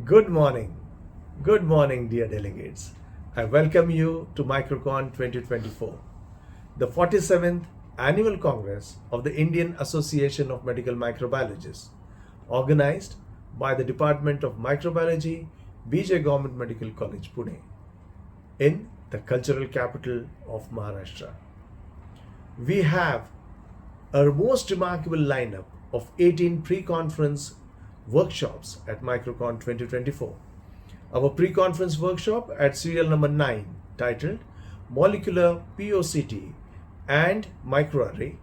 Good morning. Good morning, dear delegates. I welcome you to Microcon 2024, the 47th Annual Congress of the Indian Association of Medical Microbiologists, organized by the Department of Microbiology, BJ Government Medical College, Pune, in the cultural capital of Maharashtra. We have a most remarkable lineup of 18 pre-conference workshops at Microcon 2024. Our pre-conference workshop at serial number 9, titled Molecular POCT and Microarray,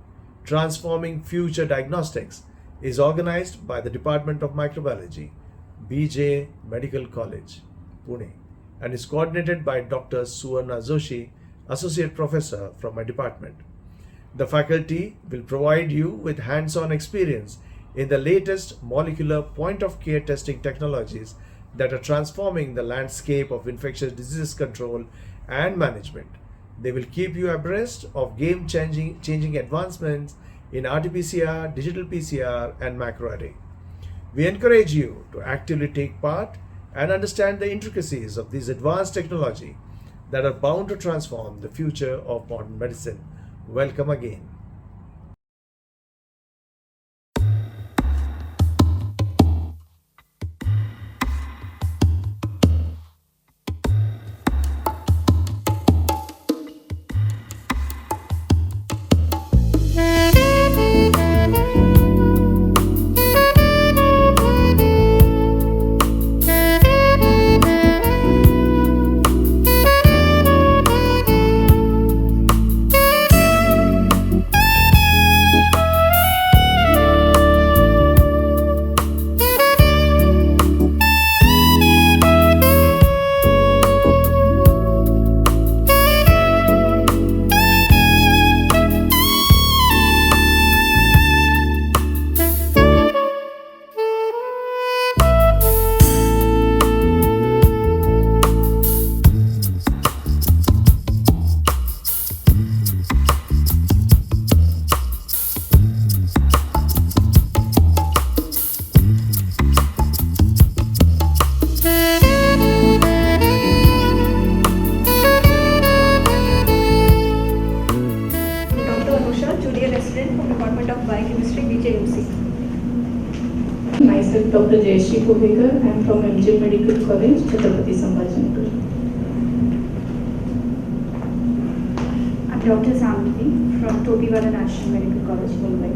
Transforming Future Diagnostics, is organized by the Department of Microbiology, BJ Medical College, Pune, and is coordinated by Dr. Suvarna Joshi, Associate Professor from my department. The faculty will provide you with hands-on experience in the latest molecular point-of-care testing technologies that are transforming the landscape of infectious disease control and management. They will keep you abreast of game-changing advancements in RT-PCR, digital PCR, and macroarray. We encourage you to actively take part and understand the intricacies of these advanced technology that are bound to transform the future of modern medicine. Welcome again. Department of Biochemistry, BJMC. Myself, Dr. Jeejeebhoy. I am from MJ Medical College, Chhatrapati Sambhajinagar. I'm Dr. Samriti from Topiwala National Medical College, Mumbai.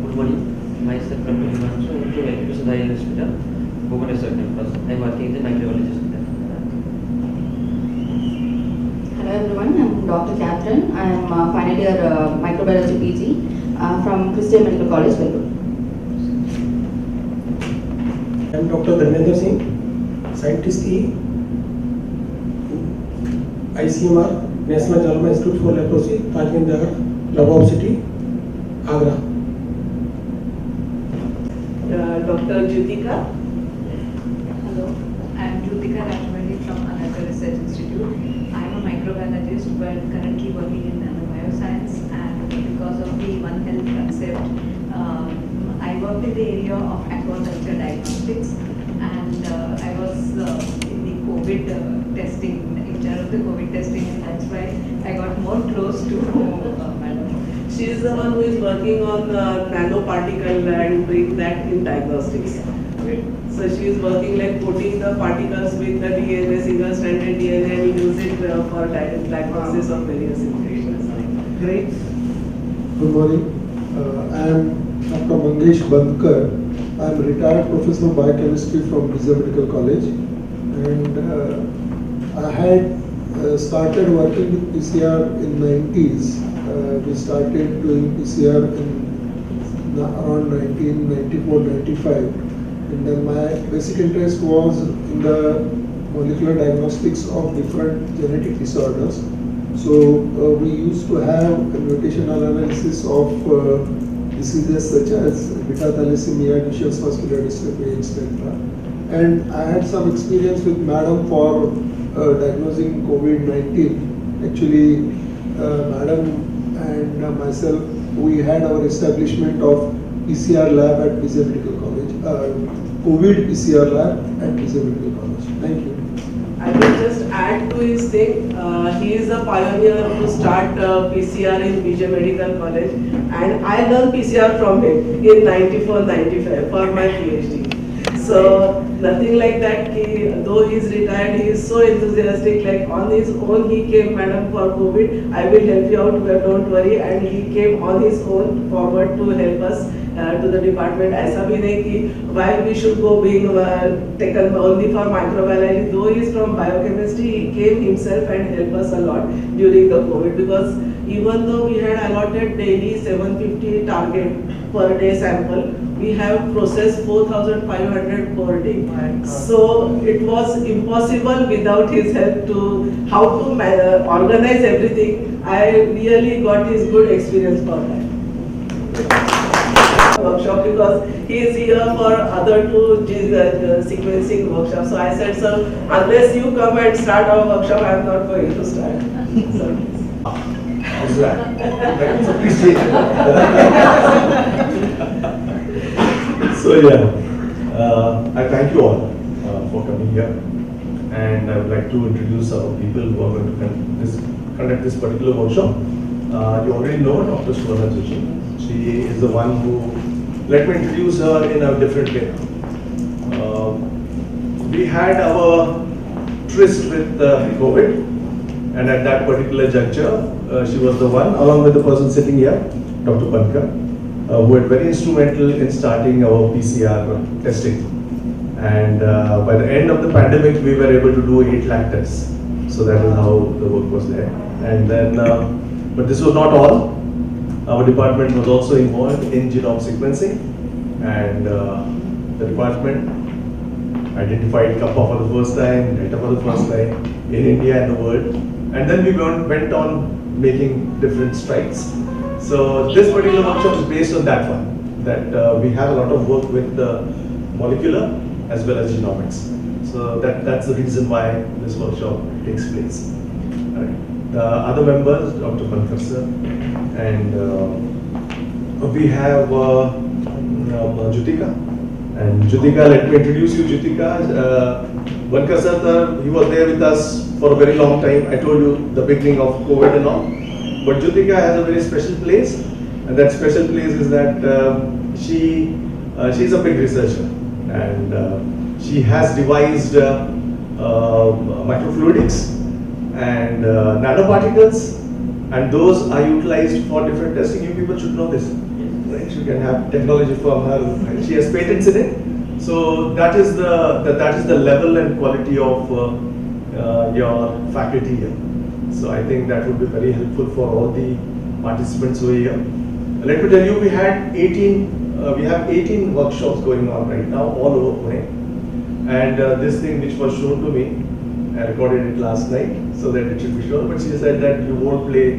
Good morning. Myself, Dr. Byramjee. I am from Future Diagnostics, Bhubaneswar campus. I am working in the microbiology center. Hello everyone, I am Dr. Catherine. I am final year microbiology PG from Christian Medical College, Vellore. I am Dr. Dharmendra Singh, scientist E, ICMR, National Development Institute for Leprosy, Tajin Nagar, Lahore City, Agra. Dr. Jutika. Hello, I am Jutika Rajmani from Ananda Research Institute. I am a microbiologist but currently working in nanobioscience, and because of the One Health concept, I worked in the area of aquaculture diagnostics, and I was in the COVID testing, in charge of the COVID testing, and that's why I got more close to Madam. She is the one who is working on nanoparticle and doing that in diagnostics. So she is working like coating the particles with the DNA, single stranded DNA, and use it for diagnosis of various infections. Great. Good morning. I am Dr. Mangesh Bandkar. I am retired professor of biochemistry from BJ Medical College, and I had started working with PCR in 90s. We started doing PCR in around 1994-95. And then my basic interest was in the molecular diagnostics of different genetic disorders. So we used to have a mutational analysis of diseases such as beta thalassemia, Duchenne's muscular dystrophy, etc. And I had some experience with Madam for diagnosing COVID-19. Actually, Madam and myself, we had our establishment of PCR lab at BJ Medical College. COVID PCR lab at PCR Medical College. Thank you. I will just add to his thing. He is a pioneer to start PCR in Jeejeebhoy Medical College, and I learned PCR from him in 94-95 for my PhD. So nothing like that. Though he is retired, he is so enthusiastic. Like on his own, he came, madam, for COVID. I will help you out. Don't worry. And he came on his own forward to help us to the department. ऐसा भी नहीं कि why we should go being taken only for microbiology. Though he is from biochemistry, he came himself and helped us a lot during the COVID, because even though we had allotted daily 750 target per day sample, we have processed 4,500 per day. So it was impossible without his help to how to organize everything. I really got his good experience for that workshop, because he is here for other two sequencing workshops. So I said, sir, unless you come and start our workshop, I am not going to start. So, How's that? That's appreciated. So yeah, I thank you all for coming here, and I would like to introduce our people who are going to conduct this particular workshop. You already know Dr. Suvarna Joshi. She is the one who, let me introduce her in a different way. We had our tryst with COVID, and at that particular juncture, she was the one, along with the person sitting here, Dr. Pankaj, who were very instrumental in starting our PCR testing. And by the end of the pandemic, we were able to do 8 lakh tests. So that is how the work was there. And then, but this was not all. Our department was also involved in genome sequencing, and the department identified Kappa for the first time, Delta for the first time in India and the world. And then we went on making different strides. So this particular workshop is based on that one, that we have a lot of work with molecular as well as genomics. So that's the reason why this workshop takes place. The other members, Dr. Pankaj sir, and we have Jutika. And Jutika, let me introduce you, Jutika. Pankaj sir, he was there with us for a very long time. I told you the beginning of COVID and all. But Jutika has a very special place, and that special place is that she's a big researcher, and she has devised microfluidics and nanoparticles, and those are utilized for different testing. You people should know this, right? You can have technology from her. She has patents in it, so that is the level and quality of your faculty here. So I think that would be very helpful for all the participants who are here. Let me tell you, we have 18 workshops going on right now all over Pune. And this thing which was shown to me, I recorded it last night so that it should be shown. But she said that you won't play,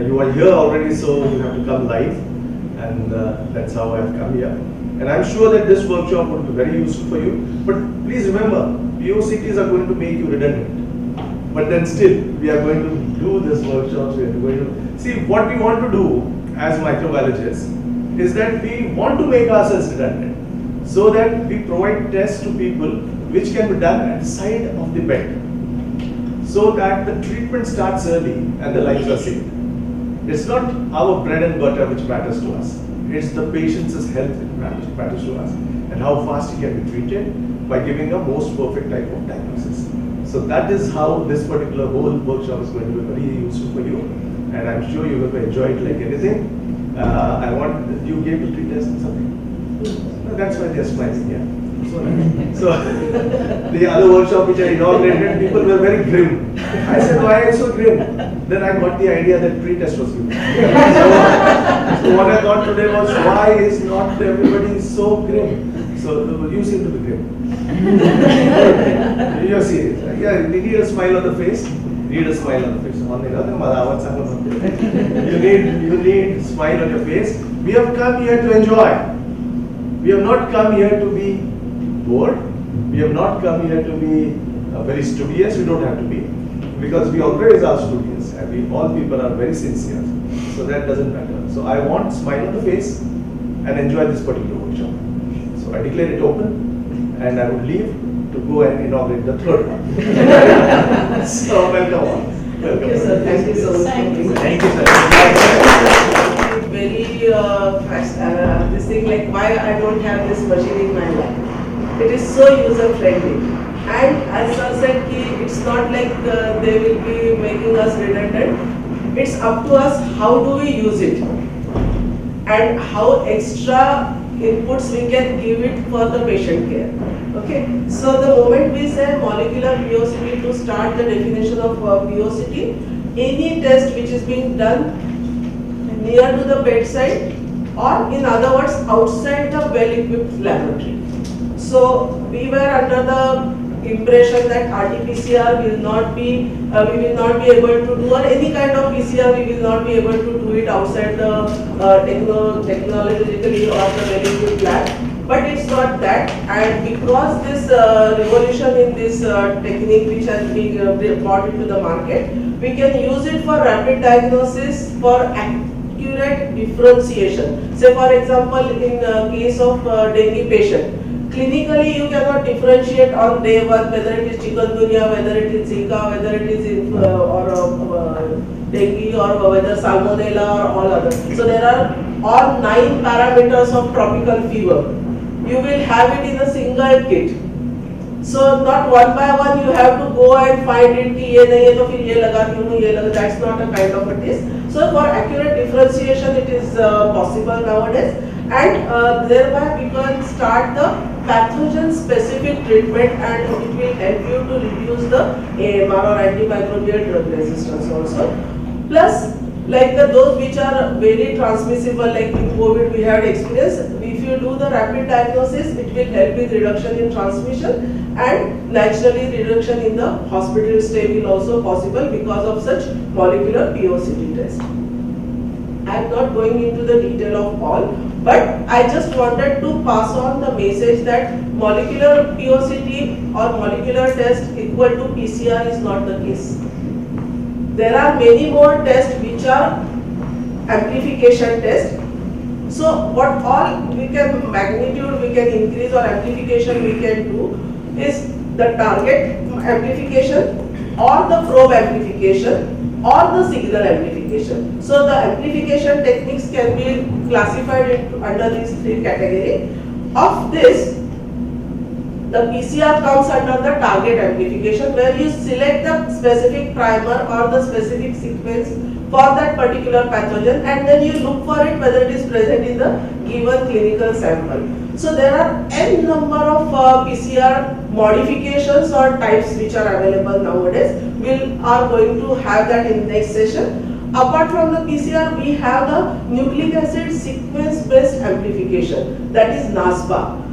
you are here already, so you have to come live. And that's how I have come here. And I'm sure that this workshop would be very useful for you. But please remember, POCTs are going to make you redundant. But then still, we are going to do this workshop. We are going to see what we want to do as microbiologists is that we want to make ourselves redundant, so that we provide tests to people which can be done at the side of the bed, so that the treatment starts early and the lives are saved. It's not our bread and butter which matters to us. It's the patient's health which matters to us, and how fast he can be treated by giving a most perfect type of diagnosis. So that is how this particular whole workshop is going to be very useful for you, and I'm sure you will enjoy it like anything. I want you gave the pre-test or something. No, that's why they're smiling. Yeah. So the other workshop which I inaugurated, people were very grim. I said, why are you so grim? Then I got the idea that pre-test was given. So what I thought today was, why is not everybody so grim? So you seem to be grim. You're serious. Yeah, you need a smile on the face. You need a smile on the face. You need smile on your face. We have come here to enjoy. We have not come here to be bored. We have not come here to be very studious. We don't have to be, because we always are studious, and all people are very sincere. So that doesn't matter. So I want smile on the face and enjoy this particular workshop. So So I declare it open, and I would leave to go and inaugurate the third one. So welcome on. Welcome. Okay, sir. Thank you so much. Thank you, sir. Very this thing like why I don't have this machine in my lab. It is so user friendly, and as sir said, it's not like they will be making us redundant. It's up to us how do we use it and how extra inputs we can give it for the patient care. Okay, so the moment we say molecular POCT, to start the definition of POCT, any test which is being done near to the bedside, or in other words outside the well-equipped laboratory. So we were under the impression that RT-PCR will not be, we will not be able to do, or any kind of PCR we will not be able to do it outside the technologically or the well-equipped lab. But it's not that, and because this revolution in this technique which has been brought into the market, we can use it for rapid diagnosis, for accurate differentiation. Say for example, in case of dengue patient, clinically you cannot differentiate on day one whether it is chikungunya, whether it is Zika, whether it is dengue, or whether salmonella or all other. So there are all 9 parameters of tropical fever. You will have it in a single kit. So not one by one you have to go and find it. That's not a kind of a test. So for accurate differentiation it is possible nowadays, and thereby we can start the pathogen specific treatment, and it will help you to reduce the AMR or antimicrobial drug resistance also. Plus, like those which are very transmissible, like in COVID we had experience, if you do the rapid diagnosis, it will help with reduction in transmission, and naturally reduction in the hospital stay will also possible because of such molecular POCT test. I am not going into the detail of all, but I just wanted to pass on the message that molecular POCT or molecular test equal to PCR is not the case. There are many more tests which are amplification tests. So what all we can magnitude we can increase or amplification we can do is the target amplification or the probe amplification or the signal amplification. So the amplification techniques can be classified into under these 3 categories. Of this, the PCR comes under the target amplification, where you select the specific primer or the specific sequence for that particular pathogen, and then you look for it whether it is present in the given clinical sample. So there are n number of PCR modifications or types which are available nowadays. We are going to have that in next session. Apart from the PCR, we have the nucleic acid sequence based amplification, that is NASPA.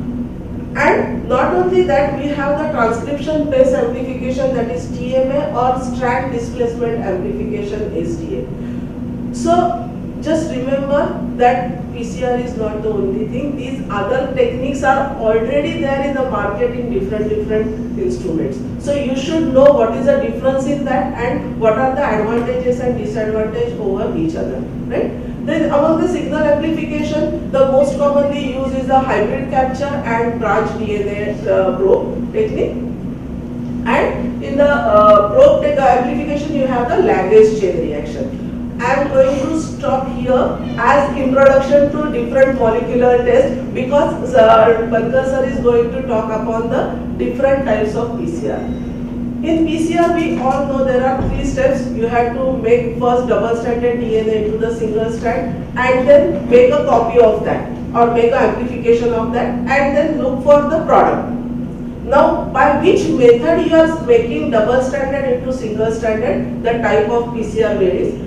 And not only that, we have the transcription based amplification, that is TMA, or strand displacement amplification, SDA. So just remember that PCR is not the only thing. These other techniques are already there in the market in different instruments. So you should know what is the difference in that and what are the advantages and disadvantages over each other, right? Then among the signal amplification, the most commonly used is the hybrid capture and branch DNA probe technique. And in the probe amplification, you have the Lagrange chain reaction. I am going to stop here as introduction to different molecular tests, because Bankar sir is going to talk upon the different types of PCR. In PCR, we all know there are 3 steps. You have to make first double-stranded DNA into the single strand, and then make a copy of that or make an amplification of that, and then look for the product. Now, by which method you are making double-stranded into single-stranded, the type of PCR varies.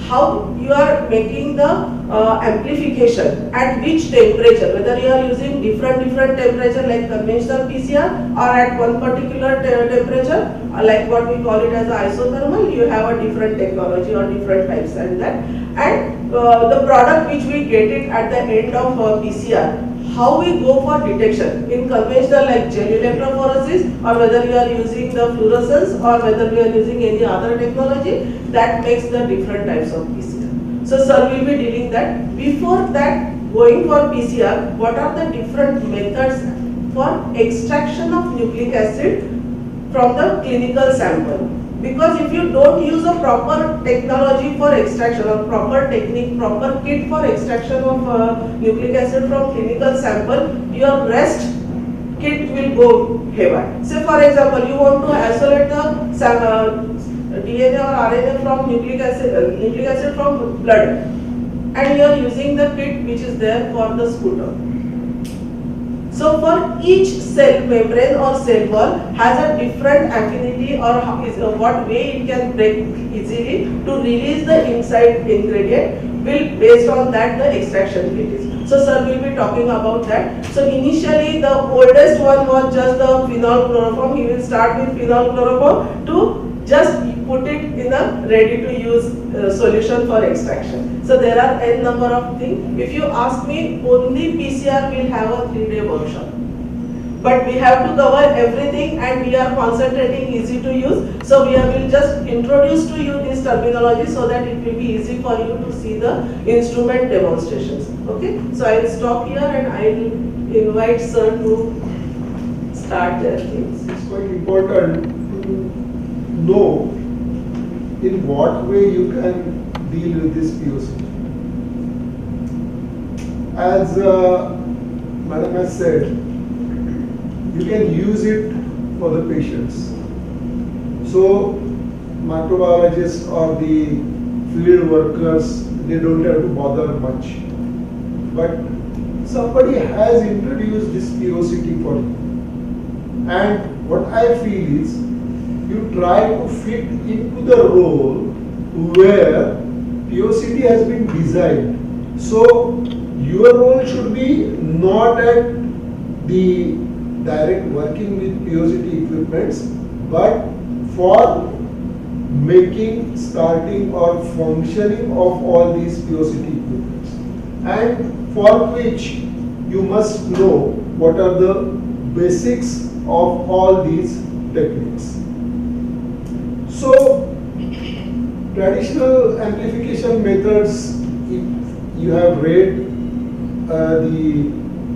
How you are making the amplification, at which temperature, whether you are using different temperature like conventional PCR, or at one particular temperature, like what we call it as isothermal, you have a different technology or different types and that. And the product which we get it at the end of PCR, how we go for detection in conventional like gel electrophoresis, or whether you are using the fluorescence, or whether we are using any other technology, that makes the different types of PCR. So sir will be dealing that. Before that, going for PCR, what are the different methods for extraction of nucleic acid from the clinical sample? Because if you don't use a proper technology for extraction or proper technique, proper kit for extraction of nucleic acid from clinical sample, your rest kit will go haywire. Say for example, you want to isolate the DNA or RNA from nucleic acid from blood, and you are using the kit which is there for the sputum. So for each cell membrane or cell wall has a different affinity or what way it can break easily to release the inside ingredient will based on that the extraction kit is. So sir will be talking about that. So initially the oldest one was just the phenol chloroform. He will start with phenol chloroform to just put it in a ready to use solution for extraction. So there are n number of things. If you ask me, only PCR will have a 3-day workshop. But we have to cover everything and we are concentrating easy to use. So we will just introduce to you this terminology so that it will be easy for you to see the instrument demonstrations. Okay, so I will stop here and I will invite sir to start their things. It's quite important to know in what way you can deal with this POC. As Madam has said, you can use it for the patients. So microbiologists or the field workers, they don't have to bother much. But somebody has introduced this POCT for you. And what I feel is, you try to fit into the role where POCT has been designed. So your role should be not at the direct working with POCT equipments, but for making, starting or functioning of all these POCT equipments, and for which you must know what are the basics of all these techniques. So, traditional amplification methods, if you have read the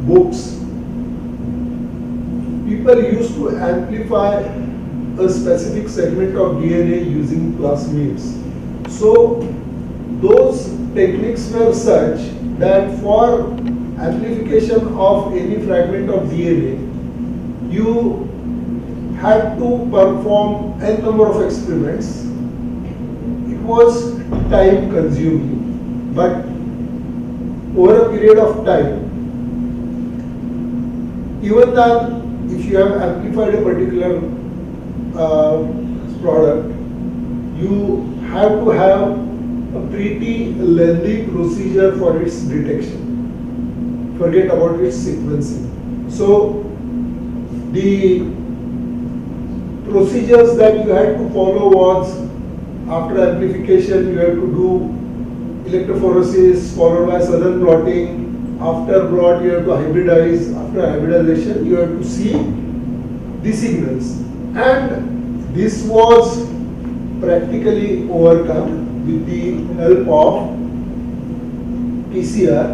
books, people used to amplify a specific segment of DNA using plasmids. So, those techniques were such that for amplification of any fragment of DNA, you had to perform n number of experiments. It was time consuming, but over a period of time, even then, if you have amplified a particular product, you have to have a pretty lengthy procedure for its detection. Forget about its sequencing. So, the procedures that you had to follow was, after amplification, you have to do electrophoresis followed by Southern blotting. After blot, you have to hybridize. After hybridization, you have to see the signals. And this was practically overcome with the help of PCR.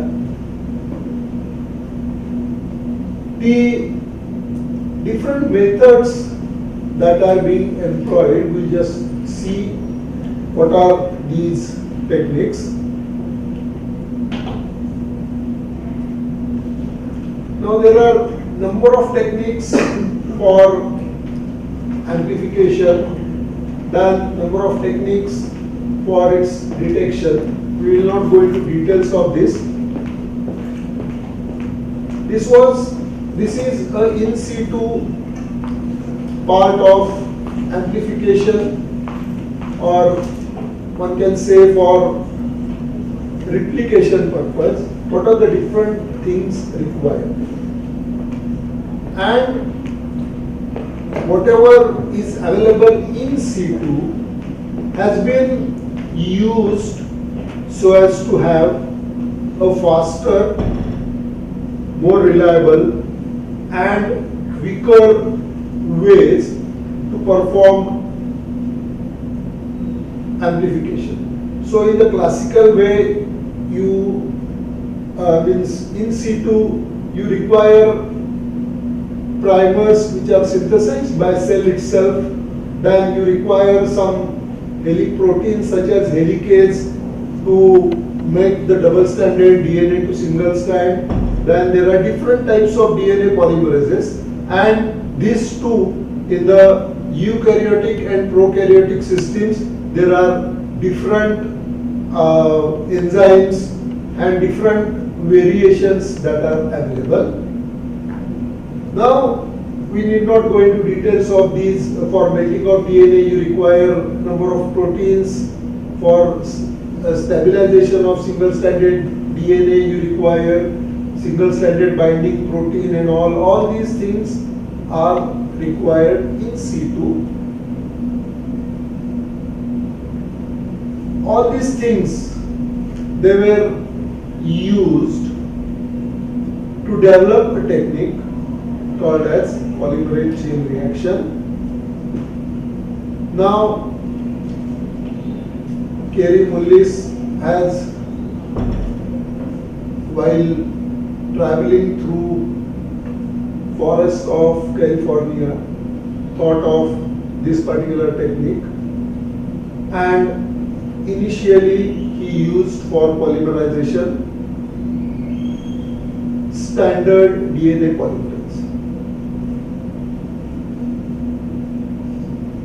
The different methods that are being employed, we'll just see what are these techniques. Now there are number of techniques for amplification, then number of techniques for its detection. We will not go into details of this. This is a in situ part of amplification, or one can say for replication purpose. What are the different things required? And whatever is available in situ has been used so as to have a faster, more reliable and quicker ways to perform amplification. So in the classical way, you means in situ, you require primers which are synthesized by cell itself. Then you require some proteins such as helicase to make the double stranded DNA to single strand. Then there are different types of DNA polymerases, and these two in the eukaryotic and prokaryotic systems, there are different enzymes and different variations that are available. Now, we need not go into details of these. For making of DNA, you require number of proteins. For stabilization of single-stranded DNA, you require single-stranded binding protein and all. All these things are required in situ. All these things, they were used to develop a technique called as polymerase chain reaction. Now, Kerry Mullis has, while traveling through forests of California, thought of this particular technique, and initially he used for polymerization standard DNA polymerase.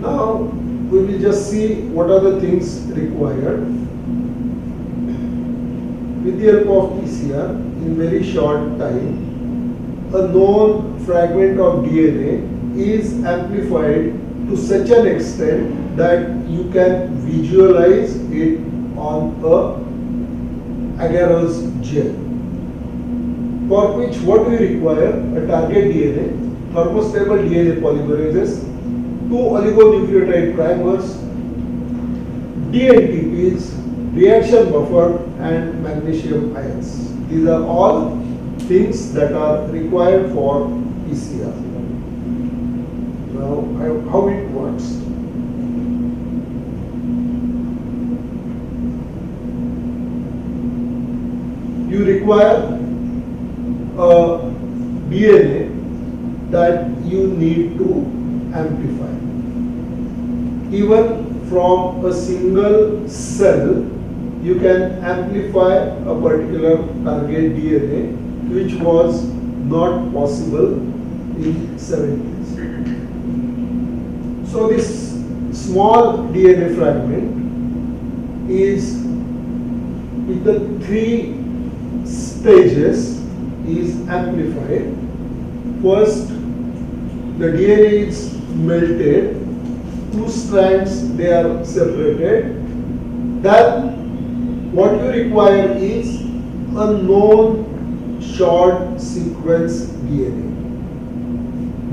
Now we will just see what are the things required. With the help of PCR, in very short time, a known fragment of DNA is amplified to such an extent that you can visualize it on a agarose gel. For which what we require? A target DNA, thermostable DNA polymerases, 2 oligonucleotide primers, DNTPs, reaction buffer, and magnesium ions. These are all things that are required for PCR. Now, how it works. You require a DNA that you need to amplify. Even from a single cell, you can amplify a particular target DNA, which was not possible in 70s. So this small DNA fragment is with the 3 stages is amplified. First, the DNA is melted, 2 strands they are separated. Then what you require is a known short sequence DNA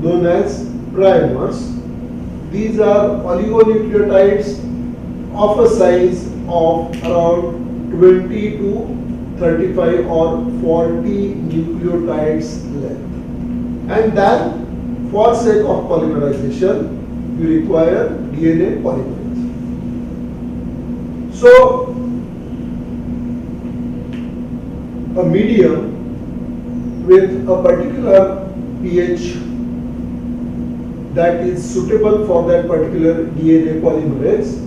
known as primers. These are oligonucleotides of a size of around 20 to 35 or 40 nucleotides length. And then, for sake of polymerization, you require DNA polymerase. So, a medium with a particular pH that is suitable for that particular DNA polymerase,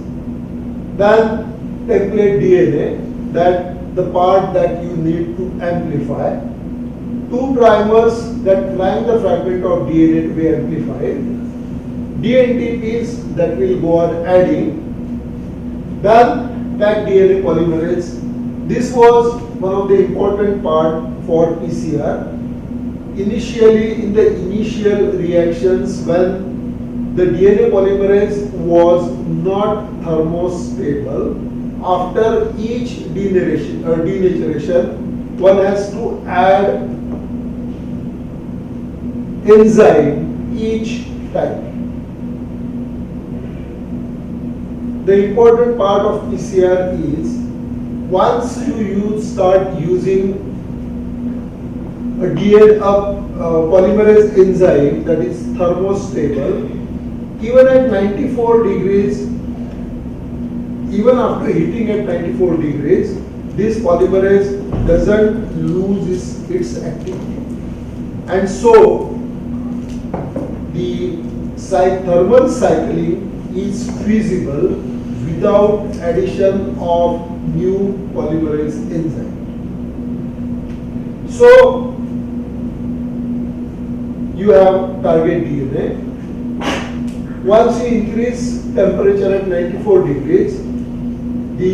then template DNA, that the part that you need to amplify, 2 primers that prime the fragment of DNA to be amplified, DNTPs that will go on adding, then packed DNA polymerase. This was one of the important part for PCR. Initially, in the initial reactions, when the DNA polymerase was not thermostable, after each denaturation, one has to add enzyme each time. The important part of PCR is, once you start using a polymerase enzyme that is thermostable, even at 94 degrees, even after heating at 94 degrees, this polymerase doesn't lose its activity. And so the thermal cycling is feasible without addition of new polymerase enzyme. So you have target DNA. Once you increase temperature at 94 degrees, the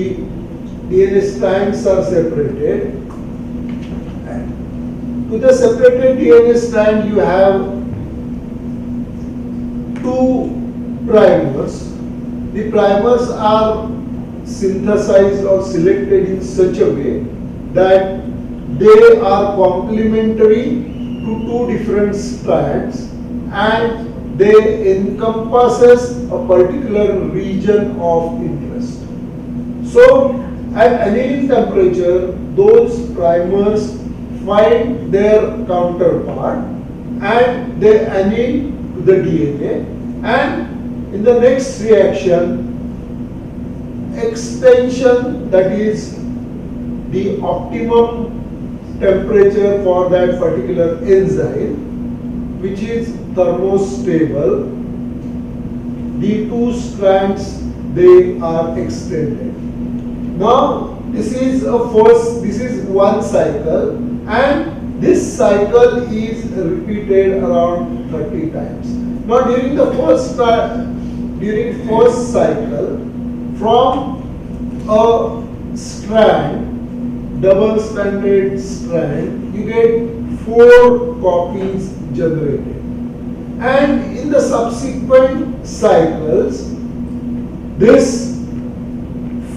DNA strands are separated. To the separated DNA strand, you have two primers. The primers are synthesized or selected in such a way that they are complementary to two different strands and they encompasses a particular region of interest. So at annealing temperature, those primers find their counterpart and they anneal to the DNA, and in the next reaction, extension, that is the optimum temperature for that particular enzyme, which is thermostable, the two strands, they are extended. Now this is one cycle, and this cycle is repeated around 30 times. Now during the first cycle, from a strand, double stranded strand, you get 4 copies generated. And in the subsequent cycles, this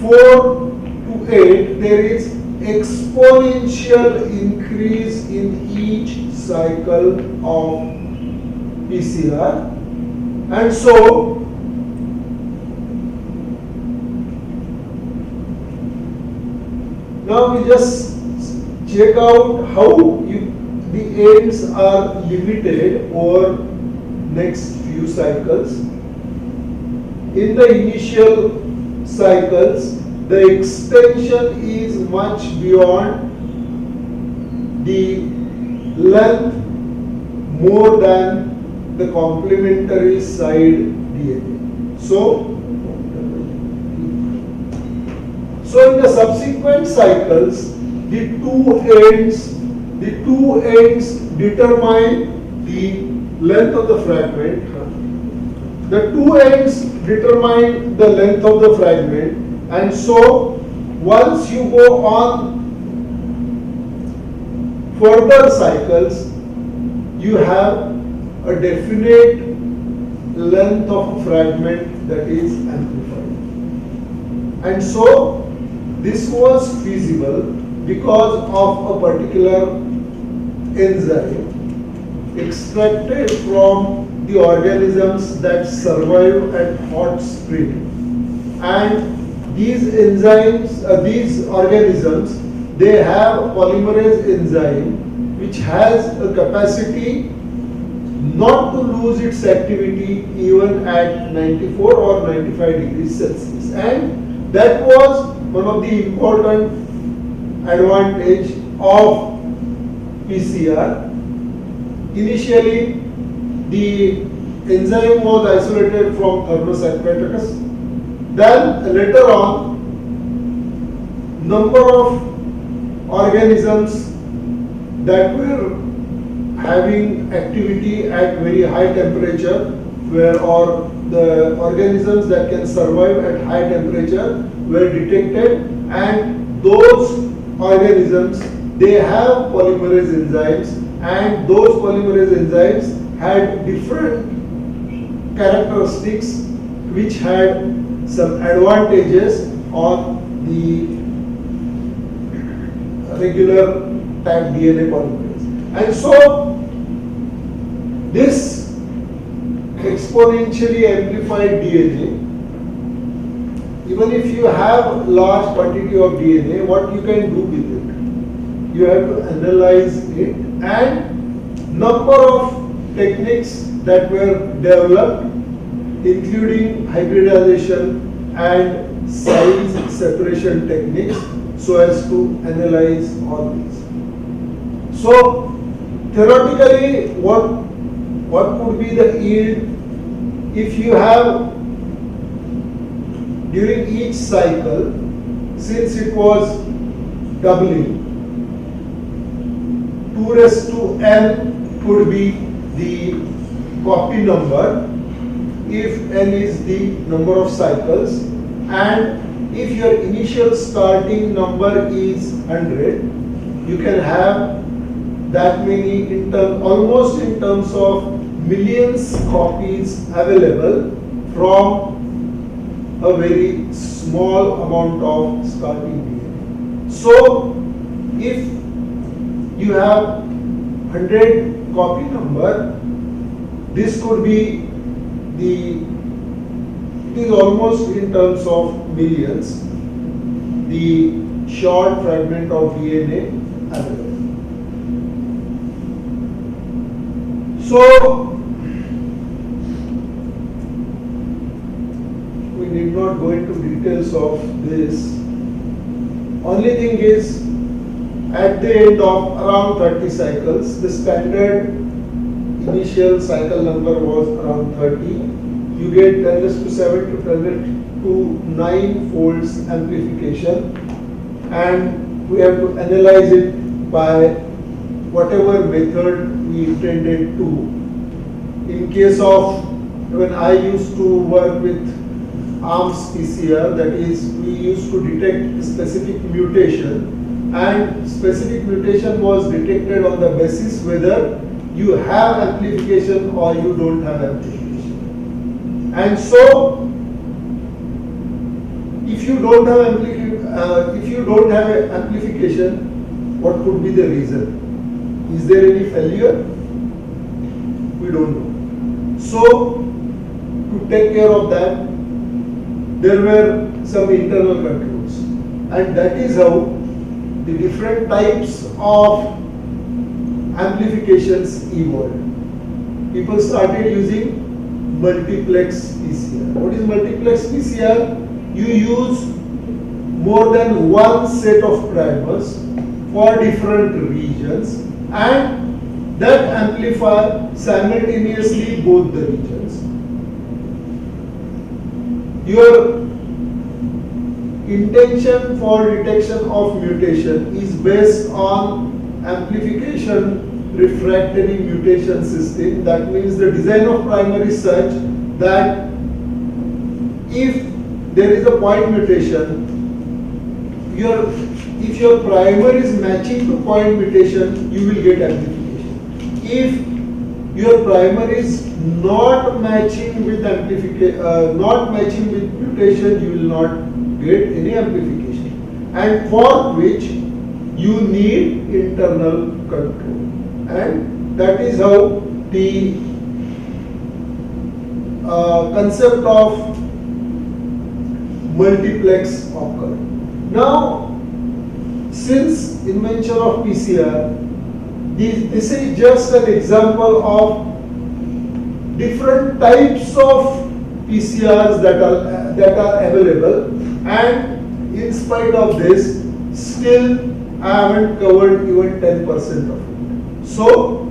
4 to 8, there is exponential increase in each cycle of PCR. And so now we just check out how the ends are limited over next few cycles. In the initial cycles, the extension is much beyond the length more than the complementary side DNA. So in the subsequent cycles, the two ends determine the length of the fragment. The two ends determine the length of the fragment, and so once you go on further cycles, you have a definite length of a fragment that is amplified. And so this was feasible because of a particular enzyme extracted from the organisms that survive at hot spring. And these enzymes, these organisms, they have polymerase enzyme which has a capacity not to lose its activity even at 94 or 95 degrees Celsius. And that was one of the important advantage of PCR. Initially, the enzyme was isolated from Thermus aquaticus. Then later on, number of organisms that were having activity at very high temperature or the organisms that can survive at high temperature were detected, and those organisms, they have polymerase enzymes, and those polymerase enzymes had different characteristics which had some advantages on the regular type DNA polymerase. And so this exponentially amplified DNA, even if you have large quantity of DNA, what you can do with it? You have to analyze it, and number of techniques that were developed, including hybridization and size separation techniques. so as to analyze all these. So theoretically, what could be the yield if you have during each cycle, since it was doubling, 2 raised to n could be the copy number if n is the number of cycles, and if your initial starting number is 100, you can have that many almost in terms of millions copies available from a very small amount of starting DNA. So if you have 100 copy number, this could be it is almost in terms of millions, the short fragment of DNA available. So we need not go into details of this. Only thing is, at the end of around 30 cycles, the standard initial cycle number was around 30. You get 10 raised to 7 to 10 raised to 9 folds amplification, and we have to analyze it by whatever method we intended to. In case of when I used to work with ARMS PCR, that is, we used to detect specific mutation, and specific mutation was detected on the basis whether you have amplification or you don't have amplification. And so, if you don't have amplification, what could be the reason? Is there any failure? We don't know. So, to take care of that, there were some internal controls, and that is how the different types of amplifications evolved. People started using multiplex PCR. What is multiplex PCR? You use more than one set of primers for different regions, and that amplify simultaneously both the regions. Your intention for detection of mutation is based on amplification refractory mutation system. That means the design of primer is such that if there is a point mutation, if your primer is matching to point mutation, you will get amplification. If your primer is not matching with mutation, you will not get any amplification, and for which you need internal control. And that is how the concept of multiplex occurred. Now, since invention of PCR, this is just an example of different types of PCRs that are available, and in spite of this, still I haven't covered even 10% of it. So,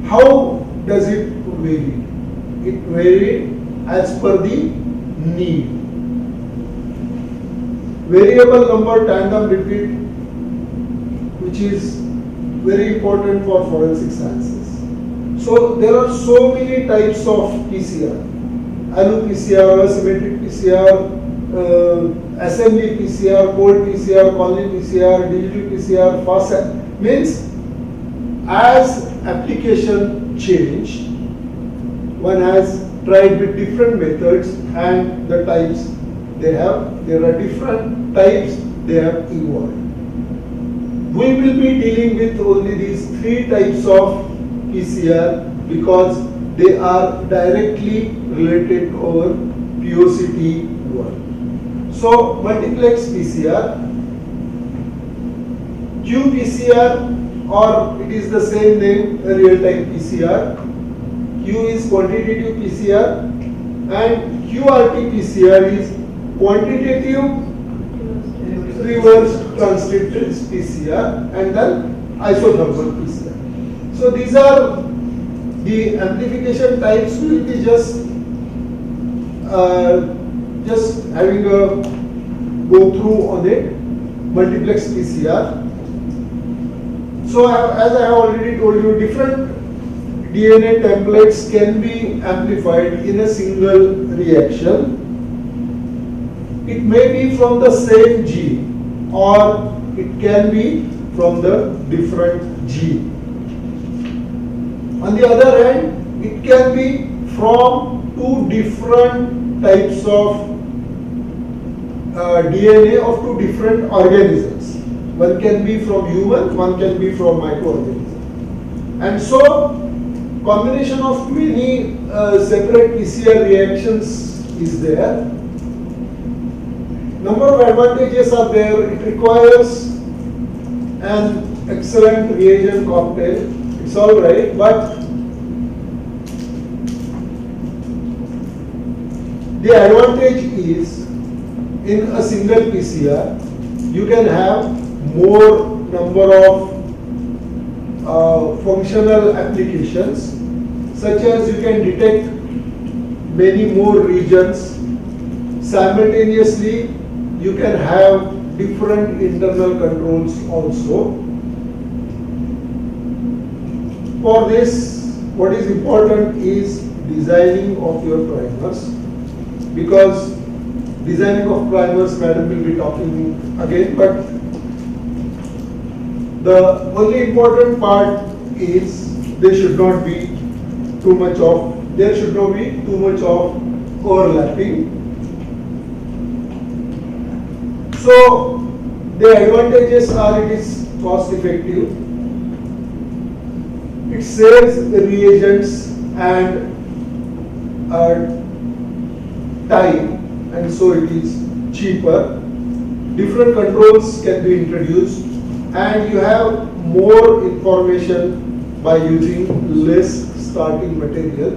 how does it vary? It varied as per the need. Variable number tandem repeat, which is very important for forensic sciences. So there are so many types of PCR: alu PCR, symmetric PCR, assembly PCR, cold PCR, colony PCR, digital PCR, fast. Means as application change, one has tried with different methods, and the types there are different types they have evolved. We will be dealing with only these 3 types of PCR because they are directly related to our POCT work. So, multiplex PCR, qPCR, or it is the same name, a real-time PCR. Q is quantitative PCR, and QRT PCR is quantitative reverse transcriptase PCR, and then isothermal PCR. So these are the amplification types. Will be just having a go through on it. Multiplex PCR. So as I have already told you, different DNA templates can be amplified in a single reaction. It may be from the same gene or it can be from the different gene. On the other hand, it can be from two different types of DNA of two different organisms. One can be from human, one can be from microorganism. And so, combination of many separate PCR reactions is there. Number of advantages are there. It requires an excellent reagent cocktail. It's all right, but the advantage is in a single PCR, you can have more number of functional applications, such as you can detect many more regions. Simultaneously, you can have different internal controls also. For this, what is important is designing of your primers, because designing of primers, madam will be talking again, but the only important part is there should not be too much of overlapping. So the advantages are it is cost effective, it saves reagents and time, and so it is cheaper. Different controls can be introduced, and you have more information by using less starting material.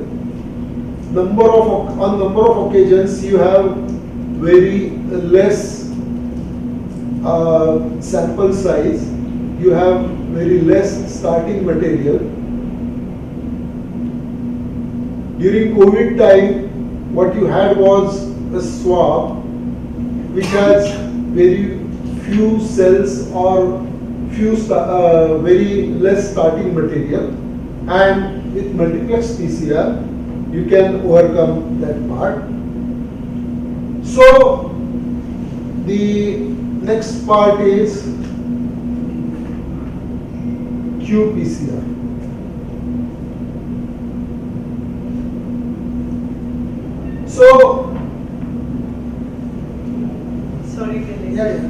On number of occasions you have very less sample size, you have very less starting material. During COVID time, what you had was a swab which has very few cells or very less starting material, and with multiplex PCR you can overcome that part. So the next part is qPCR. So Sorry, can I? yeah.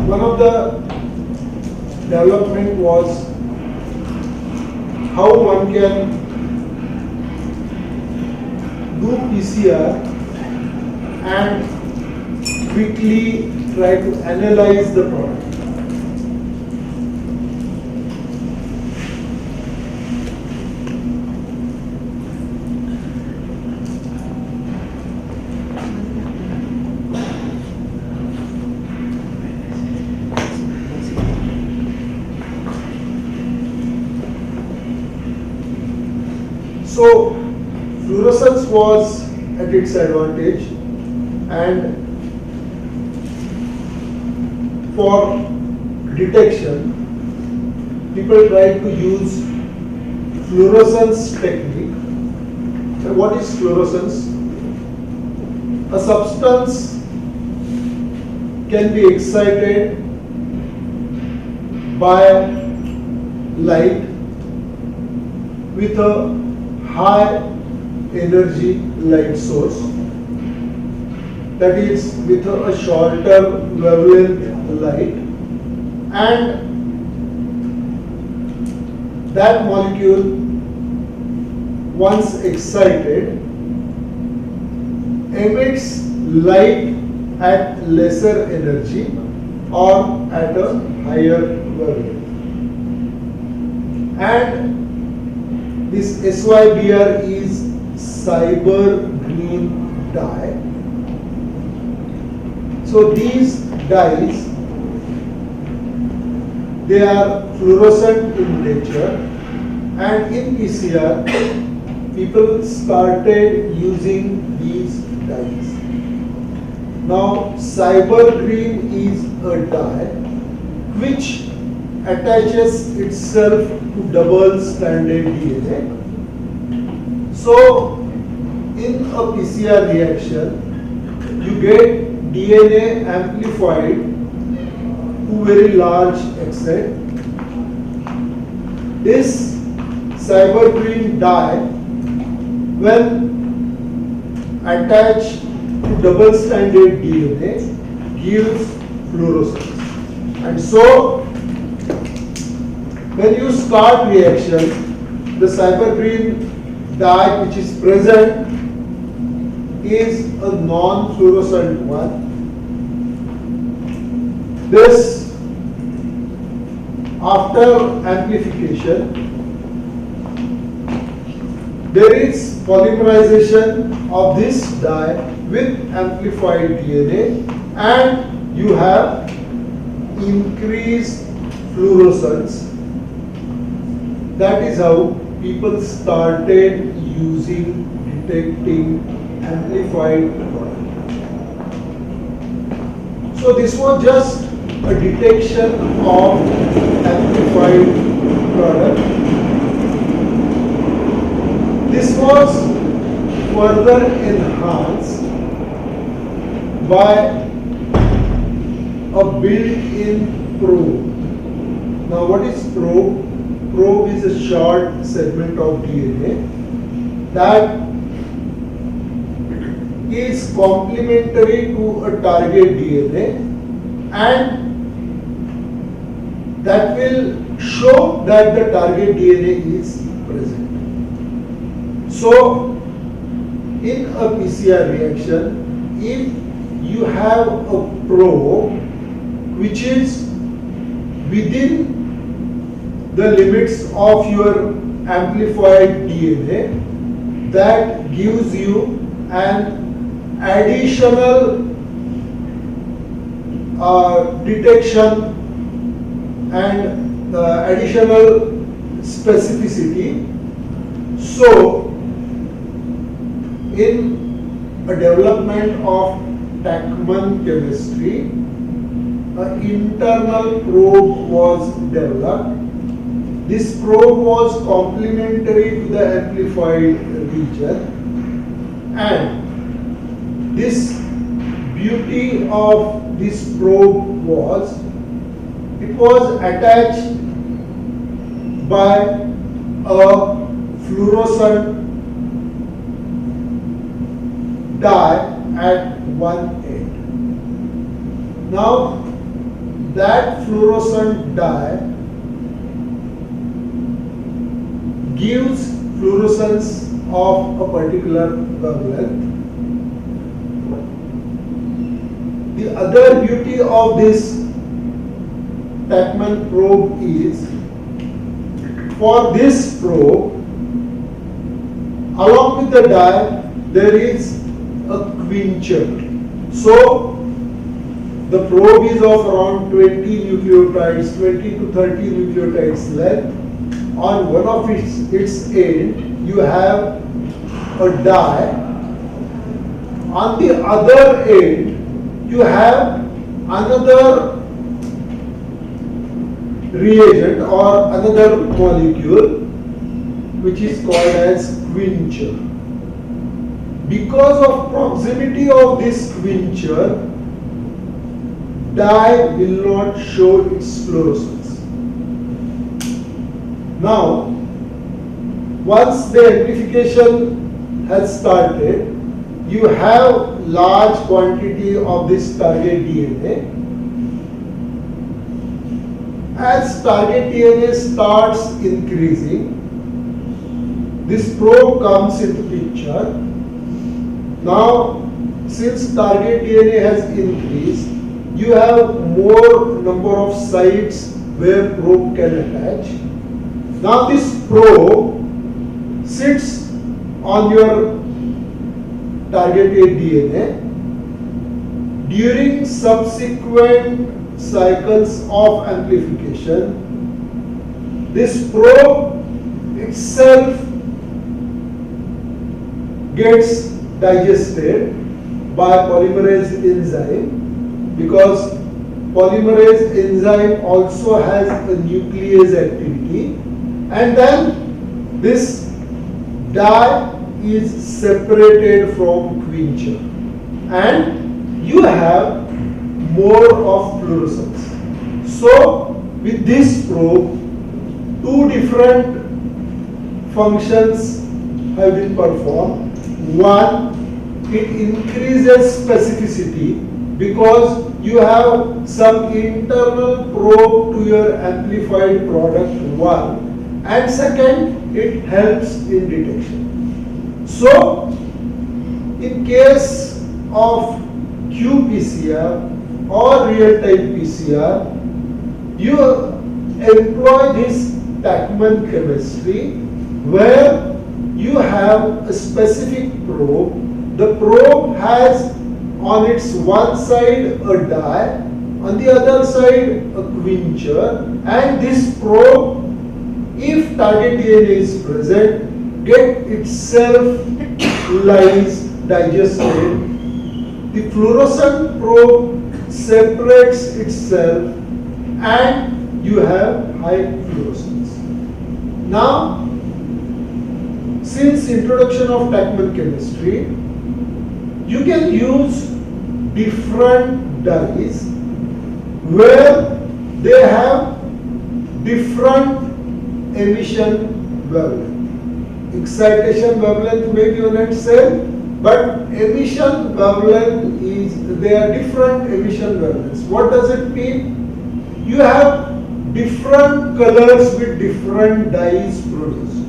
One of the development was how one can do PCR and quickly try to analyze the product. So fluorescence was at its advantage, and for detection people tried to use fluorescence technique. And what is fluorescence? A substance can be excited by light with a high energy light source, that is with a shorter wavelength light, and that molecule once excited emits light at lesser energy or at a higher wavelength, and This SYBR is cyber green dye. So these dyes, they are fluorescent in nature, and in PCR people started using these dyes. Now cyber green is a dye which attaches itself to double stranded DNA. So in a PCR reaction, you get DNA amplified to very large extent. This cyber green dye, when attached to double stranded DNA, gives fluorescence. And so when you start reaction, the cyber green dye which is present is a non-fluorescent one. This, after amplification, there is polymerization of this dye with amplified DNA, and you have increased fluorescence. That is how people started using detecting amplified product. So this was just a detection of amplified product. This was further enhanced by a built-in probe. Now what is probe? Probe is a short segment of DNA that is complementary to a target DNA, and that will show that the target DNA is present. So in a PCR reaction, if you have a probe which is within the limits of your amplified DNA, that gives you an additional detection and additional specificity. So in a development of Tachman chemistry, an internal probe was developed. This probe was complementary to the amplified region, and this beauty of this probe was, it was attached by a fluorescent dye at one end. Now that fluorescent dye gives fluorescence of a particular wavelength. The other beauty of this Tachman probe is, for this probe, along with the dye, there is a quencher. So the probe is of around 20 nucleotides, 20 to 30 nucleotides length. On one of its end, you have a dye. On the other end, you have another reagent or another molecule which is called as quencher. Because of proximity of this quencher, dye will not show its fluorescence. Now, once the amplification has started, you have large quantity of this target DNA. As target DNA starts increasing, this probe comes into picture. Now, since target DNA has increased, you have more number of sites where probe can attach. Now this probe sits on your targeted DNA. During subsequent cycles of amplification, this probe itself gets digested by polymerase enzyme, because polymerase enzyme also has a nuclease activity, and then this dye is separated from quencher and you have more of fluorescence. So with this probe, two different functions have been performed. One, it increases specificity because you have some internal probe to your amplified product 1, and second, it helps in detection. So in case of qPCR or real-time PCR, you employ this Tachman chemistry where you have a specific probe. The probe has on its one side a dye, on the other side a quencher, and this probe, if target DNA is present, get itself lyse digested. The fluorescent probe separates itself and you have high fluorescence. Now, since introduction of Tachman chemistry, you can use different dyes where they have different emission wavelength. Excitation wavelength may be on its same, but emission wavelength is, there are different emission wavelengths. What does it mean? You have different colors with different dyes produced.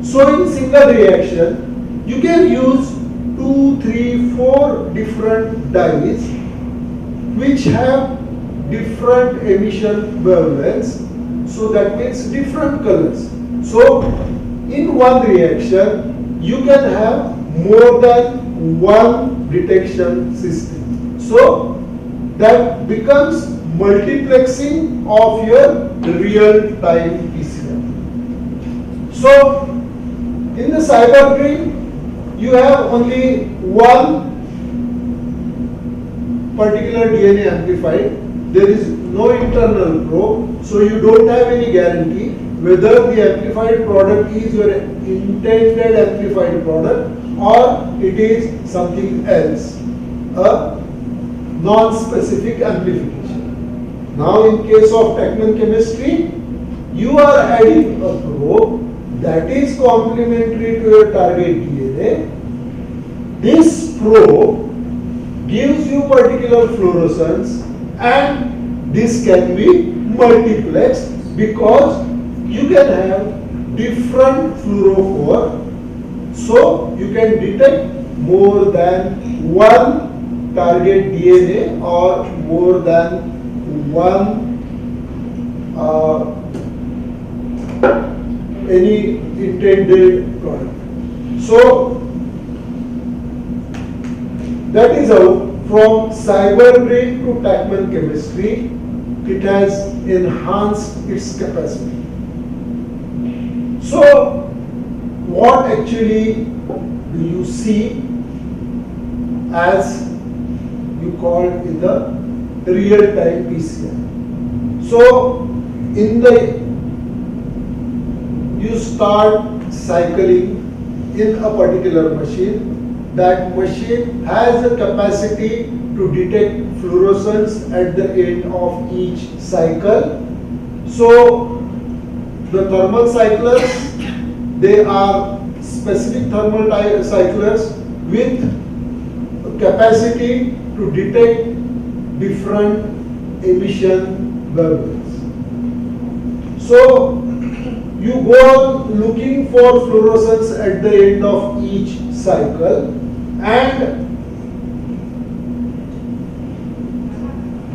So in single reaction, you can use 2, 3, 4 different dyes which have different emission wavelengths. So that means different colors. So in one reaction, you can have more than one detection system. So that becomes multiplexing of your real-time PCR. So in the CyberGreen, you have only one particular DNA amplified. There is no internal probe, so you don't have any guarantee whether the amplified product is your intended amplified product or it is something else, a non-specific amplification. Now in case of Tachman chemistry, you are adding a probe that is complementary to your target DNA. This probe gives you particular fluorescence, and this can be multiplexed because you can have different fluorophore, so you can detect more than one target DNA or more than one any intended product. So that is how from CyberGreen to Tachman chemistry, it has enhanced its capacity. So what actually do you see as you call in the real-time PCR? So in the you start cycling in a particular machine. That machine has a capacity to detect fluorescence at the end of each cycle. So the thermal cyclers, they are specific thermal cyclers with a capacity to detect different emission wavelengths. So you go on looking for fluorescence at the end of each cycle, and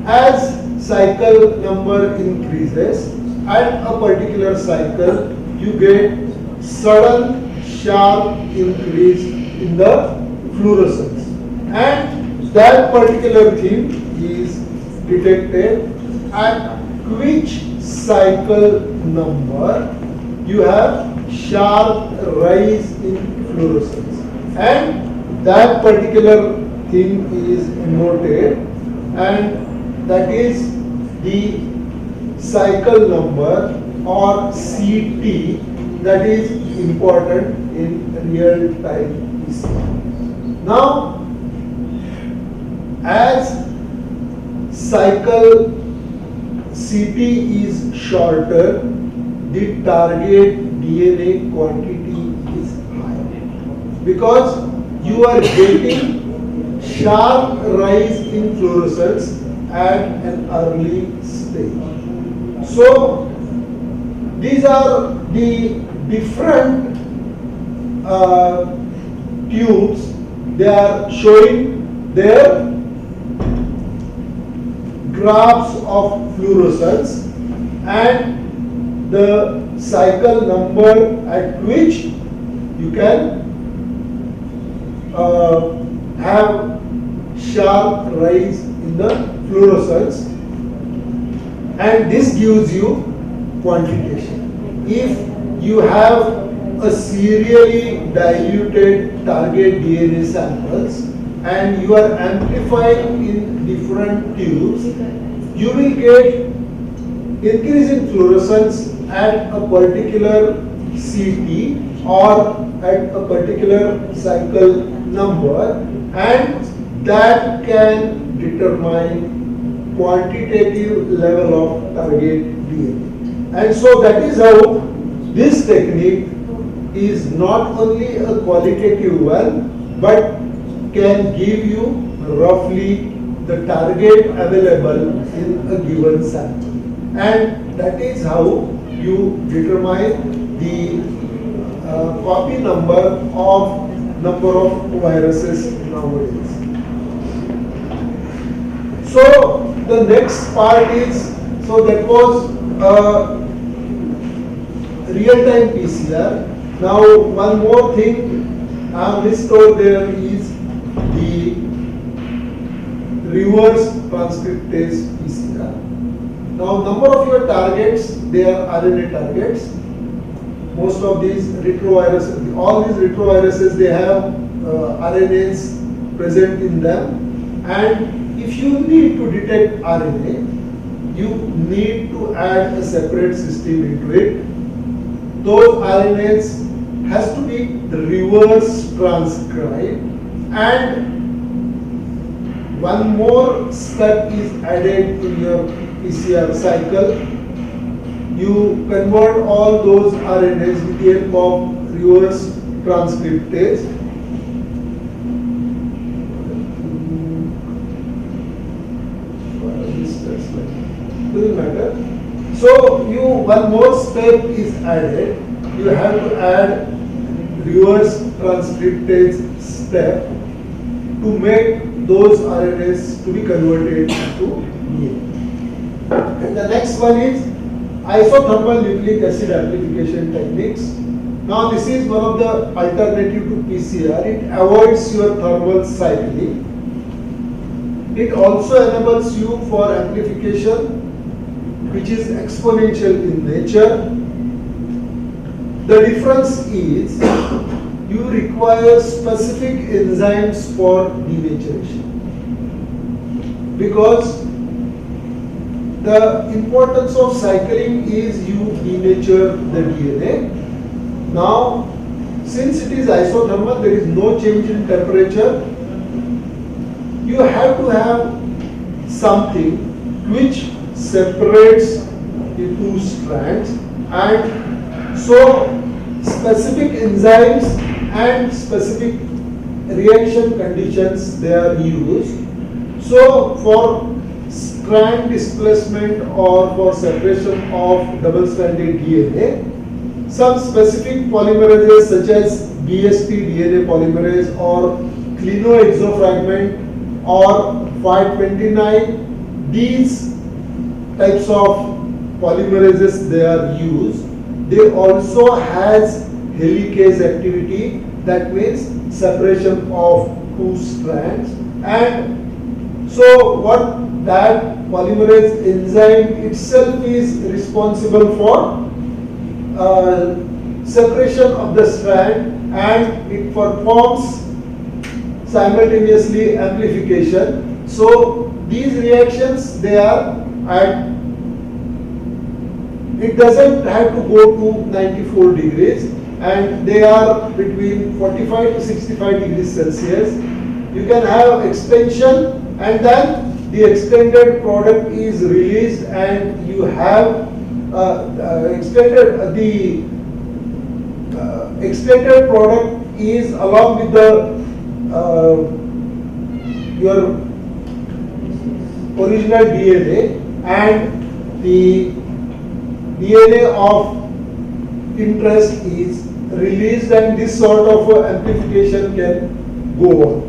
as cycle number increases, at a particular cycle you get sudden sharp increase in the fluorescence, and that particular thing is detected at which cycle number you have sharp rise in fluorescence, and that particular thing is noted, and that is the cycle number or CT that is important in real time PCR. Now, as cycle CT is shorter, the target DNA quantity is higher because you are getting sharp rise in fluorescence at an early stage. So these are the different tubes. They are showing their graphs of fluorescence and the cycle number at which you can have sharp rise in the fluorescence, and this gives you quantitation. If you have a serially diluted target DNA samples and you are amplifying in different tubes, you will get increase in fluorescence at a particular CT or at a particular cycle number, and that can determine quantitative level of target DNA. And so that is how this technique is not only a qualitative one, but can give you roughly the target available in a given sample. And that is how you determine the copy number of viruses nowadays. So the next part is, so that was real-time PCR. Now one more thing I have listed there is the reverse transcriptase PCR. Now number of your targets, they are RNA targets. Most of these retroviruses, all these retroviruses, they have RNAs present in them, and if you need to detect RNA, you need to add a separate system into it. Those RNAs has to be reverse transcribed, and one more step is added in your PCR cycle. You convert all those RNAs with the help of reverse transcriptase. Doesn't matter. So one more step is added. You have to add reverse transcriptase step to make those RNAs to be converted into DNA. And the next one is isothermal nucleic acid amplification techniques. Now this is one of the alternative to PCR. It avoids your thermal cycling. It also enables you for amplification which is exponential in nature. The difference is you require specific enzymes for denaturation, because the importance of cycling is you denature the DNA. Now, since it is isothermal, there is no change in temperature. You have to have something which separates the two strands, and so specific enzymes and specific reaction conditions they are used. So for strand displacement or for separation of double-stranded DNA, some specific polymerases such as BST DNA polymerase or clinoexofragment or 529, these types of polymerases they are used. They also has helicase activity, that means separation of two strands. And so what that polymerase enzyme itself is responsible for separation of the strand, and it performs simultaneously amplification. So these reactions, they are at, it doesn't have to go to 94 degrees, and they are between 45 to 65 degrees Celsius. You can have expansion, and then the extended product is released, and you have extended product is along with the your original DNA, and the DNA of interest is released, and this sort of amplification can go on.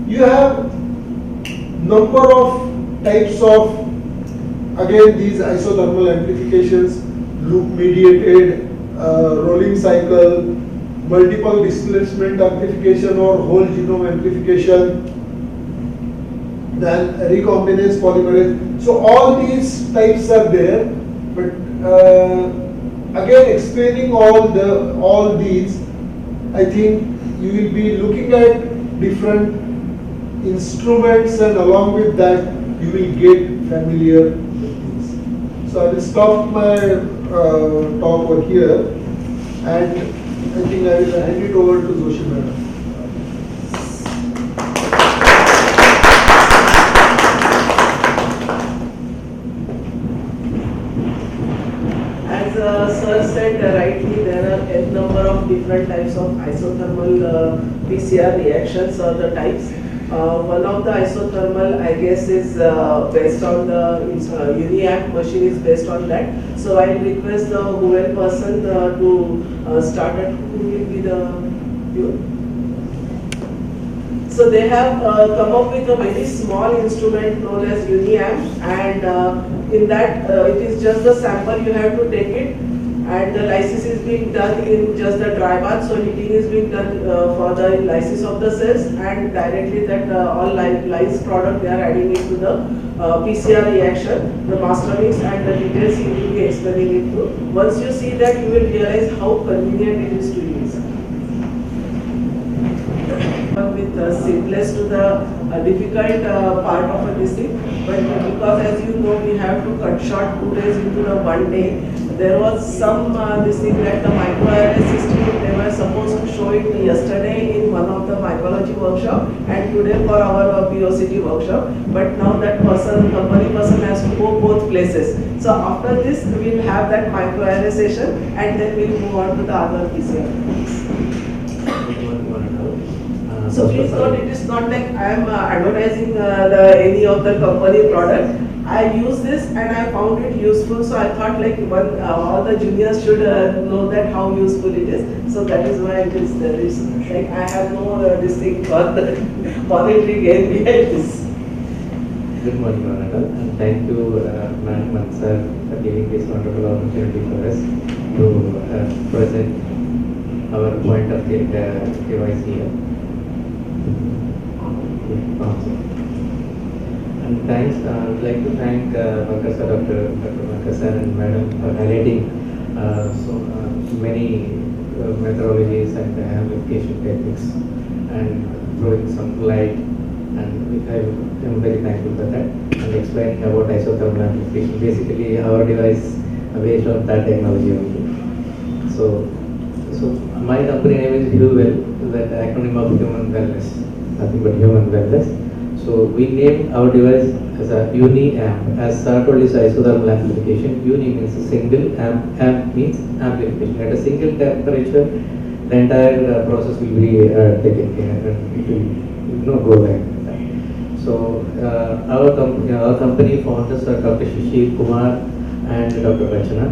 You have number of types of, again, these isothermal amplifications: loop mediated, rolling cycle, multiple displacement amplification or whole genome amplification, then recombinase polymerase. So all these types are there, but again, explaining all these, I think you will be looking at different instruments, and along with that you will get familiar with these. So I will stop my talk over here, and I think I will hand it over to Joshi madam. As Sir said rightly, there are n number of different types of isothermal PCR reactions, or the types. One of the isothermal, I guess, is based on the UniAmp machine is based on that. So I request the whoever person to start at who will be the you. So they have come up with a very small instrument known as UniAmp, and in that it is just the sample, you have to take it, and the lysis is being done in just the dry bath. So heating is being done for the lysis of the cells, and directly that all lysis product they are adding it to the PCR reaction, the master mix, and the details he will be explaining it to. Once you see that, you will realize how convenient it is to use. With simplest to the difficult part of this thing, but because as you know, we have to cut short 2 days into the 1 day. There was some this thing that the microarray system, they were supposed to show it yesterday in one of the microbiology workshop, and today for our POCT workshop. But now that company person has to go both places. So after this, we will have that microarray session, and then we will move on to the other PCR. So please note, it is not like I am advertising any of the company product. I use this and I found it useful, so I thought like all the juniors should know that how useful it is. So that is why it is there. Is like I have no this thing for the monetary gain behind this. Good morning, Honorable, and thank you, Madam and Sir, for giving this wonderful opportunity for us to present our point of device here. And thanks, I would like to thank Dr. Makasar and Madam for highlighting so many methodologies and amplification techniques and throwing some light, and I am very thankful for that, and explaining about isothermal amplification. Basically, our device is based on that technology only. So my company name is HUWELL, that acronym of Human Wellness, nothing but Human Wellness. So we named our device as a UniAmp. As Sir told, is isothermal amplification. Uni means a single, amp means amplification. At a single temperature, the entire process will be taken care, and it will go back. So our company founders are Dr. Shishir Kumar and Dr. Rachana.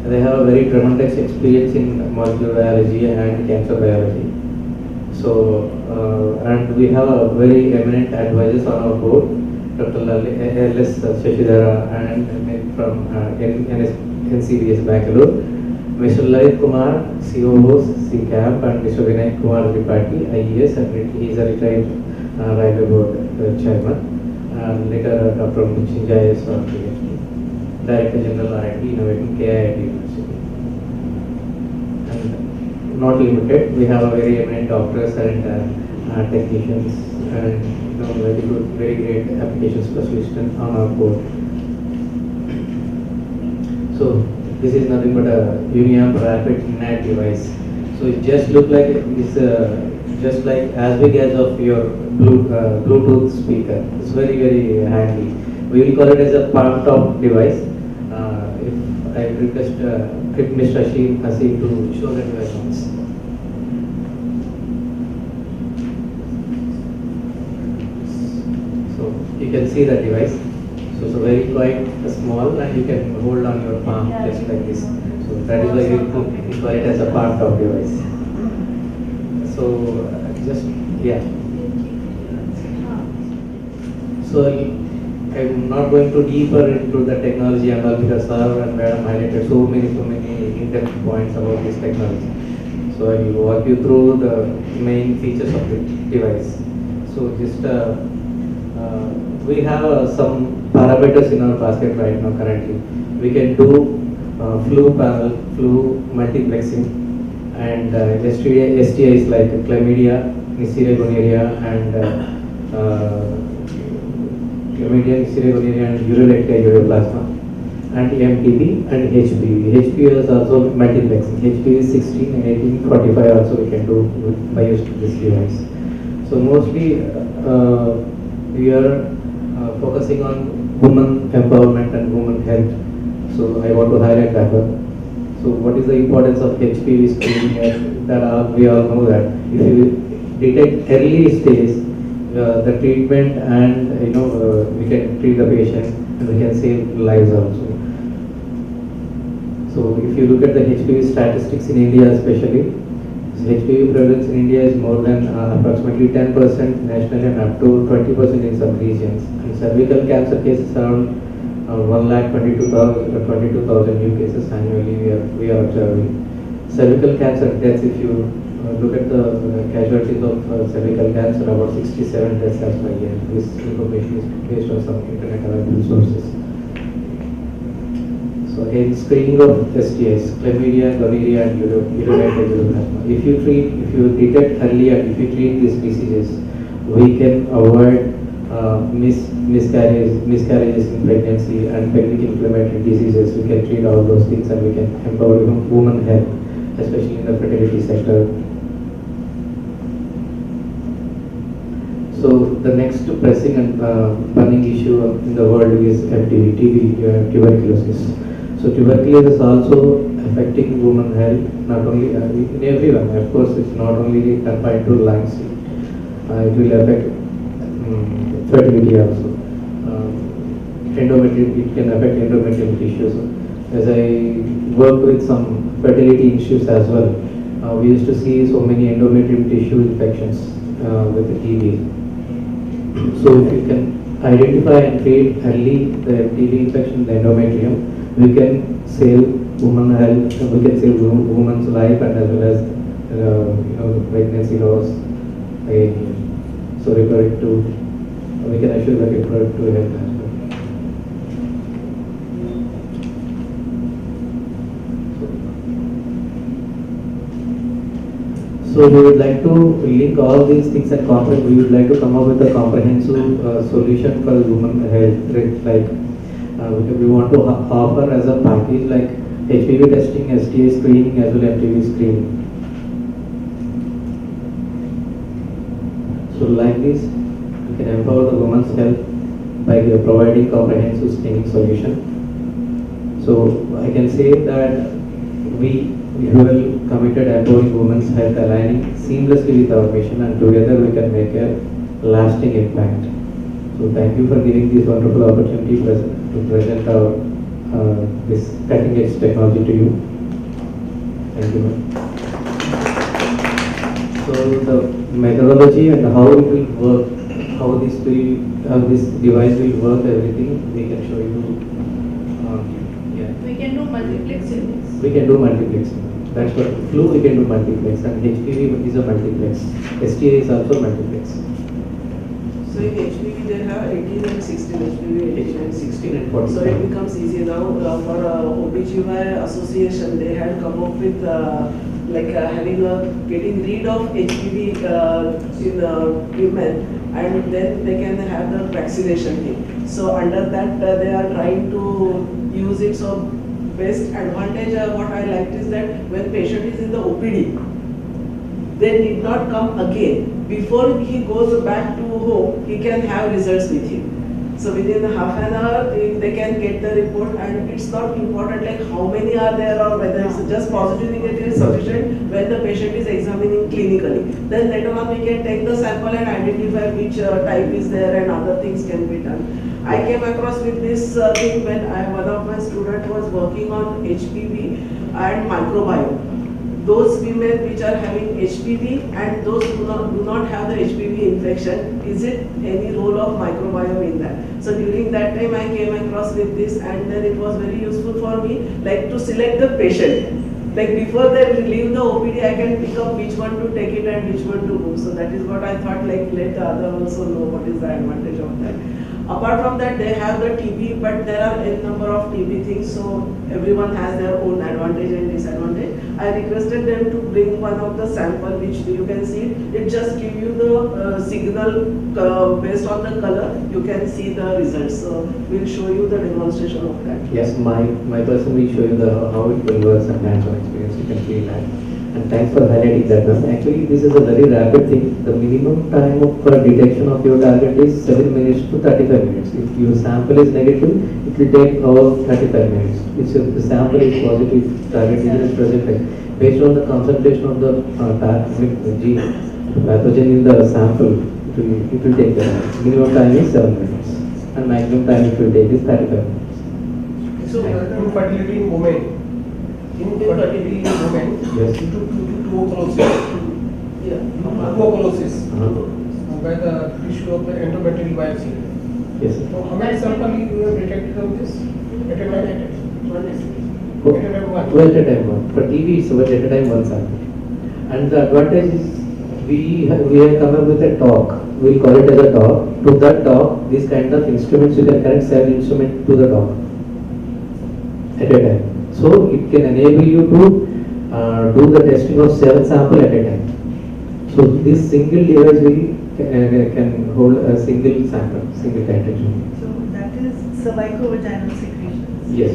They have a very tremendous experience in molecular biology and cancer biology. So, and we have a very eminent advisors on our board, Dr. L.S. Shashidhara and from NCBS Bangalore, Mr. Lalit Kumar, COO, CCAP, and Mr. Vinay Kumar Tripathi, IES, and he is a retired railway board chairman. And later Dr. Michinjay is PhD, Director General R&D, Innovating KIIT University. And not limited, we have a very eminent doctors and technicians and very good, very great application specialists on our board. So this is nothing but a Uniamp rapid NAT device. So it just look like it's just like as big as of your Bluetooth speaker. It's very handy. We will call it as a palm top device. If I request Mr. Hasim to show the device once. So you can see the device. So it's very quite small and you can hold on your palm just like this. So that is why we call it as a palm top device. So just yeah. So I'm not going to deeper into the technology and all because sir and madam highlighted so many in-depth points about this technology. So I will walk you through the main features of the device. So just we have some parameters in our basket right now currently. We can do flu panel, flu multiplexing, and STIs like chlamydia, Neisseria gonorrhea, and chlamydia, Neisseria gonorrhea, and urolactia ureaplasma, and MTB and HPV. HPV is also multiplexing. HPV 16 and 18, 45 also we can do by using this device. So mostly we are focusing on women empowerment and women health. So I want to highlight that one. So what is the importance of HPV screening? We all know that if you detect early stage, the treatment and we can treat the patient and we can save lives also. So if you look at the HPV statistics in India especially, HPV prevalence in India is more than approximately 10% nationally and up to 20% in some regions. And cervical cancer cases around 1,22,000 new cases annually we are observing. Cervical cancer deaths, if you look at the casualties of cervical cancer, about 67 deaths as per year. This information is based on some internet available sources. So again, screening of STIs, chlamydia, gonorrhea, and urolactia ureaplasma. If you detect early and if you treat these diseases, we can avoid miscarriages in pregnancy and pelvic inflammatory diseases. We can treat all those things and we can empower women health, especially in the fertility sector. So the next pressing and burning issue in the world is TB, tuberculosis. So tuberculosis is also affecting women health, not only in everyone. Of course, it's not only confined to lungs. It will affect fertility also. It can affect endometrial tissues. As I work with some fertility issues as well, we used to see so many endometrial tissue infections with the TB. So if you can identify and treat early the TB infection in the endometrium, we can save women health, we can save women's life and as well as pregnancy loss. So referring to, we can assure that referring to health as well. So we would like to link all these things and we would like to come up with a comprehensive solution for women health. Like we want to offer as a package like HPV testing, STI screening as well as MTV screening. So like this, we can empower the women's health by providing comprehensive screening solution. So I can say that we will committed empowering women's health, aligning seamlessly with our mission, and together we can make a lasting impact. So thank you for giving this wonderful opportunity to present our this cutting edge technology to you. Thank you, ma'am. So the methodology and how it will work, how this device will work, everything we can show you. We can do multiplexing? We can do multiplexing. That's what flu we can do multiplex, and HPV is a multiplex. STA is also multiplex. So in HPV they have 18 and 16 HPV, 18 and 16 and 40. So it becomes easy now for OBGY association. They had come up with getting rid of HPV in women, and then they can have the vaccination thing. So under that they are trying to use it. So best advantage what I liked is that when patient is in the OPD, they need not come again. Before he goes back to home, he can have results with him. So within half an hour, they can get the report, and it's not important like how many are there or whether it's just positive negative is sufficient when the patient is examining clinically. Then later on we can take the sample and identify which type is there and other things can be done. I came across with this thing when one of my students was working on HPV and microbiome. Those women which are having HPV and those who do not have the HPV infection, is it any role of microbiome in that? So during that time I came across with this, and then it was very useful for me, like to select the patient. Like before they leave the OPD, I can pick up which one to take it and which one to move. So that is what I thought, like let the other also know what is the advantage of that. Apart from that, they have the TB, but there are a number of TB things, so everyone has their own advantage and disadvantage. I requested them to bring one of the sample which you can see. It just gives you the signal based on the color. You can see the results. So we'll show you the demonstration of that. Yes, my person will show you how it will work and hands-on experience. You can feel that. And thanks for highlighting that. Actually, this is a very rapid thing. The minimum time for detection of your target is 7 minutes to 35 minutes. If your sample is negative, it will take about 35 minutes. If the sample is positive, target is present. Based on the concentration of the gene pathogen in the sample, it will take the minimum time is 7 minutes, and maximum time it will take is 35 minutes. So, infertility in women. Infertility in women, yes. Tuberculosis. Yeah. Tuberculosis. By the issue of the endometrial biopsy. Yes. So, how many samples you have detected of this? At a time? Two at a time one. For TB, it's at a time one sample. And the advantage is we have come up with a talk. We'll call it as a talk. To that talk, these kind of instruments, you can connect 7 instruments to the talk at a time. So it can enable you to do the testing of 7 samples at a time. So this single device can hold a single sample, single detection. So that is cervicovaginal secretions. Yes.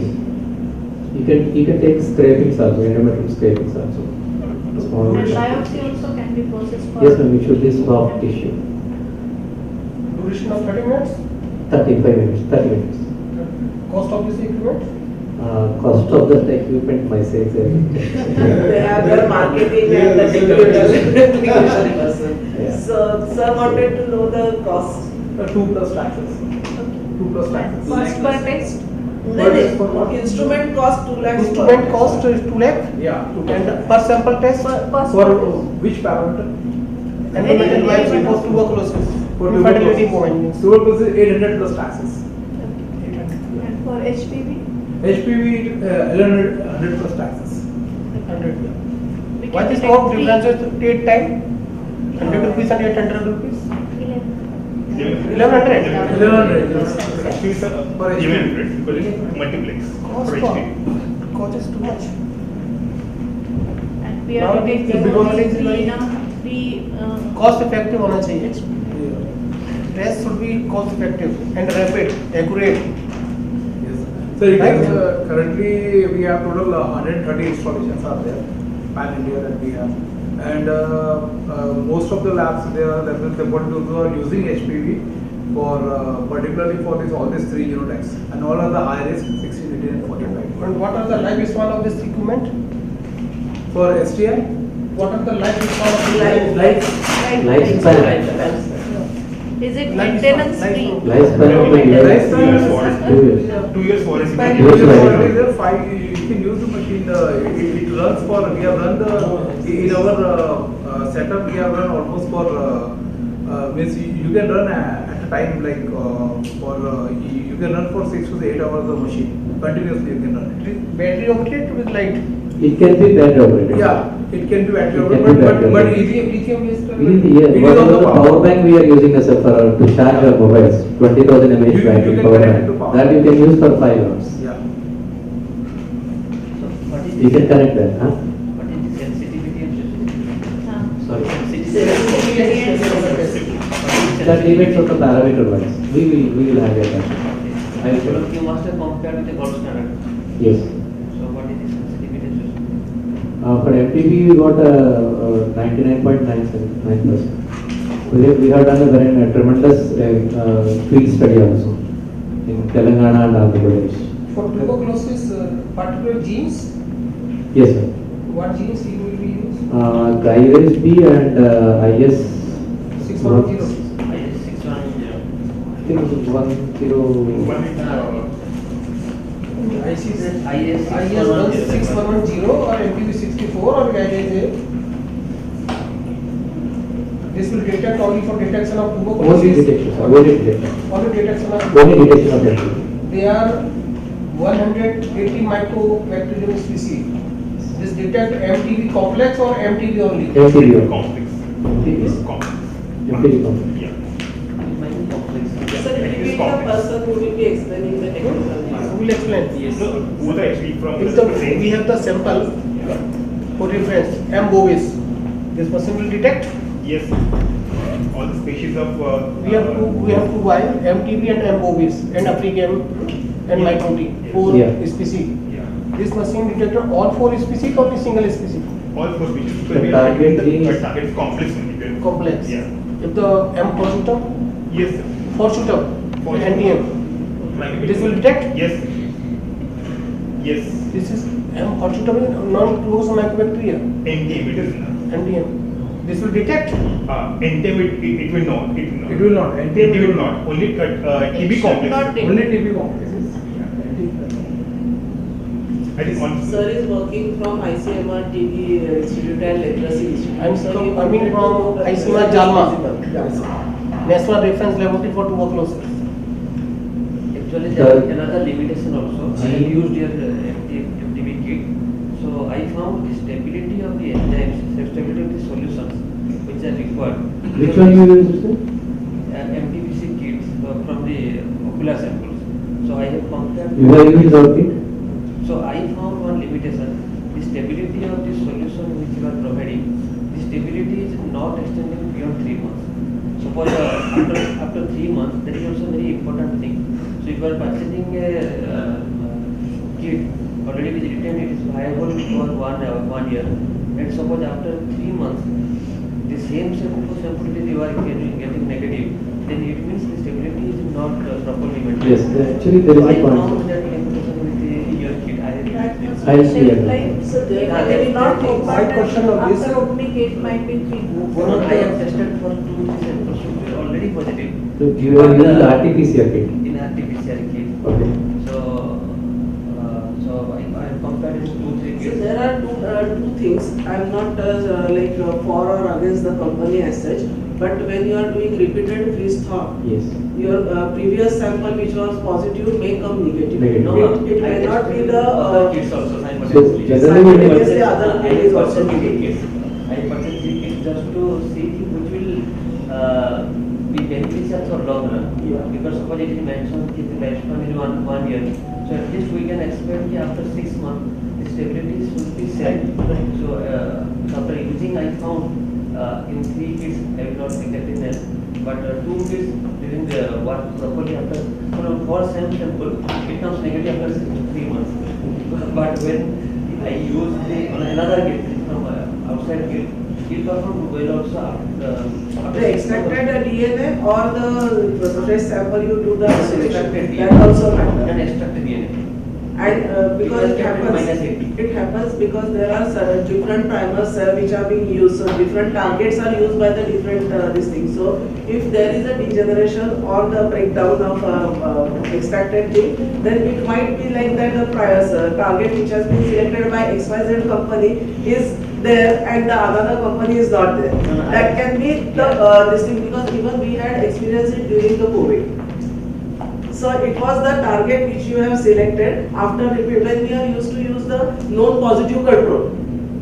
You can take scrapings also, endometrial scrapings also. Small And biopsy also can be processed for. yes, ma'am, it should be soft tissue. Duration of 30 minutes? 35 minutes, 30 minutes. Cost of this equipment? Cost of the equipment, my sales They have their marketing and the technical person. Yeah. So sir wanted to know the cost. 2 plus taxes. 2 plus taxes. Cost per test. Instrument cost 2 lakhs. Instrument cost is 2 lakh? Yeah. And per sample test? For which parameter? Endometrial biopsy for tuberculosis. For Infertility moment. tuberculosis 800 plus taxes. And for HPV? HPV 1100 plus taxes. 100. What is more differences date time? 100 rupees and 800 rupees? 1100. 1100 for HPV. Multiplex Cost for for HPV. cost is too much. And we Now are it is detecting because it is only like- three Cost effective होना चाहिए. Test should be cost effective and rapid, accurate. So it Right. is, currently we have total 130 installations are there, pan India that we have, and most of the labs they are using HPV for particularly for all these 3 genotypes, and all are the high risk 16, 18, and 45. And what are the lifespan of this equipment? For STI, What are the lifespan of this? lifespan. Is it Lifespan, maintenance lifespan. free? Lifespan of the device Lifespan is is 2 years. 2 years warranty. Five Yes, years right. warranty is there, 5 you can use the machine. It runs for, we have run in our setup. We have run almost for means you can run at a time like you can run for 6 to 8 hours the machine continuously. You can run it. Battery operated with light. It can be battery operated. Yeah, it can be battery It can operated, be battery but operated. Lithium is Yes, It is whatever on the the power. power bank we are using as a to charge our mobiles, 20,000 mAh You battery can power connect bank. it to power. That you can use for 5 hours. yeah. You can connect that, huh? What is the sensitivity and specificity? Sorry. Sensitivity and specificity. That depends on the parameter wise. We will have that. I will So check. you must have compared with the gold standard. Yes. So what is the sensitivity and specificity? For MTB we got 99.9%. We have done a very tremendous field study also in Telangana and Andhra Pradesh. For tuberculosis, particular genes, Yes, sir. what genes you will be using? Gyrase B and IS 610. IS610. I think it was 10. IS610. 610 or MPV 64 or gyrase A. This will detect only for detection of Only tuberculosis. detection, sir. Only detection. Only detection of. Only detection of that. They are 180 mycobacterium species. This detect MTB complex or MTB only? MTB. Complex. MTB. Complex. MTB complex. Yeah. It might be complex. Sir, it will be the person who will be explaining the technical Who name. will explain? Yes. Who the actually from If we have the sample for reference, M. bovis, this person will detect. Yes. All the species of We have to buy MTB and M. bovis and African and mycote, four Yeah. species. yeah. This machine detected all four species or only single species? All four species. So The we target the is- target is complex only. Complex. Yeah. If the M fortutum, Yes. Sir. fortutum, Fortutum. NTM, this will detect. Yes. Yes. This is M fortutum is non-close mycobacteria, NTM it is not. NTM. This will detect. NTM it will not. It will not. NTM will not. Only TB should complex. not detect. Only TB complexes. I think on. Sir is working from ICMR TB Institute and Leprosy Institute. I'm So he coming wanted from to know the ICMR result Jalma. is visible. National Reference Laboratory for Tuberculosis. Actually, there is another limitation also. I have used your MTB kit. So I found the stability of the enzymes, stability of the solutions which are required. Which one you use, sir? MTBC kits from the ocular samples. So I have compared. You have used our kit? So I found one limitation. The stability of the solution which you are providing, the stability is not extending beyond 3 months. Suppose after 3 months, that is also a very important thing. So if you are purchasing a kit, already it is written it is viable for 1 year. And suppose after 3 months, the same sample you are getting negative, then it means the stability is not properly maintained. Yes, actually there is So a I found concept. that limitation with your kit. I'll see Shelf it. life, so they Yeah, they will not my open question and of this- after opening it might be 3 months. I have tested for 2 samples, so we are already positive. So you have used the RT-PCR kit. In RT-PCR kit. Okay. So I compared it 2-3 So kits. there are two things. I'm not for or against the company as such, but when you are doing repeated freeze thaw, Yes. your previous sample which was positive may come negative. Negative. No, It may not be the other kits also So simultaneously. generally when you Simultaneously purchase, other I kit is also purchased negative. kits. I purchased the kit just to see which will be beneficial for long run. Yeah. Because suppose it is mentioned that the lifespan is one year. So at least we can expect that after 6 months the stability should be set. So after using I found in 3 kits I will not detect in them, but 2 kits during the work properly after for same sample it comes negative after 3 months. But when I use another kit from outside kit, it performed well also after The extracted DNA or the fresh sample you do the extracted isolation. DNA. That also matters. and extracted DNA. And because it happens, -80. it happens because there are different primers which are being used. So different targets are used by the different this thing. So if there is a degeneration or the breakdown of extracted thing, then it might be like that the prior target which has been selected by XYZ company is there and the another company is not there. That can be the this thing, because even we had experienced it during the COVID. So it was the target which you have selected after repeat, when we are used to use the known positive control.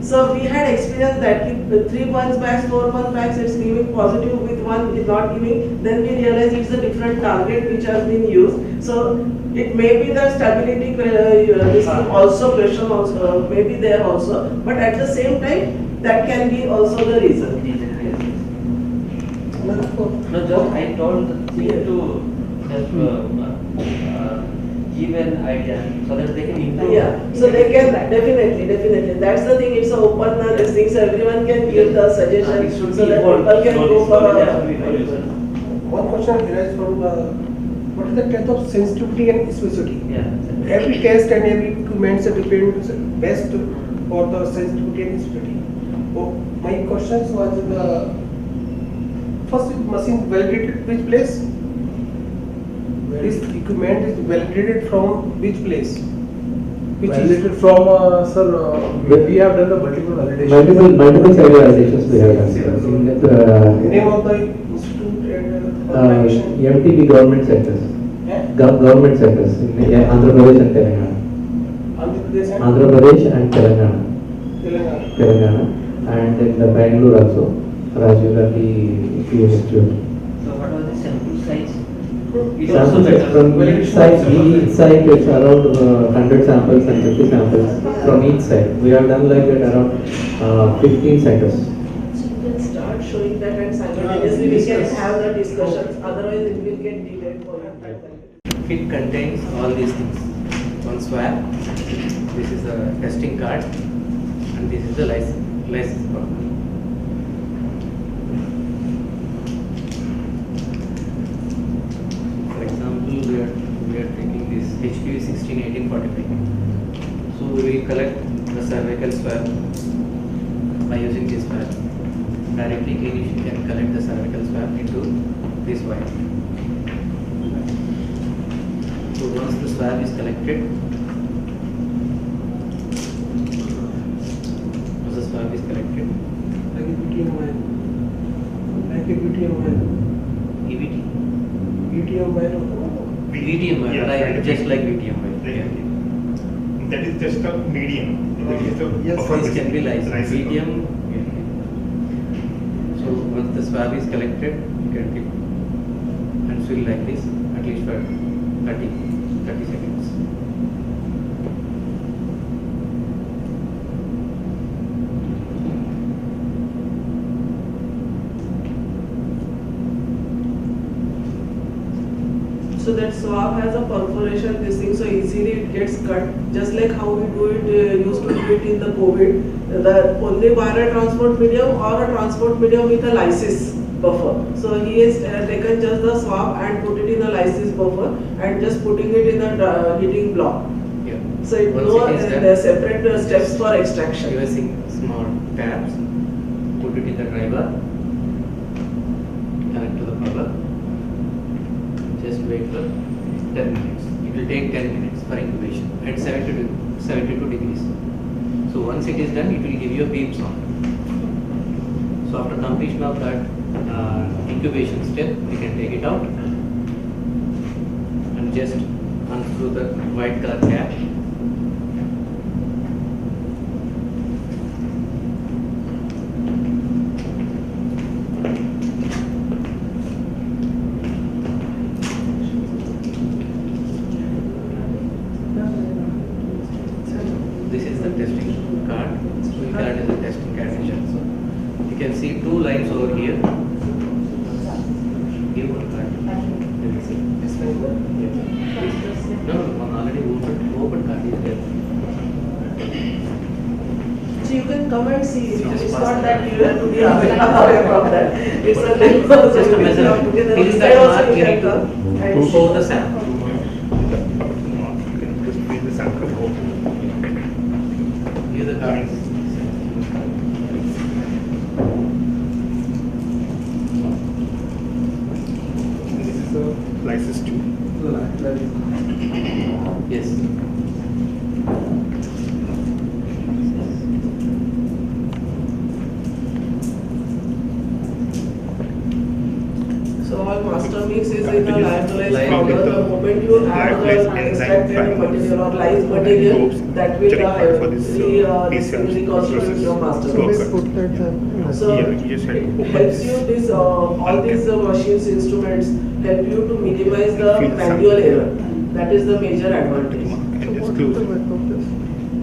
So we had experienced that 3 months back, 4 months back, it's giving positive, with one is not giving. Then we realize it's a different target which has been used. So it may be the stability this thing also question also may be there also, but at the same time that can be also the reason. No, just I told the team to just give an idea so that they can improve. Yeah, so they can definitely. That's the thing. It's an open this thing, so everyone can give the suggestion so that people can go for a. One question arises from what is the test of sensitivity and specificity? Yeah. Every test and every equipment depends best for the sensitivity and specificity. So my questions was first machine validated which place? This equipment is validated from which place? Which Validated from, sir, we have done the multiple validations. Multiple site validations we have done. Name of the institute and organization? MTB government sectors. Government sectors in Andhra Pradesh and Telangana. Andhra Pradesh and Telangana. And in the Bangalore also, Rajiv Gandhi Institute. So what was the sample size? From each site it's around 100 samples and 50 samples from each site. We have done like that around 15 centers. So you can start showing that and simultaneously we can have the discussions. Otherwise it will get delayed for you. It contains all these things. One swab, this is a testing card, and this is the license card. For example, we are taking this HPV 16-18-45. So we will collect the cervical swab by using this swab. Directly clinician can collect the cervical swab into this wire. So once the swab is collected, Like a BTM wire. EVT. BTM wire. VTM wire, Yeah, like, just like VTM wire. That is just a medium. That is the Yes, buffer This can be like lysis. VTM. So once the swab is collected, you can keep and swill like this at least for 30 seconds. So that swab has a perforation, this thing, so easily it gets cut. Just like how we do it, used to do it in the COVID, the only wire transport medium or a transport medium with a lysis buffer. So he has taken just the swab and put it in the lysis buffer and just putting it in the heating block. Yeah. So it Once no it is done, there are separate steps for extraction. using small tabs, put it in the driver, connect to the power. Just wait for 10 minutes. It will take 10 minutes for incubation at 72 degrees. So once it is done, it will give you a beep sound. So after completion of that incubation step, we can take it out and just unscrew the white color cap. This is the testing card. We call it as a testing cartridge also. You can see two lines over here. Give one card. You will see. This one? Yeah. No, one already open card is there. So you can come and see. You just It's pass not the that card. you have to be away from that. It's a link also. Just a You measure. come together. Till This that side also mark, you you can need to come and pour the sample. You can just feed the sample. Give the card. This is the lysis tube. Yes. So all master mix is in a It is lyophilized live powder. with The moment you add lyophilized the enzyme extracted fragments material or lyse and material, probes that will required for this PCR reconstitute your master to mix. occur. So Yeah, you just had to it open helps this. you this all these machines instruments help you to minimize the Feel the manual sample. error. That is the major advantage. And just close it.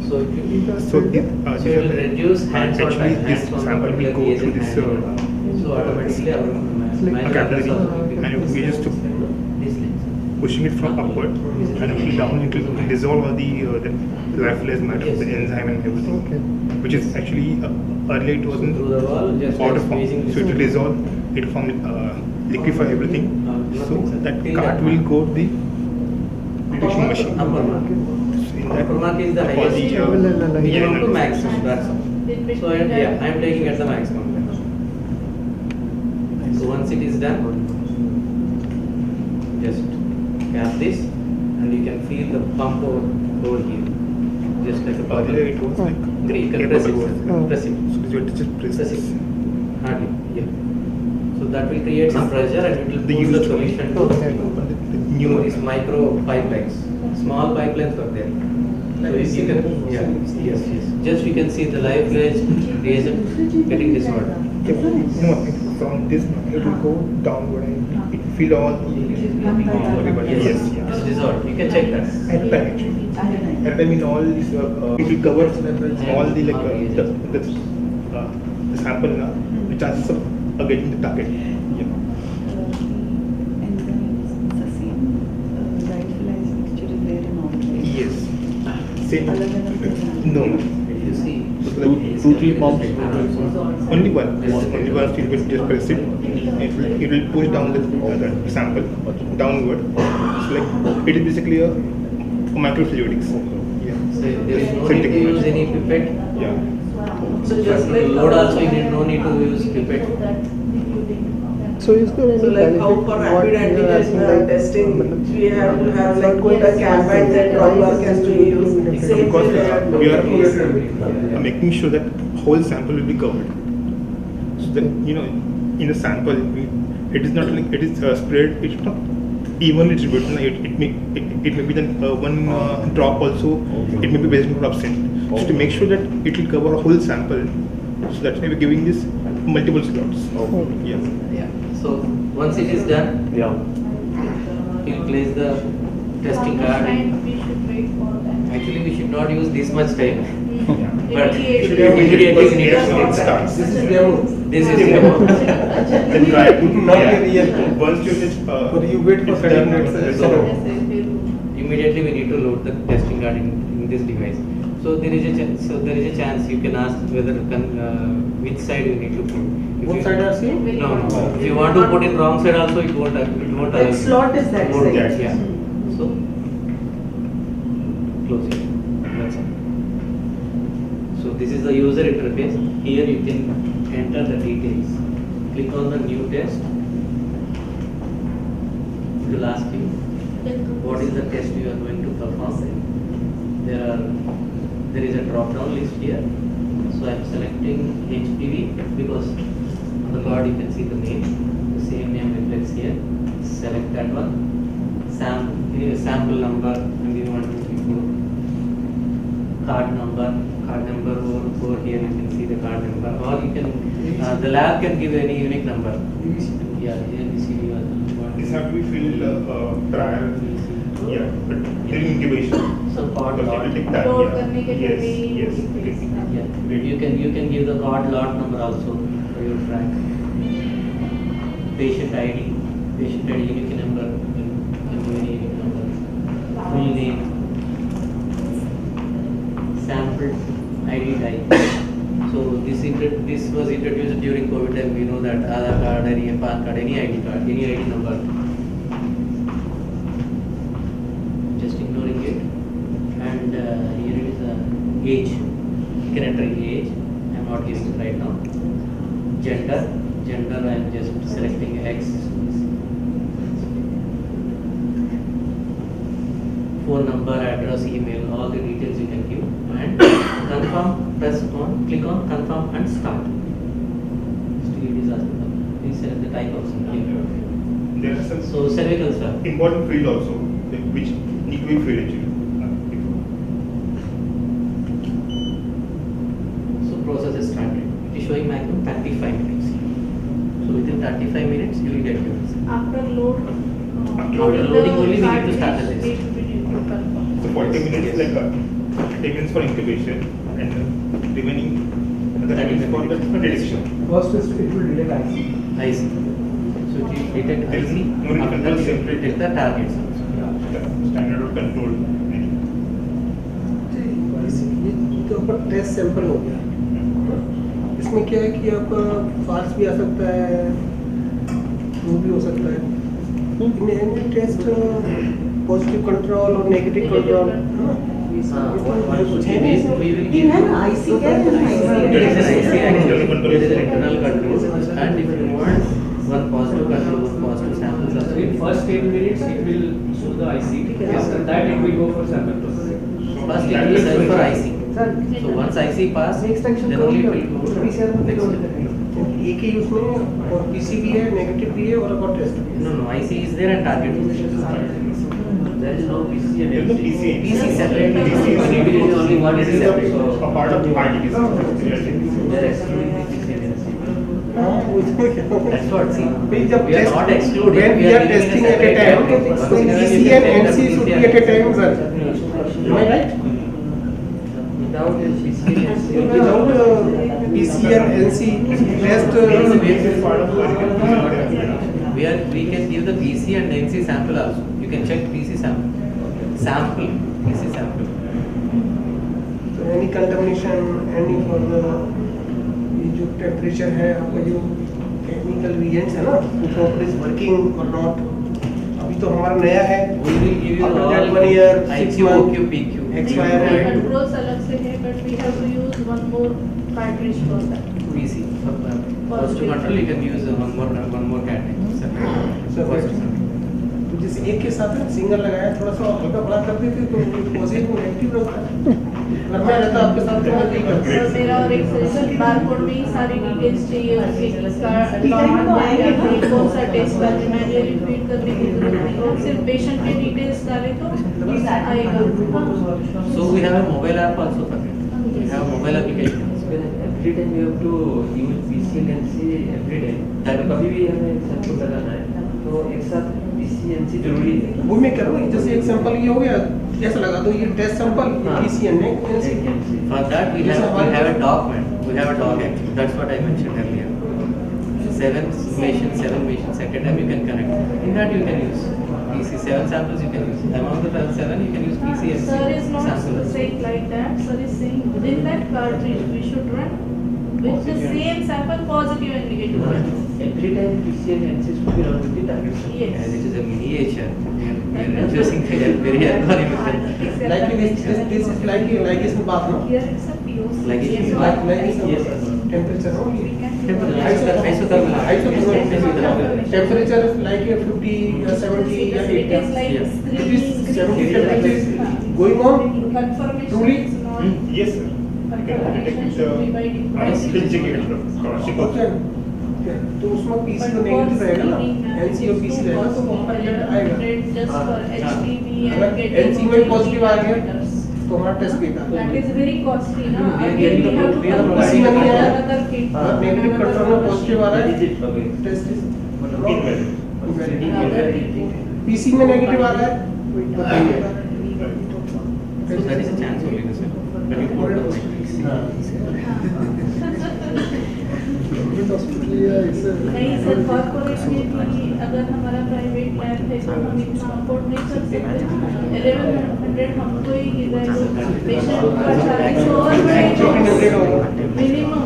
So if you So so it will reduce hands-on actually time, this hands-on sample will go reagent to this handling. So automatically our manual capillary also will be and we just this lens. pushing it from upward and down it will dissolve all the lyophilized matter, the enzyme and everything, which is actually earlier it wasn't Through the wall, just powder like form, squeezing so it will dissolve, it form liquefy everything, so that cart will go to the detection machine. Upper mark. So in that Upper mark is the all highest minimum to maximum. That's all. So I am taking at the maximum. So once it is done, just cap this and you can feel the pump over here. Just like a bubble. earlier it was like You can air press bubble it. was Press it. so you have to just press Press this. it. Hardly. Yeah. So that will create some pressure and it will The push the used solution one. to The new one. these micro pipelines. Small pipelines are there. So you can, yes. Just you can see the live reagent getting disordered. No, from this it will go downward and it will fill all the yes, It's yes. dissolved. You can check that. At time actually. At time in all this it will cover all the like the sample now, the chances of getting the target. Yeah. Yes. Same. No. You see. So like 2-3 pumps. Only one. Only one still will just press it. It will push down the sample downward. So like it is basically a microfluidics. Yeah. So there is no Same need to use technology. any pipette. Yeah. So just like Load also you need no need to use pipette. So is there any So like how benefit for what rapid we are asking, antigen like, testing, we have to have like put a cap and then drop work has to be used. Same Because way that we are use. making sure that whole sample will be covered. So that in the sample, it is not like it is spread. It's not evenly distributed. It may be then one drop also. It may be based on absent. So to make sure that it will cover a whole sample, so that's why we're giving this multiple slots. Yeah. Yeah. So once it is done, you place the testing card. Actually, we should not use this much time. But immediately we need to start. This is demo. This is demo. Then try to Not a real. once you just But you wait for it's 30 done, minutes. So immediately we need to load the testing card in this device. So there is a chance you can ask whether which side you need to put. If Both you- side are same? No. If you want to put in wrong side also, it won't allow. That slot is that It won't side. get, yeah. So close it. That's it. So this is the user interface. Here you can enter the details. Click on the new test. It will ask you what is the test you are going to perform. There is a drop down list here. So I am selecting HPV because on the card you can see the name. The same name reflects here. Select that one. Sample number and you want to go. Card number over here you can see the card number, or you can the lab can give any unique number. Yeah, ABCD or this have to be filled prior. Yeah, but during incubation. So card Because lot. it will take time. Load Yeah. करने के लिए Yes. भी- Yeah, you can give the card lot number also for your track. Patient ID unique number, you can give any unique number. Full name, sample ID type. So this was introduced during COVID time. We know that Aadhaar card, any PAN card, any ID card, any ID number. Just ignoring it. And here it is age. You can enter age. I am not giving it right now. Gender I am just selecting X. Phone number, address, email, all the details you can give. And confirm, click on confirm and start. Still it is asking. Please select the type of here. that's a So cervical swab. important field also, which need to be filled actually. So process is started. It is showing maximum 35 minutes. So within 35 minutes you will get your result. After load, After loading only we need to start the test. So 40 minutes is like 10 minutes for incubation and remaining 30 minutes for the detection. First is it will detect IC. IC. So it will detect There is IC. no After that it will detect the targets also. Standard or control. इसके ऊपर test sample हो गया। इसमें क्या है कि आपका false भी आ सकता है, ट्रू भी हो सकता है। In any test positive control और नेगेटिव कंट्रोल IC क्या है? There is an IC actually. There is an internal control. And if you want one positive control, one positive sample. So in first 10 minutes it will show the IC. After that it will go for sample processing. First it will search for IC. So once IC pass, then only it will go to next step. एक ही उसमें और PC भी है, negative भी है और एक और टेस्ट भी है। No, IC is there and target is there. There is no PC and There is no MC. PC. PC separate. PC is only one is separate. A part of the RT They are excluding the PC and MC. That's what, see, we are not excluding. When we are testing at a time, so PC and MC should be at a time, sir. Am I right? Without PC and MC. Without PC and NC test. We can give the PC and NC sample also. You can check PC sample. PC sample. So any contamination, any further ये जो temperature है आपका जो chemical reagents है ना वो proper is working और not अभी तो हमारा नया है We will give you After all that 1 year, 6 IQ, months, OQ, PQ. expiry. Controls अलग से है, but we have to use one more cartridge for that. PC. First to control you can use one more category. Separate. तो जिस एक के साथ single लगाया थोड़ा सा हल्का बड़ा कर देते तो पॉजिटिव नेगेटिव रहता है अगर मैं रहता आपके साथ तो मैं नहीं करता सर मेरा और एक सजेशन बारकोड में ही सारी डिटेल्स चाहिए उसके इसका कौन सा टेस्ट का मैन्युअली फीड करने की जरूरत नहीं है सिर्फ पेशेंट के डिटेल्स डाले तो आएगा So we have a mobile app also for it. We have a mobile application. Every time you have to use PC and NC every day. कभी भी हमें सैंपल लगाना है तो एक साथ PC NC जरूरी है। वो मैं कह रहा हूँ जैसे एक सैंपल ये हो गया जैसे लगा दो ये test sample PC and NC For that we have a document. We have a doc actually. That's what I mentioned earlier. 7 missions at a time you can connect. In that you can use PC 7 samples you can use. Among the 7 you can use PC and Sir is not samples. saying like that. Sir is saying within that cartridge we should run with the same sample positive and negative. Every time PC and NC should be run with the target. Yes. As it is a miniature. We are reducing the very algorithm. like this is like ligation bath no Here it's a POC. Ligation Yes, bath. yes temperature no Isothermal. temperature is like 50 70 It is like It screening. is 70 temperature is going on Confirmation truly is not. Yes, sir. You can detect Confirmation should be by default. spin checking Okay. तो उसमें PC तो negative रहेगा ना NC और PC रहेगा तो वहाँ पर रिजल्ट आएगा Just for HPV अगर and getting NC में पॉजिटिव आ गया तो हमारा टेस्ट बेकार that is very costly ना We are again getting we have to we are confirm PC में नहीं आया another kit नेगेटिव कंट्रोल में पॉजिटिव आ रहा है Invalid. Test is another kit PC में नेगेटिव आ रहा है बताइए So that is a chance only, sir. But you put it on नहीं सर कॉर्पोरेट में भी अगर हमारा प्राइवेट लैब है तो हम इतना अफोर्ड नहीं कर सकते 1100 हमको ही गिर रहा है पेशेंट का चार्जेस और बढ़ेगा मिनिमम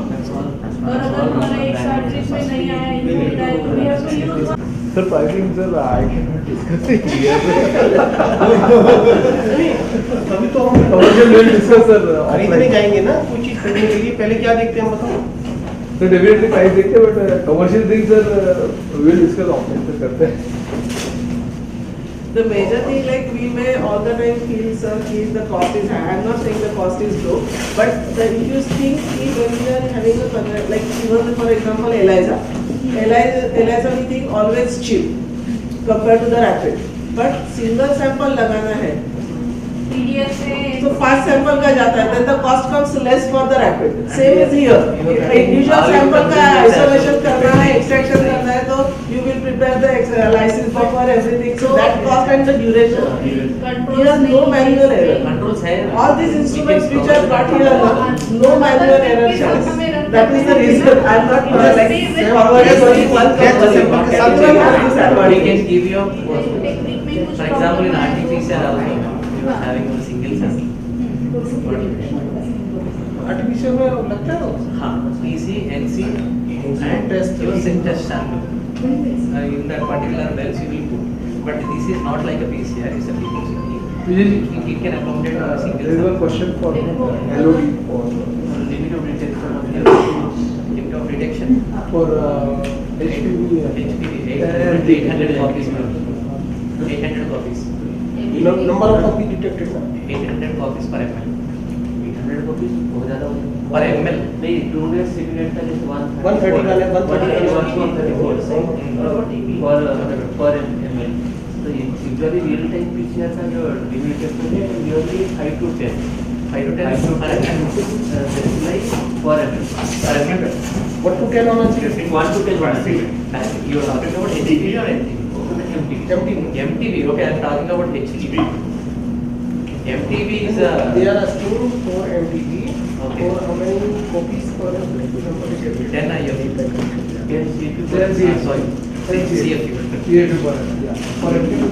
और अगर हमारा एक कार्ट्रिज में नहीं आया इनपुट आया तो we have to use Sir, pricing, sir, I cannot discuss it here. अभी तो हम Commercial will discuss, sir. खरीदने जाएंगे ना कोई चीज खरीदने के लिए पहले क्या देखते हैं हम बताओ So definitely price देखते हैं, but commercial things, sir, we will discuss offline, sir, करते हैं. The major thing like we may all the time feel sir is the cost is high. I'm not saying the cost is low, but the issues thing is when we are having a like even for example ELISA we think always cheap. compared to the rapid. But single sample लगाना है. So fast sample का जाता है, then the cost comes less for the rapid. Same is here. Individual sample का isolation करना है, extraction करना है, तो you will prepare the lysis buffer, everything. So that cost and the duration. Here no manual error. Controls है. All these instruments which are brought here, no manual error chance. That is the reason I am not like forwarded only one company. We can give you, for example, in RT-PCR also, you are having a single sample. Artificial में लगता है हाँ, PC, NC and test your test sample. In that particular wells you will put. But this is not like a PCR, it's a PCR. It can accommodate a single. There is one question for LOD for limit of detection. Limit of detection for HPV 800 copies. 800 copies. Number of copies detected. 800 copies per ml. 800 copies बहुत ज़्यादा हो गया. Per ml नहीं 200 cigarette का जैसे 130 वाले 134 per ml. तो usually real time PCR का जो limit है usually 5 to 10. 5 to 10 per ml. That is like per ml. Per ml. What to 10 होना चाहिए? 1 to 10. You are talking about HPV or NTV? MTV. Okay, I am talking about HPV. MTV is a. They are asking for MTV. Okay. For how many copies per number? 10 IF. Yes, sorry. CFU. For MTV.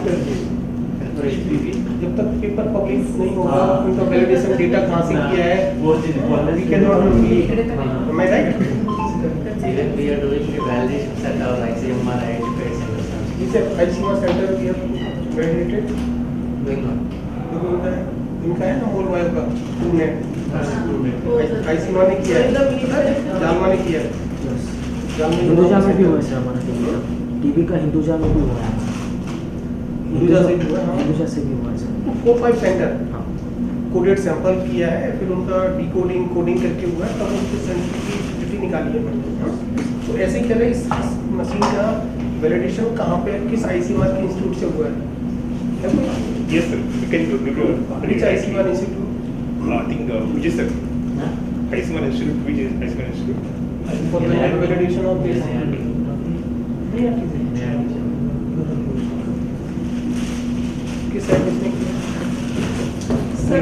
For HPV. जब तक paper publish नहीं होगा, उनका validation data कहाँ से किया है, we cannot be. Am I right? Even we are doing the validations at our ICMR identified centers. Is it ICMR center we have validated? Going on. इनका है ना मोल वायर का पुणे ICMR ने किया है, जालमा ने किया है, हिंदुजा में भी हुआ है हमारा टीबी का हिंदुजा में भी हुआ है, हिंदुजा से भी हुआ है, हिंदुजा से भी हुआ है सर. 4-5 सेंटर कोडेड सैंपल किया है, फिर उनका डिकोडिंग कोडिंग करके हुआ है, तब उनके सेंसिटिविटी निकाली है मैंने. तो ऐसे ही कह रहे इस मशीन का वैलिडेशन कहाँ पे किस ICMR के इंस्टीट्यूट से हुआ है? Yes, sir. We can do Which ICMR institute? I think which is the ICMR institute. Which is ICMR institute? For the validation of this. किस साइंटिस्ट ने किया? Sir,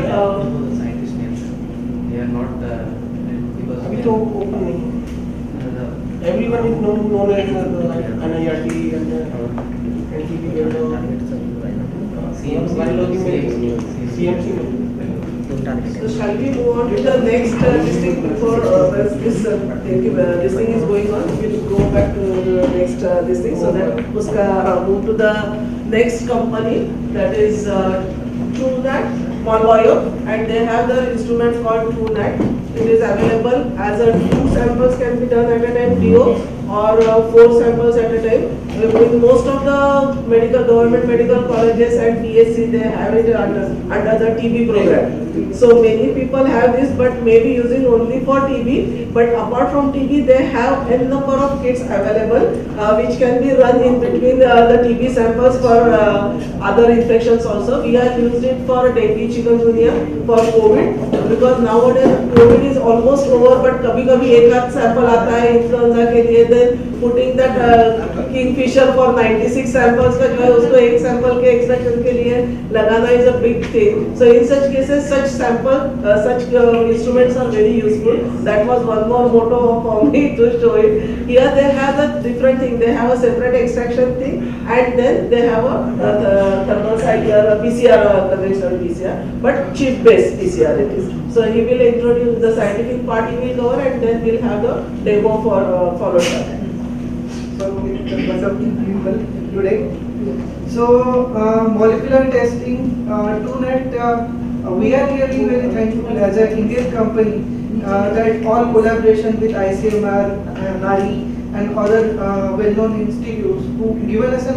Scientists names. They are not because अभी तो open नहीं है. Everyone is known as NIRT and NTP CMC. so shall we move on to the next listing before this thing is going on? We'll go back to the next listing so that uska move to the next company, that is TrueNat Malwire, and they have the instrument called TrueNat. It is available as a 2 samples can be done at a time DO or 4 samples at a time. In most of the government medical colleges and PSC, they have it under the TB program. So many people have this, but maybe using only for TB. But apart from TB, they have n number of kits available, which can be run in between the TB samples for other infections also. We have used it for dengue, chikungunya, for COVID, because nowadays COVID is almost over, but कभी-कभी एक आध sample आता है influenza के लिए, then putting that kingfisher for 96 samples का जो है उसको एक sample के extraction के लिए लगाना is a big thing. So in such cases, such instruments are very useful. That was one more motto for me to show it. Here they have a different thing. They have a separate extraction thing, and then they have a thermal cycler, a PCR, conventional PCR, but chip-based PCR it is. So he will introduce the scientific part, he will cover, and then we'll have the demo for followed by. So today. So molecular testing, TrueNat, we are really very thankful as an Indian company that all collaboration with ICMR, NARI and other well-known institutes who given us a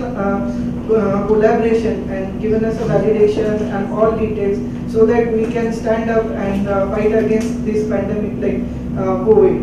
collaboration and given us a validation and all details so that we can stand up and fight against this pandemic like COVID.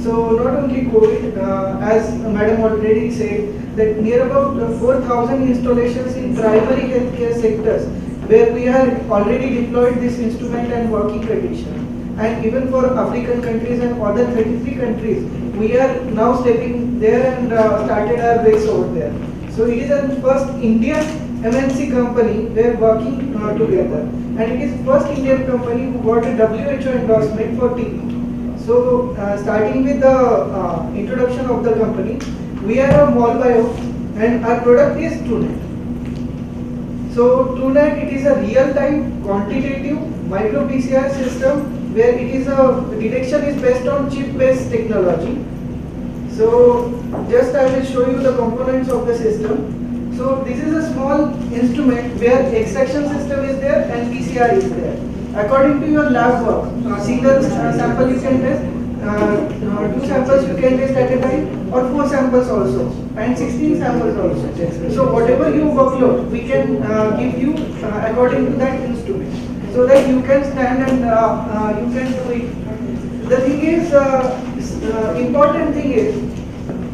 So not only COVID, as Madam already said, that near about 4,000 installations in primary healthcare sectors where we are already deployed this instrument and working condition. And even for African countries and other 33 countries, we are now stepping there and started our base over there. So it is the first Indian MNC company we are working together, and it is first Indian company who got a WHO endorsement for TB. So starting with the introduction of the company, we are a MolBio and our product is TrueNet. So TrueNet, it is a real-time quantitative micro PCR system where it is a detection is based on chip-based technology. So just I will show you the components of the system. So this is a small instrument where extraction system is there and PCR is there. According to your lab work, single sample you can test, 2 samples you can test at a time, or 4 samples also, and 16 samples also. So whatever your workload, we can give you according to that instrument, so that you can stand and you can do it. The thing is, important thing is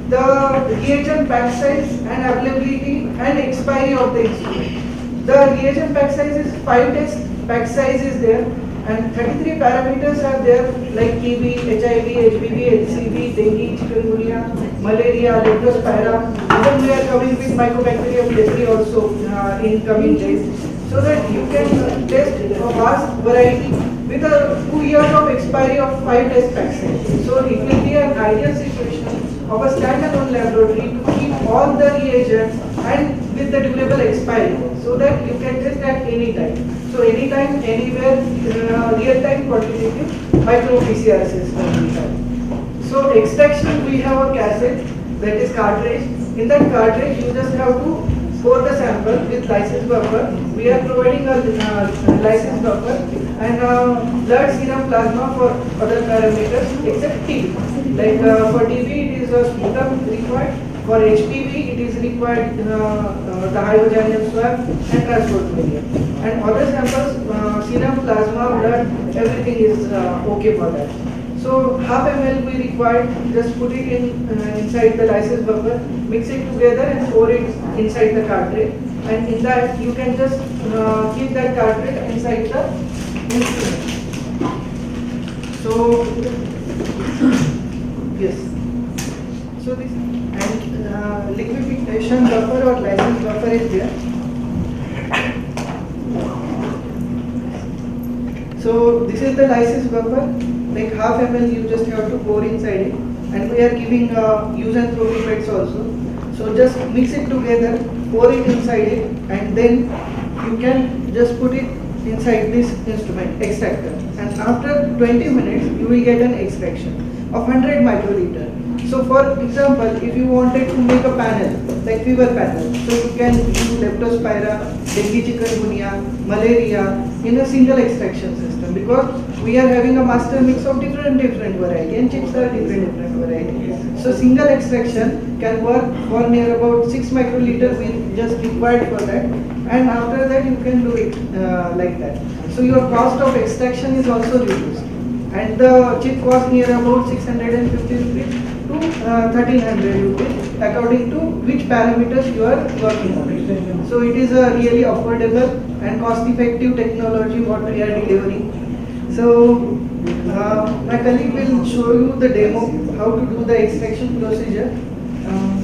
the reagent pack size and availability and expiry of the instrument. The reagent pack size is 5 test pack size is there, and 33 parameters are there like TB, HIV, HBV, HCV, dengue, chikungunya, malaria, leptospira. Even we are coming with mycobacterium leprae also in coming days, so that you can test a vast variety with a 2 years of expiry of 5 test packs. So it will be an ideal situation of a standalone laboratory to keep all the reagents and with the durable expiry, so that you can test at any time. So anytime, anywhere, real-time quantitative micro PCR system we have. So extraction, we have a cassette, that is cartridge. In that cartridge, you just have to pour the sample with lysis buffer. We are providing a lysis buffer and blood serum plasma for other parameters except TB. Like for TB, it is a sputum required. For HPV, it is required the hyogeneum swab and transport media. And other samples, serum, plasma, blood, everything is okay for that. So half ml we required, just put it in inside the lysis buffer, mix it together and pour it inside the cartridge. And in that you can just keep that cartridge inside the instrument. So yes. So this and liquefaction buffer or lysis buffer is there. So this is the lysis buffer, like half ml you just have to pour inside it, and we are giving use and throw pipettes also. So just mix it together, pour it inside it, and then you can just put it inside this instrument, extractor. And after 20 minutes you will get an extraction of 100 microliter. So for example, if you wanted to make a panel, like fever panel, so you can use leptospira, dengue, chikungunya, malaria in a single extraction system, because we are having a master mix of different variety and chips are different variety. So single extraction can work for near about 6 microliter we just required for that, and after that you can do it like that. So your cost of extraction is also reduced, and the chip cost near about 650 rupees to 1300 rupees according to which parameters you are working on. So it is a really affordable and cost effective technology what we are delivering. So my colleague will show you the demo how to do the extraction procedure.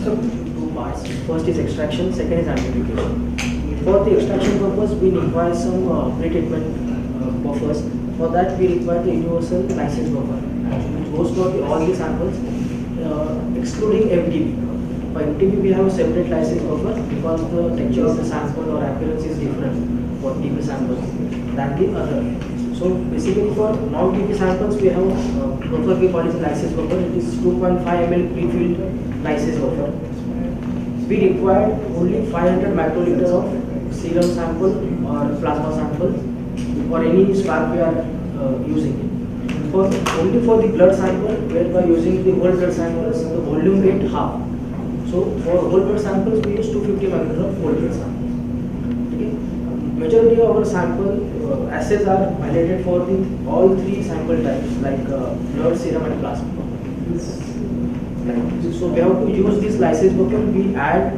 So two parts. First is extraction, second is amplification. For the extraction purpose, we require some pre-treatment buffers. For that, we require the universal lysis buffer, which goes for all the samples, excluding MTB. For MTB, we have a separate lysis buffer because the texture of the sample or appearance is different for TB samples than the other. So basically, for non-TB samples, we have a buffer we call it lysis buffer. It is 2.5 ml pre-filled lysis buffer. We required only 500 microliter of serum sample or plasma sample or any swab we are using it. Only for the blood sample, where we are using the whole blood samples, the volume get half. So for whole blood samples, we use 250 microliter of whole blood samples. Okay. Majority of our sample assays are validated for the all three sample types like blood, serum, and plasma. So we have to use this lysis buffer. We add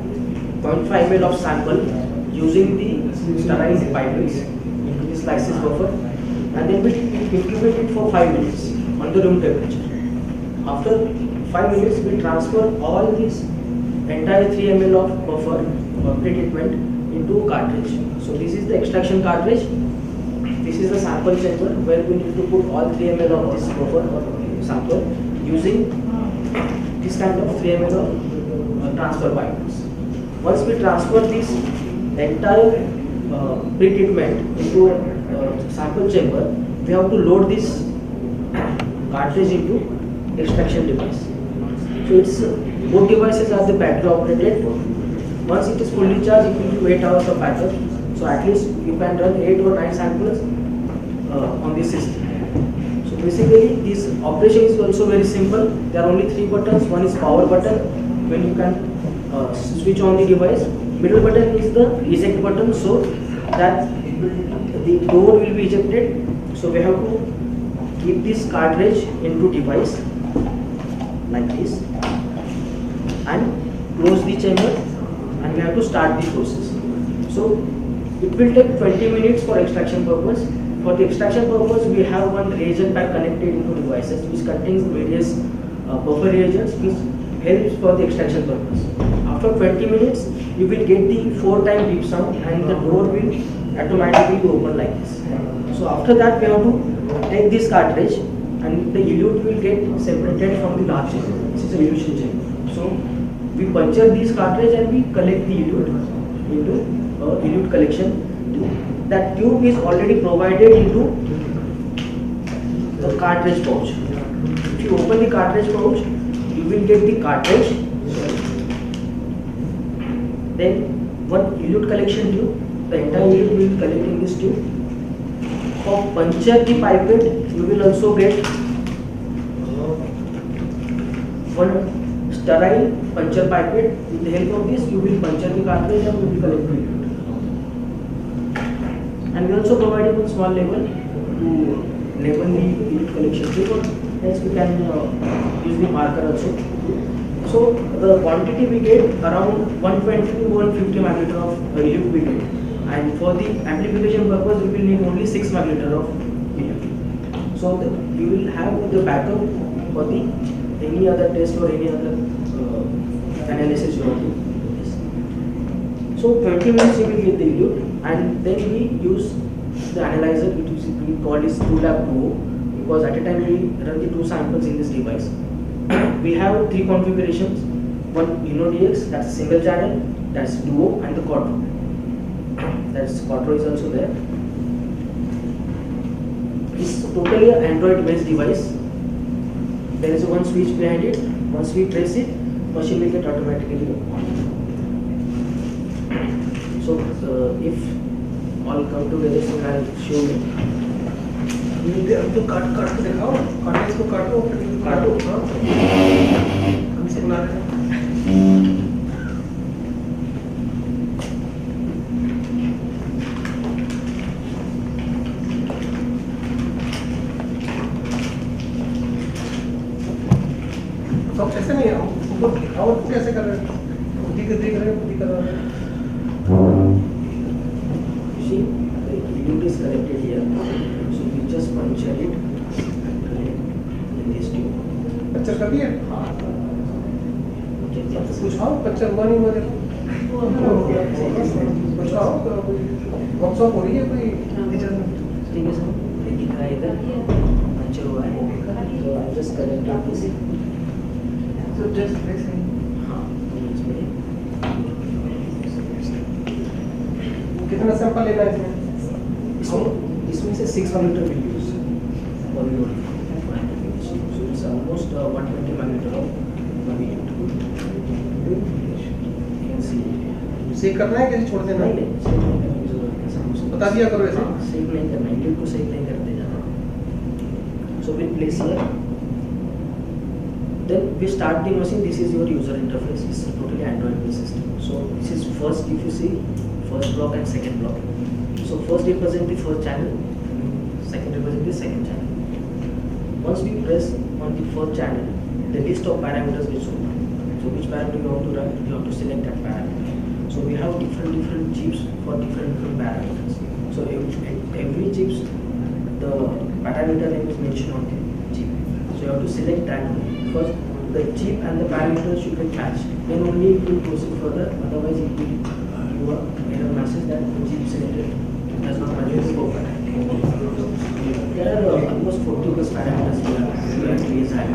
0.5 ml of sample using the sterile pipettes into this lysis buffer, and then we incubate it for 5 minutes on the room temperature. After 5 minutes, we transfer all this entire 3 ml of buffer or pre-treatment into a cartridge. So this is the extraction cartridge. This is the sample chamber where we need to put all 3 ml of this buffer or sample using this kind of 3 ml of transfer pipes. Once we transfer this entire pre-treatment into sample chamber, we have to load this cartridge into extraction device. So it's both devices are the battery operated. Once it is fully charged, it will be 8 hours of backup. So at least you can run 8 or 9 samples on this system. So basically this operation is also very simple. There are only 3 buttons. One is power button when you can switch on the device. Middle button is the eject button, so that the door will be ejected. So we have to keep this cartridge into device like this and close the chamber, and we have to start the process. So it will take 20 minutes for extraction purpose. For the extraction purpose, we have one reagent pack connected into devices which contains various buffer reagents which helps for the extraction purpose. After 20 minutes, you will get the 4-time beep sound and the door will automatically open like this. So after that, we have to take this cartridge and the elute will get separated from the large chamber. This is a elution chamber. So we puncture this cartridge and we collect the elute into elute collection. That tube is already provided into the cartridge pouch. If you open the cartridge pouch, you will get the cartridge. Then one elute collection tube, the entire elute will collect in this tube. For puncture the pipette, you will also get one sterile puncture pipette. With the help of this, you will puncture the cartridge and you will collect the elute. And we also provided one small label to label the elute collection tube. Hence we can use the marker also. So the quantity we get around 120 to 150 ml of elute we get. And for the amplification purpose, we will need only 6 ml of elute. So you will have the backup for the any other test or any other analysis you want to do. So 20 minutes you will get the elute, and then we use the analyzer which we call is 2-lab duo, because at a time we run the 2 samples in this device. We have 3 configurations. One UnoDX, that's single channel, that's duo, and the quattro. That's quattro is also there. It's totally an Android based device. There is one switch behind it. Once we press it, machine will get automatically on. So if all come together, so I'll show you. अब तो काट के दिखाओ, काटो इसको काटो हाँ हम से बना रहे हैं। सब ऐसे नहीं है, ऊपर दिखाओ कैसे कर रहे हैं, खुद ही कर रहे हैं। See, the elute is collected here. So we just puncture it in this tube. Puncture कर दिए? हाँ। पूछाओ पंचर हुआ नहीं हुआ देखो। पूछाओ वर्कशॉप हो रही है कोई टीचर में? ठीक है सर, दिख रहा है इधर पंचर हुआ है। So I just collected this. So just mixing. हाँ, कितना सैंपल लेना है इसमें? इसमें से 6 ml will use for the load. So it's almost 120 ml of elute. You can see. Save करना है कि छोड़ देना है? नहीं, बता दिया करो ऐसे। सेव नहीं करना, elute को सेव नहीं करते जाना. So we place here. Then we start the machine. This is your user interface. It's a totally Android based system. So this is first, if you see, first block and second block. So first represent the first channel, second represent the second channel. Once we press on the first channel, the list of parameters which open. So which parameter you want to run, you have to select that parameter. So we have different chips for different parameters. So every chips, the parameter name is mentioned on the chip. So you have to select that one. First, the chip and the parameters should be matched. Then only it will proceed further. Otherwise, it will give an error message that the chip selected does not match the scope. There are almost 40 plus parameters here at PSI.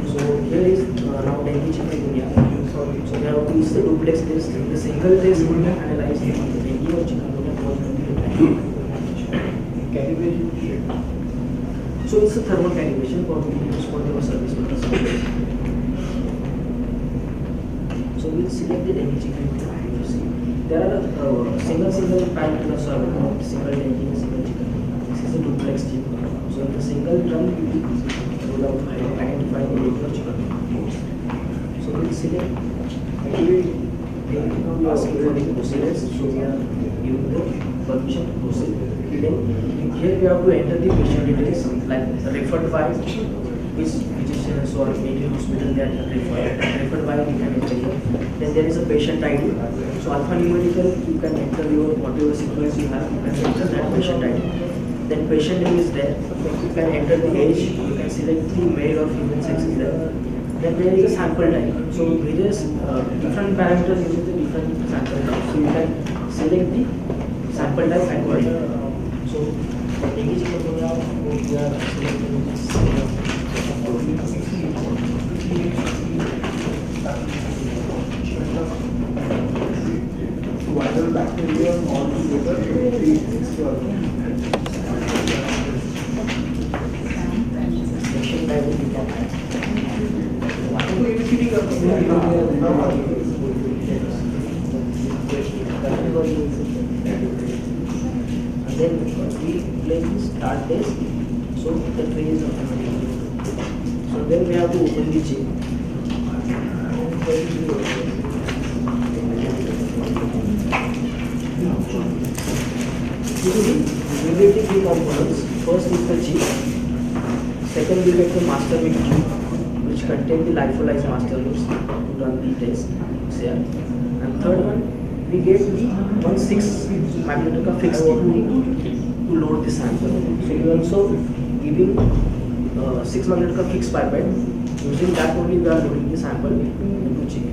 So here is now dengue chikungunya. So we have to use the duplex test. The single test will analyze the dengue or chikungunya calibration. So it's a thermal calibration for the use for your service purpose. So we'll select the dengue chikungunya. You see, there are single parameters are single dengue, single chikungunya. This is a duplex chip. So in the single run, we will identify the dengue or chikungunya. So we'll select. They are asking for the procedures, so we are giving the permission to proceed. Then here we have to enter the patient details like referred by, which is so any hospital they are referred by, we can enter here. Then there is a patient ID. So alphanumerical, you can enter your whatever sequence you have, you can enter that patient ID. Then patient name is there. You can enter the age, you can select the male or female sex is there. Then there is a sample type. So various different parameters using the different sample types. So you can select the sample type accordingly. So dengue chikungunya we are selecting this. Viral bacteria all together 360 Section type will become and then we play the start test, so the tray is automatically. So then we have to open the chip. We get the three components. First is the chip. Second we get the master mix tube, which contain the lyophilized master mix to run the test here. And third one, we get the 6 magnetic fixed to load the sample. So we also giving 6 magnetic fixed pipette. Using that only we are loading the sample into chip.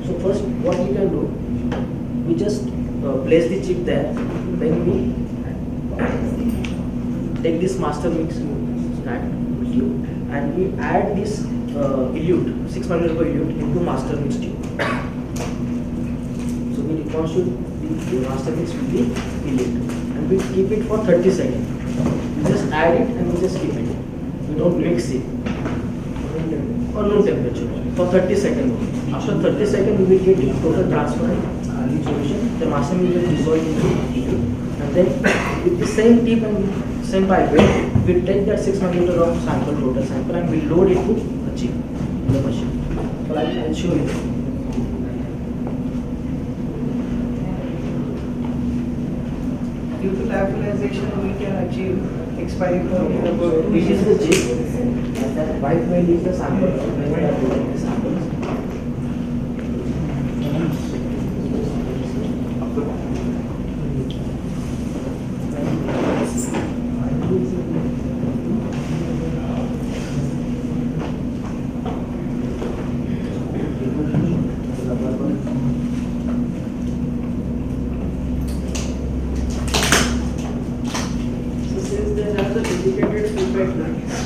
So first, what we can do, we just place the chip there. Then we take this master mix tube and we add this elute, 6 magnetic elute into master mix tube. So we reconstitute the master mix with the elute and we keep it for 30 seconds. We just add it and we just keep it. We don't mix it. Or room temperature for 30 seconds. After 30 seconds, we will get the total transparent solution. The master mix will dissolve into elute. And then with the same tip and same pipette, we take that 6 milliliter of sample, total sample, and we load it to a chip in the machine. So I'll show you. Due to lyophilization, we can achieve expiry for This is the chip, and that white mail is the sample when we are loading the samples.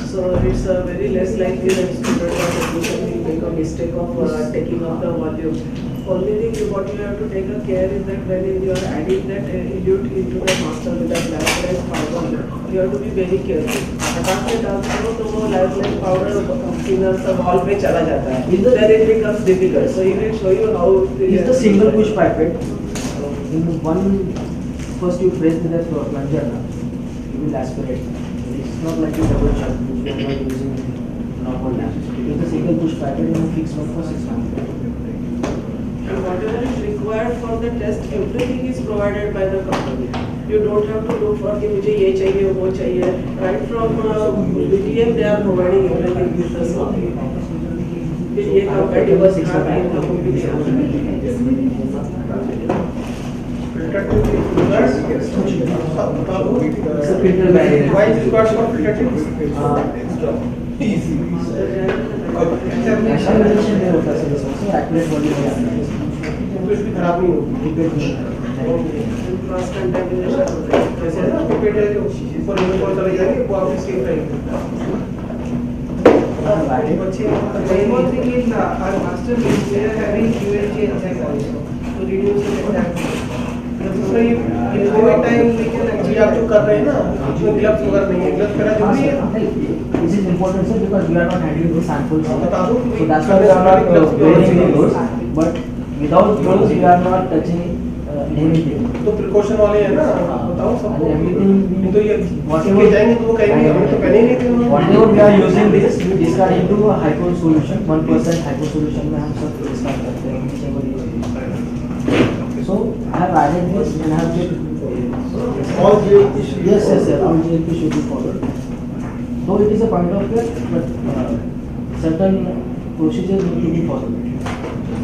So it's very less likely that student or technician will make a mistake of taking up the volume. Only thing what you have to take a care is that when you are adding that elute into the master with that lyophilized powder, you have to be very careful. Apart से डालते हो तो वो lyophilized powder thinner सब all पे चला जाता है. Then it becomes difficult. So he will show you how. Is the single push pipette. In one, first you press the plunger, you will aspirate. It's not like a double shot which we are not using normal lab. It is a single push pipette and a fixed one for 6 months. And whatever is required for the test, everything is provided by the company. You don't have to look for कि मुझे ये चाहिए वो चाहिए. Right from BTM they are providing everything with the software. फिर ये compatible था इनका Why is it required for filter tubes? Examination में होता है सर इसमें accurate volume में आता है तो इसकी खराब नहीं होगी क्रॉस कंटामिनेशन होता है. जैसे ना पिपेट है जो ऊपर नीचे को चले जाएंगे वो आपकी सेफ रहेंगे. One more thing is our master list we are having ULG enzyme also to reduce the contamination. So in COVID time we can actually आप जो कर रहे हैं ना उसमें ग्लव्स वगैरह नहीं है ग्लव्स पहना जरूरी है. This is important sir because we are not handling the samples. बता दो So that's why we are not wearing the gloves. But without gloves we are not touching anything. तो प्रिकॉशन वाले हैं ना बताओ सबको. Everything तो ये whatever जाएंगे तो वो कहेंगे हमने तो पहने ही नहीं थे. whatever we are using this we discard into a hypo solution. 1% hypo solution में हम सब discard करते हैं whichever is. So I have added this and I have checked. All GLP should be Yes, sir. All GLP should be followed. Though it is a point of view, but certain procedures need to be followed.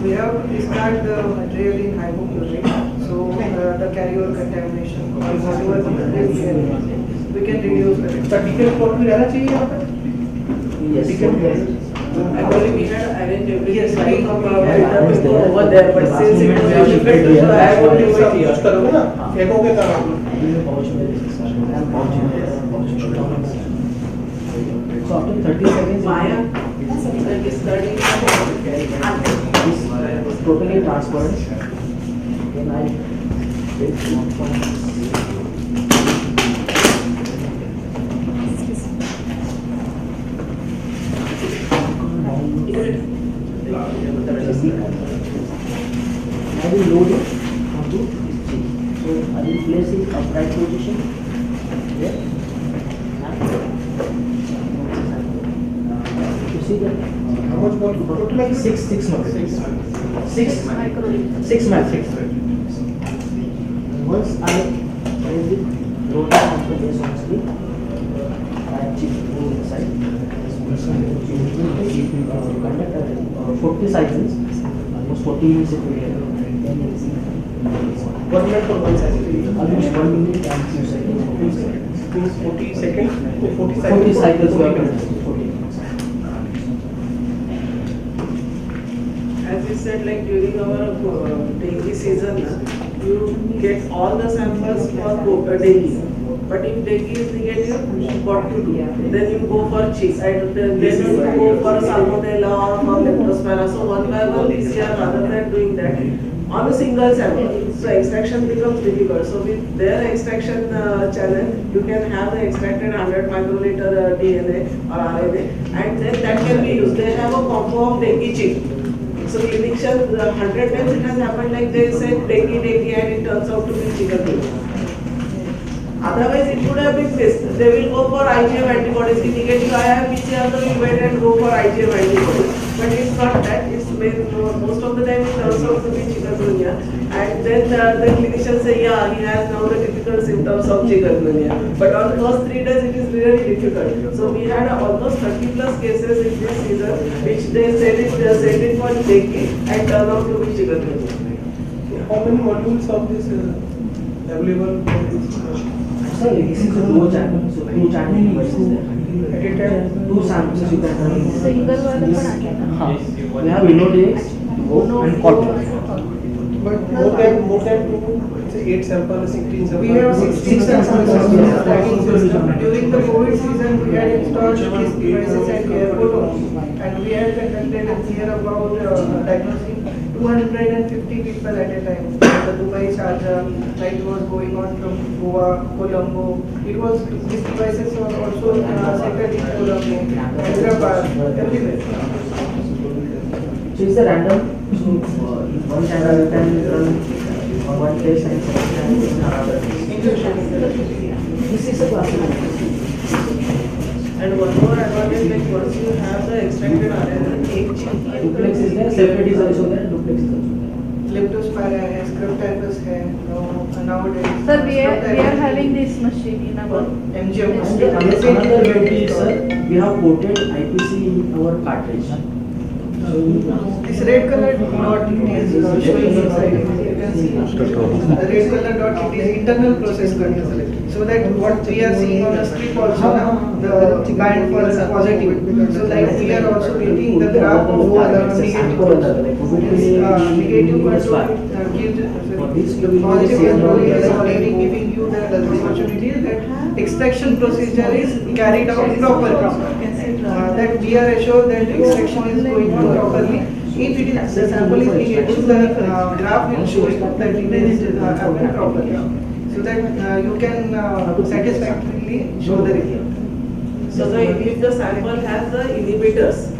we have to discard the material in hypochlorite, so the carryover contamination or whatever the material we can reduce the डिकल floor भी रहना चाहिए यहाँ पे. Yes. Actually, we had arranged everything. Yes, right from over there, but since it was difficult, so I have only सब use करोगे ना फेंकोगे कहाँ. So after 30 seconds, Maya, that is studying. is totally transparent. Then I take one from I will load it onto this chip. So I will place it upright position here. You see that? How much more total like 6 microliters. 6 microliters. Once I place it, load it onto this on screen. And chip goes inside. Conduct 40 cycles. Almost 40 minutes it will take. 1 minute for one cycle. Almost 1 minute and few seconds. Means 40 seconds to 40 cycles. 40 cycles we are going to do. 40. As you said, like during our dengue season, you get all the samples for dengue. But if dengue is negative, what to do? Then you go for chicks, and then you go for salmonella or for leptospira. So one by one PCR, rather than doing that on a single sample, so extraction becomes difficult. So with their extraction channel, you can have the extracted 100 microliter DNA or RNA, and then that can be used. They have a combo of dengue chick. So clinicians, 100 times it has happened like they said dengue, and it turns out to be chikungunya. Otherwise, it would have been missed. They will go for IgM antibodies. If negative I have PCR, they will wait and go for IgM antibodies. But it's not that. It's most of the time it turns out to be chikungunya. And then the clinicians say, yeah, he has now the typical symptoms of chikungunya. But on the first 3 days, it is really difficult. So we had almost 30 plus cases in this season, which they said it for dengue and turned out to be chikungunya. How many modules of this available for this? Sir, this is a dual channel, so 2 channel devices there. At a time, 2 samples you can run. Single वाला पण आहे ना? We have InnoDX, and Cotton. but more than 2, say 8 samples, 16 samples. we have 6 samples during the COVID season. We had installed these devices at airport only, and we had conducted here about diagnosing 250 people at a time. The Dubai Sharjah flight was going on from Goa, Colombo. It was these devices were also centered in Colombo, Hyderabad, everywhere. So it's a random. So one channel you can run on one place and second channel in another place. This is a classification. And one more advantage, like once you have the extracted RNA, Duplex is there, separate is also there, duplex is also there. है, scrub types है, nowadays. Sir, we are having this machine in our MGM And machine. another beauty is, sir, we have coated IPC in our cartridge. This red color dot it is showing inside. You can see the red color dot it is internal process control. So that what we are seeing on the strip also now, the band falls positive. So like we are also getting the graph of negative control gives the positive control is already giving you the opportunity that extraction procedure is carried out properly. That we are assured that extraction is going on properly. If it is the sample is negative, the graph will show that it is happened properly, so that you can satisfactorily show the result. So if the sample has the inhibitors,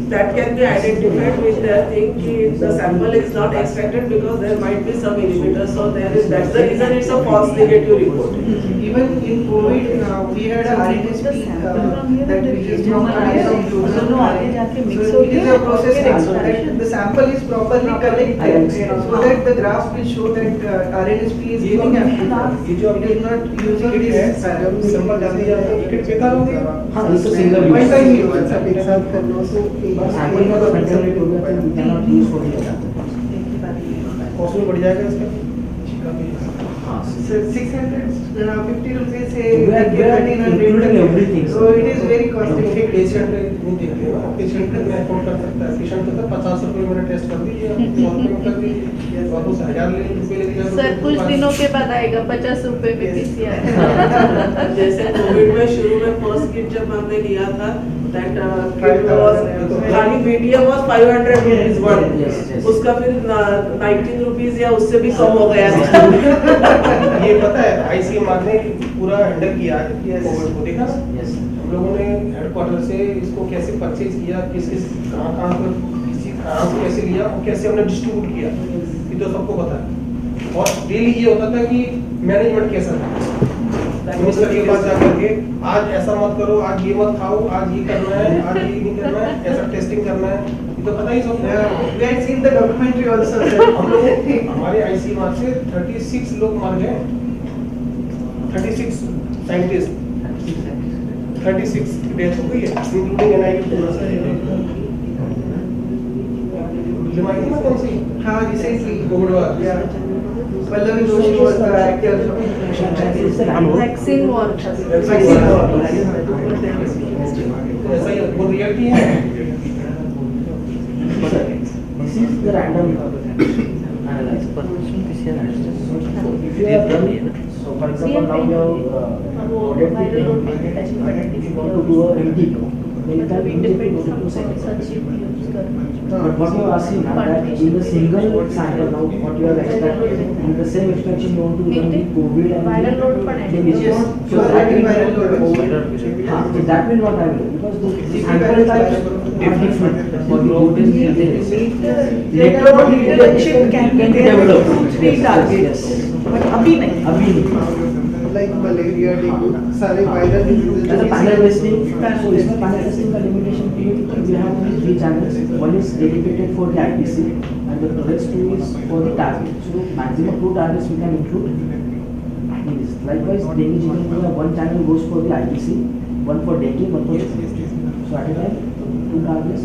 that can be identified with the thing if the sample is not extracted because there might be some inhibitors. So that's the reason it's a false negative report. Even in COVID, we had a RNA that which is from so it is a process that the sample is properly collected so that the graph will show that RNSP is giving amplitude. It is not using this sample. हाँ, ये तो single One time use. एक साथ करना तो sample में तो contaminate हो गया तो we can not use for the cost में बढ़ जाएगा इसका हाँ 650 rupees से we are including everything, so it is very cost effective. Patient नहीं देखते हो ना, पेशेंट में अफोर्ड कर सकता है, पेशेंट कहता है 50 रुपए मैंने टेस्ट कर दी, 100 रुपए में कर दी, वापस 1000 रुपए ले लिया। सर कुछ दिनों के बाद आएगा 50 रुपए में PCR। जैसे कोविड में शुरू में फर्स्ट किट जब हमने लिया था, that kit was खाली BTM was 500 rupees one, उसका फिर 19 rupees या उससे भी कम हो गया था। ये पता है ICMR ने पूरा हैंडल किया कोविड को, देखा हम लोगों ने हेडक्वार्टर से इसको कैसे परचेज किया, किस कहाँ पर किसी कहाँ से कैसे लिया और कैसे हमने डिस्ट्रीब्यूट किया, ये तो सबको पता है। और डेली ये होता था कि मैनेजमेंट कैसा था, मिनिस्टर के पास जाकर के आज ऐसा मत करो, आज ये मत खाओ, आज ये करना है, आज ये नहीं करना है, ऐसा टेस्टिंग करना है, ये तो पता ही सबको। We had seen the documentary also. हम लोग हमारे ICMR से 36 लोग मर गए, 36 साइंटिस्ट, 36 डेथ हो गई है, इंक्लूडिंग NIT पूरा सा। कौन सी? हाँ, recently कोविड वाला। Suvarna Joshi was the actor. Vaccine war। Vaccine war। ऐसा ही वो रियलिटी है। This is the random analysis. If you have done, so for example now you have ordered the thing, if you want to do a MD, then you can independent from the second. But what you are asking now that in the single sample now what you have extracted, in the same extraction you want to do the COVID and viral load the disease. So that will so that will not happen because the sample types are different. For the COVID Leadership can be there with 2-3 targets, but अभी नहीं। Like malaria, dengue, सारे viral diseases. As a panel testing, so इसमें panel testing का limitation period we have only 3 channels. One is dedicated for the IPC and the rest 2 is for the target. So maximum 2 targets we can include in this. Likewise, dengue Jeejeebhoy, 1 channel goes for the IPC, 1 for dengue, 1 for dengue. So at a time 2 targets.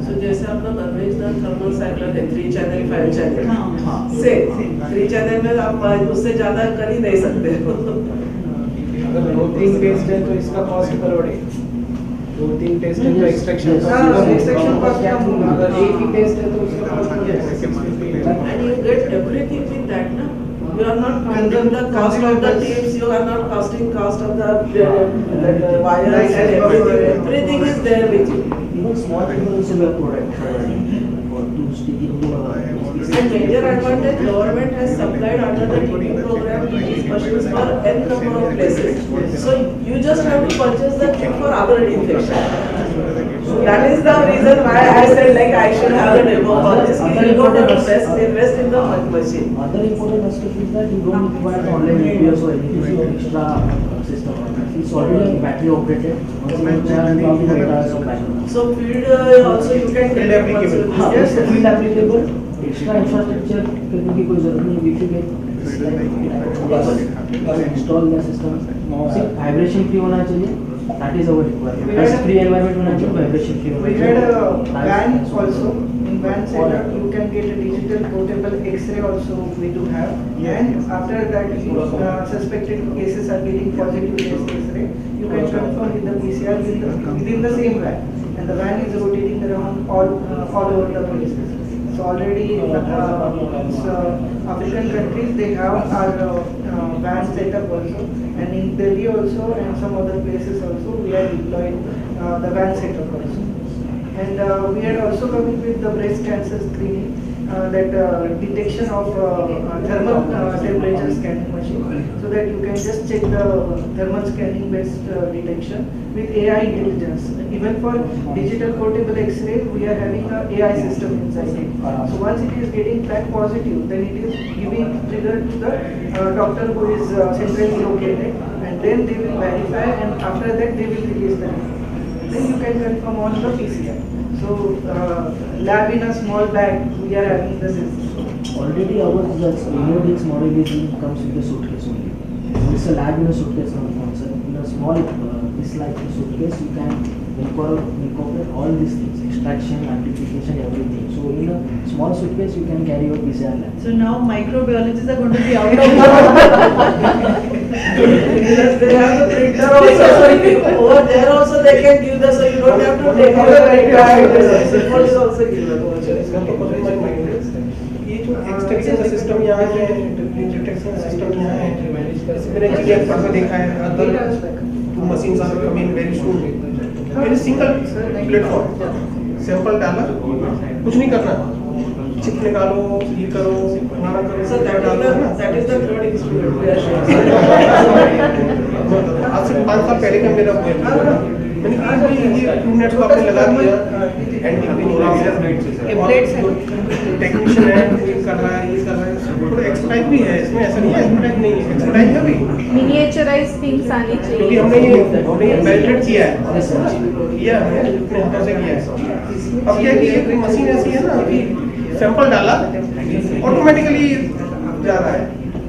So जैसे अपना conventional thermal cycler है 3 channel 5 channel, से 3 channel में आप उससे ज़्यादा कर ही नहीं सकते। अगर 2-3 टेस्ट है तो इसका कॉस्ट करोड़ है, 2-3 टेस्ट है तो एक्सट्रैक्शन कॉस्ट क्या होगा, अगर एक ही टेस्ट है तो उसका cost And you get everything with that, ना? You are not counting the cost of the tips, you are not costing cost of the wires and everything. Everything is there with you. Even small people also have product for to stick into And major advantage, government has supplied under the TP program these machines for n number of places. So you just have to purchase the kit for other infection. So that is the reason why I said like I should have a demo for this. You don't have to invest in the machine. Other important aspect is that you don't require online APIs or anything extra system. It's already battery operated. So field also you can field applicable. Yes, field applicable. Extra infrastructure करने की कोई जरूरत नहीं. If you get install the system, सिर्फ vibration free होना चाहिए. That is our requirement. Best free environment होना चाहिए, vibration free होना We चाहिए. had a van also. In van setup, you can get a digital portable X-ray also. We do have. And after that, suspected cases are getting positive test X-ray. You can confirm with the PCR within the same van. And the van is rotating around all over the places. So already African countries, they have our van setup also, and in Delhi also and some other places also we are deploying the van setup also. And we had also come in with the breast cancer screening, that detection of thermal temperature scanning machine, so that you can just check the thermal scanning based detection with AI intelligence. Even for digital portable X-ray, we are having a AI system inside it. So once it is getting flag positive, then it is giving trigger to the doctor who is centrally located, and then they will verify, and after that they will release the result. Then you can confirm on the PCR. So lab in a small bag, we are having the system. Already our immunodics model comes with a suitcase only. It's a lab in a suitcase concept. In a small this like a suitcase, you can incorporate all these things: extraction, amplification, everything. So in a small suitcase, you can carry your PCR lab. So now microbiologists are going to be out of Because they have the printer also, so over there also they can give the, so you don't have to take out the printer. Report is also given. ये जो extraction का system यहाँ है, detection का system यहाँ है, मैंने engineer पढ़ के देखा है. Other two machines are coming very soon. It is single platform. Sample डाला, कुछ नहीं करना, चिप निकालो, ये करो, हमारा करो. So that is the third experiment we are showing. आज से 5 साल पहले का मेरा मैंने कहा ये 2 मिनट को आपने लगा दिया, टेक्नीशियन है, ये कर रहा है, ये कर रहा है. थोड़ा एक्सपर्टाइज भी है इसमें, ऐसा नहीं है एक्सपर्टाइज नहीं है, एक्सपर्टाइज है भी. मिनिएचराइज थिंग्स आनी चाहिए. क्योंकि हमने ये बेल्टेड किया है, हमने अपने हाथों से किया है. अब क्या है कि ये मशीन ऐसी है ना कि सैंपल डाला, ऑटोमेटिकली जा रहा है.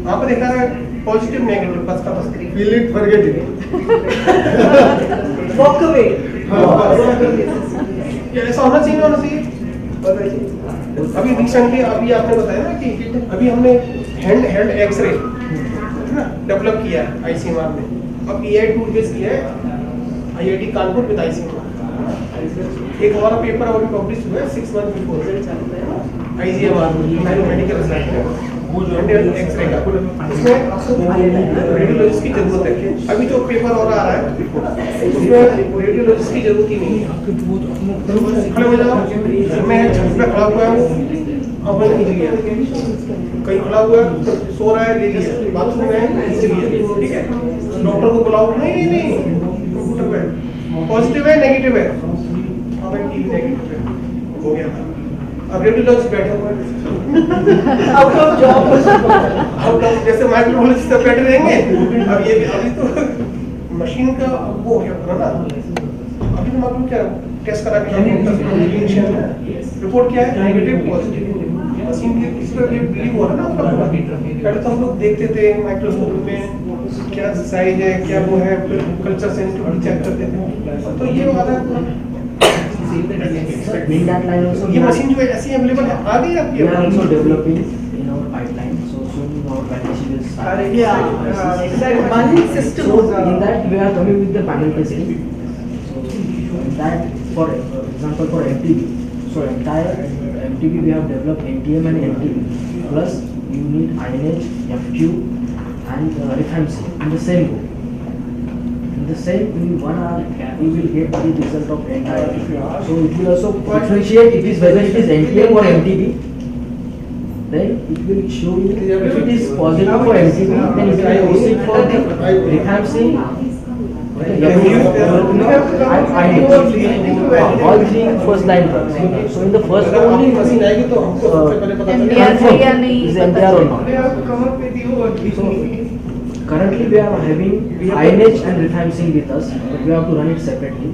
वहाँ पर देखा रहा है पॉजिटिव नेगेटिव, बस का बस. Feel it forget it, Walk away. ऐसा होना चाहिए. अभी रिसेंटली अभी आपने बताया ना कि अभी हमने हैंड एक्सरे डेवलप किया है ICMR में. अब AI टूल बेस किया है IIT कानपुर विद ICMR. एक हमारा पेपर अभी पब्लिश हुआ है 6 month before ICMR medical research x-ray का. इसमें रेडियोलॉजिस्ट की जरूरत है. अभी जो पेपर और आ रहा है उसमें रेडियोलॉजिस्ट की जरूरत ही नहीं है. खड़े हो जाओ, मैं छत पे खड़ा हुआ हूँ, अब मैंने खींच लिया. कहीं खड़ा हुआ है, सो रहा है, ले लिया. बाथरूम में खींच लिया. ठीक है, डॉक्टर को बुलाओ, नहीं कंप्यूटर पे पॉजिटिव है नेगेटिव है, अब टीवी नेगेटिव है, हो गया. अब रेडियोलॉजिस्ट बैठे हुए आउट ऑफ जॉब, जैसे माइक्रोबायोलॉजिस्ट बैठे रहेंगे. अब ये अभी तो मशीन का वो हो गया ना. अभी तो मालूम क्या टेस्ट करा के रिपोर्ट क्या है, नेगेटिव पॉजिटिव. मशीन के इस पर बिलीव हो रहा है ना. पहले तो हम लोग देखते थे माइक्रोस्कोप में क्या साइज है, क्या वो है, फिर कल्चर सेंसिटिविटी चेक करते थे. तो ये वाला ये मशीन जो है ऐसी अवेलेबल है, आ गई आपकी. We are also developing in our pipeline, so soon our validation will start. So in that we are coming with the panel testing. So in that, for example, for MTB, so entire MTB we have developed NTM and NTB. Plus you need INH, FQ, and rifampicin in the same go. The same in 1 hour we will get the result of entire. So it will also differentiate it is whether it is NTM or MTB. Then it will show you if it is positive for MTB, then it will proceed for the rifampicin. All 3 first line drugs. So in the first one only is MTR or not. Currently we are having INH and rifampicin with us, but we have to run it separately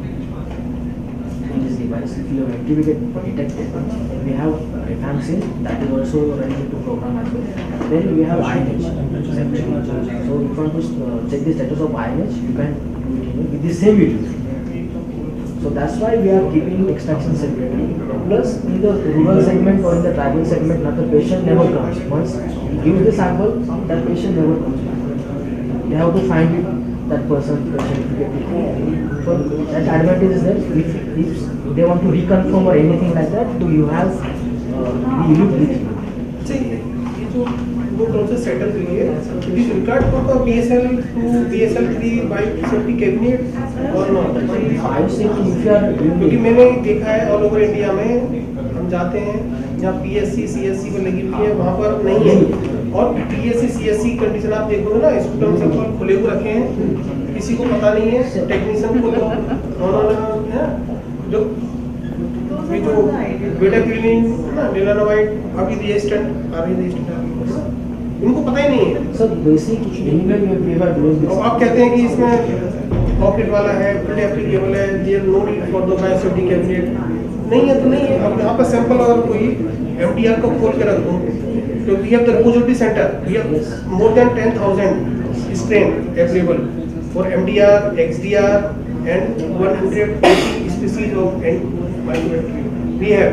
in this device. device. If your HPV get detected, then we have rifampicin that is also running into program as well. Then we have INH. So if you want to check the status of INH, you can do it with the same video. So that's why we are keeping extraction separately. Plus, in the rural segment or in the tribal segment, another patient never comes. Once you give the sample, that patient never comes back. You have to find it, that person, patient, to get it. So that advantage is that if they want to reconfirm or anything like that, do you have the unique with you? ये जो वो process settle हुई है, it is regard for BSL to BSL-3 by safety cabinet और not. क्योंकि मैंने देखा है ऑल ओवर इंडिया में हम जाते हैं जहाँ PSC CSC पर लगी हुई है वहाँ पर नहीं है, और PSC CSC कंडीशन आप देखोगे ना, स्कूल सब खुले हुए रखे हैं, किसी को पता नहीं है, टेक्नीशियन को जो बेटा क्लीनिंग ना लेनावाइट अभी रेजिस्टेंट आ रही है, उनको पता ही नहीं है। सर बेसिक और आप कहते हैं कि इसमें पॉकेट वाला है, फुल एप्लीकेबल है, there no need for the biosafety cabinet, नहीं है तो नहीं है। अब यहाँ पर सैंपल अगर कोई MDR को खोल के रख दूँ, तो we have the repository centre, we have more than 10,000 strain available for MDR, XDR and 180 species of microarray. We have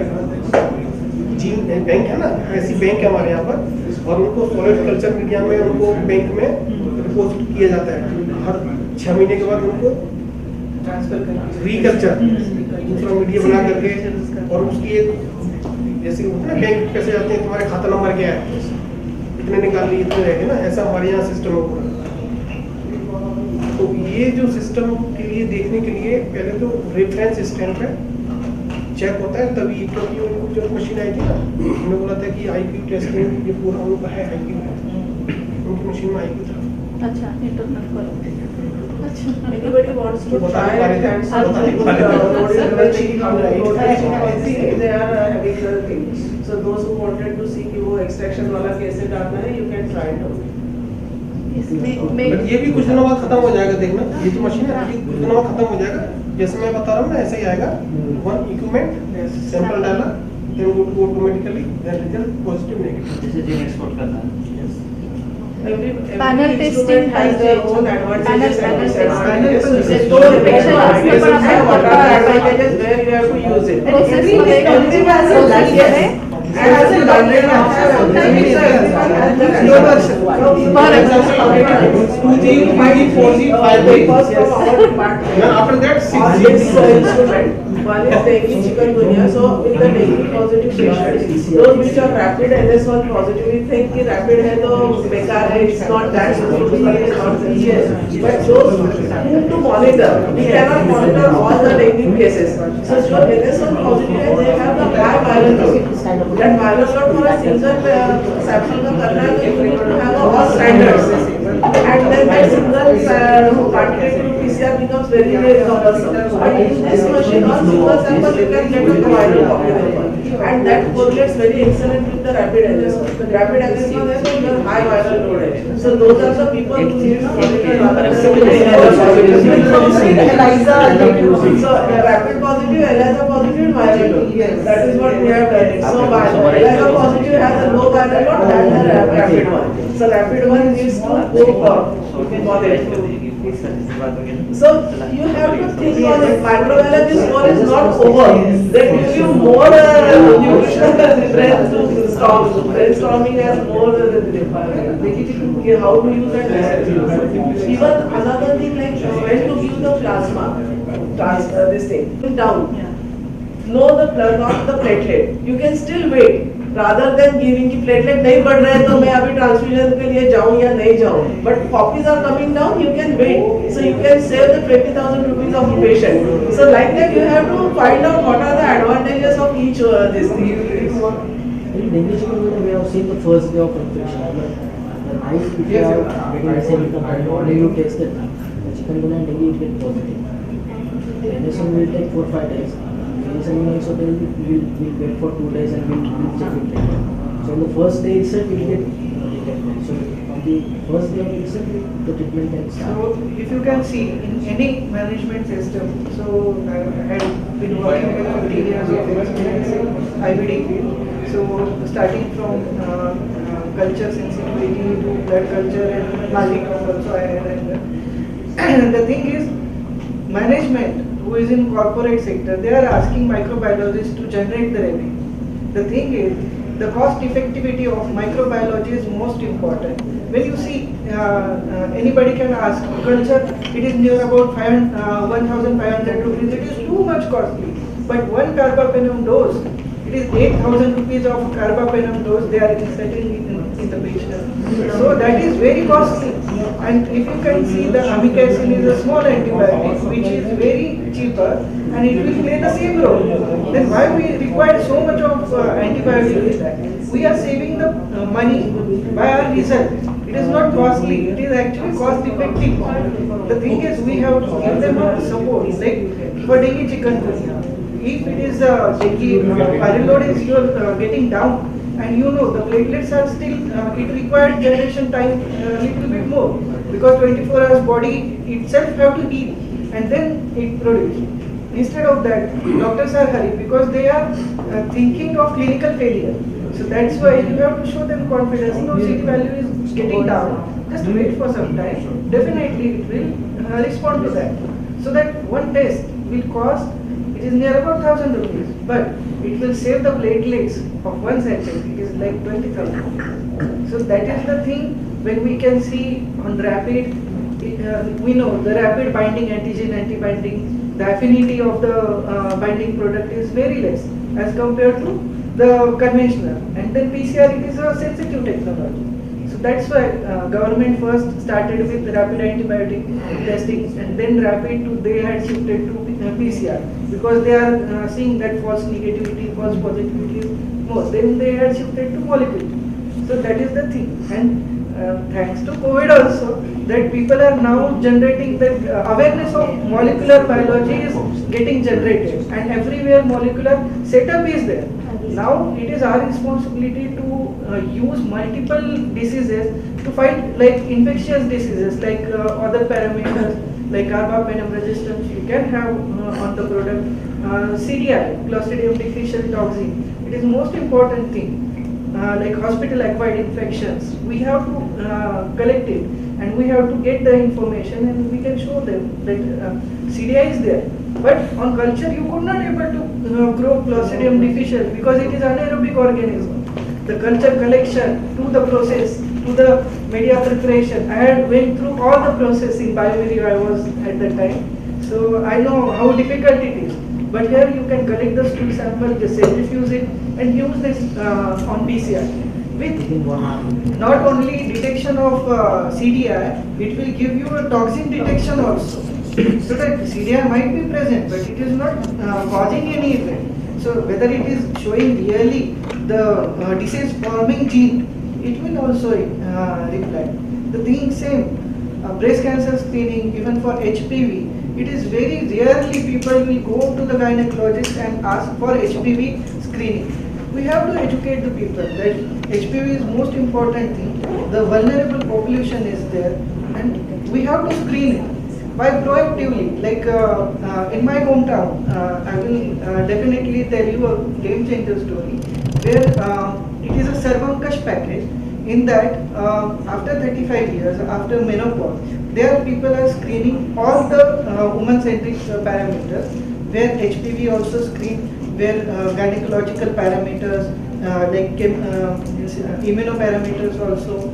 gene bank है ना, ऐसी बैंक है हमारे यहाँ पर, और उनको सॉलिड कल्चर मीडिया में उनको बैंक में डिपोजिट किया जाता है, हर 6 महीने के बाद उनको ट्रांसफर कर रीकल्चर दूसरा मीडिया बना करके, और उसकी एक जैसे बैंक कैसे जाते हैं, तुम्हारे खाता नंबर क्या है, इतने निकाल लिए इतने रहेंगे ना, ऐसा हमारे यहाँ सिस्टम है पूरा। तो ये जो सिस्टम के लिए देखने के लिए पहले तो रेफरेंस स्टैंप है चेक होता है, तभी क्योंकि उनको जो मशीन आई थी ना, उन्होंने बोला था कि IQ टेस्टिंग ये पूरा उनका है, IQ है, उनकी मशीन में IQ था। अच्छा, इंटरनेट पर Anybody wants to try and they are having the thing. So those who wanted to see कि वो extraction वाला कैसे डालना है, you can try it out. ये भी कुछ दिनों बाद खत्म हो जाएगा, देखना ये जो मशीन है ये कुछ दिनों बाद खत्म हो जाएगा, जैसे मैं बता रहा हूँ ना ऐसा ही आएगा। वन इक्विपमेंट सैंपल डाला, then go to automatically then result positive negative। जैसे जीन एक्सपोर्ट करना है। Every Panel testing has their own advantages and disadvantages. Panel So the patient has what are the advantages where you have to use it. Every has a license. And as a after that 6G one is dengue chikungunya, so with the dengue positive patients, those which are rapid NS1 positive, we think कि rapid है तो बेकार है, it's not that serious, but those who to monitor, we cannot monitor all the dengue cases. So जो NS1 positive है, they have the high viral load. That viral load for a single sample का करना है, तो you need to have all standards. And then that single quantitative PCR becomes very cumbersome. But in this machine, on single sample, you can get a viral copy of it. And that correlates very excellent with the rapid NS1. The rapid NS1 है तो your high viral load है. So those are the people who need to monitor rather than so rapid positive, ELISA positive, viral load. That is what we have done. So ELISA positive has a low viral load than the rapid one. So rapid one needs to go for monitor. So you have to think on it. Microbiology score is not over. They give you more nutritional brainstorming has more how to use that. Even another thing like when to give the plasma, this thing down. No, the blood, not the platelet. You can still wait. rather than giving कि platelet नहीं बढ़ रहे तो मैं अभी transfusion के लिए जाऊँ या नहीं जाऊँ, but copies are coming down, you can wait, so you can save the 20,000 rupees of the patient. So like that you have to find out what are the advantages of each this thing. In dengue chikungunya we have seen the first day of infection. The night if you are getting the same income, only you test it. The chikungunya and dengue get positive. The NS1 will take 4-5 days. So then we'll wait for 2 days and we'll check it later. So on the first day itself we'll get detected. So from on the first day of itself, the treatment can start. So if you can see in any management system, so I had been working with 15 years of experience in IBD field. So starting from culture sensitivity to blood culture and multi-count also I had. And the thing is, management who is in corporate sector, they are asking microbiologists to generate the revenue. The thing is, the cost effectivity of microbiology is most important. When you see, anybody can ask, culture, it is near about 1,500 rupees, it is too much costly. But one carbapenem dose, it is 8,000 rupees of carbapenem dose they are inserting in the patient. So that is very costly. And if you can see, the amikacin is a small antibiotic which is very cheaper and it will play the same role. Then why we require so much of antibiotics? We are saving the money by our result. It is not costly, it is actually cost effective. The thing is, we have to give them a support, like for dengue chikungunya. If it is dengue, viral load is getting down, and you know the platelets are still, it required generation time a little bit more, because 24 hours body itself have to heal and then it produce. Instead of that, doctors are hurried because they are thinking of clinical failure. So that's why you have to show them confidence. No, CT value is getting down. Just wait for some time. Definitely it will respond to that. So that one test will cost, it is near about 1,000 rupees, but it will save the platelets of one section. It is like 20,000. So that is the thing. When we can see on rapid, we know the rapid binding antigen anti-binding, the affinity of the binding product is very less as compared to the conventional. And then PCR, it is a sensitive technology. So that's why government first started with rapid antibiotic testing, and then rapid to, they had shifted to PCR because they are seeing that false negativity, false positivity is more. Then they had shifted to molecule. So that is the thing. And thanks to COVID also, that people are now generating that awareness of molecular biology is getting generated, and everywhere molecular setup is there. Now it is our responsibility to use multiple diseases to fight like infectious diseases, like other parameters like carbapenem resistance you can have on the product, CDI, Clostridium difficile toxin. It is most important thing. Like hospital acquired infections, we have to collect it and we have to get the information and we can show them that CDI is there. But on culture you could not able to grow Clostridium difficile because it is anaerobic organism. The culture collection to the process, to the media preparation, I had went through all the process in BioVerio I was at that time. So I know how difficult it is. But here you can collect the stool sample, just centrifuge it and use this on PCR. With not only detection of CDI, it will give you a toxin detection also. So that CDI might be present, but it is not causing any effect. So whether it is showing really the disease forming gene, it will also reflect. The thing same, breast cancer screening, even for HPV, it is very rarely people will go to the gynecologist and ask for HPV screening. We have to educate the people that HPV is most important thing. The vulnerable population is there and we have to screen it by proactively. Like in my hometown, I will definitely tell you a game changer story where it is a Sarvankash package. In that, after 35 years, after menopause, there people are screening all the woman-centric parameters, where HPV also screen, where gynecological parameters, like immunoparameters also,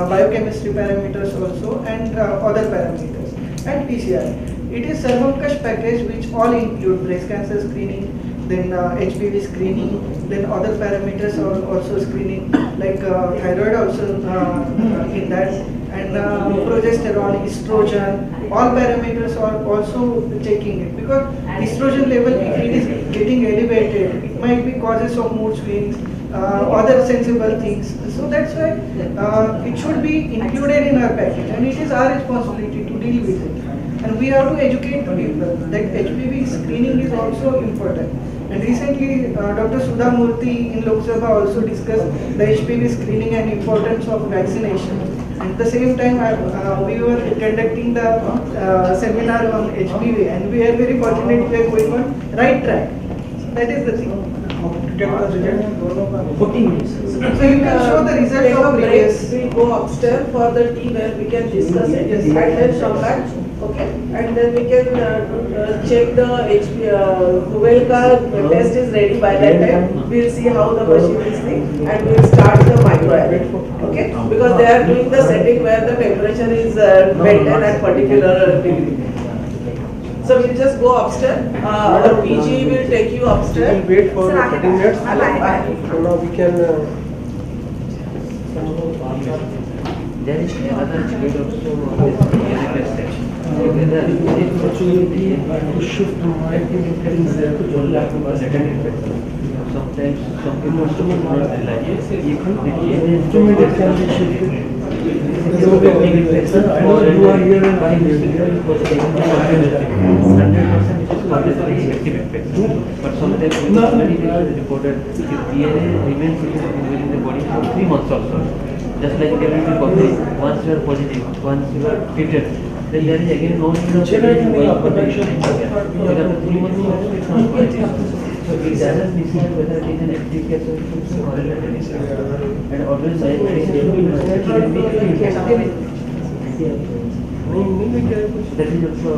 biochemistry parameters also, and other parameters, and PCR. It is Sarvankash package which all include breast cancer screening, then HPV screening, then other parameters are also screening, like thyroid also in that, and progesterone, estrogen, all parameters are also checking it, because estrogen level, if it is getting elevated, it might be causes of mood swings, other sensible things. So that's why it should be included in our package, and it is our responsibility to deal with it. And we have to educate the people that HPV screening is also important. And recently, Dr. Sudha Murthy in Lok Sabha also discussed the HPV screening and importance of vaccination. At the same time, we were conducting the seminar on HPV, and we are very fortunate we are going on right track. So that is the thing. 14 minutes. So you can show the results of previous. We go upstairs for the tea where we can discuss it and then come back. Okay, and then we can check the Google test is ready by that time. We'll see how the machine is doing and we'll start the microarray. Okay, because they are doing the setting where the temperature is maintained at particular degree. So we'll just go upstairs. Our PG will take you upstairs. We'll wait for 30 minutes. So now we can. There is another speed also on this DNA test. Opportunity to shift my things there to sometimes some people don't realize instrument can be shifted. I know you are here and I am here. 100% but sometimes it's reported DNA remains within the body for 3 months also. Just like there will be public, once you are positive, once you are treated, then there is again no need of protection. Because after 3 months also it's not positive. So it doesn't decide whether it is an active case or it is a correlated case. And always I that is also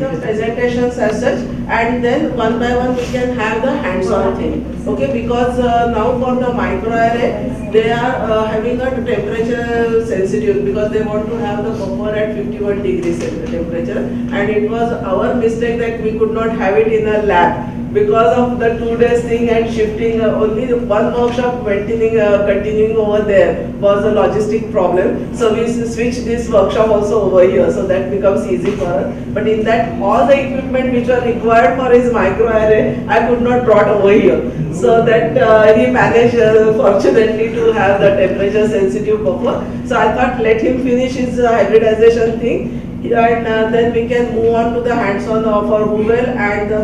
the presentations as such, and then one by one we can have the hands-on thing. Okay, because now for the microarray they are having a temperature sensitive because they want to have the buffer at 51 degrees temperature, and it was our mistake that we could not have it in a lab. Because of the 2 days thing and shifting, only one workshop continuing over there was a logistic problem. So we switched this workshop also over here, so that becomes easy for us. But in that, all the equipment which were required for his microarray, I could not brought over here. So that he managed fortunately to have the temperature sensitive buffer. So I thought let him finish his hybridization thing. And then we can move on to the hands-on of our Google and the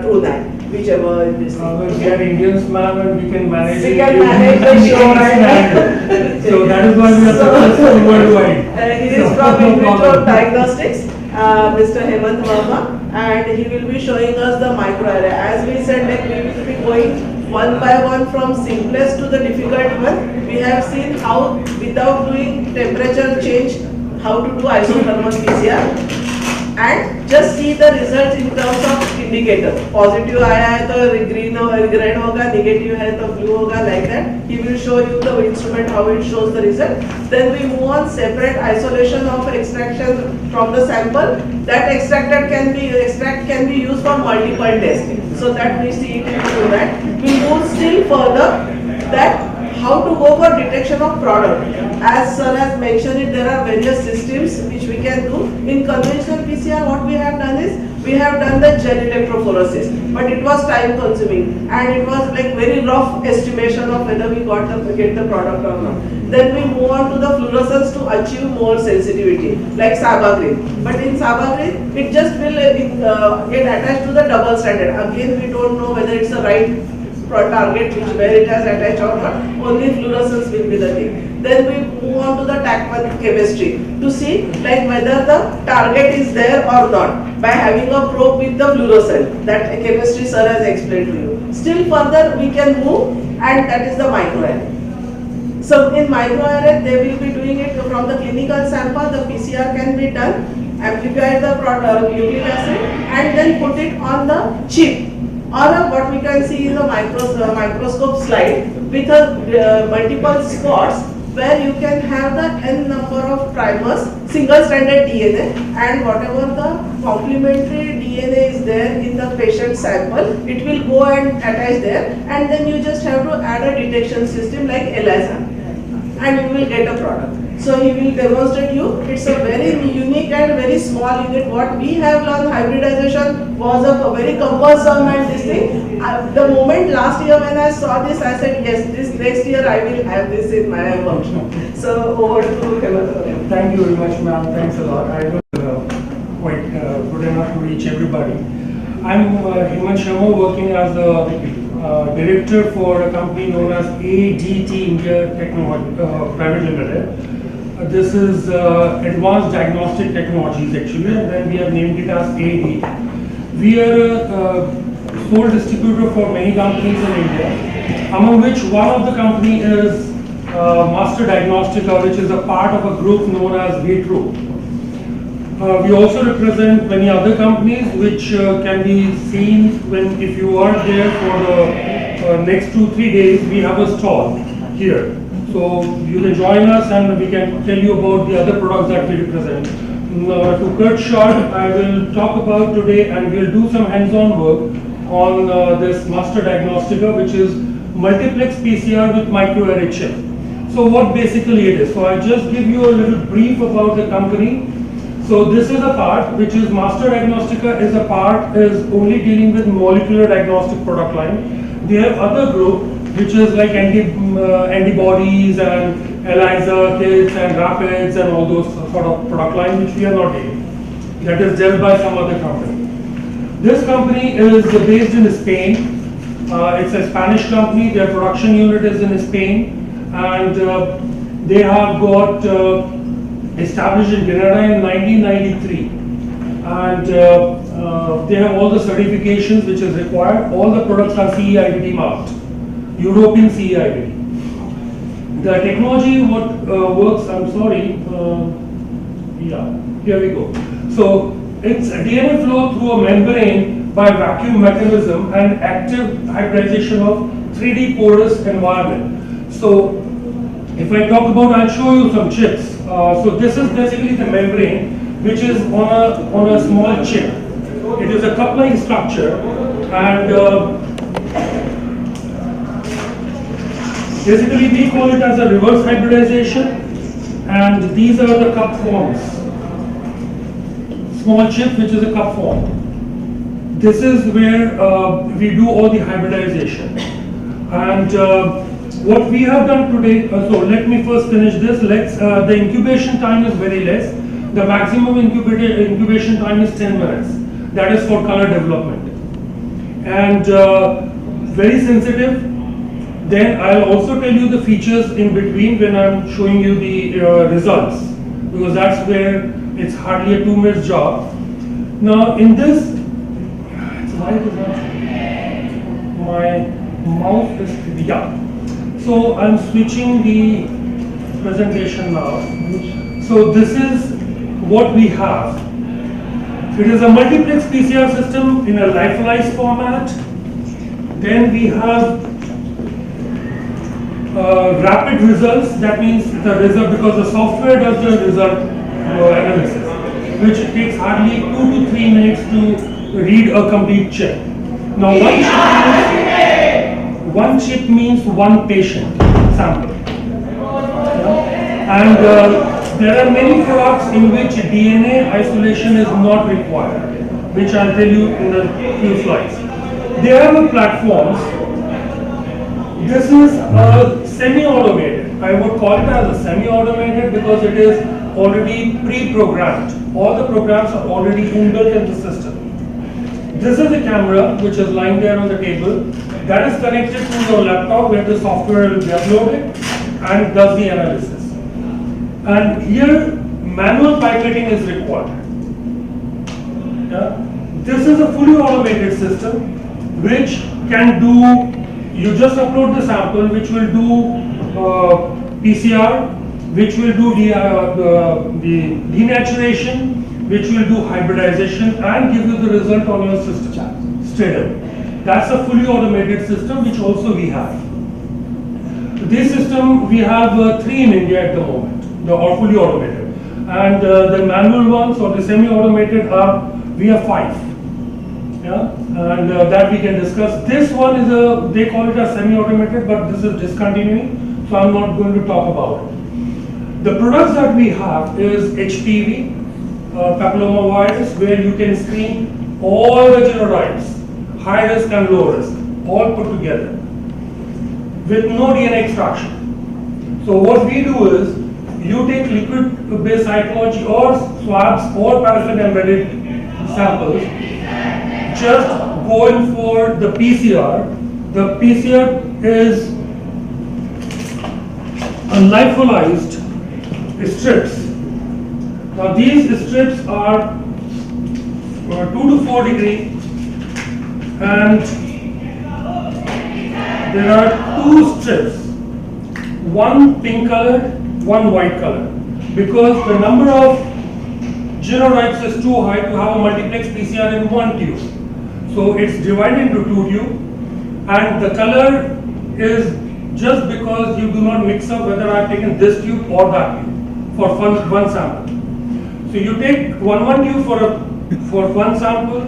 TrueNAT, whichever is this thing. We are Indians, ma'am, and we can manage. We can manage the show, right? So that is why we are successful worldwide. He is from Future Diagnostics, Mr. Hemant Verma, and he will be showing us the microarray. As we said, like we will be going one by one from simplest to the difficult one. We have seen how, without doing temperature change, how to do isothermal PCR and just see the results in terms of indicator. Positive आया है तो green red होगा, negative है तो blue होगा, like that. He will show you the instrument how it shows the result. Then we move on separate isolation of extraction from the sample. That extract can be used for multiple testing. So that we see it into that. We move still further that how to go for detection of product. As sir has mentioned it, there are various systems which we can do. In conventional PCR, what we have done is, we have done the gel electrophoresis, but it was time consuming and it was like very rough estimation of whether we get the product or not. Then we move on to the fluorescence to achieve more sensitivity, like Sabagreen. But in Sabagreen, it just will get attached to the double standard. Again, we don't know whether it's the right target where it has attached or not. Only fluorescence will be the thing. Then we move on to the Tachman chemistry to see like whether the target is there or not by having a probe with the fluorescent. That chemistry sir has explained to you. Still further we can move, and that is the microarray. So in microarray they will be doing it from the clinical sample. The PCR can be done, amplify the nucleic acid, and then put it on the chip. Or what we can see in the microscope slide with multiple spots where you can have the n number of primers, single-stranded DNA, and whatever the complementary DNA is there in the patient sample, it will go and attach there, and then you just have to add a detection system like ELISA, and you will get a product. So he will demonstrate you. It's a very unique and very small unit. What we have learned hybridization was a very cumbersome and this thing. The moment last year when I saw this, I said yes, this next year I will have this in my workshop. So over to Hemant. Thank you very much, ma'am. Thanks a lot. I was quite good enough to reach everybody. I'm Hemant Sharma, working as a director for a company known as ADT India Technology Private Limited. This is Advanced Diagnostic Technologies actually, and then we have named it as AD. We are a sole distributor for many companies in India, among which one of the company is Master Diagnostica, which is a part of a group known as Vitro. We also represent many other companies which can be seen if you are there for the next 2-3 days. We have a stall here. So you can join us and we can tell you about the other products that we represent. To cut short, I will talk about today and we'll do some hands-on work on this Master Diagnostica, which is multiplex PCR with microarray chip. So what basically it is? So I just give you a little brief about the company. So this is a part which is Master Diagnostica is only dealing with molecular diagnostic product line. They have other group which is like antibodies and ELISA kits and rapids and all those sort of product line which we are not dealing. That is dealt by some other company. This company is based in Spain. It's a Spanish company. Their production unit is in Spain, and they have got established in Canada in 1993, and they have all the certifications which is required. All the products are CE-IVD marked, European CE-IVD. The technology works, I'm sorry, yeah, here we go. So it's DNA flow through a membrane by vacuum mechanism and active hybridization of 3D porous environment. So if I talk about, I'll show you some chips. So this is basically the membrane which is on a small chip. It is a cup-like structure, and basically we call it as a reverse hybridization, and these are the cup forms. Small chip which is a cup form. This is where we do all the hybridization. And what we have done today, so let me first finish this. The incubation time is very less. The maximum incubation time is 10 minutes. That is for color development. And very sensitive. Then I'll also tell you the features in between when I'm showing you the results, because that's where it's hardly a 2 minutes job. Now in this, my mouse is, yeah. So I'm switching the presentation now. So this is what we have. It is a multiplex PCR system in a lyophilized format. Then we have rapid results. That means the result, because the software does the result analysis, which takes hardly 2 to 3 minutes to read a complete chip. Now one chip means one patient sample. Yeah? And there are many products in which DNA isolation is not required, which I'll tell you in a few slides. There are platforms. This is semi-automated. I would call it as a semi-automated because it is already pre-programmed. All the programs are already inbuilt in the system. This is a camera which is lying there on the table. That is connected to your laptop where the software will be uploaded and does the analysis. And here manual pipetting is required. Yeah? This is a fully automated system which can do, you just upload the sample, which will do PCR, which will do the denaturation, which will do hybridization and give you the result on your system straight away. That's a fully automated system which also we have. This system we have 3 in India at the moment, or fully automated. And the manual ones or the semi-automated we have 5. Yeah, and that we can discuss. This one is they call it a semi-automated, but this is discontinuing, so I'm not going to talk about it. The products that we have is HPV, papillomavirus, where you can screen all the genotypes, high risk and low risk, all put together with no DNA extraction. So what we do is, you take liquid-based cytology or swabs or paraffin embedded samples, just go in for the PCR. The PCR is a lyophilized strips. Now these strips are 2 to 4 degree, and there are 2 strips, one pink color, one white color, because the number of genotypes is too high to have a multiplex PCR in one tube. So it's divided into 2 tubes, and the color is just because you do not mix up whether I have taken this tube or that tube for one sample. So you take one tube for one sample,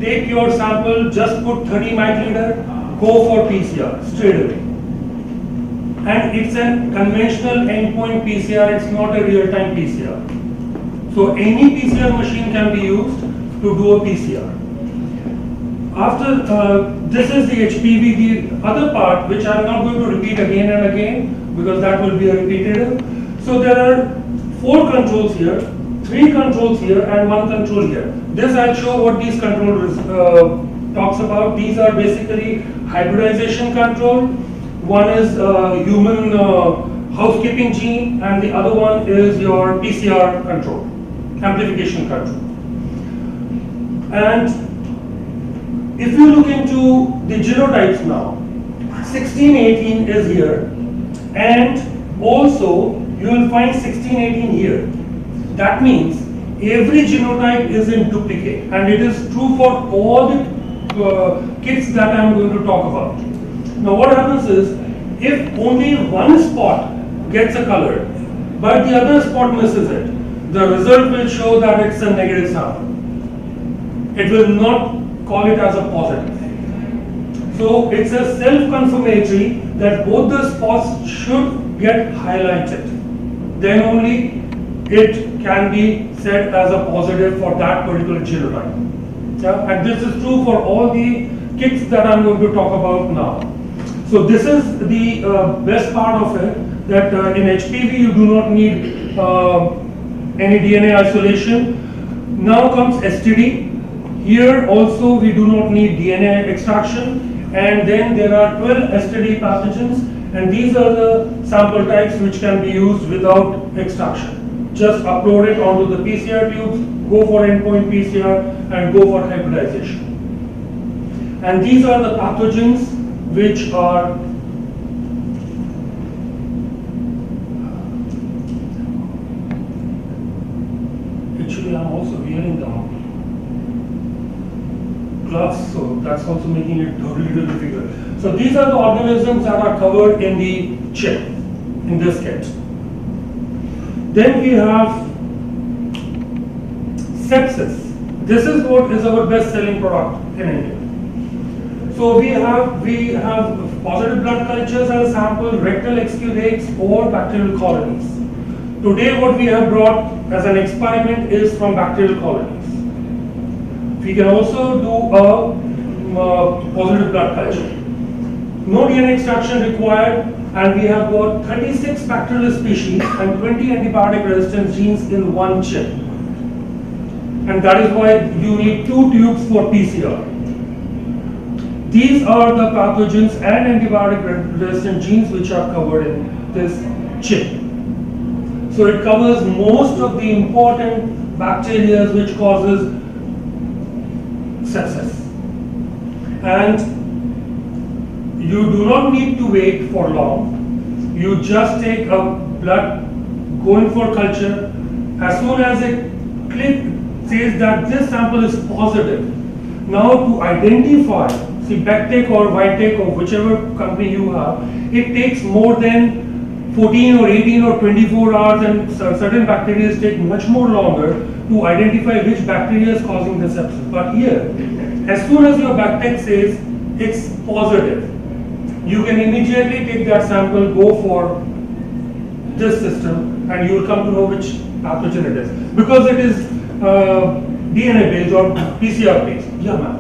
take your sample, just put 30 microliter, go for PCR straight away. And it's a conventional endpoint PCR, it's not a real-time PCR. So any PCR machine can be used to do a PCR. After this is the HPV, the other part which I am not going to repeat again and again because that will be a repetitive. So there are 4 controls here, 3 controls here and 1 control here. This I'll show what these controls talks about. These are basically hybridization control. One is human housekeeping gene and the other one is your PCR control, amplification control. And if you look into the genotypes now, 1618 is here, and also you will find 1618 here. That means every genotype is in duplicate, and it is true for all the kits that I am going to talk about. Now what happens is, if only one spot gets a color, but the other spot misses it, the result will show that it's a negative sample. It will not call it as a positive. So it's a self-confirmatory that both the spots should get highlighted. Then only it can be said as a positive for that particular genotype. Yeah? And this is true for all the kits that I'm going to talk about now. So this is the best part of it, that in HPV you do not need any DNA isolation. Now comes STD. Here also we do not need DNA extraction, and then there are 12 STD pathogens, and these are the sample types which can be used without extraction. Just upload it onto the PCR tubes, go for endpoint PCR and go for hybridization. And these are the pathogens which are actually I'm also wearing them gloves, so that's also making it a little difficult. So these are the organisms that are covered in the chip in this kit. Then we have sepsis. This is what is our best-selling product in India. So we have positive blood cultures as a sample, rectal exudates or bacterial colonies. Today what we have brought as an experiment is from bacterial colonies. We can also do a positive blood culture. No DNA extraction required, and we have got 36 bacterial species and 20 antibiotic resistance genes in one chip. And that is why you need 2 tubes for PCR. These are the pathogens and antibiotic resistant genes which are covered in this chip. So it covers most of the important bacteria which causes sepsis. And you do not need to wait for long. You just take a blood, go in for culture. As soon as it says that this sample is positive, now to identify, see Bactec or Vitec or whichever company you have, it takes more than 14 or 18 or 24 hours, and certain bacteria take much more longer to identify which bacteria is causing the sepsis. But here, as soon as your Bactec says it's positive, you can immediately take that sample, go for this system, and you will come to know which pathogen it is. Because it is DNA based or PCR based. Yeah, ma'am.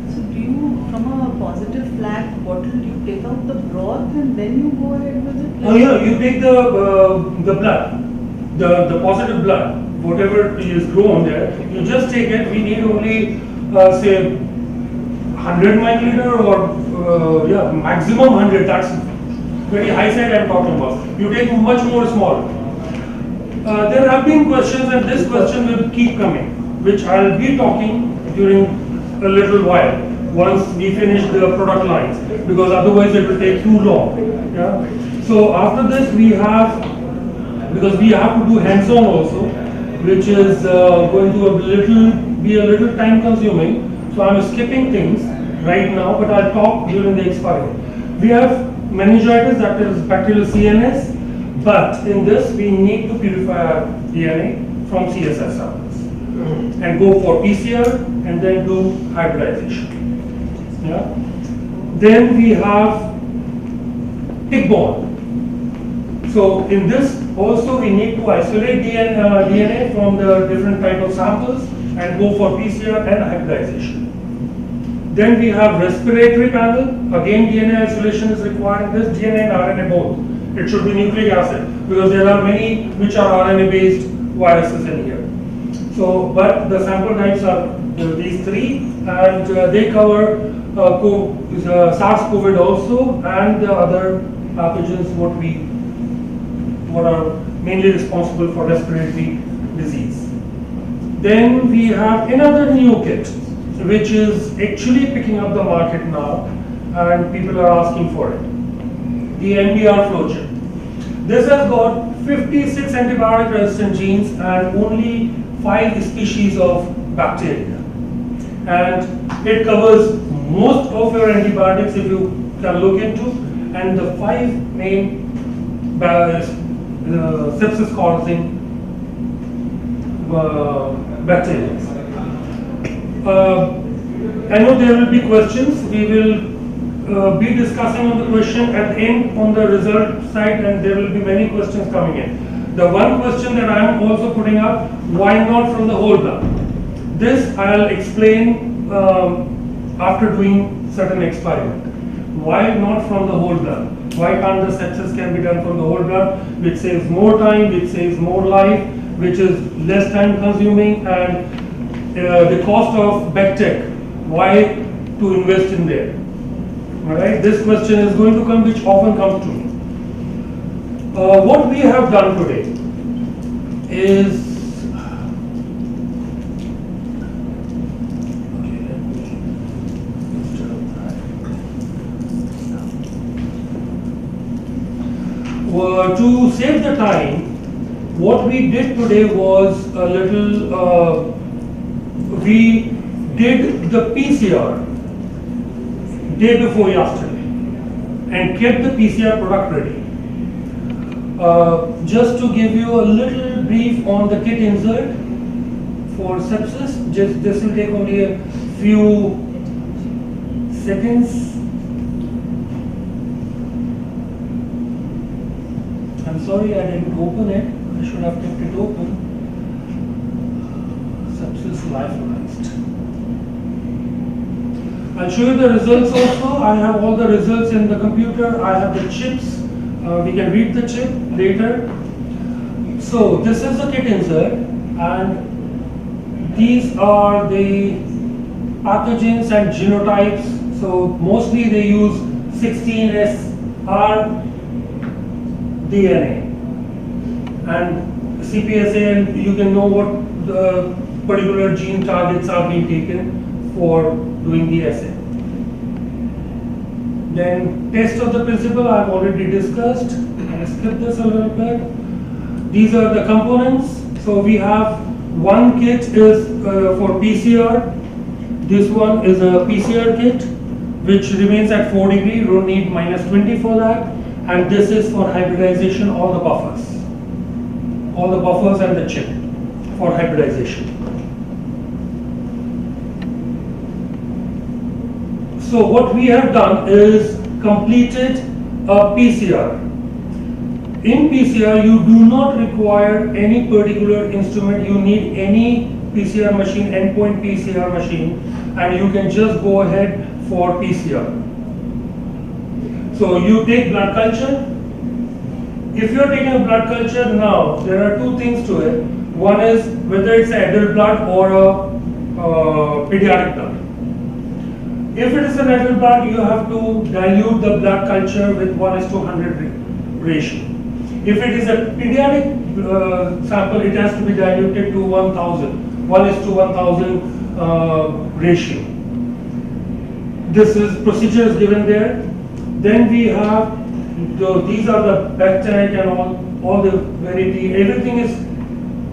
So do you, from a positive flag bottle, do you take out the broth and then you go ahead with it? Oh yeah, you take the blood, the positive blood, whatever is grown there, you just take it. We need only say 100 microliter or yeah, maximum 100. That's very high side I'm talking about. You take much more small. There have been questions, and this question will keep coming, which I'll be talking during a little while once we finish the product lines, because otherwise it will take too long. Yeah? So after this we have, because we have to do hands-on also, which is going to be a little time consuming. So I'm skipping things right now, but I'll talk during the experiment. We have meningitis, that is bacterial CNS, but in this we need to purify our DNA from CSF samples and go for PCR and then do hybridization. Yeah. Then we have tick-borne. So in this also we need to isolate DNA from the different type of samples and go for PCR and hybridization. Then we have respiratory panel. Again, DNA isolation is required in this, DNA and RNA both. It should be nucleic acid because there are many which are RNA based viruses in here. So, but the sample types are these three, and they cover SARS-CoV also and the other pathogens what are mainly responsible for respiratory disease. Then we have another new kit which is actually picking up the market now and people are asking for it. The NBR flow chip. This has got 56 antibiotic resistant genes and only 5 species of bacteria. And it covers most of your antibiotics if you can look into, and the 5 main sepsis causing bacteria. I know there will be questions. We will be discussing on the question at the end on the result side, and there will be many questions coming in. The one question that I am also putting up, why not from the whole blood? This I'll explain after doing certain experiment. Why not from the whole blood? Why can't the sepsis can be done from the whole blood, which saves more time, which saves more life, which is less time consuming, and the cost of BacTech, why to invest in there? Alright, this question is going to come, which often comes to me. What we have done today is to save the time, what we did today was a little, we did the PCR day before yesterday and kept the PCR product ready. Just to give you a little brief on the kit insert for sepsis, this will take only a few seconds. I'm sorry I didn't open it. I should have kept it open. Sepsis lyophilized. I'll show you the results also. I have all the results in the computer. I have the chips. We can read the chip later. So this is the kit insert, and these are the pathogens and genotypes. So mostly they use 16S/R DNA and CPSA, and you can know what the particular gene targets are being taken for doing the assay. Then test of the principle I've already discussed. I'll skip this a little bit. These are the components. So we have one kit is for PCR. This one is a PCR kit which remains at 4 degrees. You don't need -20 for that. And this is for hybridization, all the buffers and the chip for hybridization. So what we have done is completed a PCR. In PCR, you do not require any particular instrument. You need any PCR machine, endpoint PCR machine, and you can just go ahead for PCR. So you take blood culture. If you are taking a blood culture now, there are two things to it. One is whether it's adult blood or a pediatric blood. If it is an adult blood, you have to dilute the blood culture with 1:100 ratio. If it is a pediatric sample, it has to be diluted to 1000, 1:1000 ratio. This is procedure is given there. Then we have these are the peptide and all the variety, everything is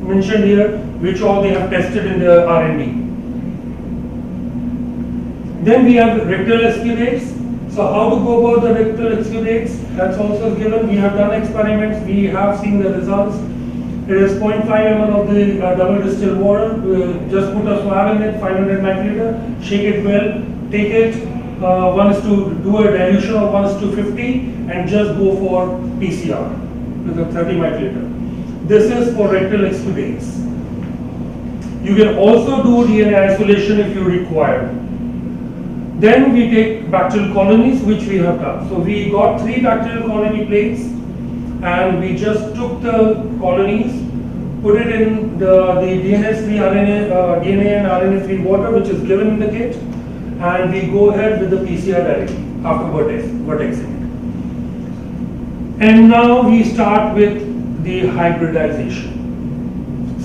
mentioned here, which all they have tested in the R&D. Then we have rectal exudates. So how to go about the rectal exudates? That's also given. We have done experiments. We have seen the results. It is 0.5 ml of the double distilled water. Just put a swab in it, 500 microliter. Shake it well. Take it. One is to do a dilution of 1:50 and just go for PCR with a 30 microliter. This is for rectal exudates. You can also do DNA isolation if you require. Then we take bacterial colonies, which we have done. So we got 3 bacterial colony plates, and we just took the colonies, put it in the DNA-free DNA and RNA-free water, which is given in the kit, and we go ahead with the PCR directly after vertexing it. And now we start with the hybridization.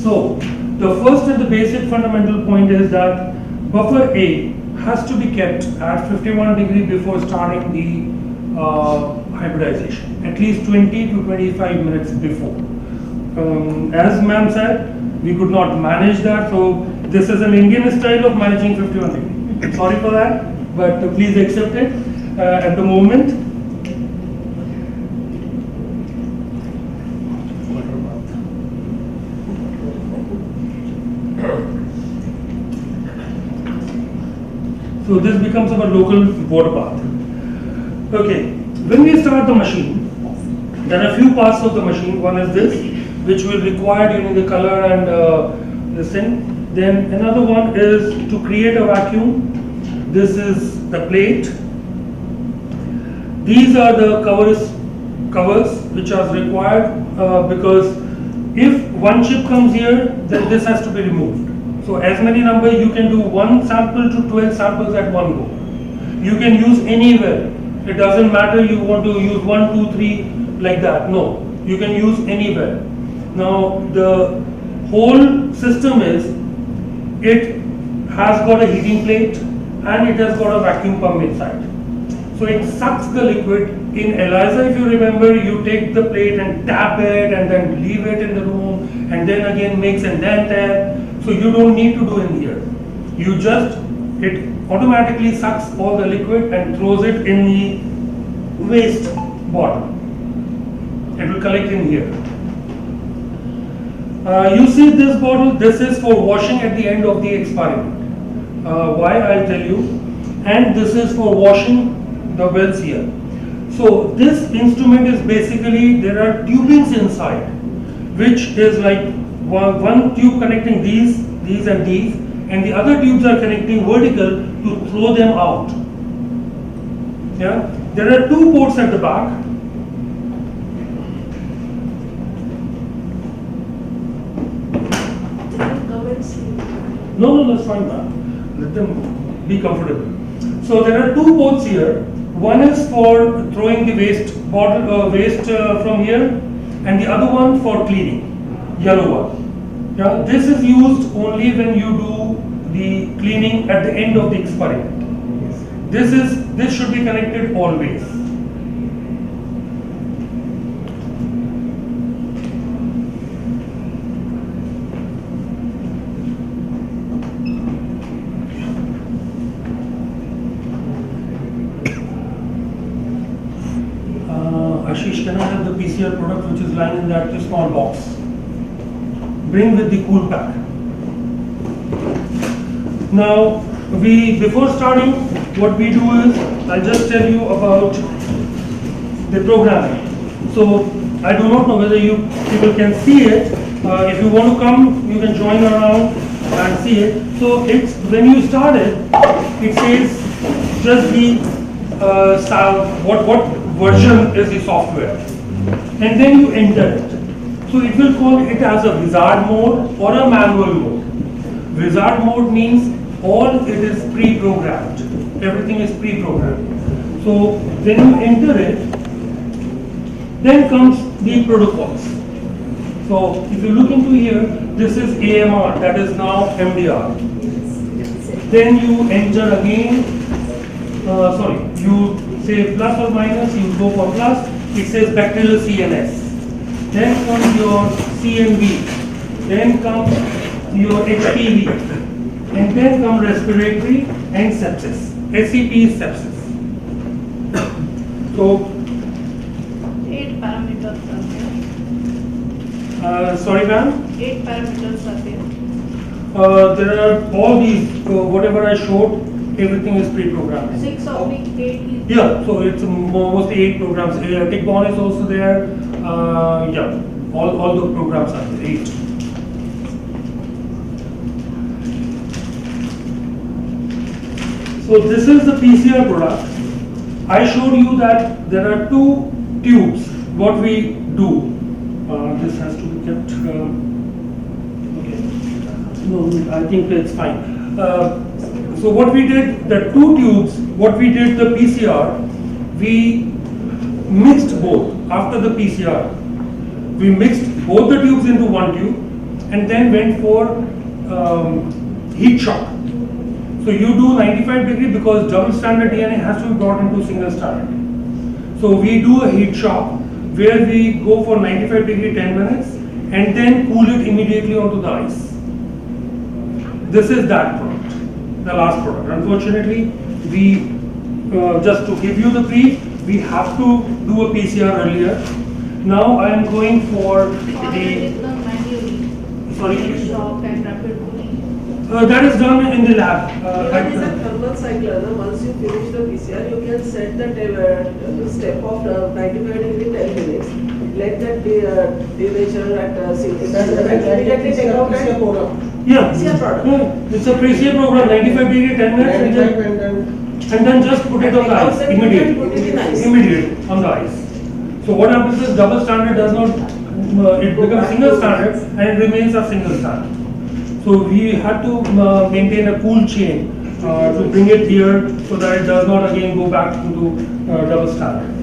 So the first and the basic fundamental point is that buffer A has to be kept at 51 degrees before starting the hybridization, at least 20 to 25 minutes before. As ma'am said, we could not manage that, so this is an Indian style of managing 51 degrees. Sorry for that, but please accept it at the moment. So this becomes our local water bath. Okay, when we start the machine, there are a few parts of the machine. One is this, which will require during the color and this thing. Then another one is to create a vacuum. This is the plate. These are the covers which are required because if one chip comes here, then this has to be removed. So as many number, you can do 1 sample to 12 samples at one go. You can use anywhere. It doesn't matter you want to use 1, 2, 3 like that. No, you can use anywhere. Now the whole system is, it has got a heating plate and it has got a vacuum pump inside. So it sucks the liquid. In ELISA, if you remember, you take the plate and tap it and then leave it in the room and then again mix and then tap. So you don't need to do in here. You just, it automatically sucks all the liquid and throws it in the waste bottle. It will collect in here. You see this bottle, this is for washing at the end of the experiment. Why, I'll tell you. And this is for washing the wells here. So this instrument is basically, there are tubings inside, which is like one tube connecting these and these, and the other tubes are connecting vertical to throw them out. Yeah, there are 2 ports at the back. No, that's fine, ma'am. Let them be comfortable. So there are 2 ports here. One is for throwing the waste from here, and the other one for cleaning, yellow one. Yeah, this is used only when you do the cleaning at the end of the experiment. This should be connected always. Ashish, can I have the PCR product which is lying in that small box? Bring with the cool pack. Now, before starting, what we do is, I'll just tell you about the programming. So, I do not know whether you people can see it. If you want to come, you can join around and see it. So, it's when you start it, it says just the what version is the software, and then you enter it. So it will call it as a wizard mode or a manual mode. Wizard mode means all it is pre-programmed. Everything is pre-programmed. So when you enter it, then comes the protocols. So if you look into here, this is AMR, that is now MDR. Then you enter again, you say plus or minus, you go for plus, it says bacterial CNS. Then comes your CMV, then comes your HPV, and then come respiratory and sepsis. SEP is sepsis. So, 8 parameters are there. sorry ma'am? 8 parameters are there. There are all these, whatever I showed, everything is pre-programmed. 6 of the 8 is Yeah, so it's mostly 8 programs. Tickborn is also there. Yeah, all the programs are there, 8. So this is the PCR product. I showed you that there are 2 tubes. What we do, this has to be kept. Okay. No, I think it's fine. So what we did, the 2 tubes, what we did the PCR, we mixed both after the PCR. We mixed both the tubes into one tube and then went for heat shock. So you do 95 degree because double stranded DNA has to be brought into single stranded. So we do a heat shock where we go for 95 degree 10 minutes and then cool it immediately onto the ice. This is that product, the last product. Unfortunately, we just to give you the brief, we have to do a PCR earlier. Now I am going for the sorry. shock and rapid cooling. That is done in the lab. There is a thermal cycler. Once you finish the PCR, you can set the step of 95 degree 10 minutes. Let that temperature at 60. Immediately take out and Yeah. PCR product. Yeah. It's a PCR program, 95 degree 10 minutes and then just put it on the ice immediately on the ice. So what happens is double standard does not, it becomes single standard and it remains a single standard. So we had to maintain a cool chain to bring it here so that it does not again go back into double standard.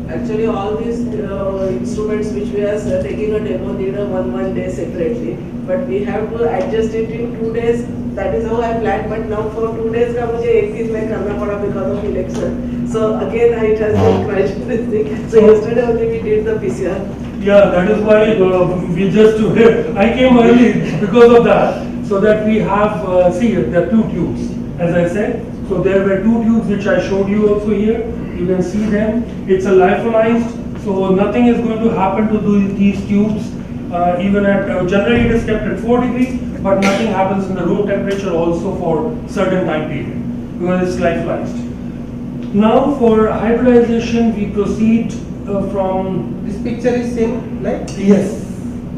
Actually, all these instruments which we are taking a demo need a one day separately, but we have to adjust it in 2 days. That is how I planned. But now for 2 days का मुझे एक दिन में करना पड़ा because of election. So again it has been crushed this thing. So yesterday only we did the PCR. Yeah, that is why we just I came early because of that, so that we have see there are 2 tubes, as I said. So there were 2 tubes which I showed you also here. You can see them. It's a lyophilized, so nothing is going to happen to these tubes. Even at generally it is kept at 4 degrees, but nothing happens in the room temperature also for certain time period because it's lyophilized. Now for hybridization, we proceed from. This picture is same, like? Yes.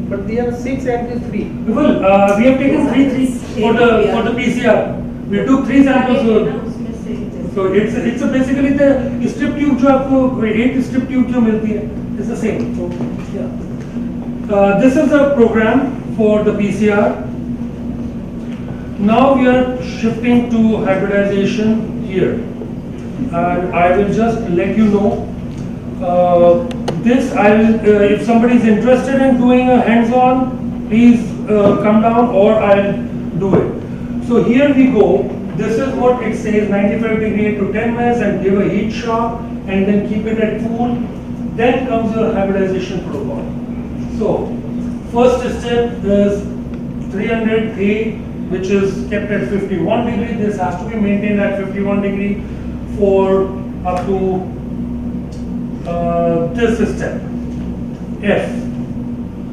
But they are 6 and 3. Well, we have taken 3 for the PCR. We took 3 samples. So it's a basically the strip tube जो आपको 8 strip tube जो मिलती है, it's the same. So yeah. This is a program for the PCR. Now we are shifting to hybridization here, and I will just let you know. This I will, if somebody is interested in doing a hands-on, please come down or I'll do it. So here we go. This is what it says: 95 degree to 10 minutes, and give a heat shock, and then keep it at cool. Then comes your hybridization protocol. So first step is 300A, which is kept at 51 degree. This has to be maintained at 51 degree for up to this step F.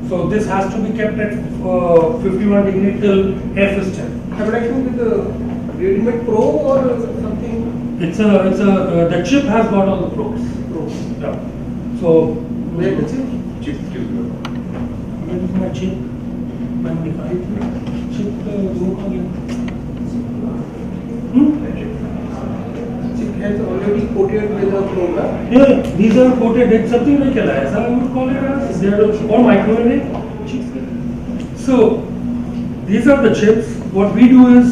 So this has to be kept at 51 degree till F step. Hybridization with the ready-made probe or something? It's a the chip has got all the probes. Yeah. So where the chip? Chip. Where is my chip? Chip Chip has already coated with a probe. Yeah, these are coated. It's something like ELISA, I would call it as. They are or microarray chips. So these are the chips. What we do is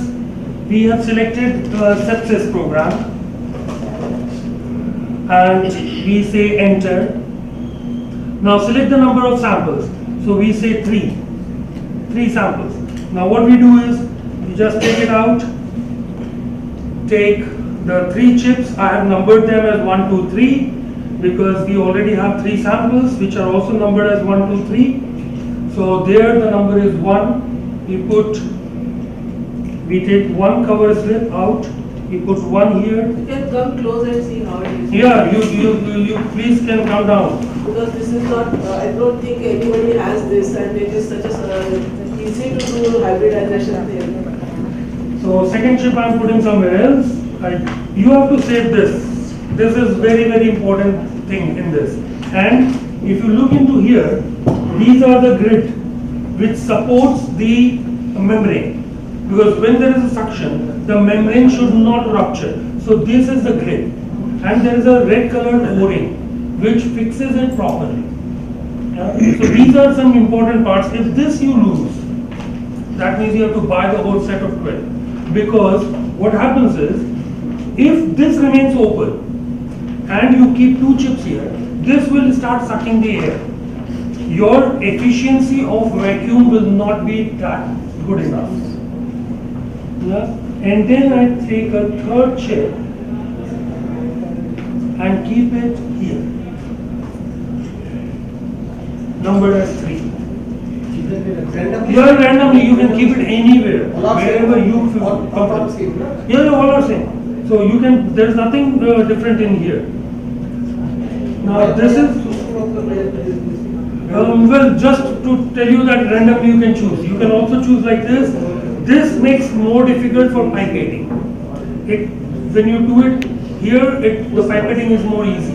we have selected a sepsis program and we say enter. Now select the number of samples. So we say 3 samples. Now what we do is, we just take it out, take the 3 chips. I have numbered them as 1, 2, 3 because we already have 3 samples which are also numbered as 1, 2, 3. So there the number is 1. We take 1 cover slip out. We put 1 here. You can come close and see how it is. Yeah, you please can come down. Because this is not, I don't think anybody has this, and it is such a easy to do hybridization thing. So second chip I am putting somewhere else. You have to save this. This is very important thing in this. And if you look into here, these are the grid which supports the membrane. Because when there is a suction, the membrane should not rupture. So this is the grid. And there is a red colored O-ring which fixes it properly. So these are some important parts. If this you lose, that means you have to buy the whole set of 12. Because what happens is, if this remains open and you keep 2 chips here, this will start sucking the air. Your efficiency of vacuum will not be that good enough. Yes? And then I take a 3rd chip and keep it here, numbered as 3. Here randomly you can keep it anywhere, wherever you feel comfortable. Yeah, all are same. So you can, there is nothing different in here. Now this is, well, just to tell you that randomly you can choose. You can also choose like this. This makes more difficult for pipetting. When you do it here, the pipetting is more easy.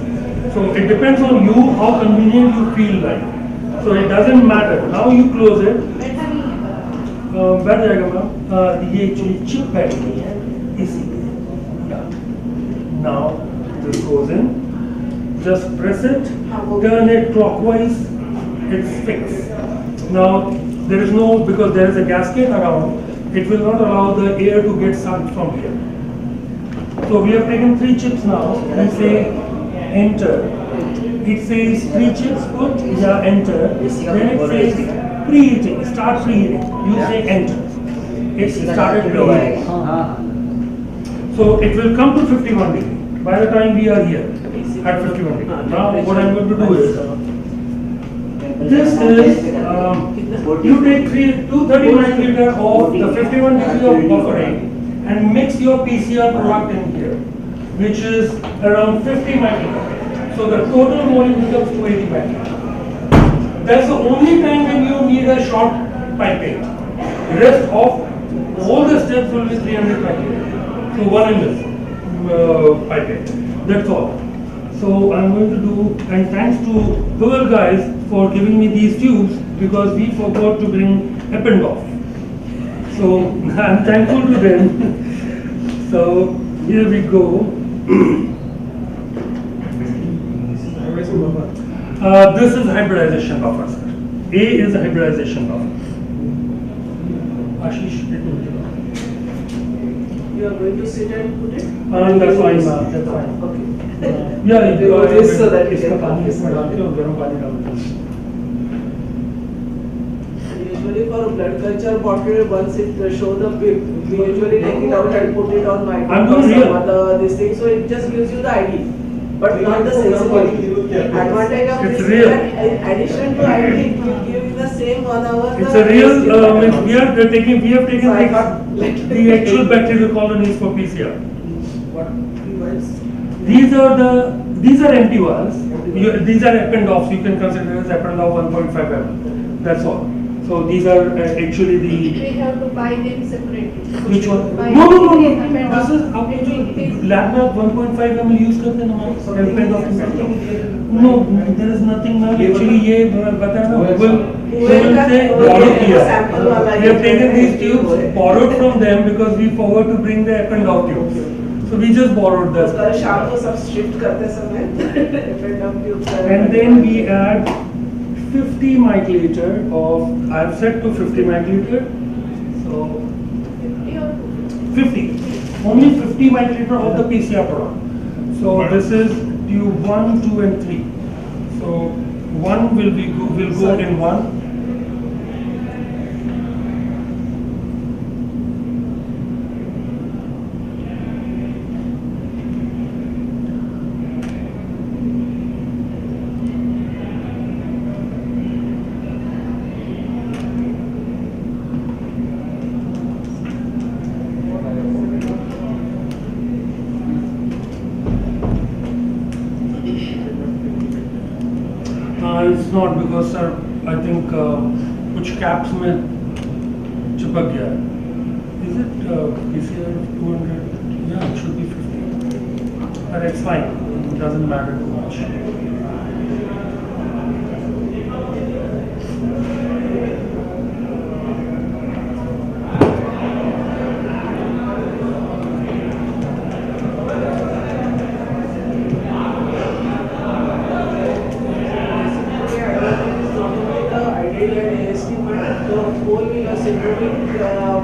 So it depends on you how convenient you feel like. So it doesn't matter. Now you close it. बैठ जाएगा ma'am. ये actually chip बैठ गई है इसी पे. Now this goes in. Just press it. Turn it clockwise. It's fixed. Now there is no, because there is a gasket around, it will not allow the air to get sucked from here. So we have taken 3 chips now. We say enter. It says 3 chips put, yeah, enter. Then it says preheating, start preheating. You say enter. It started preheating. So it will come to 51 degree by the time we are here at 51 degree. Now what I'm going to do is, this is, you take 230 microliter of the 51 degree of buffering and mix your PCR product in here, which is around 50 microliter. So the total volume becomes 280 microliter. That's the only time when you need a short pipette. The rest of all the steps will be 300 microliter. So 1 ml pipette. That's all. So I'm going to do, and thanks to Google guys for giving me these tubes, because we forgot to bring Eppendorf. So I'm thankful to them. So here we go. This is hybridization buffer, sir. A is a hybridization buffer. Ashish, You are going to sit and put it? That's fine, ma'am. That's fine. Okay. Yeah, you go this so that you इसका can पानी इसमें डाल के और गर्म पानी डाल दो. Usually for blood culture bottle, once it show the pip, we usually take it out and put it on microscope, this thing, so it just gives you the ID, but not the sensitivity. Advantage of this is that in addition to ID, it will give you the same 1 hour. It's a real, we have taken the actual bacterial colonies for PCR. These are empty ones. These are Eppendorfs. You can consider as Eppendorf 1.5 ml. That's all. So these are actually the. We have to buy them separately. Which one? Buy No. them. This is up to lab में 1.5 ml use करते हैं हमारे Eppendorf. No, there is nothing now. Actually ये बताया ना Google से borrow किया. We have taken these tubes, borrowed from them because we forgot to bring the Eppendorf tubes. So we just borrowed them. कल शाम को सब shift करते समय Eppendorf tube. And then we add 50 microliter of, I have set to 50 microliter. So 50. Only 50 microliter of the PCR product. So this is tube 1, 2 and 3. So one will go in one. It's not because sir, I think कुछ caps में चिपक गया है. Is it PCR 200? Yeah, it should be 50. But it's fine. It doesn't matter too much.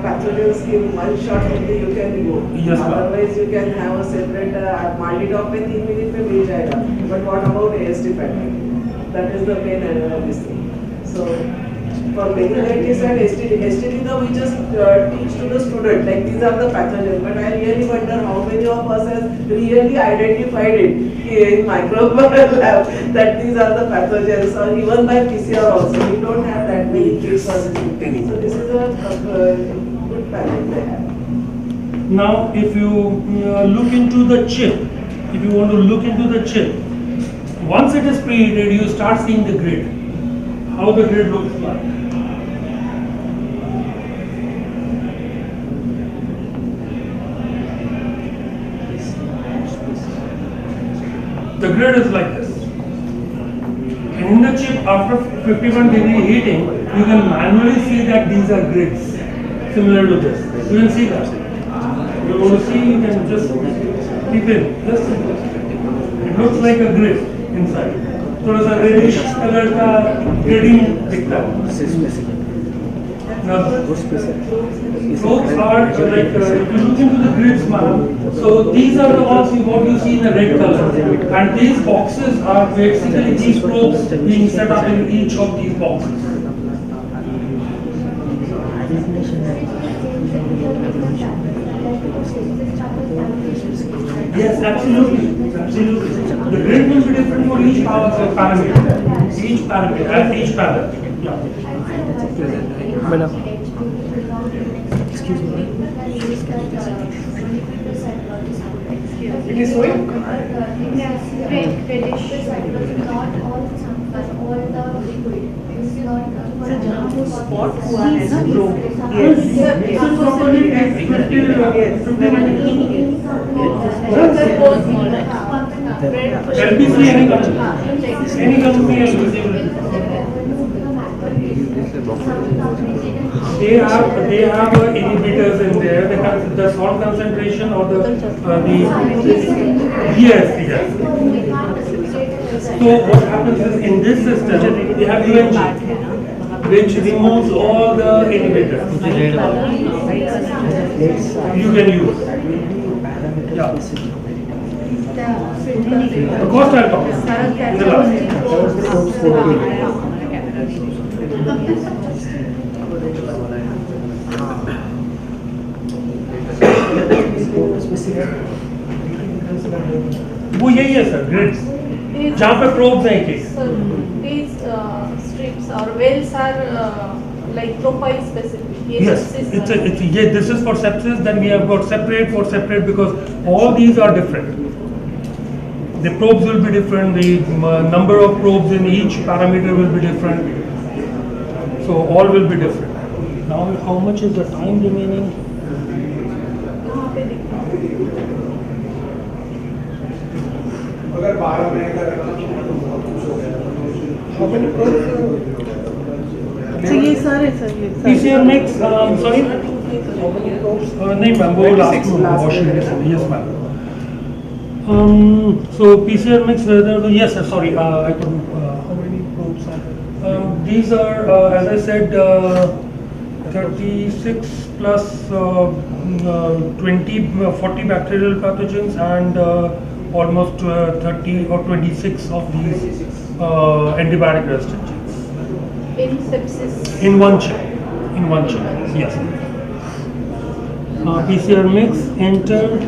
Pathogens in one shot only you can go. Yes, Otherwise you can have a separate Malditoc में 3 minute में मिल जाएगा. But what about AST pattern? That is the main this thing. So for meningitis and STD though we just teach to the student like these are the pathogens. But I really wonder how many of us has really identified it in microbial lab that these are the pathogens, or even by PCR also. We don't have that many cases. So this is a good panel they have. Now, if you look into the chip, if you want to look into the chip, once it is preheated, you start seeing the grid. How the grid looks like. The grid is like this. And in the chip, after 51-degree heating, you can manually see that these are grids, similar to this. You can see that. You want to see, you can just keep in. This, it looks like a grid inside. थोड़ा सा reddish color का grading दिखता है. Now, probes are like, if you look into the grids, so these are the ones what you see in the red color. And these boxes are basically these probes being set up in each of these boxes. Yes, absolutely. Absolutely. The grid will be different for each parameter. Each parameter, at each parameter. Yeah. Madam. Excuse me. It is showing? Yes, reddish, not all but all the liquid. It's not Spot हुआ है ना probe. Yes. LBC any company has They have inhibitors in there. The salt concentration or the yes. So what happens is in this system they have UNG, which removes all the inhibitors. You can use. Yeah. The cost I'll talk in the last. वो यही है sir grids जहाँ पे probes हैं एक These strips or wells are like profile specific. Yes, this is for sepsis. Then we have got separate for separate because all these are different. The probes will be different. The number of probes in each parameter will be different. So all will be different. Now, how much is the time remaining? How many probes? ये सारे sir PCR mix, sorry? नहीं ma'am वो last washing yes ma'am. So PCR mix yes sir sorry I couldn't how many probes are there? These are as I said 36 plus 40 bacterial pathogens and almost 30 or 26 of these antibiotic resistant genes. In sepsis. In one chain. Yes. PCR mix, enter.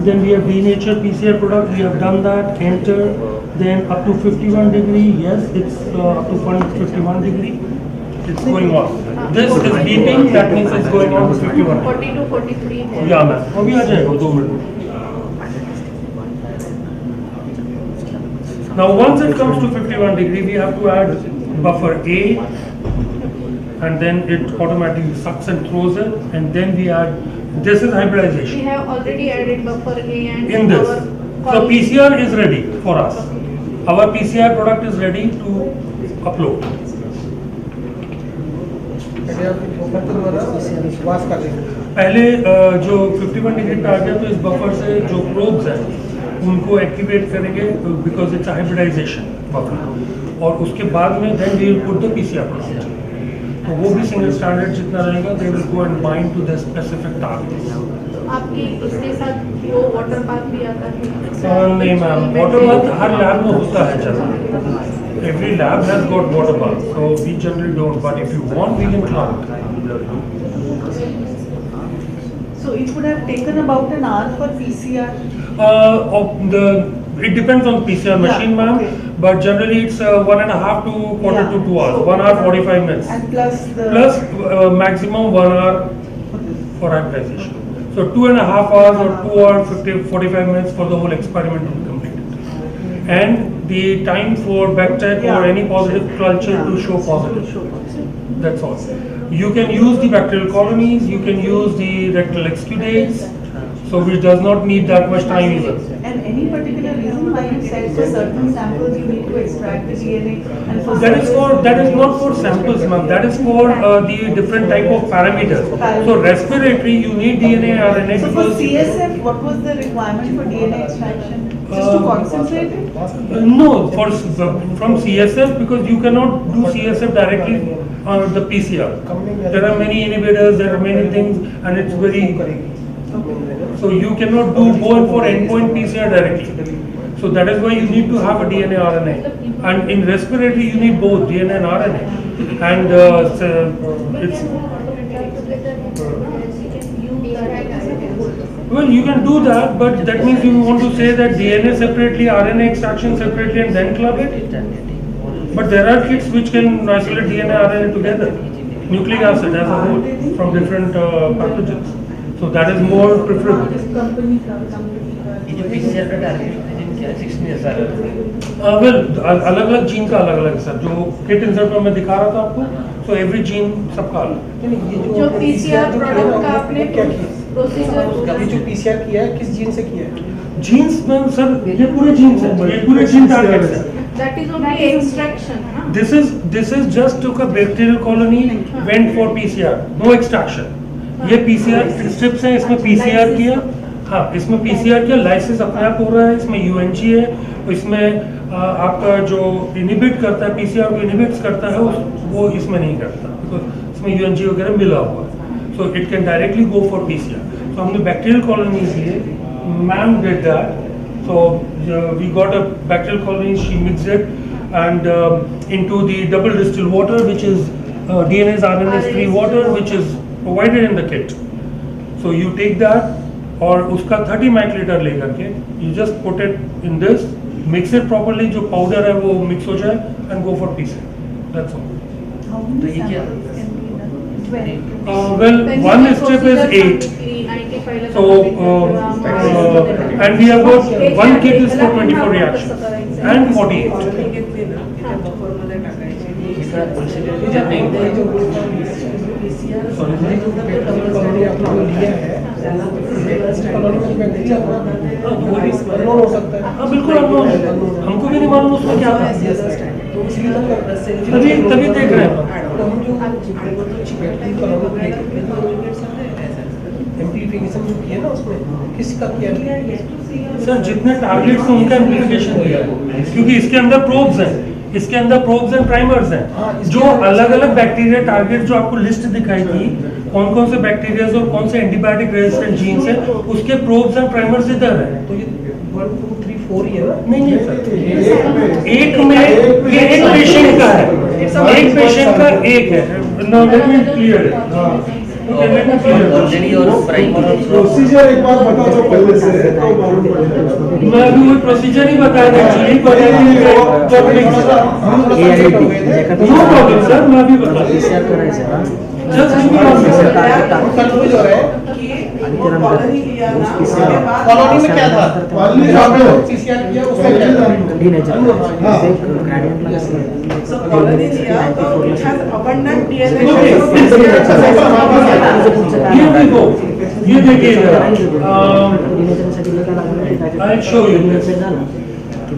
Then we have denatured PCR product. We have done that. Enter. Then up to 51 degree. Yes, it's up to 51 degree. It's going on. This is beeping. That means it's going on to 51. 40 to 43. Yeah, ma'am. अभी आ जाएगा 2 minute. Now once it comes to 51 degree, we have to add buffer A, and then it automatically sucks and throws it, and then we add, this is hybridization. We have already added buffer A and In this, so PCR is ready for us. Our PCR product is ready to upload. पहले जो 51 degree पे आ गया तो इस buffer से जो probes हैं उनको एक्टिवेट करेंगे बिकॉज इट्स हाइब्रिडाइजेशन बफर, और उसके बाद में then we will put the PCR product, तो वो भी सिंगल स्टैंडर्ड जितना रहेगा they will go and bind to the specific target. आपकी उसके साथ वो वाटर बाथ भी आता है? नहीं मैम, वाटर बाथ हर लैब में होता है चला. Every lab has got water bath, so we generally don't. But if you want, we can try it. So it would have taken about an hour for PCR. It depends on PCR machine, ma'am. Okay. But generally, it's 1.5 to quarter to 2 hours. 1 hour 45 minutes. And plus the maximum 1 hour for hybridization. So 2.5 hours or 2 hours 45 minutes for the whole experiment to be completed. And the time for backtech or any positive culture to show positive. That's all. You can use the bacterial colonies, you can use the rectal exudates, so which does not need that much time either. And any particular reason why you said for certain samples you need to extract the DNA? And for that is not for samples, ma'am. That is for the different type of parameters. So respiratory, you need DNA, RNA. So for CSF, what was the requirement for DNA extraction? Just to concentrate it? No, from CSF, because you cannot do CSF directly on the PCR. There are many inhibitors, there are many things, and it's very. So you cannot go for endpoint PCR directly. So that is why you need to have a DNA RNA. And in respiratory, you need both DNA and RNA. And it's. Well, you can do that, but that means you want to say that DNA separately, RNA extraction separately, and then club it. But there are kits which can isolate DNA, RNA together, nucleic acid as a whole from different pathogens. So that is more preferable. Well, अलग-अलग gene का अलग-अलग sir, जो kit insert में मैं दिखा रहा था आपको, so every जीन सबका अलग. जो PCR प्रोडक्ट का आपने प्रोसीजर जो PCR किया है किस जीन से किया है? जीन्स में सर ये पूरे जीन्स हैं, ये पूरे जीन टारगेट्स हैं. That is only extraction, huh? This is just took a bacterial colony, went for PCR, no extraction. ये PCR स्ट्रिप्स हैं, इसमें PCR किया, हाँ इसमें PCR किया, लाइसिस अपने आप हो रहा है, इसमें UNG है, इसमें आपका जो इनिबिट करता है, PCR को इनिबिट्स करता है, वो इसमें नहीं करता, because इसमें UNG वगैरह मिला हुआ है, so it can directly go for PCR. So हमने bacterial colonies लिए, ma'am did that, so we got a bacterial colony, she mixed it and into the double distilled water, which is DNase RNase free water, which is provided in the kit. So you take that और उसका 30 microliter लेकर के you just put it in this, mix it properly, जो powder है वो mix हो जाए and go for PCR. That's all. How many samples can be done? Well, one strip is 8. So and we have got one kit is for 24 reactions and 48. बिल्कुल हमको भी नहीं मालूम उसमें क्या था, तभी देख रहे हैं. एम्प्लीफिकेशन जो किया ना उसमें किसका किया? सर जितने टारगेट्स हैं उनका एम्प्लीफिकेशन किया, क्योंकि इसके अंदर प्रोब्स हैं, इसके अंदर प्रोब्स एंड प्राइमर्स हैं जो अलग अलग बैक्टीरिया टारगेट जो आपको लिस्ट दिखाई थी कौन कौन से बैक्टीरिया और कौन से एंटीबायोटिक रेजिस्टेंट जीन्स हैं उसके प्रोब्स एंड प्राइमर्स इधर है। तो ये 1 2 3 4 ही है ना? नहीं सर, एक में ये एक पेशेंट का है, एक पेशेंट का एक है। Now let me clear it. Procedure एक बार बता दो पहले से तो मालूम पड़ेगा। मैं अभी वो प्रोसीजर ही बताया एक्चुअली नो प्रॉब्लम सर, मैं अभी बता कंफ्यूज हो रहे हैं कॉलोनी में क्या था? सीसीआर किया उसमें क्या था? So colony लिया तो it has abundant DNA. ये देखो, ये देखिए I'll show you this.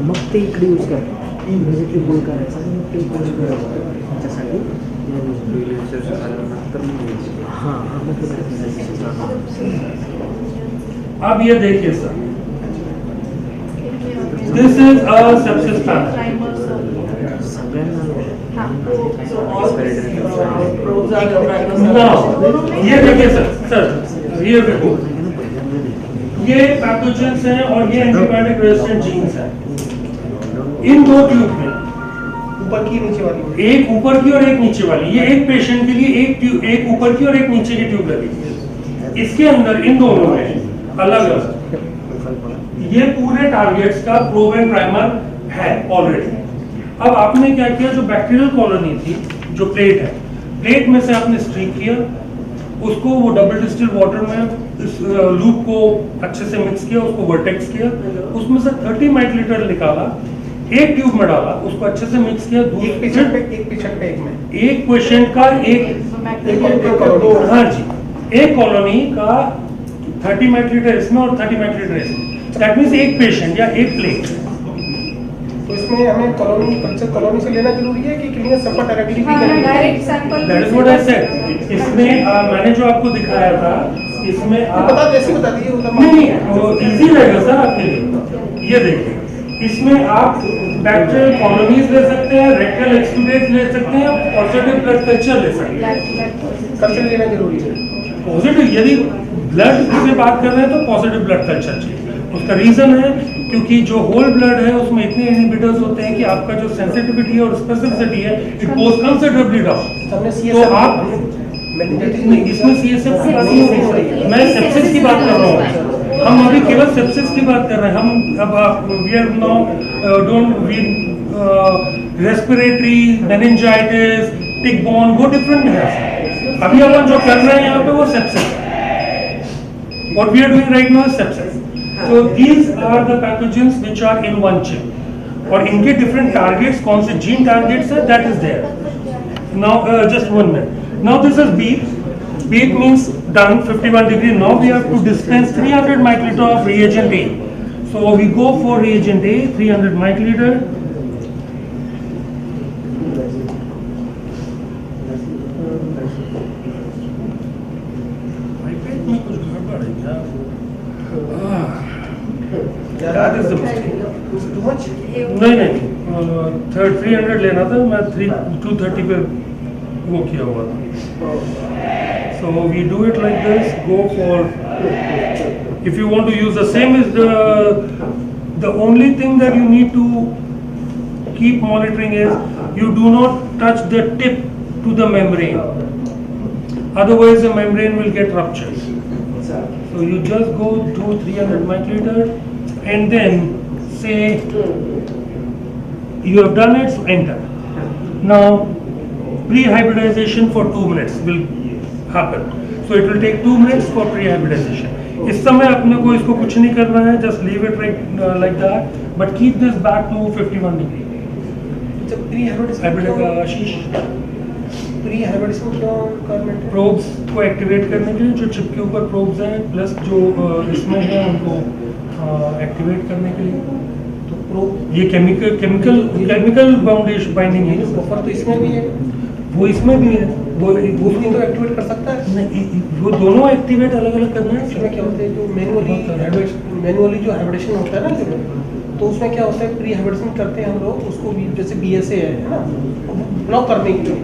मग ते इकडे यूज कर इमिजिएटली गोल करायचा आणि मग ते गोल करायचं त्याच्यासाठी हां अब ये देखिए sir, this is a sepsis panel. ये देखिए सर ये देखो, ये पैथोजेंस हैं और ये एंटीबायोटिक रेजिस्टेंट जीन्स हैं इन दो ट्यूब में, ऊपर की नीचे वाली, एक ऊपर की और एक नीचे वाली। ये एक पेशेंट के लिए एक ट्यूब, एक ऊपर की और एक नीचे की ट्यूब लगी है। इसके अंदर इन दोनों में अलग अलग ये पूरे टारगेट्स का प्रोब एंड प्राइमर है ऑलरेडी। अब आपने क्या किया, जो बैक्टीरियल कॉलोनी थी, जो प्लेट है, प्लेट में से आपने स्ट्रीक किया, उसको वो डबल डिस्टिल वाटर में इस लूप को अच्छे से मिक्स किया, उसको वर्टेक्स किया, उसमें से 30 माइक्रोलीटर निकाला, एक ट्यूब में डाला, उसको अच्छे से मिक्स किया। एक पेशेंट पे एक में, एक पेशेंट का एक हाँ जी, एक कॉलोनी का 30 माइक्रोलीटर इसमें और 30 माइक्रोलीटर इसमें, दैट मींस एक पेशेंट या एक प्लेट। तो इसमें हमें कॉलोनी कल्चर कॉलोनी से लेना जरूरी है कि क्लिनिकल सैंपल डायरेक्टली भी करना है? Direct sample. That is what I said. इसमें मैंने जो आपको दिखाया था, इसमें आप बता जैसे बता दीजिए, नहीं वो इजी रहेगा सर आपके लिए। ये देखिए, इसमें आप बैक्टीरियल कॉलोनीज ले सकते हैं, रेक्टल एक्सुडेट्स ले सकते हैं, पॉजिटिव ब्लड कल्चर ले सकते हैं। कल्चर लेना जरूरी है। पॉजिटिव, यदि ब्लड से बात कर रहे हैं तो पॉजिटिव ब्लड कल्चर चाहिए। उसका रीजन है क्योंकि जो होल ब्लड है उसमें इतने इनहिबिटर्स होते हैं कि आपका जो सेंसिटिविटी है और स्पेसिफिसिटी है इट गोज कंसिडरेबली डाउन। तो आप इसमें सीएसएफ की बात नहीं हो रही, मैं सेप्सिस की बात कर रहा हूँ। हम अभी केवल सेप्सिस की बात कर रहे हैं। हम अब we are now don't we respiratory, meningitis, tick borne, वो डिफरेंट है। अभी अपन जो कर रहे हैं यहाँ पे वो सेप्सिस है। What we are doing right now is sepsis. So these are the pathogens which are in one chip. और इनके different targets, कौन से gene targets है, that is there. Now just 1 minute. Now this is beep. Beep means done 51 degree. Now we have to dispense 300 microliter of reagent A. So we go for reagent A, 300 microliter. That is the mistake. Too much? नहीं 300 लेना था, मैं 230 पे वो किया हुआ था। So we do it like this. Go for, if you want to use the same is the only thing that you need to keep monitoring is you do not touch the tip to the membrane. Otherwise the membrane will get ruptured. So you just go to 300 microliter and then say you have done it, so enter. Now pre-hybridization for 2 minutes will happen. So it will take 2 minutes for pre-hybridization. इस समय अपने को इसको कुछ नहीं करना है, just leave it like that, but keep this back to 51 degree. जब pre-hybridization क्यों requirement है? प्रोब्स को एक्टिवेट करने के लिए, जो चिप के ऊपर प्रोब्स हैं प्लस जो इसमें है उनको एक्टिवेट करने के लिए। तो प्रोब ये केमिकल बाइंडिंग है। बफर तो इसमें भी है, वो इसमें भी है, वो भी तो एक्टिवेट कर सकता है। नहीं, वो दोनों एक्टिवेट अलग अलग करना है। इसमें क्या होता है, जो मैनुअली जो हाइब्रिडेशन होता है ना, तो उसमें क्या होता है, प्री हाइब्रिडेशन करते हैं हम लोग उसको भी, जैसे BSA है ना, ब्लॉक करने के लिए।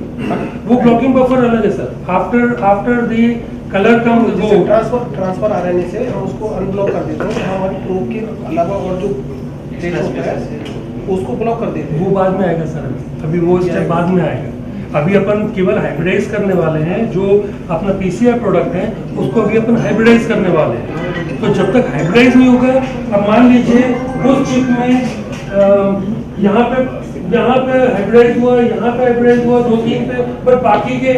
वो ब्लॉकिंग बफर अलग है सर। आफ्टर द कलर कम वो ट्रांसफर RNA से हम उसको अनब्लॉक कर देते हैं, हमारी प्रोब के अलावा और जो डेटा होता है उसको ब्लॉक कर देते हैं। वो बाद में आएगा सर, अभी वो स्टेप बाद में आएगा। अभी अपन केवल हाइब्रिडाइज करने वाले हैं, जो अपना PCR प्रोडक्ट है उसको अभी अपन हाइब्रिडाइज करने वाले हैं। तो जब तक हाइब्रिडाइज नहीं होगा, अब मान लीजिए उस चिप में यहाँ पे हाइब्रिडाइज हुआ, यहाँ पे हाइब्रिडाइज हुआ, 2-3 पे, पर बाकी के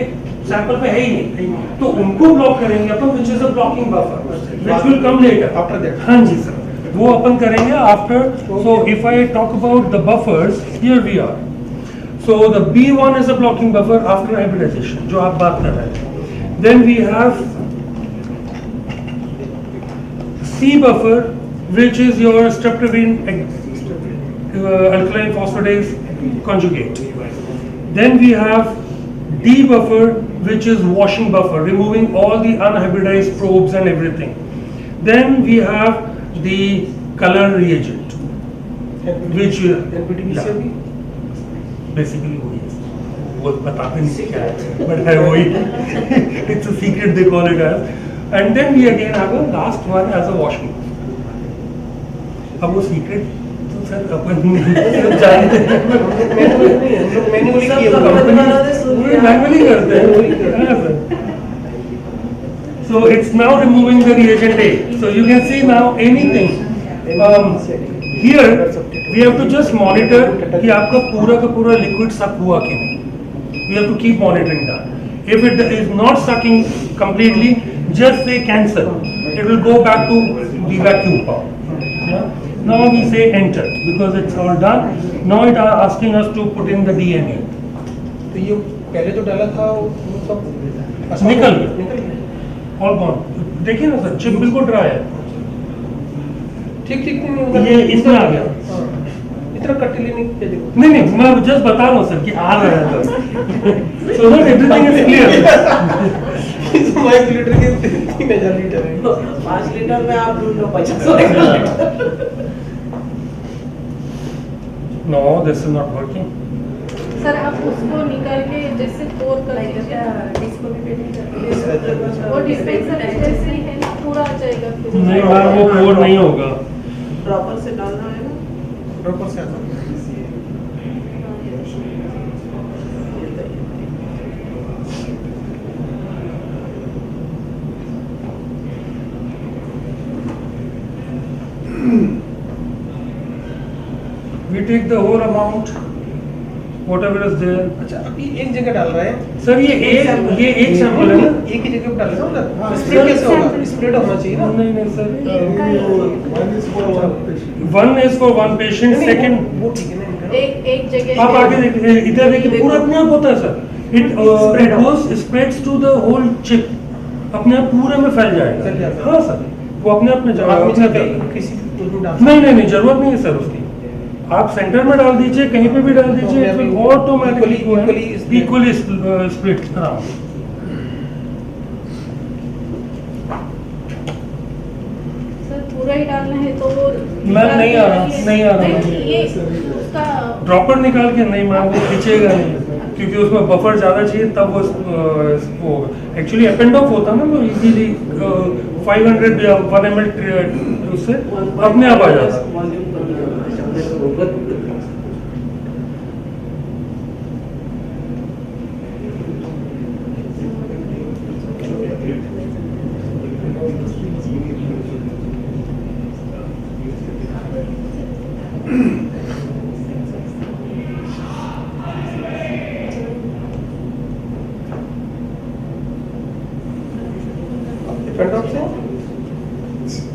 सैंपल पे है ही नहीं, तो उनको ब्लॉक करेंगे अपन, which is a blocking buffer which will come later after that. हाँ जी सर, वो अपन करेंगे after. So if I talk about the buffers, here we are. So the B1 is a blocking buffer after hybridization, जो आप बात कर रहे हैं. Then we have C buffer, which is your streptavidin alkaline phosphatase conjugate. Then we have D buffer, which is washing buffer, removing all the unhybridized probes and everything. Then we have the color reagent, which basically वही है, वो बताते नहीं क्या है, but है वही, it's a secret they call it as. And then we again have a last one as a washing. अब वो secret तो सर अपन जानते हैं, मैन्युअली करते हैं, so it's now removing the reagent A. So you can see now anything. Here we have to just monitor कि आपका पूरा का पूरा liquid suck हुआ कि नहीं. We have to keep monitoring that. If it is not sucking completely, just say cancel. It will go back to the vacuum pump. Yeah? Now we say enter because it's all done. Now it are asking us to put in the DNA. तो ये पहले जो डाला था वो सब निकल गया, all gone. देखिए ना सर, चिप बिल्कुल ड्राई है. ठीक नहीं, ये इसमें आ गया, इतना कटली नहीं, मैं जस्ट बता रहा हूँ सर कि आ रहा है sir. So that everything is clear. 5 litre के 3000 लीटर है, 5 लीटर में आप ढूंढ लो 50। No, this is not working. Sir आप उसको निकाल के जैसे पोर कर दीजिए, वो डिस्पेंसर जैसे ही है ना, पूरा आ जाएगा फिर। नहीं मैम, वो पोर नहीं होगा, ड्रॉपर से डालना है ना, ड्रॉपर से आता है। We take the whole amount, whatever is there. अच्छा, अभी एक जगह डाल रहे हैं सर, ये एक सैंपल है ना, एक ही जगह पे डाल रहे हैं ना, स्प्रेड कैसे होगा? स्प्रेड होना चाहिए ना। नहीं sir, one is for one patient, second वो ठीक है ना, एक जगह आप आगे देखिए, इधर देखिए, पूरा अपने आप होता है sir. It goes spreads to the whole chip, अपने आप पूरे में फैल जाएगा. हाँ सर, वो अपने आप में किसी नहीं जरूरत नहीं है सर उसकी. आप सेंटर में डाल दीजिए, कहीं पे भी डाल दीजिए, automatically equally split around. Sir पूरा ही डालना है तो वो मैम नहीं आ रहा ये उसका ड्रॉपर निकाल के नहीं मैम, वो खींचेगा नहीं, क्योंकि उसमें बफर ज़्यादा चाहिए, तब वो एक्चुअली एपेंडॉफ होता ना, तो इजीली 500 या 1 ml उससे अपने आप आ जाता.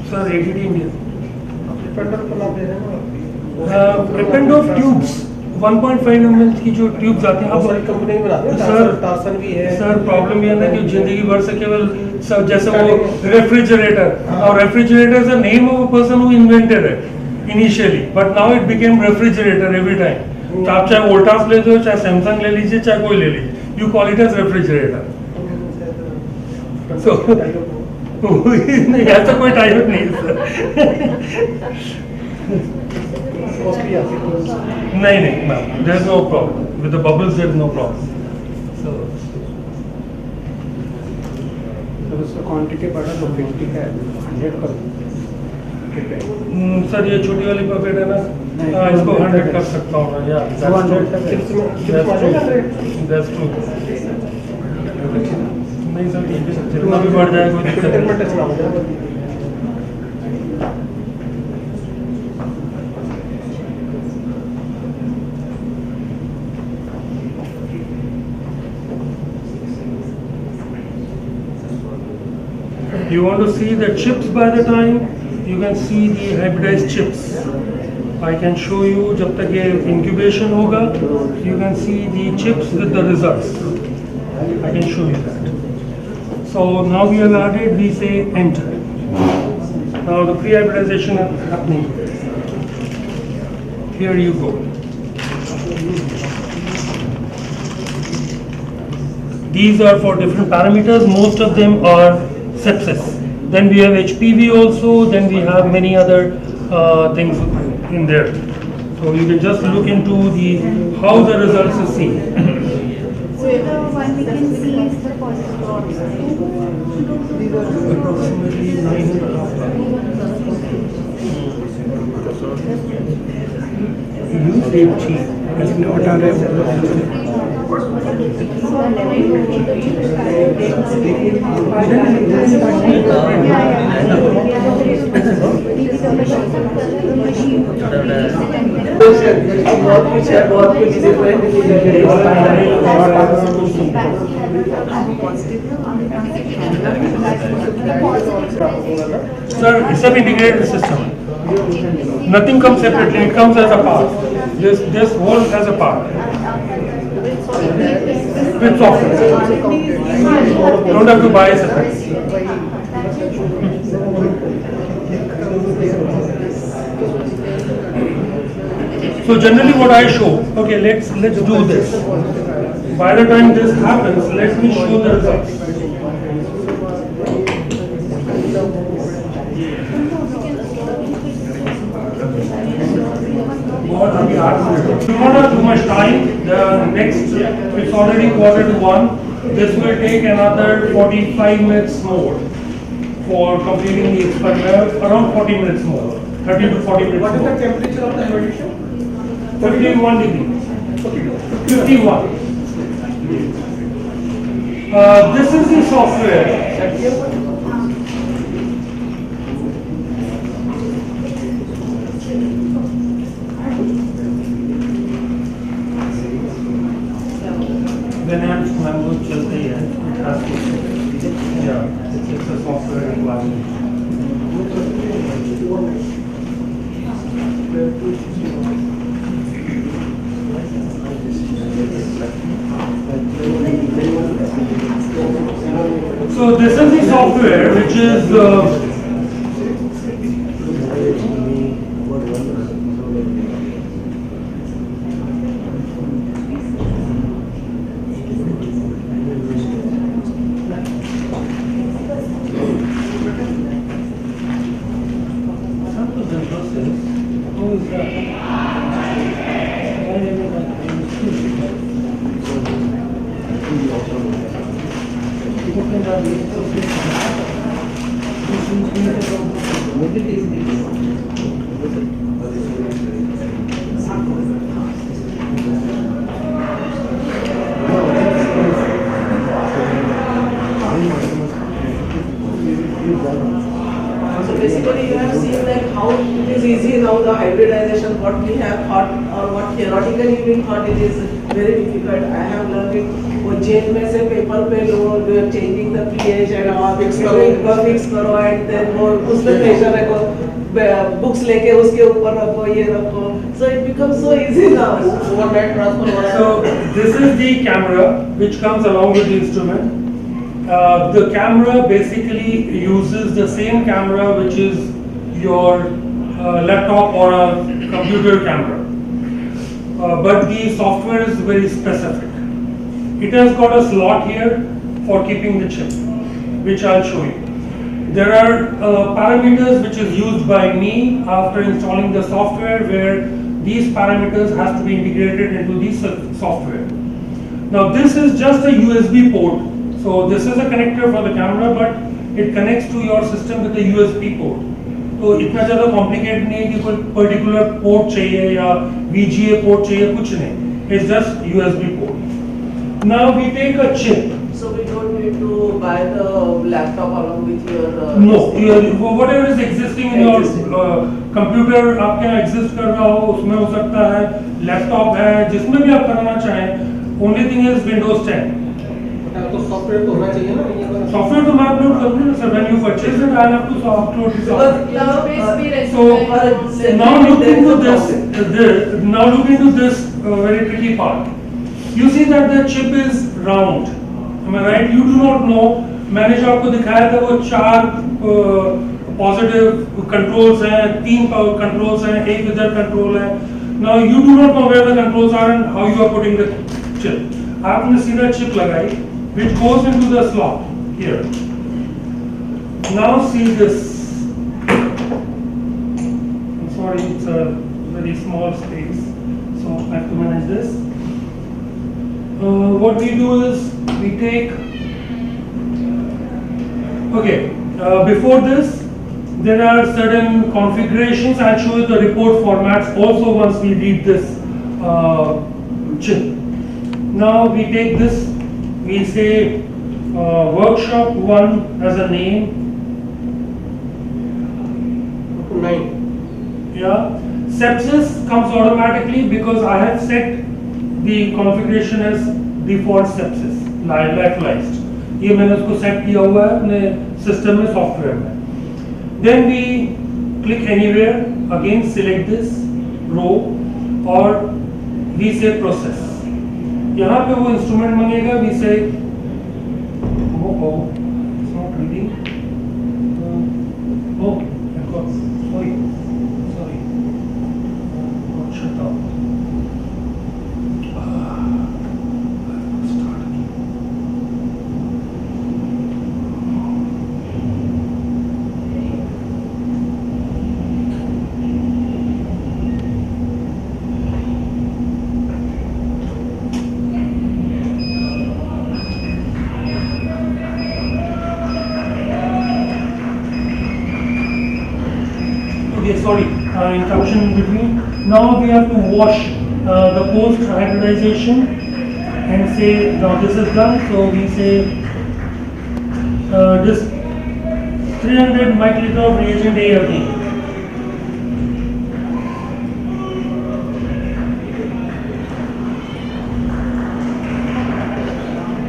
Sir ADD India Eppendorf tubes 1.5 ml की जो ट्यूब्स आती हैं, सारी कंपनी बनाती है सर. टार्सन भी है सर प्रॉब्लम ये है ना कि जिंदगी भर से केवल सब जैसे वो रेफ्रिजरेटर, और refrigerator is the name of a person who invented it initially, but now it became refrigerator every time. तो आप चाहे वोल्टास ले लो, चाहे सैमसंग ले लीजिए, चाहे कोई ले लीजिए, you call it as refrigerator. So नहीं, ऐसा कोई टाइप नहीं है सर. costly आती है नहीं ma'am, there is no problem with the bubbles. There is no problem. So उसका क्वांटिटी बढ़ा तो 50 का 100 कर सर ये छोटी वाली पपेट है ना, हाँ इसको 100 कर सकता हूँ मैं, या that's true. नहीं सर ठीक है, जितना भी बढ़ जाए कोई दिक्कत नहीं. You want to see the chips by the time you can see the hybridized chips. I can show you जब तक ये incubation होगा, you can see the chips with the results. I can show you that. So now we have added, we say enter. Now the pre-hybridization is happening. Here you go. These are for different parameters. Most of them are sepsis. Then we have HPV also. Then we have many other things in there. So you can just look into the how the results is seen. So the one we can see is the positive. Approximately 900. बहुत कुछ है, बहुत कुछ Sir, it's an integrated system. Nothing comes separately, it comes as a part. This whole has a part. With software. Don't have to buy separate. So generally what I show, okay, let's do this. By the time this happens, let me show the results. If you want too much time, the next, it's already 1:45. This will take another 45 minutes more for completing the experiment, around 40 minutes more, 30 to 40 minutes more. What is the temperature of the evolution? 51 degree. 51. This is the software. Enhanced mango chalte hai. It has to. Yeah, it's a software requirement. So this is the software which is So basically you have seen that how it is easy now, the hybridization, what we have thought or what theoretically we thought it is very difficult. I have learned it. वो jail में से paper पे लो, changing the pH and all, mix करो and then वो उसमें pressure रखो, books लेके उसके ऊपर रखो, ये रखो. So it becomes so easy now. Overnight transfer. So this is the camera which comes along with the instrument. The camera basically uses the same camera which is your laptop or a computer camera, but the software is very specific. It has got a slot here for keeping the chip, which I'll show you. There are parameters which is used by me after installing the software, where these parameters has to be integrated into the software. Now this is just a USB port. So this is a connector for the camera, but it connects to your system with a USB port. तो इतना ज़्यादा complicated नहीं है कि कोई particular port चाहिए या VGA port चाहिए, कुछ नहीं. It's just USB port. Now we take a chip. So we don't need to buy the laptop along with your. No, whatever is existing in your computer आपके यहाँ exist कर रहा हो, उसमें हो सकता है laptop है, जिसमें भी आप करना चाहें. Only thing is Windows 10. तो सॉफ्टवेयर तो होना चाहिए ना. सॉफ्टवेयर तो मैं अपलोड कर दूँ sir. When you purchase it, I'll have to upload the software. So now look into this. Now look into this very tricky part. You see that the chip is round. Am I right? You do not know. मैंने जो आपको दिखाया था वो 4 positive controls हैं, 3 controls हैं, एक इधर कंट्रोल है. Now you do not know where the controls are and how you are putting the chip. आपने सीधा chip लगाई, which goes into the slot here. Now see this. I'm sorry, it's a very small space, so I have to manage this. What we do is we take. Okay, before this, there are certain configurations. I'll show you the report formats also once we read this chip. Now we take this, we say workshop 1 as a name. 9. Yeah. Sepsis comes automatically because I have set the configuration as default sepsis, lyophilized. ये मैंने उसको set किया हुआ है अपने system में, software में. Then we click anywhere, again select this row और we say process. यहाँ पे वो इंस्ट्रूमेंट मांगेगा, we say it's not reading. Sorry, got shut off. Sorry, interruption in between. Now we have to wash the post hybridization and say now this is done. So we say this 300 microliter of reagent A again.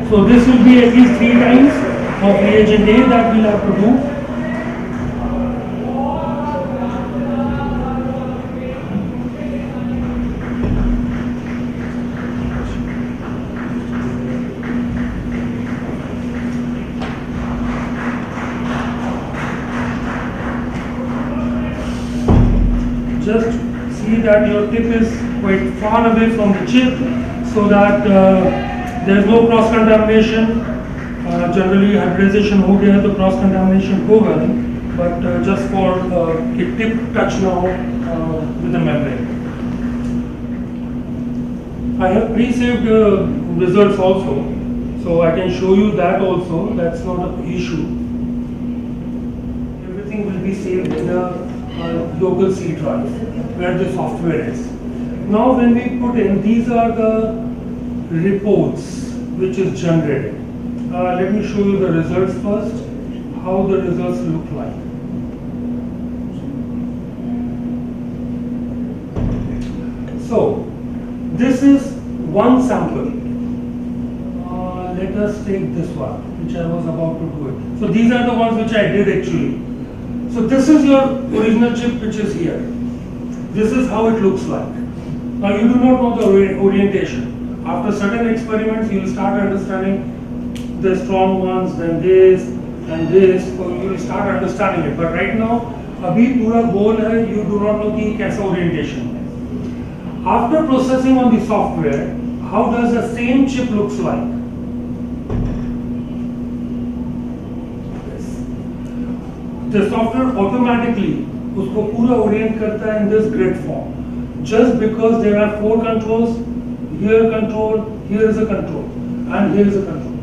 So this will be at least 3 times of reagent A that we'll have to do. Just see that your tip is quite far away from the chip so that there is no cross contamination. Generally hybridization हो गया है तो cross contamination होगा नहीं, but just for a tip touch now with the membrane. I have pre-saved results also, so I can show you that also. That's not an issue. Everything will be saved in a local C drive where the software is. Now when we put in, these are the reports which is generated. Let me show you the results first, how the results look like. So this is one sample. Let us take this one, which I was about to do it. So these are the ones which I did actually. So this is your original chip which is here. This is how it looks like. Now you do not know the orientation. After certain experiments you will start understanding the strong ones, then this and this, so you will start understanding it. But right now, abhi pura goal hai, you do not know ki kaisa orientation hai. After processing on the software, how does the same chip looks like? The software automatically उसको पूरा orient करता है in this grid form. just because there are 4 controls, here is a control, and here is a control.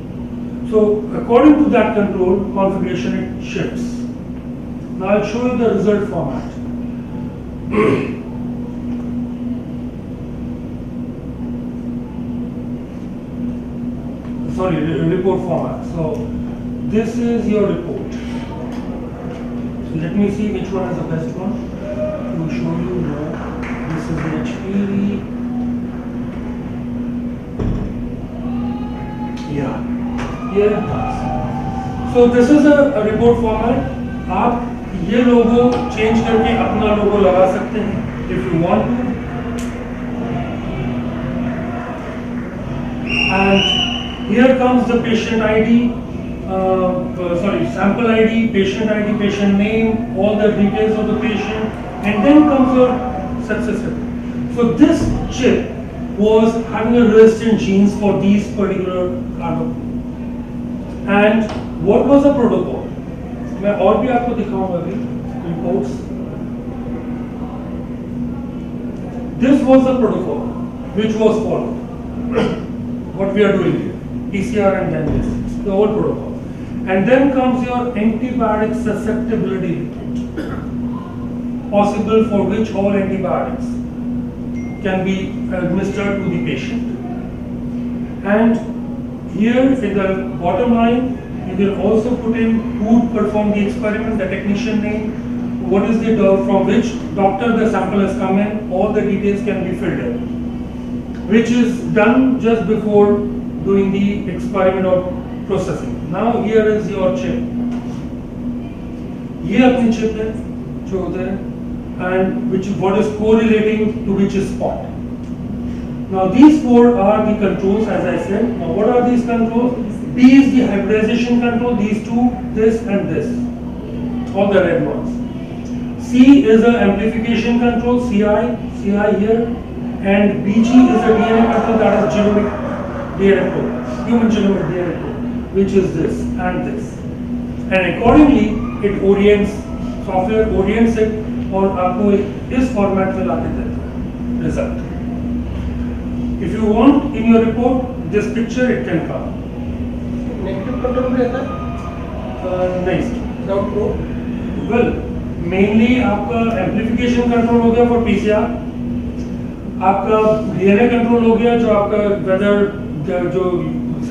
So according to that control configuration, it shifts. Now I'll show you the result format. Sorry, report format. So this is your report. So let me see which one is the best one to show you here. This is the HPV. Yeah, here it comes. So this is a report format. आप ये लोगो change करके अपना लोगो लगा सकते हैं if you want to. And here comes the patient ID, sample ID, patient name, all the details of the patient, and then comes your success rate. So this chip was having a resistant genes for these particular cargo. And what was the protocol? मैं और भी आपको दिखाऊंगा अभी reports. This was the protocol which was followed. What we are doing here, PCR and then this, the whole protocol. And then comes your antibiotic susceptibility report, possible for which all antibiotics can be administered to the patient. And here in the bottom line, you will also put in who performed the experiment, the technician name, what is the from which doctor the sample has come in, all the details can be filled in, which is done just before doing the experiment or processing. Now here is your chip. ये अपनी chip है जो होता है, and what is correlating to which spot. Now these 4 are the controls, as I said. Now what are these controls? P is the hybridization control, these 2, this and this, all the red ones. C is the amplification control, CI here, and BG is the DNA control, that is genomic DNA code, human genomic DNA code, which is this and this. And accordingly, it orients, software orients it, और आपको इस format में लाके देता है result. If you want in your report this picture, it can come. Negative control भी रहता है? नहीं डाउट प्रो? वेल मेनली आपका एम्प्लीफिकेशन कंट्रोल हो गया फॉर पीसीआर, आपका डीएनए कंट्रोल हो गया जो आपका वेदर जो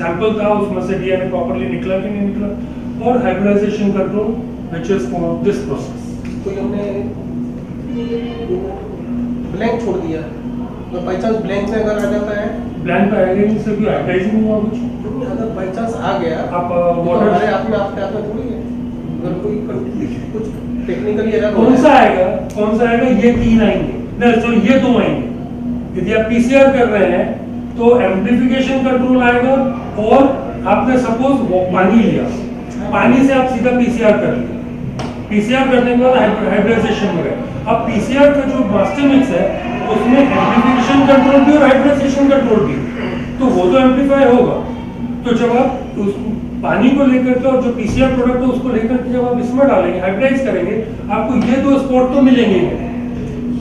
सैंपल था उसमें से डीएनए प्रॉपर्ली निकला कि नहीं निकला, और hybridisation control which is for this process. कोई हमने ब्लैंक छोड़ दिया, तो बाई चांस ब्लैंक में अगर आ जाता है, ब्लैंक पे आएगा नहीं, सिर्फ हाइब्रिडाइजिंग हुआ कुछ, अगर बाई चांस आ गया आप वाटर हमारे आप में थोड़ी है, अगर कोई कुछ टेक्निकली एरर कौन सा आएगा, ये 3 आएंगे, नहीं सॉरी ये 2 आएंगे. यदि आप पीसीआर कर रहे हैं तो एम्प्लीफिकेशन कंट्रोल आएगा, और आपने सपोज पानी लिया, पानी से आप सीधा पीसीआर कर लिया, पीसीआर करने के बाद हाइब्रिडाइजेशन में गए. अब पीसीआर का जो मास्टर मिक्स है उसमें एम्प्लीफिकेशन कंट्रोल भी और हाइब्रिडाइजेशन कंट्रोल भी, तो वो तो एम्प्लीफाई होगा. तो जब आप उस पानी को लेकर के और जो पीसीआर प्रोडक्ट है उसको लेकर के जब आप इसमें डालेंगे, हाइब्रिडाइज करेंगे, आपको ये 2 स्पॉट तो मिलेंगे,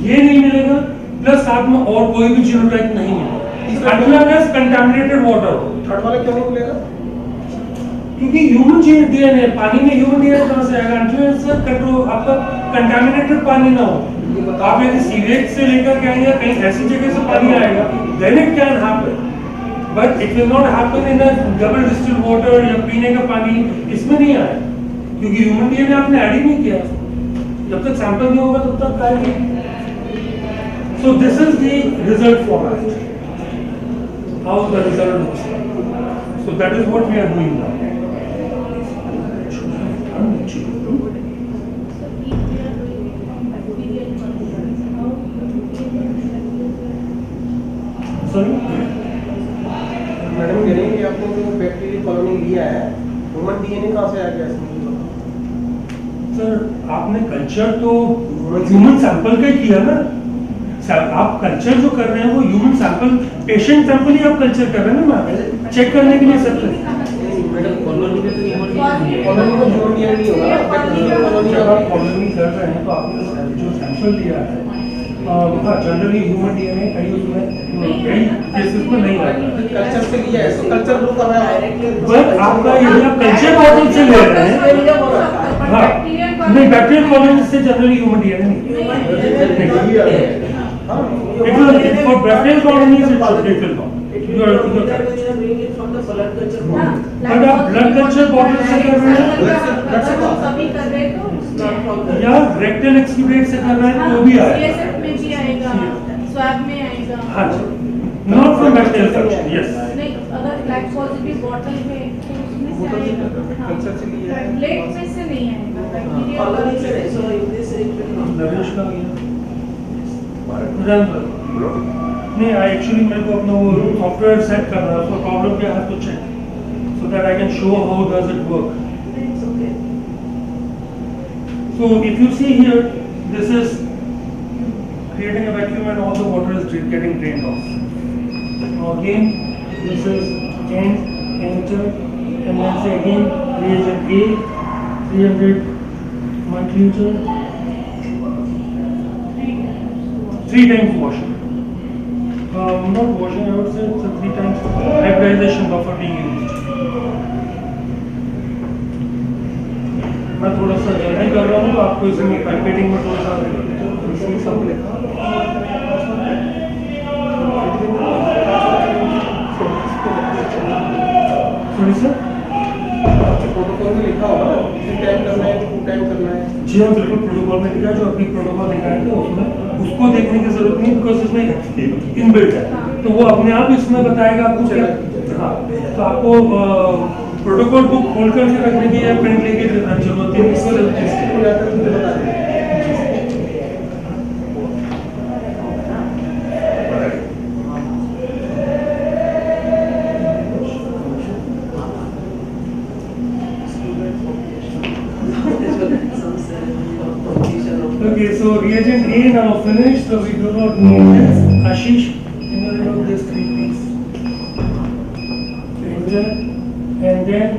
ये नहीं मिलेगा, प्लस साथ में और कोई भी जीनोटाइप नहीं मिलेगा, अनलेस कंटामिनेटेड वाटर हो. थर्ड वाला क्यों नहीं मिलेगा? क्योंकि ह्यूमन डीएनए, पानी में ह्यूमन डीएनए कहां से आएगा? अनलेस कंट्रोल आपका कंटामिनेटेड पानी ना हो. आप यदि सीवेज से लेकर के आएंगे, कहीं ऐसी जगह से पानी आएगा, then it can happen, but it will not happen in a double distilled water या पीने का पानी, इसमें नहीं आए, क्योंकि ह्यूमन डीएनए आपने ऐड ही नहीं किया. जब तक सैंपल नहीं होगा तब तक आएगा. So this is the result format, how the result looks like. So that is what we are doing now. Madam कह रही हैं कि आपने जो बैक्टीरियल कॉलोनी लिया है, ह्यूमन डीएनए कहाँ से आ गया इसमें? सर आपने कल्चर तो ह्यूमन सैंपल का ही किया ना. आप कल्चर जो कर रहे हैं वो ह्यूमन सैंपल, पेशेंट सैंपल ही आप कल्चर कर रहे हैं ना, चेक करने के लिए सब. मैडम कॉलोनी में तो ह्यूमन कॉलोनी में ह्यूमन डीएनए नहीं होगा, बैक्टीरियल कॉलोनी जब आप कॉलोनी कर रहे हैं तो आपने जो सैंपल लिया है हाँ जनरली ह्यूमन डीएनए कई उसमें कई केसेस में नहीं आता कल्चर से लिया है तो कल्चर लो कर रहा है बट आपका यदि आप कल्चर बॉटल से ले रहे हैं हाँ नहीं बैक्टीरियल कॉलोनी से जनरली ह्यूमन डीएनए नहीं it will for bacterial colonies it will not you are correct but आप blood culture bottle से कर रहे हैं या rectal excubate से कर रहे हैं तो भी आएगा CSF में भी आएगा स्वैब में आएगा हाँ not from bacterial culture yes नहीं अगर ब्लैक पॉजिटिव बॉटल में तो उसमें से आएगा कल्चर से लिया है प्लेट में से नहीं आएगा नरेश का नहीं एक्चुअली मेरे को अपना वो सॉफ्टवेयर सेट करना है उसका प्रॉब्लम क्या है तो check so that I can show how does it work so if you see here this is creating a vacuum and all the water is getting drained off now again this is enter and then say again reagent A 300 microliter 3 times washing. Not washing, I would say it's a 3 times hybridization buffer being used. मैं थोड़ा सा जल्दी कर रहा हूँ तो आपको इसमें पाइपेटिंग में थोड़ा सा सॉरी सर प्रोटोकॉल में लिखा होगा किसी टाइम करना है 2 टाइम करना है जी हाँ बिल्कुल प्रोटोकॉल में लिखा है जो अभी प्रोटोकॉल लिखा है तो उसमें उसको देखने की जरूरत नहीं बिकॉज इसमें इनबिल्ट है तो वो अपने आप इसमें बताएगा आपको क्या हाँ तो आपको प्रोटोकॉल बुक खोल करके रखने की या प्रिंट लेके जरूरत है इसको Okay, so reagent A now finished, so we do not need this. Ashish, in the middle of this 3 piece. And then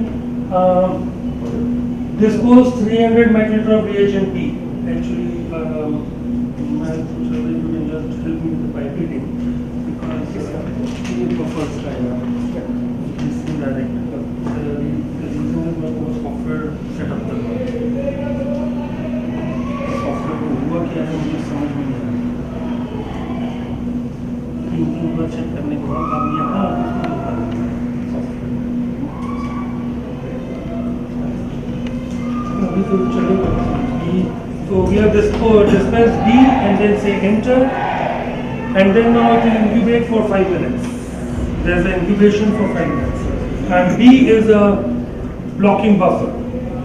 this goes 300 microliter of reagent B. Actually, you can just help me with the pipetting because this is the first time. This is direct. The reason is my software setup. क्या है मुझे समझ में नहीं आया check करने के बाद हम यहाँ अभी तो चलेगा so we have this dispense B and then say enter and then now it will incubate for 5 minutes there is an incubation for 5 minutes and B is a blocking buffer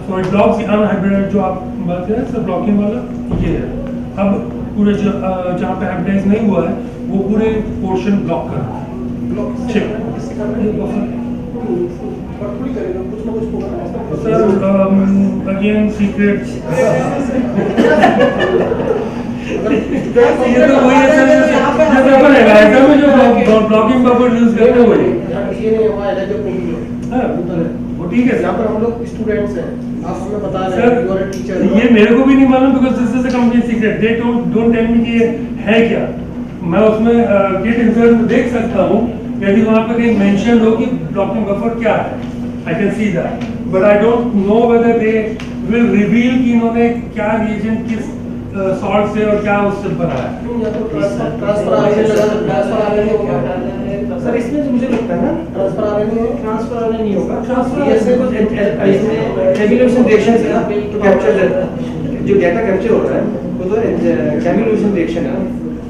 so it blocks the unhybridized जो आप बात करें सब blocking वाला ये है अब पूरे जहाँ पे हाइब्रिडाइज नहीं हुआ है वो पूरे पोर्शन ब्लॉक कर रहा है ठीक सर अगेन सीक्रेट ये तो वही है सर जैसे बनेगा ऐसा में जो ब्लॉकिंग बफर यूज करते हैं वही वो ठीक है यहाँ पर हम लोग स्टूडेंट्स हैं आप हमें बता रहे हैं यू आर अ टीचर ये मेरे को भी नहीं मालूम because this is a company secret they don't tell me कि ये है क्या मैं उसमें गेट इंसर्ट में देख सकता हूँ यदि वहाँ पे कहीं मेंशन हो कि ब्लॉकिंग बफर क्या है I can see that but I don't know whether they will reveal कि इन्होंने क्या रिएजेंट किस सॉल्ट से और क्या उससे बनाया है सर इसमें जो मुझे लगता है ना ट्रांसफर आने नहीं होगा ऐसे कुछ कैमिलेशन रिएक्शन है ना तो कैप्चर जो डेटा कैप्चर हो रहा है वो तो कैमिलेशन रिएक्शन है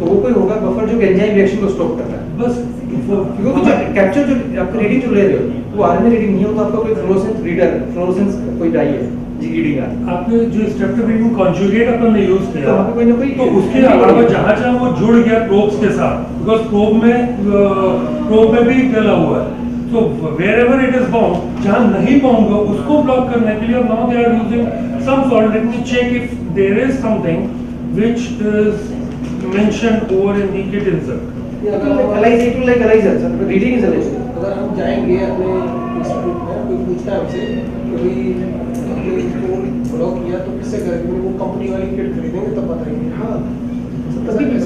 तो वो कोई होगा बफर जो एंजाइम रिएक्शन को स्टॉप कर रहा है बस क्योंकि जो कैप्चर जो आपका रीडिंग जो ले रहे हो वो आरएनए रीडिंग नहीं हो तो आपका कोई फ्लोरोसेंस कोई डाई है रीडिंग आपने जो स्ट्रेप्टोबिन कॉन्जुगेट अपन ने यूज किया तो कोई ना कोई तो उसके अलावा जहाँ वो जुड़ गया प्रोब्स के साथ बिकॉज प्रोब में भी डला हुआ है तो wherever it is bound जहाँ नहीं बाउंड हो उसको ब्लॉक करने के लिए now they are using some salt let me check if there is something which is mentioned over in the kit insert ELISA sir reading is ELISA अगर हम जाएंगे अपने इंस्टीट्यूट में कोई पूछता है हमसे कि ब्लॉक किया तो किससे करेंगे वो कंपनी वाली किट खरीदेंगे तब बताएंगे हाँ तभी भी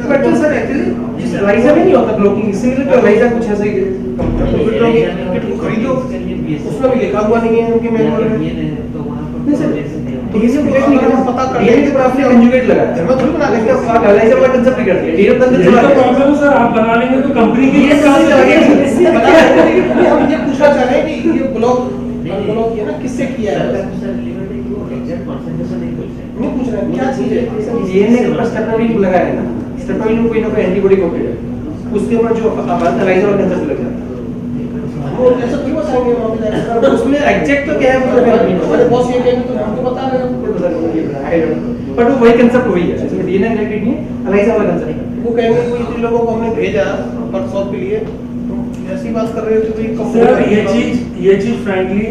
बट तो सर एक्चुअली जिस एलाइजा में नहीं होता ब्लॉकिंग, इसीलिए तो एलाइजा कुछ ऐसे ही किट को खरीदो, उसमें भी लिखा हुआ नहीं है उनके मैनुअल में। नहीं सर, तो ये सब एक निकलना पता कर लेंगे तो आपने कंजुगेट लगाया है, मैं थोड़ी बना लेंगे, आप एलाइजा वाला कंसेप्ट ही करते हैं, डीएनए अंदर चला गया। प्रॉब्लम है सर, आप बना लेंगे तो कंपनी की ये काम से आगे बना लेंगे। हम ये पूछना चाह रहे हैं कि ये ब्लॉक किया ना, किससे किया है? नहीं पूछ रहे हैं क्या चीज है, डीएनए के पास स्ट्रेप्टोमाइसिन लगाया है ना, स्ट्रेप्टोमाइसिन कोई ना कोई एंटीबॉडी कोटेड है, उसके बाद जो एलाइजा वाला कंसेप्ट लग जाता है, वो ऐसा क्यों बताएंगे वहां पे जाकर? उसमें एग्जैक्ट तो क्या है हमारे बॉस ये कहेंगे तो हमको बता रहे हैं, बट वो वही कंसेप्ट वही है, इसमें डीएनए रिलेटेड नहीं है, एलाइजा वाला कंसेप्ट है। वो कहेंगे कोई इतने लोगों को हमने भेजा वर्कशॉप के लिए, तो ऐसी बात कर रहे हो कि सर ये चीज फ्रैंकली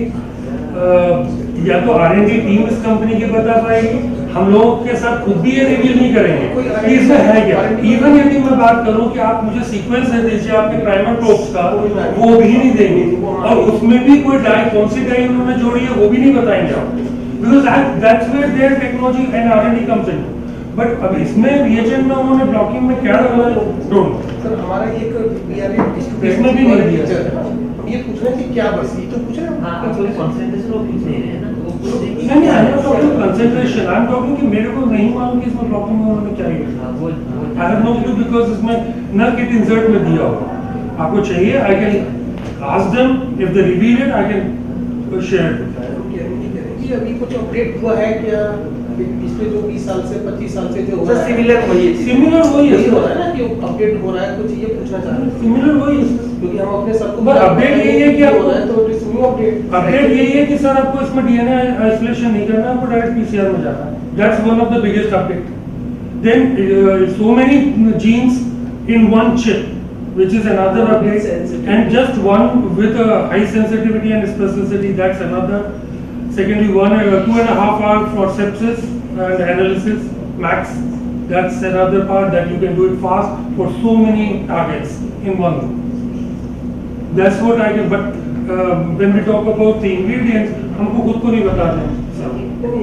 या तो R&D टीम इस कंपनी की बता पाएगी, हम लोगों के साथ खुद भी ये रिवील नहीं करेंगे कि इसमें है क्या। इवन यदि मैं बात करूं कि आप मुझे सीक्वेंस दे दीजिए आपके प्राइमर प्रोब्स का, वो भी नहीं देंगे, और उसमें भी कोई डाई कौन सी डाई उन्होंने जोड़ी है वो भी नहीं बताएंगे आप, because that's where their technology and R&D comes in. But अब इसमें रिएजेंट में उन्होंने ब्लॉकिंग में क्या डाला है, डोंट सर हमारा एक बीआरए इसमें भी नहीं दिया। ये पूछ रहे थे क्या, बस ये तो पूछ रहे हैं। हां, एक्चुअली कंसंट्रेशन वो पूछ नहीं रहे हैं ना, वो पूछ रहे हैं नहीं, I am not talking concentration, I am talking कि मेरे को नहीं मालूम कि इसमें ब्लॉकिंग में उन्होंने क्या किया। I have no clue because इसमें ना किट इंसर्ट में दिया होगा, आपको चाहिए I can ask them, if they reveal it I can share it. ये अभी कुछ अपडेट हुआ है क्या पिछले जो 20 साल से 25 साल से जो हो रहा है? सिमिलर वही है, हो रहा है ना कि अपडेट हो रहा है, कुछ ये पूछना चाह रहे हैं। सिमिलर वही है क्योंकि हम अपने सर को अपडेट यही है कि हो रहा है, तो इस न्यू अपडेट यही है कि सर आपको इसमें डीएनए आइसोलेशन नहीं करना, आपको डायरेक्ट पीसीआर में जाना है, that's one of the biggest update. Then so many genes in one chip which is another update, and just one with a high sensitivity and specificity, that's another. Secondly, 2.5 hours for sepsis and analysis max, that's another part that you can do it fast for so many targets in one. That's what I can, but when we talk about the ingredients, हमको खुद को नहीं बताते हैं,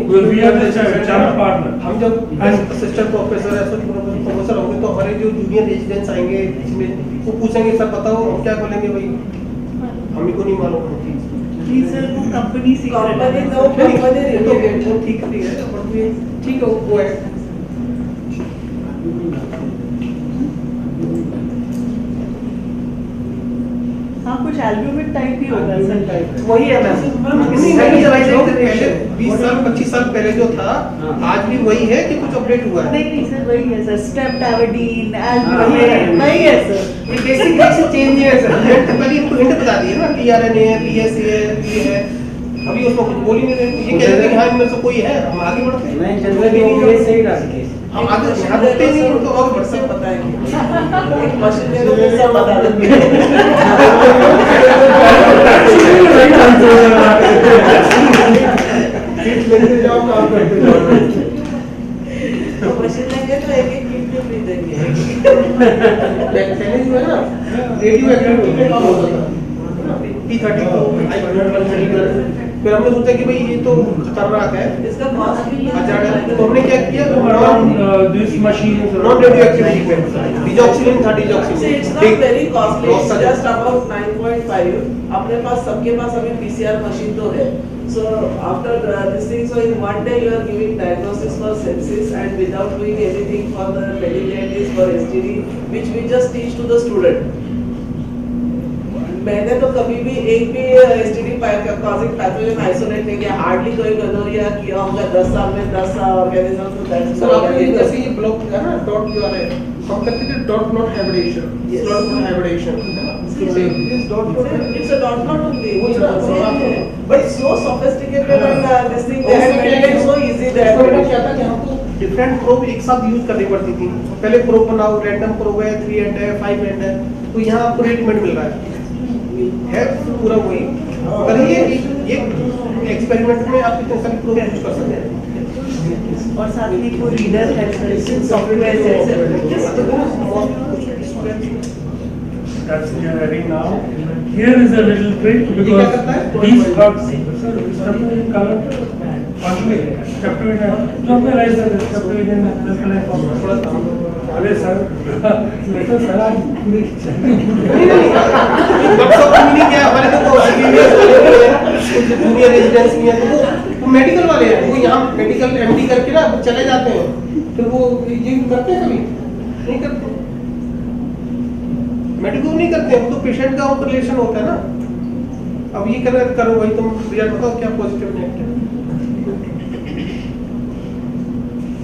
because we are the channel partner. हम जब assistant professor associate professor होंगे तो हमारे जो जूनियर रेजिडेंट्स आएंगे इसमें वो पूछेंगे सर बताओ, हम क्या बोलेंगे भाई हमें को नहीं मालूम जी सर, वो कंपनी से कंपनी तो ठीक है, बट ये ठीक है वो है। हाँ, कुछ एल्ब्यूमिन टाइप ही होगा सर, वही है मैम, पहले 20 साल 25 साल पहले जो था आज भी वही है कि कुछ अपडेट हुआ है? नहीं सर, वही है सर, स्ट्रेप्टोमाइसिन एल्ब्यूमिन वही है सर, ये बेसिक से चेंज नहीं है सर। पहले इनको हिंट बता दिए ना, टीआरएनए है, पीएसए है, ये है, अभी उसको कुछ बोल ही नहीं रहे, ये कह रहे हैं कि हाँ इनमें से कोई है, हम आगे बढ़ते हैं। मैं जनरली ये सही डालते हैं, हम आगे यहाँ बढ़ते नहीं, उनको और बढ़ सकते पता है कि मशीन में तो सब बता देंगे। लेते जाओ काम करते जाओ, तो मशीन लेंगे तो एक किट में फ्री देंगे। पहले जो है ना रेडियो एक्टिविटी पे काम होता था, P32 फिर हमने सोचा कि भाई ये तो खतरनाक है, इसका कॉस्ट भी हजार है, तो हमने क्या किया, this machine non radio activity पे डिजॉक्सिलिन था, डिजॉक्सिलिन it's not very costly, it's just about 9.5। अपने पास सबके पास अभी पीसीआर मशीन तो है, so after this thing, so in one day you are giving diagnostics for sepsis and without doing anything for the meningitis, for STD, which we just teach to the student. मैंने तो कभी भी एक भी STD causing pathogen isolate नहीं किया, hardly कोई gonorrhoea किया होगा 10 साल में 10 ऑर्गेनिज्म। तो दैट्स सर आपने जैसे ये ब्लॉक है ना डॉट जो आ रहा है, हम कहते हैं dot not habitation, dot not habitation, this dot not it's a dot not only, but it's so sophisticated and this thing they have made it so easy that क्या था कि हमको डिफरेंट प्रोब एक साथ यूज करनी पड़ती थी। पहले प्रोब बनाओ, रैंडम प्रोब है, 3 एंड है, 5 एंड है, तो यहाँ आपको रेडीमेड मिल रहा है पूरा वही। करिए कि एक एक्सपेरिमेंट में आप कितने सारे प्रोब यूज कर सकते हैं, और साथ में कोई रीडर है, software That's generating now. Here is a little trick because these bugs, color step two जो आपने राइट सर स्टेप टू अरे सर तो सर आप क्या हमारे तो जूनियर रेजिडेंस में है तो मेडिकल वाले हैं वो यहाँ मेडिकल एमडी करके ना चले जाते हैं फिर वो ये करते हैं कभी नहीं करते मेडिकल नहीं करते हैं वो तो पेशेंट का रिलेशन होता है ना अब ये करो भाई तुम रिजल्ट बताओ क्या पॉजिटिव नेगेटिव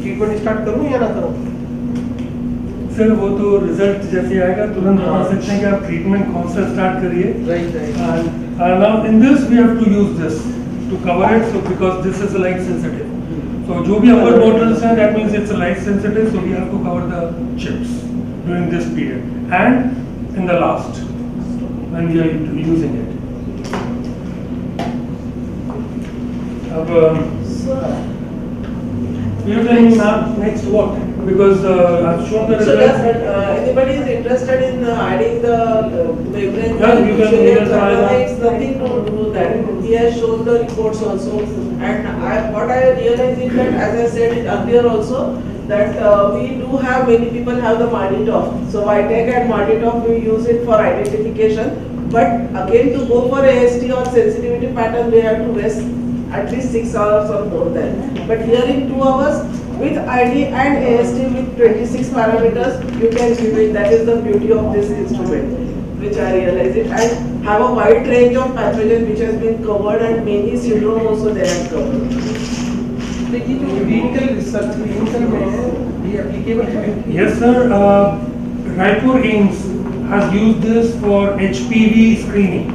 ट्रीटमेंट स्टार्ट करूँ या ना करूँ सर वो तो रिजल्ट जैसे आएगा तुरंत बता सकते हैं कि आप ट्रीटमेंट कौन सा स्टार्ट करिए now in this we have to use this to cover it so because this is light sensitive so जो भी अपर बोटल्स हैं that means it's light sensitive so we have to cover the chips during this period and in the last when we are using it अब you tell me now next what because I've shown the So results. does anybody is interested in adding the membrane? Yeah, you can It's nothing to do that. He has shown the reports also, and what I realize is that, as I said earlier also, that we do have many people have the Martitov. So Vitec and Martitov we use it for identification, but again to go for AST or sensitivity pattern we have to rest at least 6 hours or more than. But here in 2 hours with ID and AST with 26 parameters you can give it. That is the beauty of this instrument, which I realize it, and have a wide range of pathogen which has been covered, and many syndrome also they have covered. तो ये जो clinical research clinical में ये applicable है? Yes sir, Raipur AIIMS has used this for HPV screening.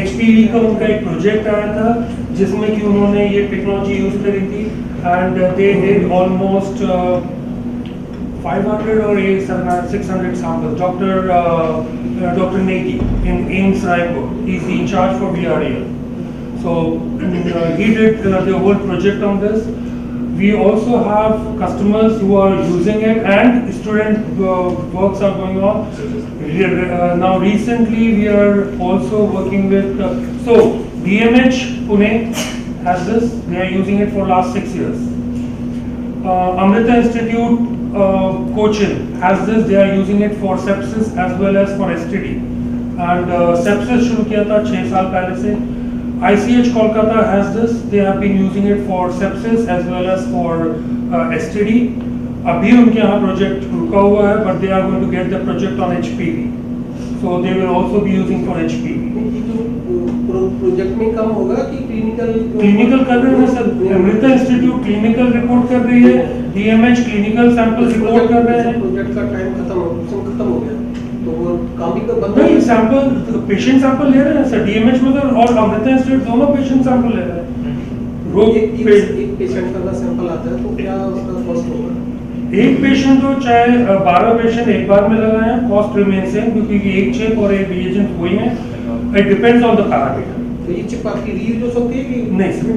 HPV का उनका एक project आया था जिसमें कि उन्होंने ये टेक्नोलॉजी यूज करी थी and they did almost 500 or 600 samples. Dr. Negi in AIIMS Raipur, he's the in charge for VRAL. So he did the whole project on this. We also have customers who are using it and student works are going on. Now recently we are also working with, so DMH Pune has this, they are using it for last 6 years. Amrita Institute Cochin has this, they are using it for sepsis as well as for STD. And sepsis शुरू किया था 6 साल पहले से. ICH Kolkata has this, they have been using it for sepsis as well as for STD. अभी उनके यहाँ project रुका हुआ है, but they are going to get the project on HPV. So they will also be using for HPV. Project में कम होगा कि clinical कर रहे हैं sir. Amrita institute clinical report कर रही है, DMH क्लिनिकल सैंपल रिपोर्ट कर रहे हैं. प्रोजेक्ट का टाइम खत्म हो गया तो वो काम भी तो बंद नहीं, सैंपल पेशेंट सैंपल ले रहे हैं सर DMH में तो, और अमृता इंस्टीट्यूट दोनों पेशेंट सैंपल ले रहे हैं. एक पेशेंट का सैंपल आता है तो क्या उसका कॉस्ट होगा? एक पेशेंट तो चाहे 12 पेशेंट एक बार में लगाए, कॉस्ट रिमेन सेम क्योंकि एक चेक और एक रिएजेंट वही है. It depends on the parameter. तो ये चिप आपकी रीयूज होती है कि नहीं सर,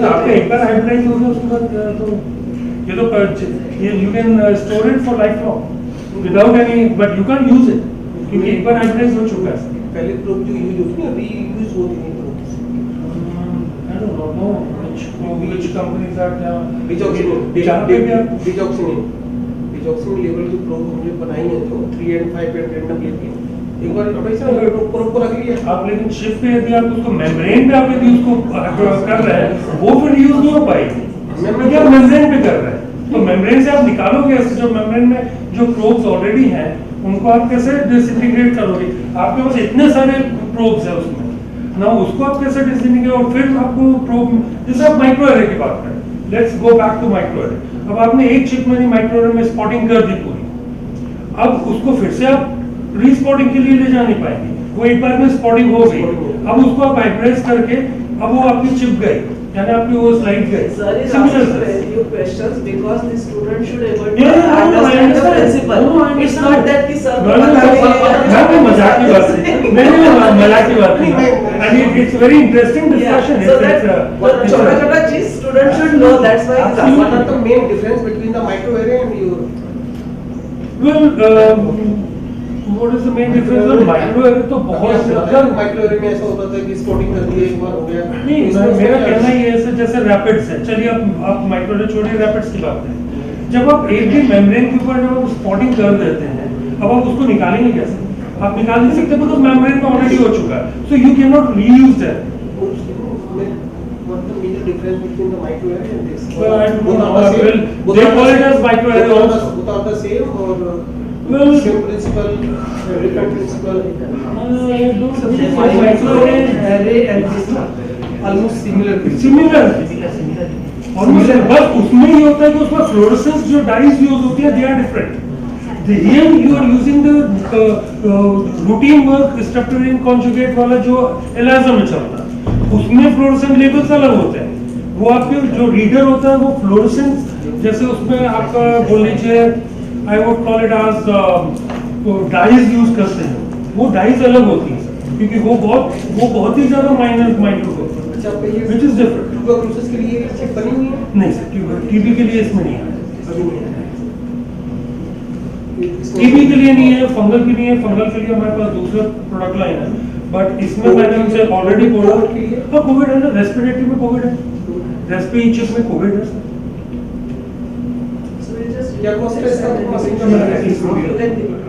आपका एक बार हाइब्रिडाइज हो गया उसके बाद तो ये तो you can store it for life long without any, but you can use it क्योंकि एक बार हाइब्रिडाइज हो चुका है. पहले प्रोब जो यूज होती है रीयूज होती है. I don't know which companies are there. Digoxin level की प्रोब हमने बनाई है जो 3 and 5 and random लेती है. एक बार प्रोब को रख लिया आप, लेकिन शिप पे यदि आप उसको मेम्ब्रेन पे आप यदि उसको कर रहे हैं वो फिर यूज नहीं हो पाएगी क्योंकि आप मेम्ब्रेन पे कर रहे हैं. तो मेम्ब्रेन से आप निकालोगे जो मेम्ब्रेन में जो प्रोब्स ऑलरेडी हैं उनको आप कैसे डिसइंटीग्रेट करोगे? आपके पास इतने सारे प्रोब्स हैं उसमें ना, उसको आप कैसे डिसइंटीग्रेट, और फिर आपको प्रोब जैसे आप माइक्रोएरे की बात करें. Let's go back to microarray. अब आपने एक चिप में माइक्रोएरे में स्पॉटिंग कर दी पूरी, अब उसको फिर से आप रीस्पॉटिंग के लिए ले जा नहीं पाएंगे. वो एक बार में स्पॉटिंग हो गई, अब उसको आप हाइब्रिडाइज करके अब वो आपकी चिप गई, यानी आपकी वो स्लाइड गई. Sir is asking you questions because the student should able to understand the principle. It's not that the sir. मैं मजाक की बात नहीं, and it's very interesting discussion. So that छोटा चीज student should know. That's why it's asking. What are the main difference between the microarray and your? Well, what is the main difference? Microarray तो बहुत ज्यादा microarray में ऐसा होता था कि स्पॉटिंग कर दिया एक बार हो गया। नहीं, मेरा कहना ये है जैसे रैपिड्स है, चलिए आप माइक्रोएरे छोड़िए, रैपिड्स की बात करें। जब आप एक भी मेम्ब्रेन के ऊपर जब आप स्पॉटिंग कर देते हैं, अब आप उसको निकालेंगे कैसे? आप निकाल नहीं सकते बिकॉज मेम्ब्रेन में ऑलरेडी हो चुका है, so you can not reuse that. What's the major difference between the microarray and this? Well, I don't know. They call it as microarray also. Both are the same or well, same principle, different principle? Microarray and this almost similar. Similar. बस उसमें ये होता है कि उसमें fluorescence जो dies use होती है, they are different. Here you are using the routine work streptococcus conjugate वाला जो ELISA में चलता है, उसमें फ्लोरेसेंस लेवल्स अलग होते हैं। वो आपके जो रीडर होता है वो फ्लोरेसेंस जैसे उसमें आपका बोल लीजिए I would call it as dyes use करते हैं, वो डाइज अलग होती है क्योंकि वो बहुत ही ज्यादा minor which is different. Tuberculosis के लिए चिप बनी हुई है? नहीं सर, टीबी के लिए इसमें नहीं है, टीबी के लिए नहीं है, फंगल के लिए है। फंगल के लिए हमारे पास दूसरा प्रोडक्ट लाइन है, बट इसमें मैंने उनसे ऑलरेडी बोला। हाँ, कोविड है ना, रेस्पिरेटरी में कोविड है, रेस्पिरेटरी चिप में कोविड है।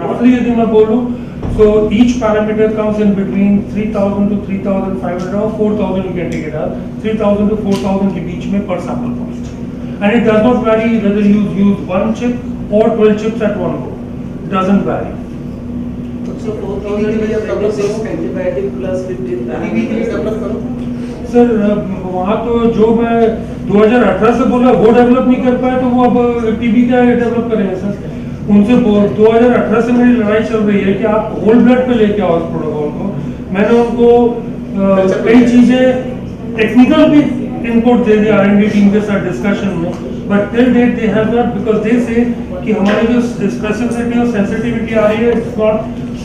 रफली यदि मैं बोलूं so each parameter comes in between 3000 to 3500 or 4000 you can take it out, 3000 to 4000 के बीच में per sample cost, and it does not vary whether you use one chip or 12 chips at one go, it doesn't vary. So 4000 में antibiotic plus 15 sir वहाँ तो जो मैं 2018 से बोला वो डेवलप नहीं कर पाए, तो वो अब टीबी का डेवलप करेंगे सर। उनसे 2018 से मेरी लड़ाई चल रही है कि आप होल ब्लड पे लेके आओ इस प्रोटोकॉल को। मैंने उनको कई चीजें टेक्निकल भी इनपुट दे दिया R&D टीम के साथ डिस्कशन में, but till date they have not, because they say कि हमारी जो स्पेसिफिसिटी और सेंसिटिविटी आ रही है it's not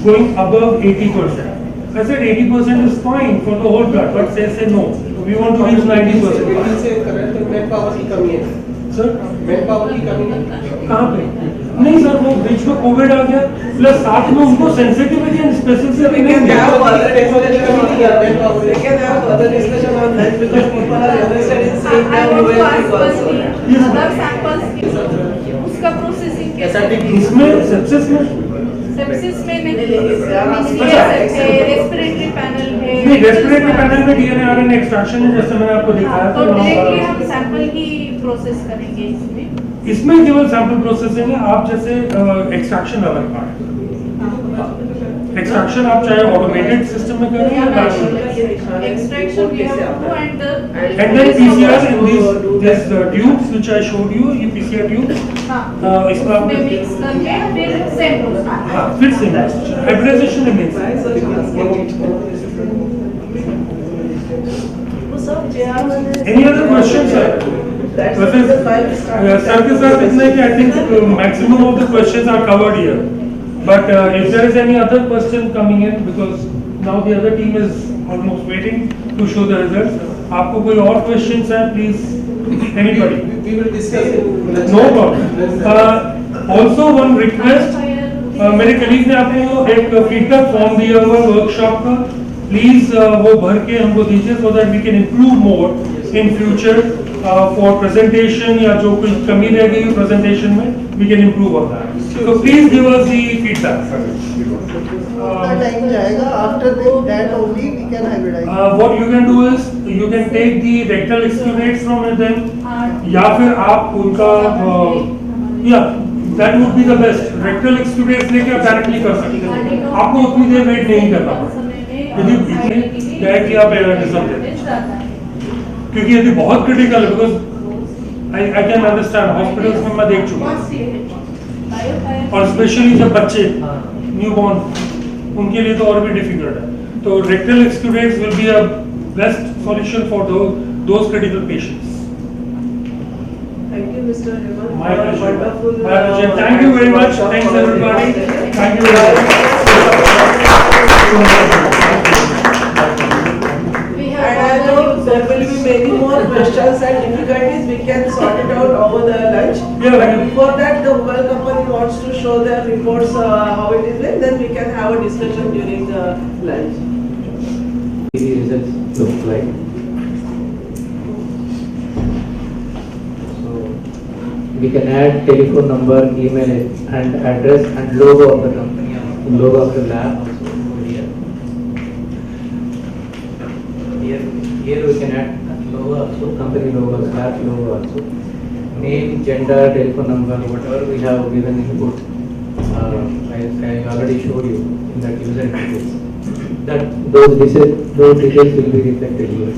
going above 80%. I said 80% is fine for the whole blood, but say no. We want to reach 90%. से current man power की कमी है सर, मैन पावर की कमी है कहाँ पे? नहीं सर, वो बीच में कोविड आ गया, प्लस साथ में उनको सेंसिटिविटी एंड स्पेसिफिसिटी नहीं They have other discussion on that because people are interested in saying that we will be also. other samples उसका प्रोसेसिंग कैसा? इसमें सेप्सिस में रेस्पिरेटरी पैनल है। नहीं, रेस्पिरेटरी पैनल में डीएनए आरएनए एक्सट्रैक्शन है जैसे मैंने आपको दिखाया। तो डायरेक्टली हम सैंपल ही प्रोसेस करेंगे इसमें केवल सैंपल प्रोसेसिंग है। आप जैसे एक्सट्रैक्शन अलग पार्ट, एक्सट्रैक्शन आप चाहे ऑटोमेटेड सिस्टम में करें या manual extraction we have to and then PCR in these tubes which I showed you, ये PCR tubes इसमें आप मिक्स करके फिर सेम प्रोसेस। हाँ, फिर सेम हाइब्रिडाइजेशन में Any other questions, sir? Sir के साथ इतना है कि I think maximum of the questions are covered here. But if there is any other question coming in, because now the other team is almost waiting to show the results. आपको कोई और questions है, please, anybody? We will discuss. No problem. Also one request, मेरे colleague ने आपको एक feedback form दिया हुआ workshop का, please वो भर के हमको दीजिए so that we can improve more in future for presentation या जो कुछ कमी रह गई presentation में we can improve on that. So please give us the feedback. Time जाएगा, after that only we can hybridize. What you can do is you can take the rectal exudates from them या फिर आप उनका yeah that would be the best. Rectal exudates लेके आप directly कर सकते हैं, आपको उतनी देर वेट नहीं करना पड़ेगा यदि डायरेक्टली आप एनालिसिस दें, क्योंकि यदि बहुत क्रिटिकल है, because I can understand hospitals में मैं देख चुका हूँ, और स्पेशली जब बच्चे न्यूबॉर्न उनके लिए तो और भी डिफिकल्ट है। तो rectal exudates will be a best solution for those critical patients. Thank you, Mr. Hemal. My pleasure. Wonderful. My pleasure. Thank you very much. Thanks everybody. Thank you very much. And I know there will be many more questions and difficulties, we can sort it out over the lunch. But before that, the mobile company wants to show their reports, how it is been, then we can have a discussion during the lunch. The results look like. So we can add telephone number, email and address and logo of the company, logo of the lab also here. Here we can add logo also, company logo, lab logo also. Name, gender, telephone number, whatever we have given input. I already showed you in that user interface. That those details will be reflected here.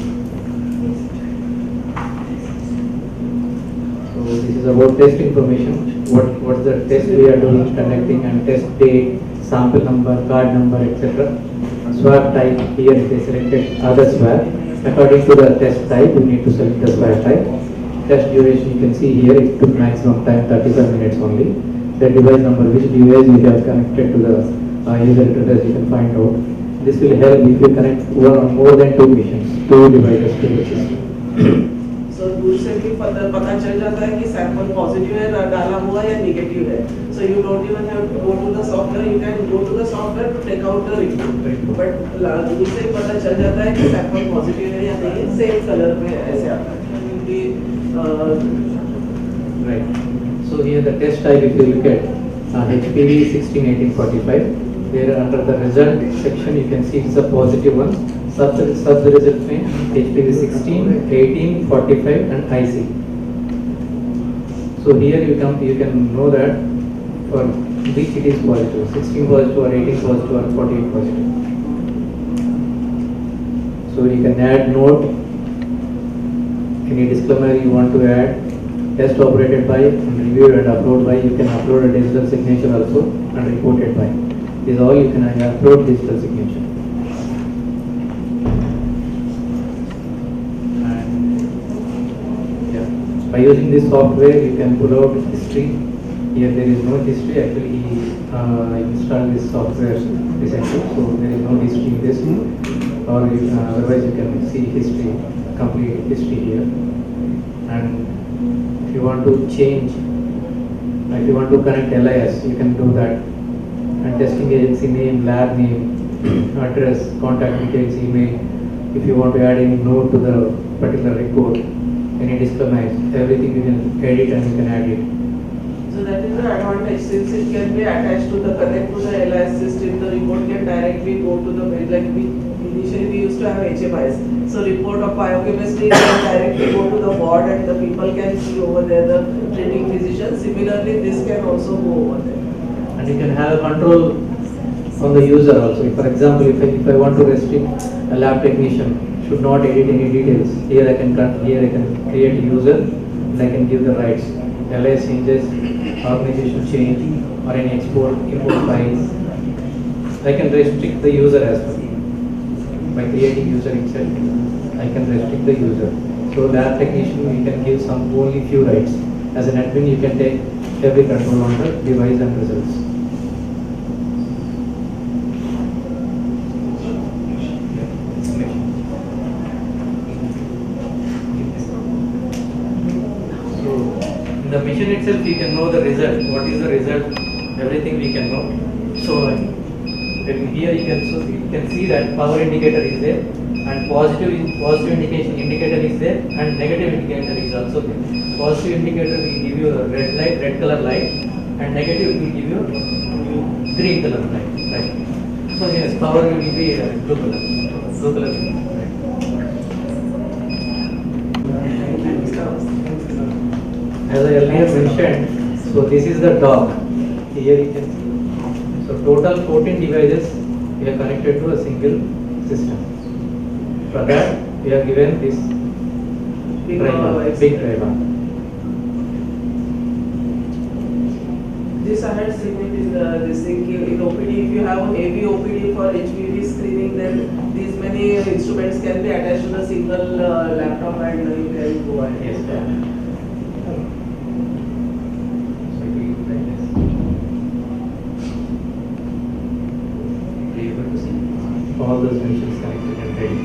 So this is about test information. What's the test we are doing, conducting, and test date, sample number, card number, etc. Swab type, here they selected other swab. According to the test type, we need to select the swab type. Test duration, you can see here, it took maximum time 35 minutes only. The device number, which device we have connected to the user interface, you can find out. This will help if you connect one or more than 2 machines, 2 devices to the system. So दूर से भी पता चल जाता है कि sample positive है डाला हुआ या नेगेटिव है. So you don't even have to go to the software. You can go to the software to take out the report. But दूर से ही पता चल जाता है कि सैंपल पॉजिटिव है या नहीं. सेम कलर में ऐसे आता है. Right. So here the test type, if you look at HPV 16, 18, 45. There under the result section, you can see it's a positive one. Sub result में HPV 16, 18, 45 and IC. So here you can know that for which it is positive, 16 positive or 18 positive or 48 positive. So you can add note, any disclaimer you want to add, test operated by and reviewed and upload by. You can upload a digital signature also and report it by. This is all you can upload digital signature. And yeah, by using this software, you can pull out history. Here there is no history. Actually, he installed this software recently, so there is no history in this. Or otherwise, you can see history, complete history here. And if you want to change, if you want to connect LIS, you can do that. And testing agency name, lab name, address, contact details, email. If you want to add any note to the particular report, any disclaimer, everything you can edit and you can add it. So that is the advantage, since it can be attached to the connect to the LIS system, the report can directly go to the page. Like initially we used to have HMIs. So report of biochemistry can directly go to the board and the people can see over there the treating physician. Similarly, this can also go over there. And you can have control on the user also. For example, if I want to restrict a lab technician should not edit any details, here I can create a user and I can give the rights. LIS changes, organization change, or any import files. I can restrict the user as well. By creating user itself, I can restrict the user. So lab technician, we can give some only few rights. As an admin, you can take every control on the device and results. So in the machine itself, you can know the result. What is the result? Everything we can know. So here you can see that power indicator is there, and positive indicator is there, and negative indicator is also there. Positive indicator will give you a red color light, and negative will give you green color light. Right. So yes, power will be blue color. Right. As I earlier mentioned, so this is the dock. Here you can see. So total 14 devices we are connected to a single system. For that, we are given this big driver. This I had seen it in this thing in OPD. If you have a heavy OPD for HPV screening, then these many instruments can be attached to a single laptop and you can go ahead. Yes. All those machines connected and ready.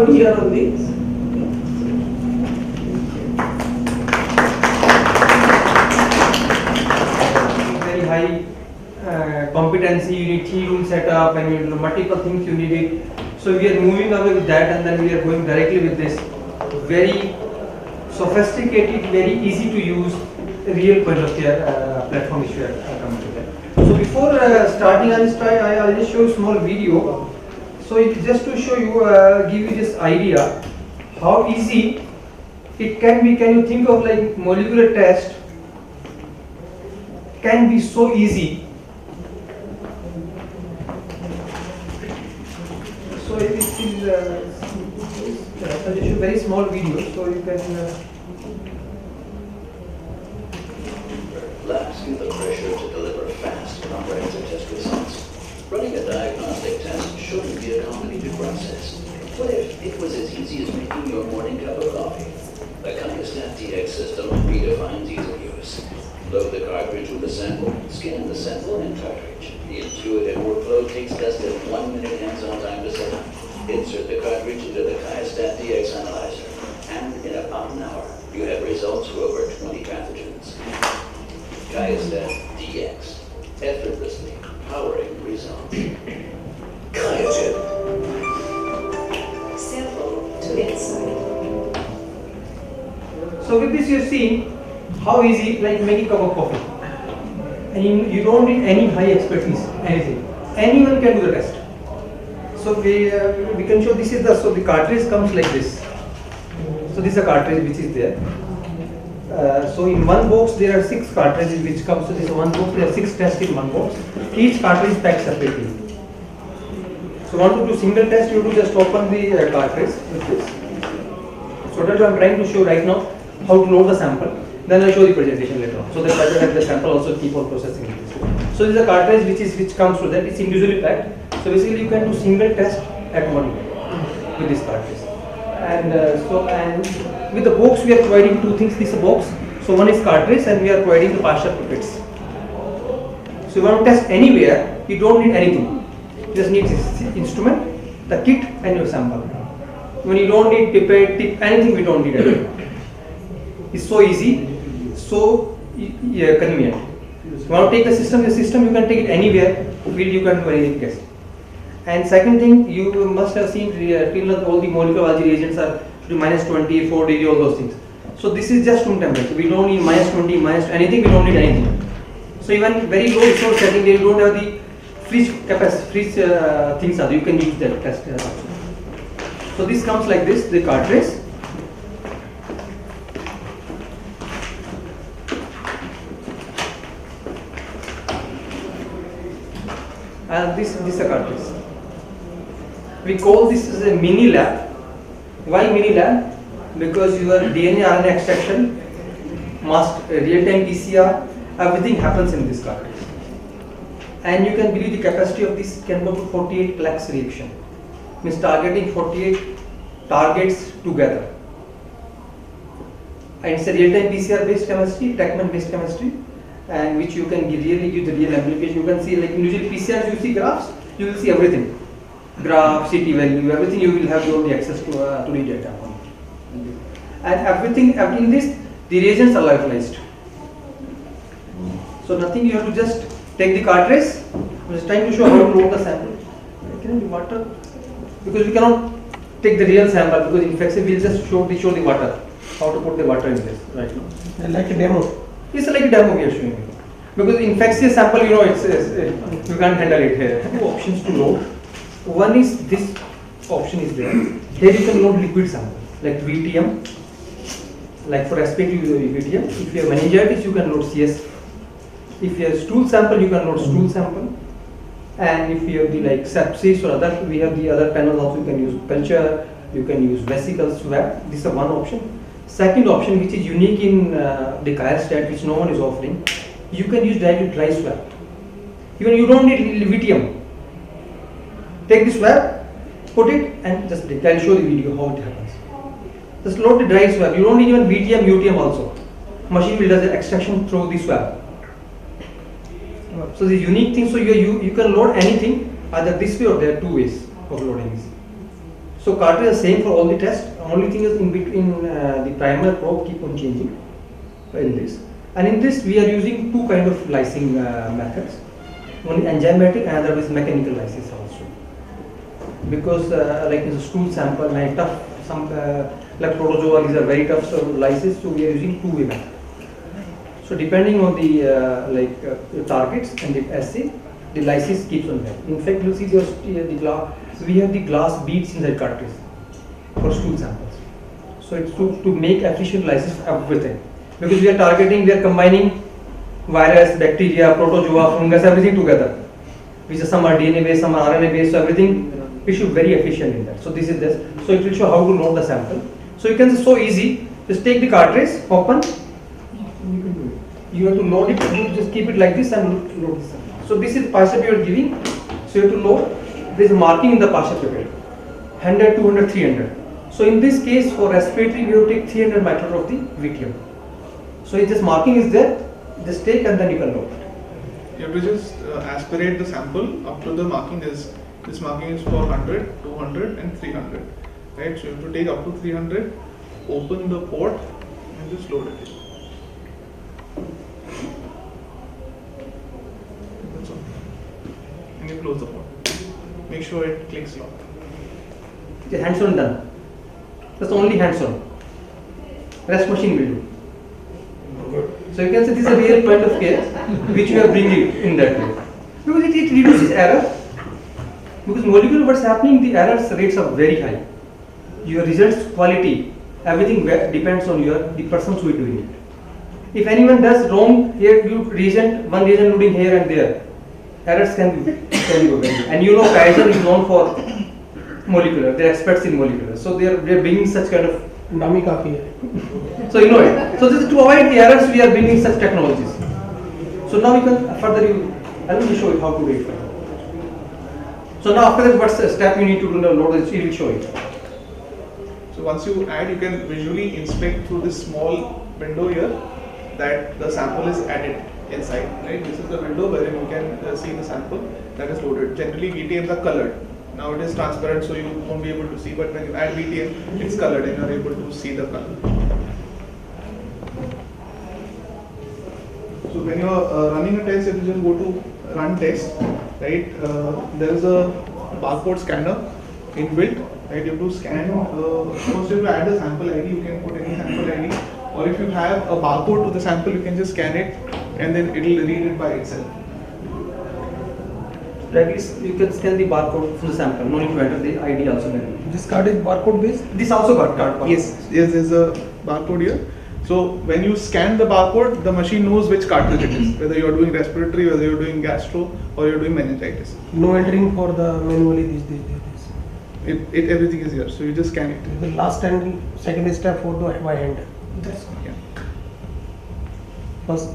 One here only. Very high competency, you need tea room setup and you know, multiple things you need it. So we are moving away with that and then we are going directly with this very sophisticated, very easy to use real point of care platform which we are coming to that. So before starting I'll just show you a small video. So it just to show you, give you this idea how easy it can be. Can you think of like molecular test can be so easy. So it is I'll just show very small video so you can Labs feel the pressure to deliver fast, comprehensive test results. Running a diagnostic test shouldn't be a complicated process. What if it was as easy as making your morning cup of coffee? The QIAstat DX system redefines ease of use. Load the cartridge with a sample, scan the sample and cartridge. The intuitive workflow takes less than 1 minute hands-on time to set up. Insert the cartridge into the QIAstat DX analyzer, and in about an hour, you have results for over 20 pathogens. QIAstat DX, effortlessly powering results. QIAtip. Sample to insight. So with this you're seeing how easy like making a cup of coffee. And you don't need any high expertise, anything. Anyone can do the test. So we can show this is the cartridge comes like this. So this is a cartridge which is there. So in one box there are 6 cartridges which comes. So this is one box. There are 6 tests in one box. Each cartridge is packed separately. So want to do single test, you have to just open the cartridge with this. So that's what I'm trying to show right now, how to load the sample. Then I'll show the presentation later on. So that I can have the sample also keep on processing this. So this is a cartridge which comes with that. It's individually packed. So basically you can do single test at one with this cartridge. And with the box we are providing 2 things. This is a box. So one is cartridge and we are providing the partial pipettes. So you want to test anywhere, you don't need anything. You just need this instrument, the kit and your sample. When you don't need pipette, tip, anything we don't need anything. It's so easy, so convenient. You want to take the system you can take it anywhere, you can do anything test. And second thing, you must have seen all the molecular biology reagents are minus 20, 4 degree, all those things. So this is just room temperature. We don't need minus 20, minus anything, we don't need anything. So even very low resource setting, you don't have the fridge capacity, things are, you can use that test. So this comes like this, the cartridge. And this is a cartridge. We call this as a mini lab. Why mini lab? Because your DNA RNA extraction, real-time PCR, everything happens in this cartridge. And you can believe the capacity of this can go to 48 lakhs reaction. Means targeting 48 targets together. And it's a real-time PCR based chemistry, TechMan based chemistry, and which you can really give the real application. You can see, like usually PCRs, you see graphs, you will see everything. Graph, CT value, everything you will have your access to the data. And everything in this, the reagents are lyophilized. So nothing, you have to just take the cartridge. I'm just trying to show how to load the sample. Can the water? Because we cannot take the real sample because infection will just show the water. How to put the water in this right now. Like a demo. It's like a demo we are showing you. Because infectious sample, you can't handle it here. 2 options to load. One is this option is there. Here you can load liquid sample like VTM. Like for respiratory VTM. If you have meningitis, you can load CS. If you have stool sample, you can load stool sample. And if you have the like sepsis or other, we have the other panels also. You can use culture, you can use vesicle swab. This is one option. Second option, which is unique in the QIAstat, which no one is offering, you can use directly dry swab. Even you don't need VTM. Take the swab, put it, and just take. I'll show the video how it happens. Just load the dry swab. You don't need even VTM, UTM also. Machine will do the extraction through the swab. So the unique thing, so you can load anything either this way or there are 2 ways of loading this. So cartridge is same for all the tests. Only thing is in between the primer probe keep on changing in this. And in this we are using two kind of lysing methods. One is enzymatic and other is mechanical lysis also. Because like in the stool sample, like tough, some like protozoa, these are very tough so lysis, so we are using two-way method. So depending on the targets and the assay, the lysis keeps on varying. In fact, you see the glass. We have the glass beads in the cartridge for stool samples. So it's to make efficient lysis of everything. Because we are targeting, we are combining virus, bacteria, protozoa, fungus, everything together. Which is some are DNA based, some are RNA based, so everything we should be very efficient in that. So this is this. So it will show how to load the sample. So you can say so easy. Just take the cartridge, open. You have to load it. Just keep it like this and load the sample. So this is partial you are giving. So you have to load. There is a marking in the partial pipette. 100, 200, 300. So in this case for respiratory we have to take 300 micron of the VTM. So if this marking is there, just take and then you can load it. You have to just aspirate the sample up to the marking. This marking is for 100, 200 and 300. Right? So you have to take up to 300, open the port and just load it. That's all. And you close the port. Make sure it clicks lock. Okay, hands-on done. That's only hands-on. Rest machine will do. So you can say this is a real point of care which we are bringing in that way. Because it reduces error. Because molecular what's happening, the errors rates are very high. Your results quality, everything depends on the persons who are doing it. If anyone does wrong here, you reagent, one reagent loading here and there, errors can go very high. And you know Kaizen is known for molecular, they are experts in molecular. So they are bringing such kind of Nami kafi hai. So you know it. So this is to avoid the errors we are bringing such technologies. So now you can further I will show you how to do it. So now after that what's the step you need to do now load it will show it. So once you add, you can visually inspect through this small window here that the sample is added inside. Right? This is the window wherein you can see the sample that is loaded. Generally VTMs are colored. Now it is transparent so you won't be able to see, but when you add VTM, it's colored and you are able to see the color. So when you are running a test, if you just go to run test, right, there is a barcode scanner inbuilt, right, you have to scan, first if you add a sample ID, you can put any sample ID, or if you have a barcode to the sample, you can just scan it and then it will read it by itself. Like this, you can scan the barcode from the sample, no need to enter the ID also. This card is barcode based? This also got card barcode. Yes, there's a barcode here. So when you scan the barcode, the machine knows which cartridge it is, whether you are doing respiratory, whether you are doing gastro, or you are doing meningitis. No entering for the manually this. Everything is here, so you just scan it. The last and second step for the by hand. That's yeah. First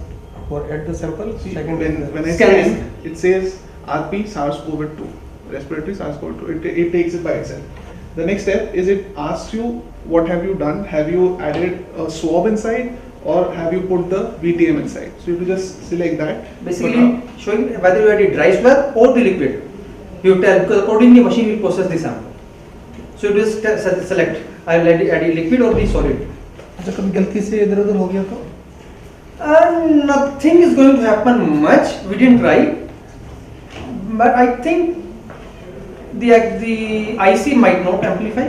for add the sample. See, second when I scan, it says RP SARS-CoV-2, respiratory SARS-CoV-2. It takes it by itself. The next step is it asks you what have you done. Have you added a swab inside or have you put the VTM inside? So you have to just select that. Basically showing whether you added dry swab or the liquid. You tell because accordingly the machine will process the sample. So you just select I will add liquid or the solid. अच्छा कभी गलती से इधर उधर हो गया तो? Nothing is going to happen much. We didn't try, but I think the IC might not amplify.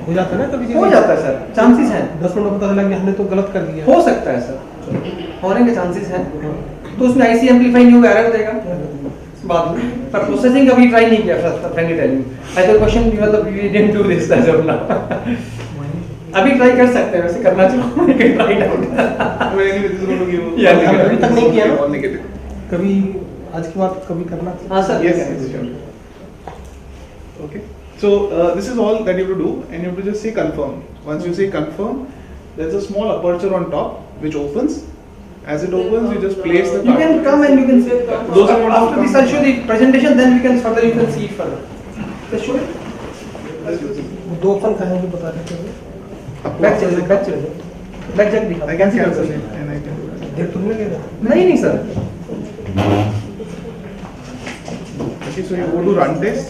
हो जाता है ना कभी? हो जाता है सर, चांसेस हैं. 10 मिनट में पता चला कि हमने तो गलत कर दिया. हो सकता है सर, होने के चांसेस हैं. तो उसमें IC एम्पलीफाई नहीं होगा, एरर देगा बाद में. पर प्रोसेसिंग कभी ट्राई नहीं किया sir, frankly telling. I think question मतलब we didn't do this as of now. अभी ट्राई कर सकते हैं, वैसे करना चाहिए. We can try it out. अभी तक नहीं किया ना? कभी आज के बाद कभी करना? हाँ sir. Yes. Okay. So this is all that you have to do, and you have to just say confirm. Once you say confirm, there's a small aperture on top which opens. As it opens, you just place the. You can come and you can say. After this, I'll show the presentation. Then we can further. You can see it further. Let's show it. दो option कहाँ हैं बता रहे थे? Back चल दिखा. I can see answer and I can do that. देर तुमने क्या? नहीं sir. Okay, so you go to run test.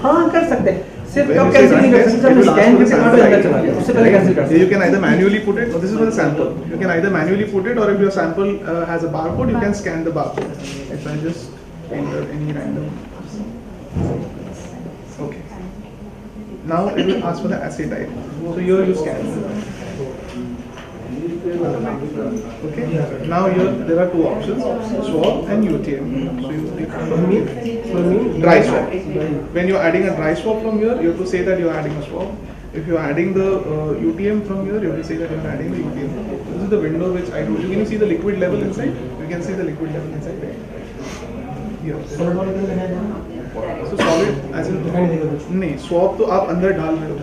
हाँ कर सकते हैं. सिर्फ When कब you say कैंसिल run नहीं कर test, सकते it जब will ask scan for the करके sample कार्ड अंदर ID. चला गया उससे पहले कैंसिल कर सकते You can either manually put it, this is for the sample. You can either manually put it, or if your sample has a barcode, you can scan the barcode. If I just enter any random. Okay. Now it will ask for the assay type. So here you scan. Okay. Now here there are two options: swab and UTM. So you pick dry swab. When you're adding a dry swab from here, you have to say that you're adding a swab. If you're adding the UTM from here, you have to say that you're adding the UTM. This is the window which I told you. Can you see the liquid level inside? You can see the liquid level inside there. Here. So solid as in नहीं swab तो आप अंदर डाल रहे हो.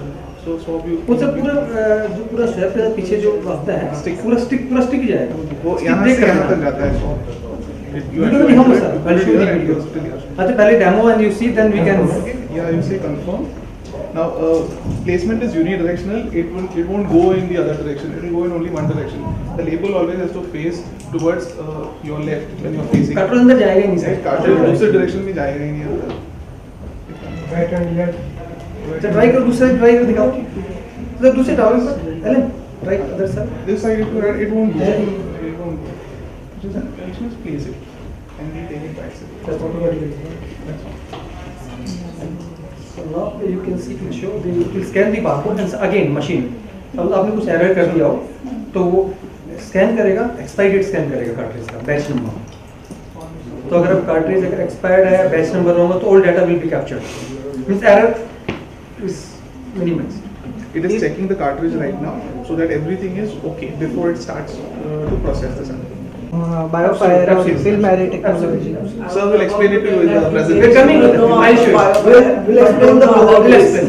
So swab you. वो सब पूरा जो पूरा स्टेप है पीछे जो रास्ता है पूरा स्टिक ही जाएगा. वो यहाँ से यहाँ तक जाता है swab. अच्छा पहले demo and you see then we can. Yeah, you say confirm. Now placement is unidirectional. It won't go in the other direction. It will go in only one direction. The label always has to face towards your left when you're facing. Cartoon अंदर जाएगा ही नहीं sir. Cartoon दूसरे direction में जाएगा ही नहीं अंदर. Right and left. अच्छा ट्राई करो दूसरा ट्राई कर दिखाओ. तो दूसरे डालो sir. Alan right other sir. This side it won't go. It won't go. Just place it and we take it back. That's automatically. That's all. So now you can see to show the it will scan the barcode and again machine. अब आपने कुछ error कर दिया हो तो वो scan करेगा expiry date scan करेगा कार्ट्रिज का बैच नंबर. तो अगर अब कार्ट्रिज अगर एक्सपायर्ड है बैच नंबर होगा तो all data will be captured. Means error is minimised. It is checking the cartridge right now so that everything is okay before it starts to process the sample. Biofire or film array technology. Sir will explain it to you in the presentation. We're coming with it. I'll show you. We'll explain the We'll explain.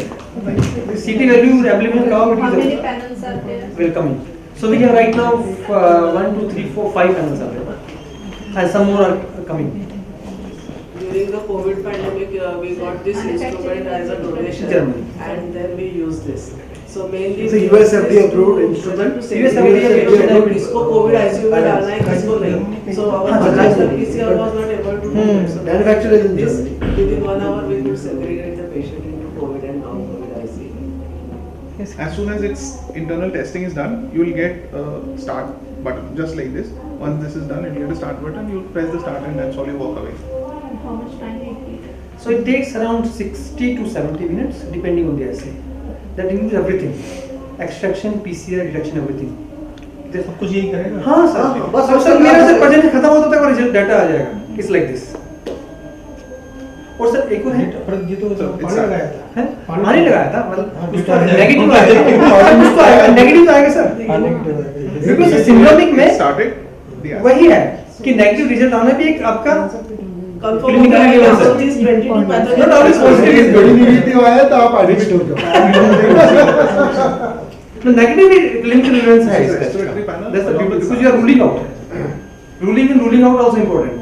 The CT value implement curve. How many panels are there? Will come in. So we have right now 1, 2, 3, 4, 5 panels are there. And some more are coming. During the COVID pandemic, we got this instrument as a donation, Germany. and then we use this. So mainly It's a US FDA approved instrument. US FDA approved. किसको COVID ICU में डालना है किसको नहीं. So our national PCR was not able to do that. So Manufacturer is in this Germany. within 1 hour we could segregate the patient into COVID and non-COVID ICU. As soon as its internal testing is done, you will get a start button just like this. Once this is done, you will get a start button. You press the start and that's all. You walk away. How much time it takes? So it takes around 60 to 70 minutes depending on the assay. That includes everything. Extraction, PCR, detection, everything. सब कुछ यही करेगा. हाँ sir. बस अब sir मेरा sir present खत्म होता तक रिजल्ट डाटा आ जाएगा. It's like this. और सर एक और है. पर ये तो पानी लगाया था. पानी लगाया था मतलब कुछ तो नेगेटिव आएगा. कुछ तो आएगा नेगेटिव आएगा सर. क्योंकि सिंड्रोमिक में वही है कि नेगेटिव रिजल्ट आना भी एक आपका Clinical relevance of these 22 pathogens. Not always positive is good. Negative आया तो आप एडमिट हो जाओ. No, negative clinical relevance है इसका. That's the beauty because you are ruling out. Ruling in, ruling out also important.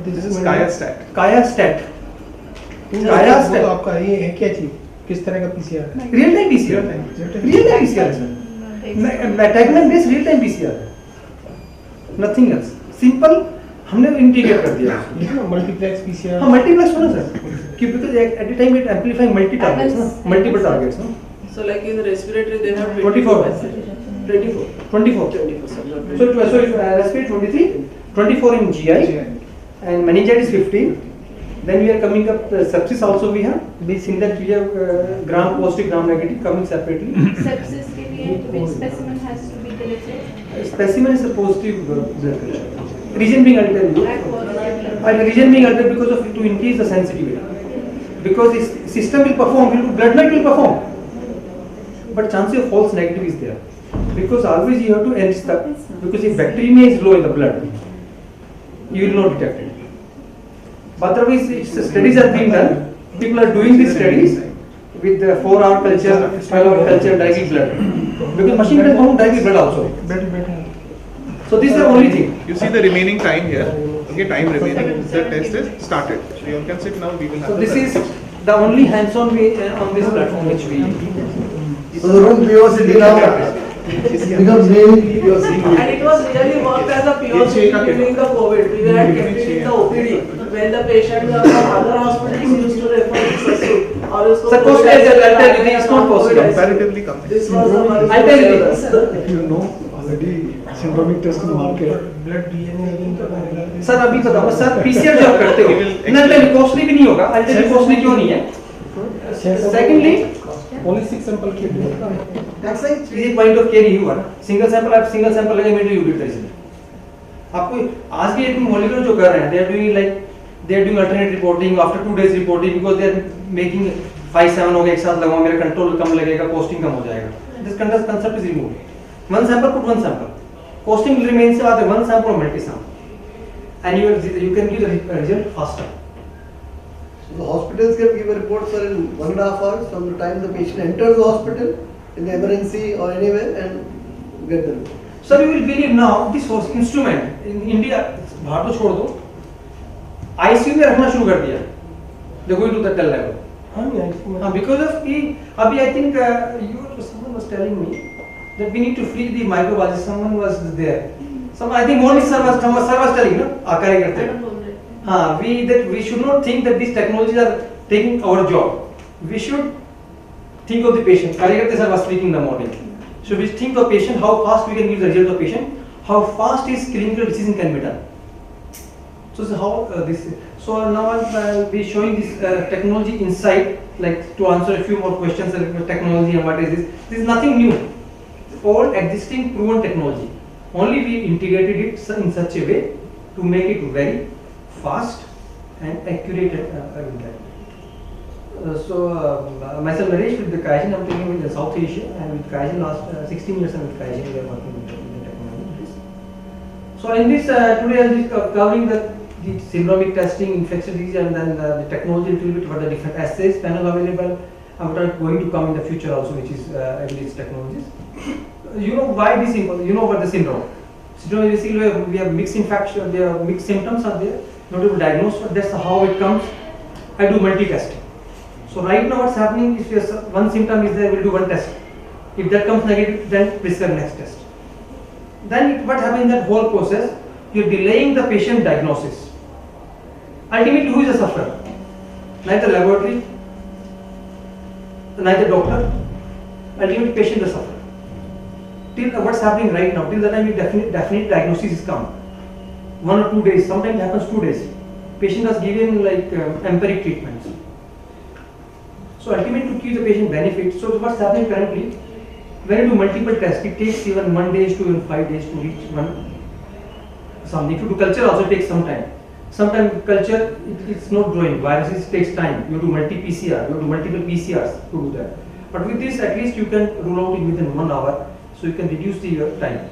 This is QIAstat. QIAstat. QIAstat. तो आपका ये है क्या चीज? किस तरह का PCR है? Real time PCR. Real time PCR है sir. Tagline based real time PCR है. Nothing else. Simple. हमने इंटीग्रेट कर दिया. Multiplex PCR. हाँ मल्टीप्लेक्स होना सर. कि because at a time it amplifying multi targets ना, multiple targets ना. So like in respiratory they have 24. 24. 24. So respiratory 23, 24 in GI, and meningitis 15. Then we are coming up sepsis also we have. We seen that we have gram positive, gram negative coming separately. Sepsis के लिए which specimen has to be deleted? Specimen is a positive blood culture. Region being altered. And region being altered because of to increase the sensitivity. Because this system will perform, blood might will perform. But chance of false negative is there. Because always you have to enrich the, because if bacteremia is low in the blood, you will not detect it. But otherwise studies are being done. People are doing these studies with the 4-hour culture, 12-hour culture, diluted blood. Because machine can perform diluted blood also. So this is the only thing. You see the remaining time here. Okay, time remaining. The test is started. So you can sit now. We will have. So this is the only hands-on way on this platform which we use. So the room POCT now. Because maybe you are seeing And it was really worked as a POC during the COVID. We had kept it in the OPD when the patient from other hospitals used to refer to Sasu. Or used to Sir, post as a letter, it is not possible. Comparatively compared. This was the one. I'll tell you. if you know already syndromic test in the market. Sir अभी बताओ sir PCR जो आप करते हो ना तो costly भी नहीं होगा अल्टरनेटिव कॉस्टली क्यों नहीं है secondly only 6 sample kit. That's like easy point of care ही हुआ ना सिंगल सैंपल आप सिंगल सैंपल लगे मेरे यू गेट द रिजल्ट आपको आज भी एक मॉलिक्यूल जो कर रहे हैं they are doing alternate reporting after 2 days reporting because they are making 5-7 हो गए एक साथ लगाओ मेरा कंट्रोल कम लगेगा कॉस्टिंग कम हो जाएगा this concept is removed one sample put one sample costing remains either one sample or multi sample and you can give the result faster. So the hospitals can give a report, sir, in 1.5 hours from the time the patient enters the hospital in the emergency or anywhere and get the report. Sir, you will believe now this was instrument in India बाहर तो छोड़ दो ICU में रखना शुरू कर दिया they going to the tel level because of अभी I think someone was telling me that we need to free the microbiology. Someone was there. I think only sir was telling, no? Akari karte. We should not think that these technologies are taking our job. We should think of the patient. Karikarte sir was speaking in the morning. So we think of patient, how fast we can give the result of patient, how fast his clinical decision can be done. So now I'll be showing this technology inside, like to answer a few more questions about technology and what is this. This is nothing new. All existing proven technology. Only we integrated it in such a way to make it very fast and accurate with that. Myself Naresh with the Kaizen, I'm taking with the South Asia and with Kaizen last 16 years I'm with Kaizen, we are working with the technology. So in this today I'll be covering the syndromic testing, infectious disease and then the technology a little bit for the different assays panel available. I'm going to come in the future also, which is these technologies. You know why this important? You know what the syndrome? Syndrome basically we have mixed infection, there are mixed symptoms are there, not able to diagnose, but that's how it comes. I do multi-testing. So right now what's happening is if one symptom is there, we'll do one test. If that comes negative, then prescribe next test. Then what happens in that whole process? You're delaying the patient diagnosis. Ultimately, who is the sufferer? Neither laboratory, neither doctor. Ultimately, patient is the sufferer. Till what's happening right now, till the time definite diagnosis is come, 1 or 2 days, sometimes it happens 2 days. Patient is given like empiric treatments. So ultimately to keep the patient benefit, so what's happening currently, when you do multiple tests, it takes even 1 day to even 5 days to reach something. If you do culture also takes some time. Sometimes culture, it's not growing, viruses takes time, you do multi-PCR, you do multiple PCRs to do that. But with this at least you can rule out it within 1 hour. So you can reduce the time.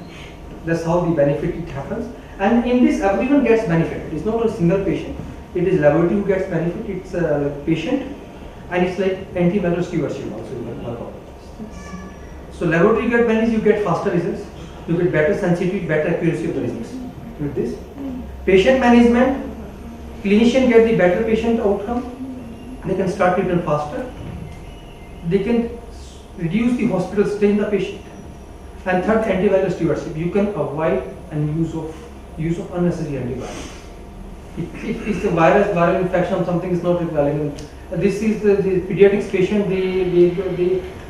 That's how the benefit it happens. And in this, everyone gets benefit. It is not a single patient. It is laboratory who gets benefit. It's a patient, and it's like antimalarial stewardship also. You can work out. So laboratory get benefits. You get faster results. You get better sensitivity, better accuracy of the results. With this, patient management, clinician get the better patient outcome. They can start treatment faster. They can reduce the hospital stay in the patient. And third, antiviral stewardship. You can avoid and use of unnecessary antibiotics. If it's a viral infection or something is not relevant. This is the pediatrics patient. We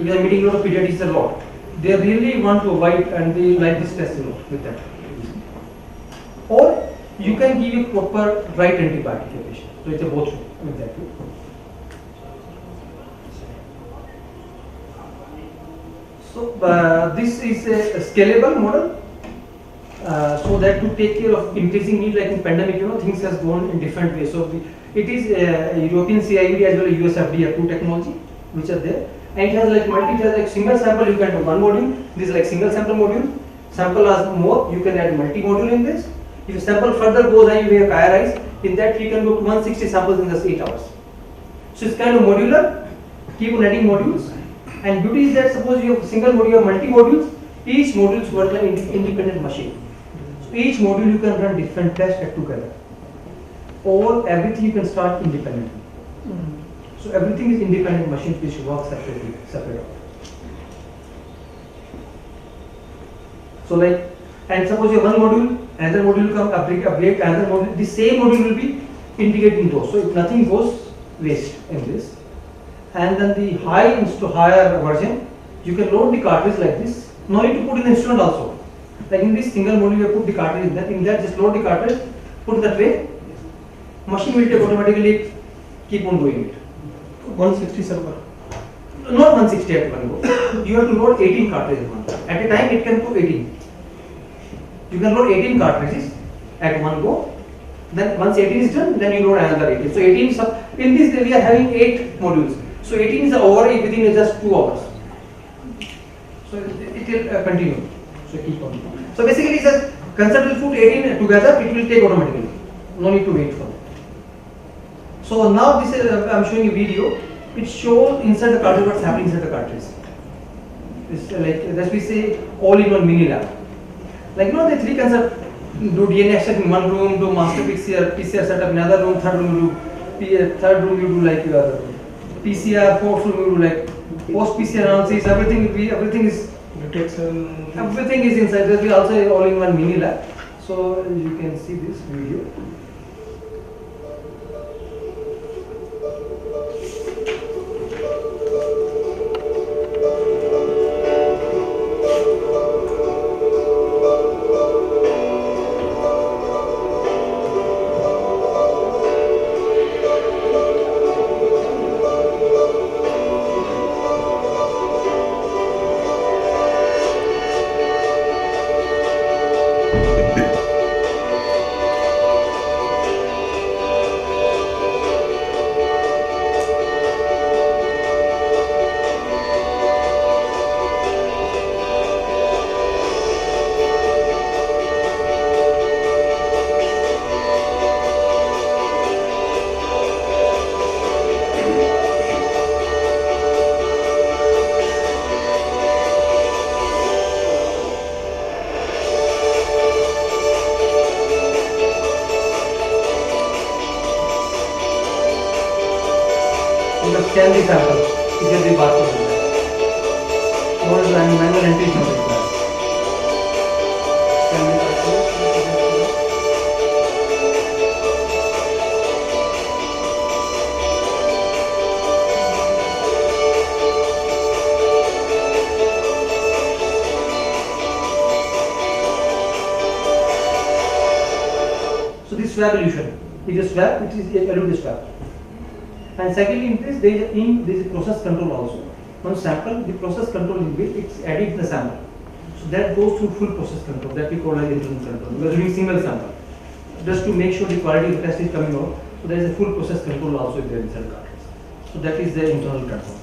are meeting a lot of pediatrics a lot. They really want to avoid and they like this test a lot with that. Or you can give a proper right antibiotic to the patient. So it's a both with that. So this is a scalable model, so that to take care of increasing need, like in pandemic, things has gone in different ways. So it is European CIVD as well as US FDA approved technology, which are there, and it has like like single sample you can do one module. This is like single sample module. Sample as more, you can add multi module in this. If sample further goes and you have higher in that you can go to 160 samples in just 8 hours. So it's kind of modular. Keep on adding modules. And beauty is that suppose you have single module or multi modules, each module is work like an independent machine. So each module you can run different tests together. Everything you can start independently. So everything is independent machines which work separately. So like, and suppose you have one module, another module come upgrade, another module, the same module will be integrated in those. So if nothing goes waste in this. And then the higher version, you can load the cartridge like this. No need to put in the instrument also. Like in this single module, you put the cartridge in that just load the cartridge, put in that way. Machine will take automatically keep on doing it. 160 server. Not 160 at one go. You have to load 18 cartridges at one go. At a time, it can put 18. You can load 18 cartridges at one go. Then once 18 is done, then you load another 18. So 18 is in this we are having 8 modules. So 18 is over within just 2 hours. So it will continue. So keep on. So basically, it says concept will put 18 together. It will take automatically. No need to wait for it. So now this is I am showing a video. It shows inside the cartridge what's happening inside the cartridge. It's like as we say all-in-one mini lab. Like the 3 concepts: do DNA extract in one room, do master PCR setup in another room, third room you do like PCR, fourth room you do like post PCR analysis. Everything is inside. There will also all-in-one mini lab. So you can see this video. Scan the sample to get the barcode. More than manual entries not required. Scan the barcode. So this swab illusion is a swab, which is a eluted swab. And secondly, in this there is a process control also. One sample, the process control in which it's added in the sample. So that goes through full process control, that we call as internal control. We are doing single sample, just to make sure the quality of the test is coming out. So there is a full process control also in the inside cartridge. So that is the internal control.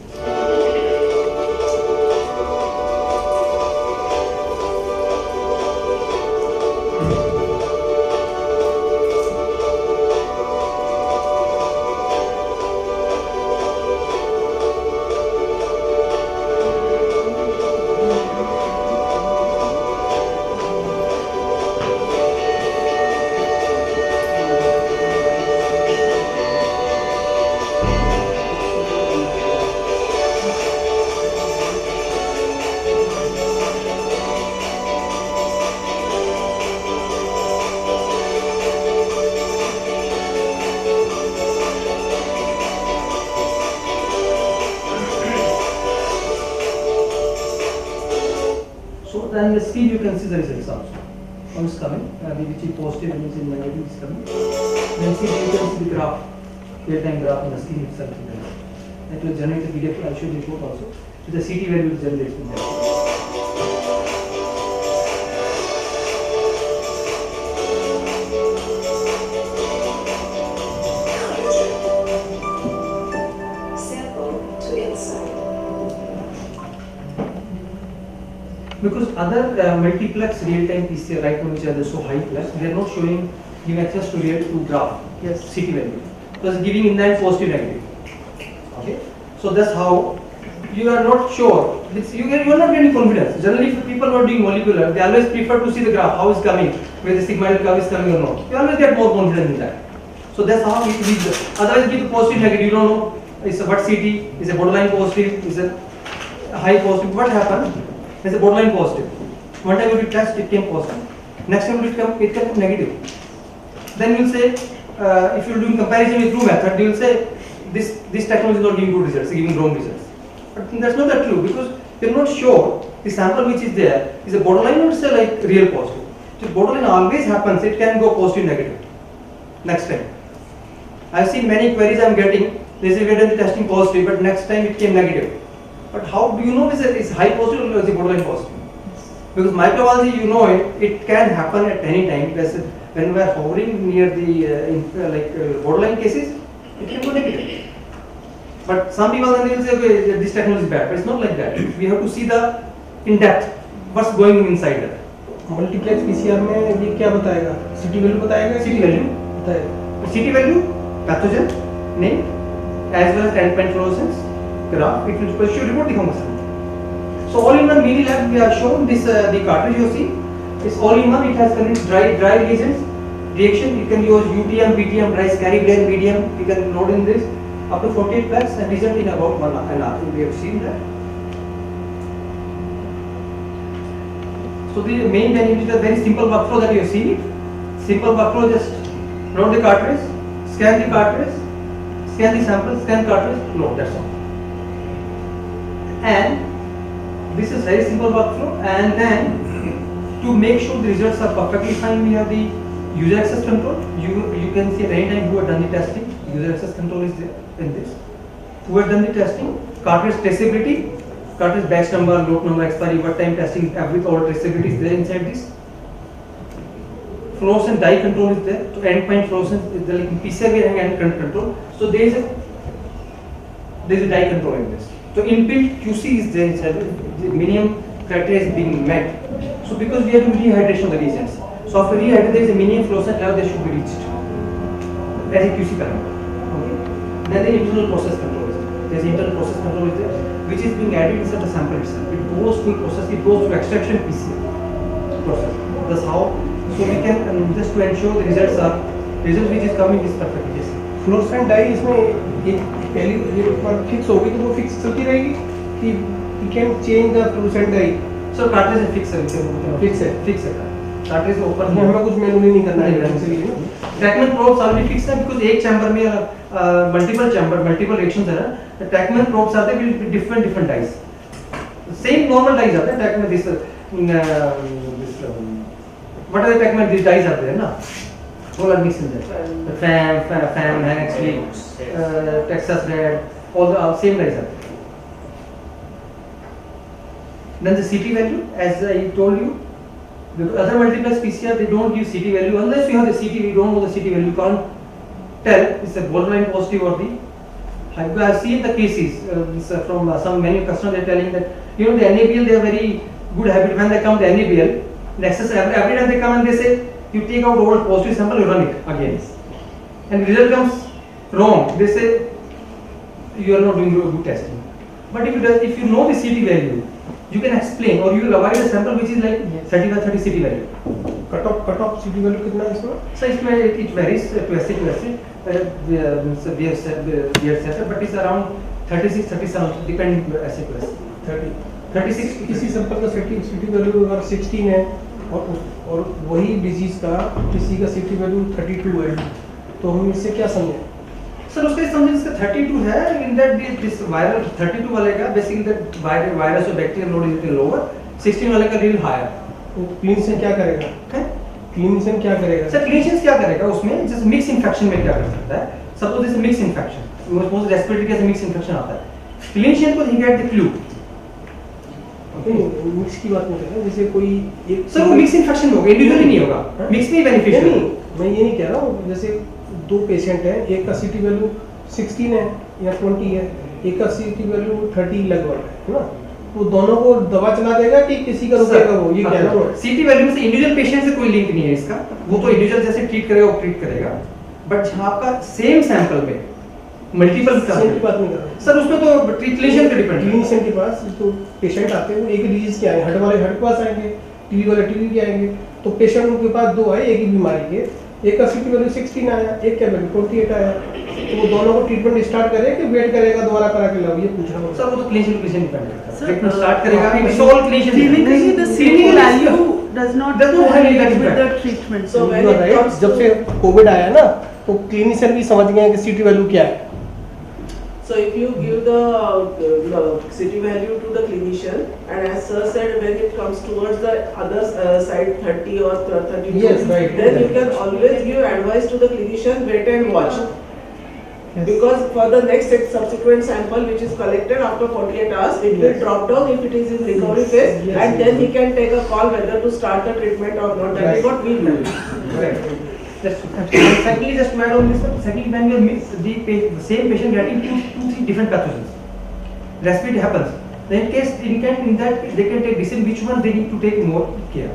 Then the screen you can see the results also. How it's coming, which is positive and which is negative is coming. Then see you can see the graph, real-time graph on the screen itself. That will generate the PDF. I'll show you the report also. So the CT value will generate from there. Because other multiplex real-time PCR right now which are so high plex, they are not showing giving access to graph, yes, CT value. Because giving in that positive negative. Okay, so that's how you are not sure. You are not getting confidence. Generally, if people who are doing molecular, they always prefer to see the graph how it's coming, whether the sigmoidal curve is coming or not. You always get more confidence in that. So that's how it is. Otherwise, give the positive negative. You don't know. It's a what CT? Is a borderline positive? Is a high positive? What happens? It's a borderline positive. One time you did test, it came positive. Next time it come negative. Then you'll say, if you're doing comparison with true method, you'll say this technology is not giving good results, giving wrong results. But that's not that true, because you're not sure the sample which is there is a borderline or say like real positive. So borderline always happens, it can go positive, negative. Next time. I've seen many queries I'm getting, they say we done the testing positive, but next time it came negative. But how do you know this is high positive or is it borderline positive? Because microbiology, you know it can happen at any time. When we are hovering near the borderline cases, it can go negative. But some people then they will say, okay, this technology is bad, but it's not like that. We have to see the in depth what's going on inside that. Multiplex PCR में ये क्या बताएगा? CT value बताएगा? CT value बताएगा. CT value, pathogen, name, as well as endpoint fluorescence graph. It will show report दिखाऊंगा sir. So all in one mini lab we have shown this the cartridge you see. It's all in one. It has contains dry reagents. Reaction you can use UTM, BTM, dry scary blend medium. You can load in this up to 48 packs and result in about 1 hour. We have seen that. So the main benefit is a very simple workflow that you have seen. Simple workflow, just load the cartridge, scan the cartridge, scan the sample, scan cartridge, load. That's all. And this is very simple workflow. And then to make sure the results are perfectly fine, we have the user access control. You can see at any time who have done the testing. User access control is there in this. Who have done the testing? Cartridge traceability, cartridge batch number, load number, expiry, what time testing, with all traceability is there inside this. Fluorescent dye control is there. So endpoint fluorescence is there, like in PCR we have end control. So there is a dye control in this. So inbuilt QC is there inside. The minimum criteria is being met. So because we are doing rehydration of the reagents, so after rehydration there is a minimum fluorescent level that should be reached as a QC parameter. Okay. Then the internal process control is there. There is internal process control is there, which is being added inside the sample itself. It goes to process. It goes to extraction PCR process. That's how. So we can just to ensure the results which is coming is perfect. Yes. Fluorescent dye इसमें एक पहली एक बार fix होगी तो वो fix चलती रहेगी कि you can change the fluorescent dye. So cartridge is fixed है. Cartridge ऊपर हमें कुछ मैनुअली नहीं करना है actually. Trackman probes already fix है बिकॉज़ एक चैम्बर में मल्टीपल रिएक्शंस है ना. The ट्रैकमैन प्रोब्स आते हैं with different dice. Same normal dice आते हैं trackman this what are the trackman this dice आते हैं ना. All are mixed in there. The FAM, NXT, Texas Red, all the same dies are there. Then the CT value, as I told you, the other multiplex PCR they don't give CT value unless you have the CT. We don't know the CT value. You can't tell it's a borderline positive or the. I have seen the cases from some many customers. They are telling that the NABL they are very good habit when they come the NABL. Next every time they come and they say. You take out old positive sample, you run it again, and result comes wrong. They say you are not doing good testing. But if you know the CT value, you can explain or you will avoid a sample which is like 30 CT value. Cut off CT value कितना है इसमें? So it varies to assay. We have set, but it's around 36, 37 depending assay to assay. 36. किसी sample का CT value अगर 16 है और वही disease का किसी का CT वैल्यू 32 है तो हम इससे क्या समझें? सर उसका समझें इसका 32 है इन दैट दिस वायरल 32 वाले का बेसिकली दैट वायरस और बैक्टीरियल लोड इज लोअर 16 वाले का लीड हायर. तो क्लीनिशियन क्या करेगा? क्लीनिशियन क्या करेगा? सर क्लीनिशियन क्या करेगा उसमें जैसे मिक्स इन्फेक्शन में क्या कर सकता है. Suppose this mix infection suppose respiratory का मिक्स इन्फेक्शन आता है. क्लीनिशियन को ही गेट द क्लू. मिक्स की बात नहीं कर रहा जैसे कोई एक सर वो मिक्स इन्फेक्शन होगा इंडिविजुअली नहीं होगा. मिक्स में बेनिफिशियल नहीं मैं ये नहीं कह रहा हूँ जैसे दो पेशेंट हैं एक का CT वैल्यू 16 है या 20 है एक का CT वैल्यू 30 लगभग है ना. वो दोनों को दवा चला देगा कि किसी का रुकेगा वो ये कह रहा हूँ. CT वैल्यू से इंडिविजुअल पेशेंट से कोई लिंक नहीं है इसका. वो तो इंडिविजुअल जैसे ट्रीट करेगा वो ट्रीट करेगा. बट जहाँ आपका सेम सैंपल में मल्टीपल की बात नहीं कर रहा सर उसमें तो क्लिनिशियन पे डिपेंड. क्लिनिशियन के पास तो पेशेंट आते हैं वो एक डिजीज के आएंगे हर्ट वाले हर्ट के पास आएंगे टीबी वाले टीबी के आएंगे तो पेशेंट उनके पास दो आए एक ही बीमारी के एक का CT वैल्यू 16 आया, एक का वैल्यू 28 आया, तो वो दोनों को ट्रीटमेंट स्टार्ट करे कि वेट करेगा दोबारा करा के लाओ, ये पूछ रहा हूँ सर। वो तो क्लिनिकल पेशेंट डिपेंड करता है, Sir, ट्रीटमेंट स्टार्ट करेगा it's all clinical. Clinically, the CT value does not correlate with the treatment. So when it comes जब से कोविड आया ना तो क्लिनिशियन भी समझ गए हैं कि CT वैल्यू क्या है। So if you give the CT value to the clinician, and as sir said, when it comes towards the other side 30 or 32, Yes, right. then you can always give advice to the clinician, wait and watch. Yes. Because for the next subsequent sample which is collected after 48 hours, it will drop down if it is in recovery phase, Yes. and then he can take a call whether to start the treatment or not. That is what we do. Right. Secondly, just to add on this one, secondly, when we mix the same patient getting two, 3 different pathogens, respiratory happens. Then in that they can take decision which one they need to take more care.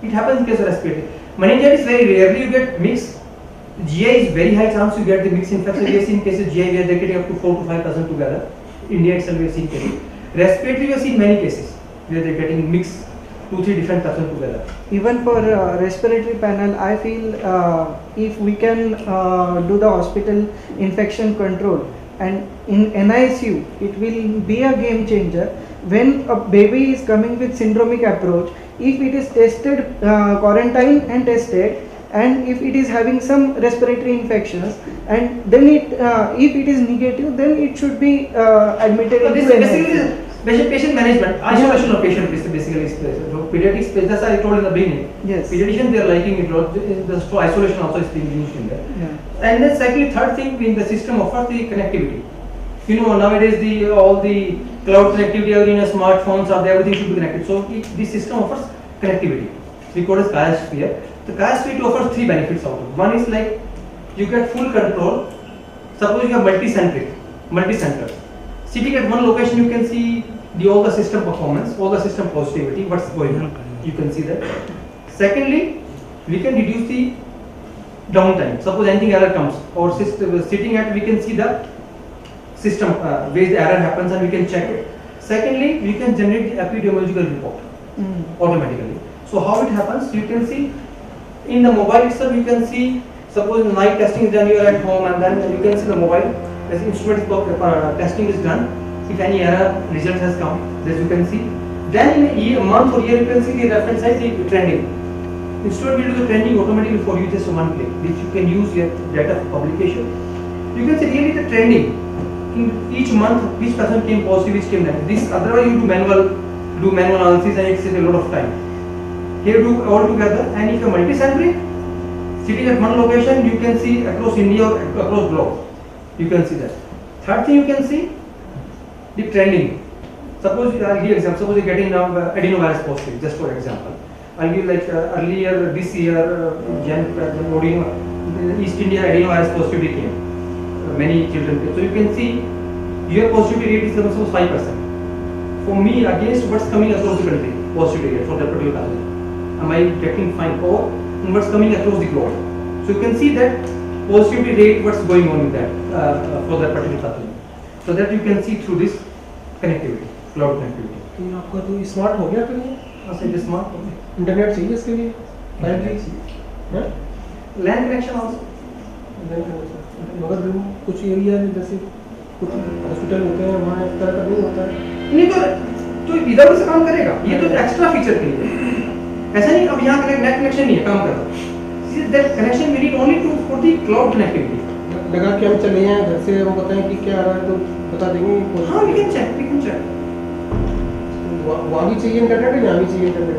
It happens in case of respiratory. Meningitis very rarely you get mixed. GI is very high chance you get the mixed infection. We have seen cases GI where they getting up to 4 to 5% together. India itself we have seen cases. Respiratory we have seen many cases where they are getting mixed 2-3 different pathogens together. Even for respiratory panel, I feel if we can do the hospital infection control, and in NICU, it will be a game changer. When a baby is coming with syndromic approach, if it is tested, quarantine and tested, and if it is having some respiratory infections, and then if it is negative, then it should be admitted So into this basically NICU. is patient management, isolation of patient basically is so pediatrics, that's what I told in the beginning. Yes. Pediatricians they are liking it a lot. So isolation also is being used in there. Yeah. And then secondly, third thing in the system offers the connectivity. You know nowadays all the cloud connectivity are in a smartphones or everything should be connected. So this system offers connectivity. We call it Cryosphere. The Cryosphere offers 3 benefits out of it. One is like you get full control. Suppose you have multi-centers. Sitting at one location, you can see all the system performance, all the system positivity, what's going on. You can see that. Secondly, we can reduce the downtime. Suppose anything error comes, or sitting at, we can see the system where the error happens and we can check it. Secondly, we can generate the epidemiological report automatically. So how it happens? You can see in the mobile itself. You can see suppose night testing is done. You are at home, and then you can see the mobile. As instrument testing is done, if any error result has come, as you can see, then in a month or year you can see the reference site, the trending. Instrument will do the trending automatically for you just one click, which you can use your data for publication. You can see really the trending. In each month, which person came positive, which came negative. This otherwise you do manual analysis and it takes a lot of time. Here do all together, and if you are multi-centric, sitting at one location, you can see across India or across globe. You can see that. Third thing you can see the trending. Suppose I'll give example. Suppose you're getting now adenovirus positive, just for example. I'll give like earlier this year, East India adenovirus positivity came. Many children came. So you can see your positivity rate is also 5%. For me, against what's coming across the country, positivity rate for that particular pathogen. Am I getting fine? Or what's coming across the globe? So you can see that positivity rate, what's going on with that for that particular pathogen. So that you can see through this connectivity, cloud connectivity. तो आपका तो smart हो गया फिर ये? हाँ sir, ये smart हो गया. इंटरनेट चाहिए इसके लिए? 5G चाहिए? Land connection also. मगर कुछ एरिया जैसे कुछ हॉस्पिटल होते हैं वहाँ इस तरह का नहीं होता है. नहीं तो विदाउट से काम करेगा. ये तो एक्स्ट्रा फीचर के लिए. ऐसा नहीं अब यहाँ नेट कनेक्शन नहीं है, काम कर रहा है. That connection we need only to for the cloud connectivity. लगा के हम चले हैं घर से, वो बताएं कि क्या आ रहा है तो बता देंगे. हाँ, we can check. वहाँ भी चाहिए इंटरनेट है, यहाँ भी चाहिए इंटरनेट.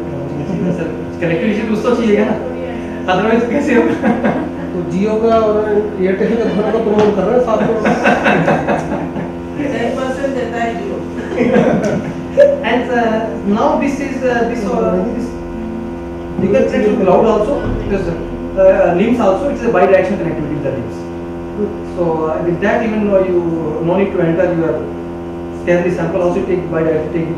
सर कनेक्टिविटी तो उसको चाहिएगा ना, अदरवाइज कैसे होगा. तो जियो का और एयरटेल का दोनों का प्रमोट कर रहे हैं साथ में. 10% देता है जियो. And now this you can check with cloud also, because links also, it's a bi-directional connectivity with the links. So with that, even though you no need to enter your scan the sample, also take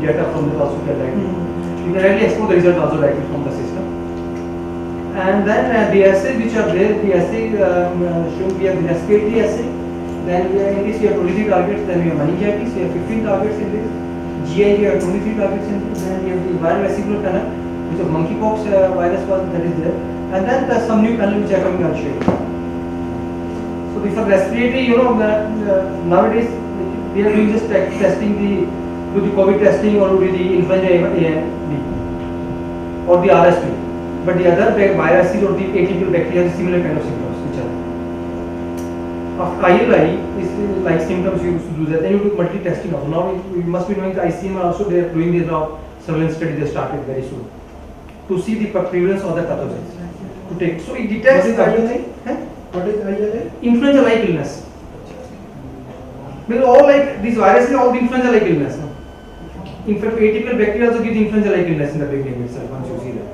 data from the hospital directly. You can directly export the result also directly from the system. And then the assays which are there, the assay should be a respiratory assay. Then in this we have 23 targets. Then we have meningitis, we have 15 targets in this. GI we have 23 targets in this. Then we have the viral vesicular panel, which of monkeypox virus was that is there. And then there's some new panel which are coming, I'll show you. So for respiratory, nowadays we are doing just testing do the COVID testing or do the influenza A and B or the RSV. But the other viruses or the atypical bacteria have similar kind of symptoms which are. After ILI is like symptoms you used to do that, then you do multi-testing also. Now we must be knowing the ICMR also, they are doing this now, surveillance study they started very soon. To see the prevalence of the pathogens. To take, so it detects. What is ILI? What is ILI? Influenza-like illness. Because all like these viruses are all the influenza-like illness. In fact, atypical bacteria also give the influenza-like illness in the beginning itself once you see that.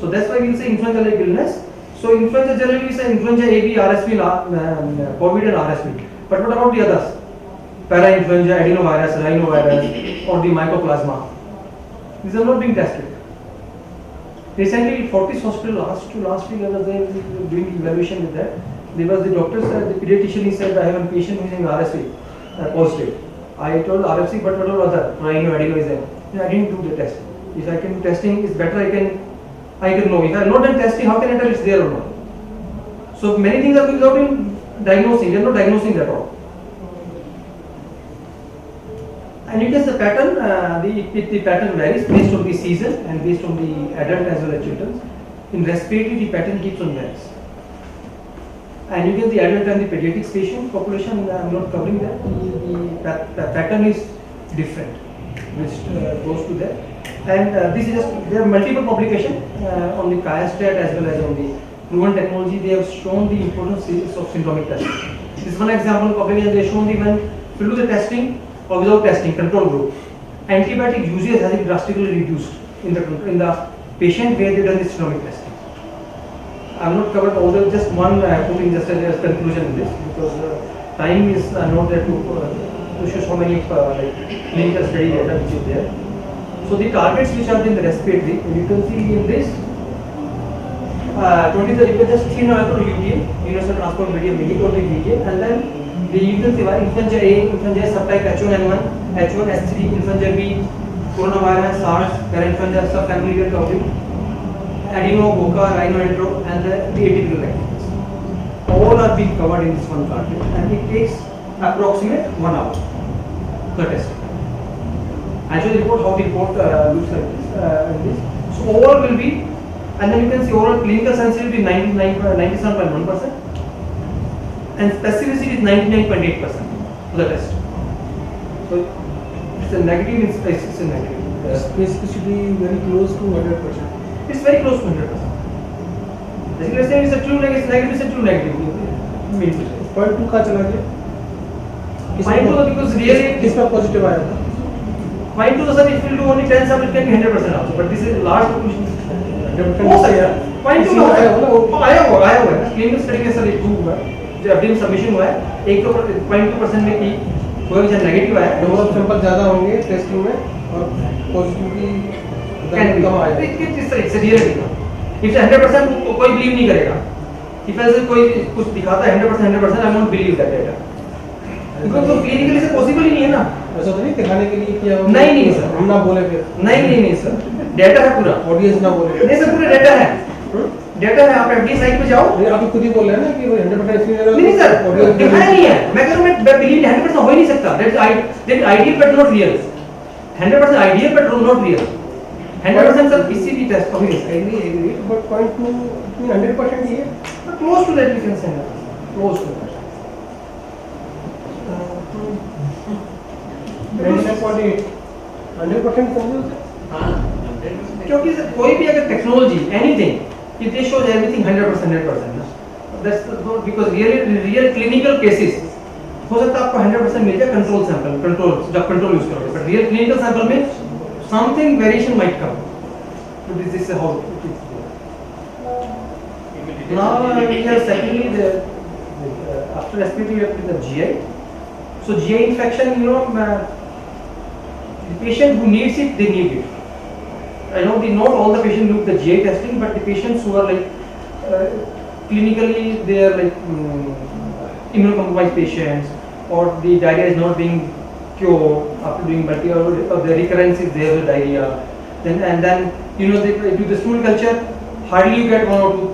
So that's why we will say influenza-like illness. So influenza generally we say influenza A, B, RSV, COVID and RSV. But what about the others? Para-influenza, adenovirus, rhinovirus, or the mycoplasma. These are not being tested. Recently, Fortis Hospital last week I was there doing evaluation with that. There was the doctor, the pediatrician, he said, I have a patient who is in RSV positive. I told RSV, but what about other? Rhino, adeno is there. I didn't do the test. If I can do testing, it's better I can know. If I have not done testing, how can I tell it's there or not? So many things are without in diagnosing, they are not diagnosing at all. And it is the pattern, the pattern varies based on the season and based on the adult as well as children. In respiratory, the pattern keeps on varies. And you get the adult and the pediatric patient population, I am not covering that. The pattern is different, which goes to that. And this is just, there are multiple publications on the QIAstat as well as on the proven technology. They have shown the importance of syndromic testing. This is one example of publication. They have shown the when if you do the testing or without testing, control group, antibiotic usage has been drastically reduced in the patient where they have done the syndromic testing. I have not covered all the, just one putting just as conclusion in this because time is not there to show so many clinical study data which is there. So the targets which are in the respiratory, you can see in this 2030 just 3 nanometer UTM, universal transport medium, or the medium, and then the influenza A, influenza subtype H1N1, H1S3, influenza B, coronavirus, SARS, parainfluenza subfamily we are covering, adeno, boca, rhinoentero, and the atypical bacteria. All are being covered in this one cartridge, and it takes approximate 1 hour per test. I'll show the report how the report looks like this. So overall will be, and then you can see overall clinical sensitivity 97.1%, and specificity is 99.8% for the test. So it's a negative in space, it's a negative. Specificity very close to 100%. It's very close to 100%. Basically, saying it's a true negative, it's a true negative. Point 2 का चला गया? Point 2 because really किसका positive आया था? Point 2 sir, if you do only 10 samples, it can be 100% also. But this is large population. हो सकता है. Point 2 आया हुआ है. Clinical study के सर एक हुआ है. जो अपडेट सबमिशन हुआ है, 1.2% में की कोई भी नेगेटिव आया. नंबर ऑफ सैंपल ज्यादा होंगे टेस्टिंग में और पॉजिटिविटी कम आएगा. It's a reality. If 100% कोई बिलीव नहीं करेगा. If ऐसे कोई कुछ दिखाता है 100%, I won't believe that data. Because तो क्लिनिकली से पॉसिबल ही नहीं है ना. ऐसा तो नहीं दिखाने के लिए किया. नहीं सर. हम ना बोले फिर. नहीं सर. डेटा है पूरा. ऑडियंस ना बोले. नहीं सर पूरा डेटा है. डेटा है, आप एफडी साइट पे जाओ. आप खुद ही बोल रहे हैं ना कि 100% नहीं सर, दिखाया नहीं है. मैं कह रहा हूं मैं बिलीव 100% हो ही नहीं सकता. That's ideal but not real. 100% ideal but not real. 100% sir किसी भी टेस्ट का भी agree but point 2 100% ही है. Close to that we can say. Close to that. 99.8 100% समझो. क्योंकि कोई भी अगर technology anything it shows everything 100%. That's because real clinical cases हो सकता है आपको 100% मिल जाए कंट्रोल सैंपल जब कंट्रोल यूज करोगे, but real clinical sample में something variation might come. So this is how it is. Now we have secondly after respiratory we have the GI. So GI infection, the patient who needs it, they need it. I know not all the patients do the GI testing, but the patients who are clinically they are immunocompromised patients, or the diarrhea is not being cured after doing multi, or the recurrence is there with diarrhea. Then they do the stool culture, hardly you get one or two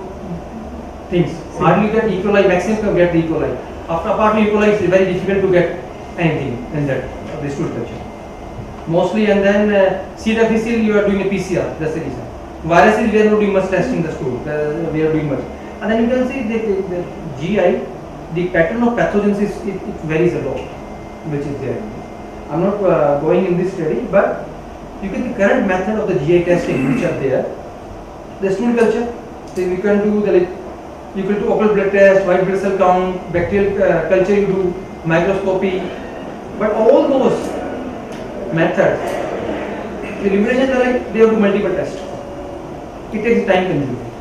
things. Hardly you get E. coli, maximum you get the E. coli. After apart from E. coli, it's very difficult to get anything in that the stool culture. Mostly, and then C. difficile you are doing a PCR. That's the reason. Viruses we are not doing much testing the stool. We are doing much, and then you can see the GI, the pattern of pathogens it varies a lot, which is there. I'm not going in this study, but you can the current method of the GI testing which are there. The stool culture, so you can do you can do occult blood test, white blood cell count, bacterial culture you do, microscopy, but all those methods, the limitations are like they have to multiple tests. It takes time consuming.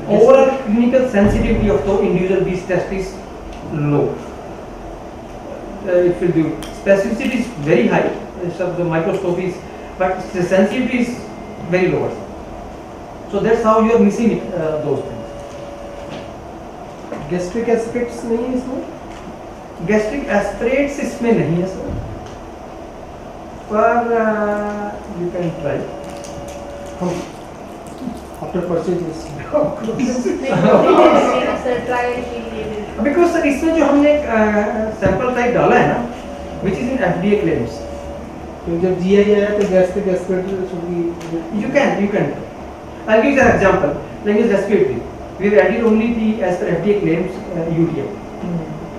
Overall clinical sensitivity of the individual these tests is low. It will do. Specificity is very high, of the microscopies, but the sensitivity is very low. So that's how you are missing it, those things. Gastric aspects नहीं है इसमें? Gastric aspirates इसमें नहीं है sir, पर you can try. After purchase Because sir इसमें जो हमने sample type डाला है ना, which is in FDA claims. तो जब GI आया तो gastric aspirates should be. You can. I'll give you an example. Like is respiratory. We have added only the as per FDA claims UTM.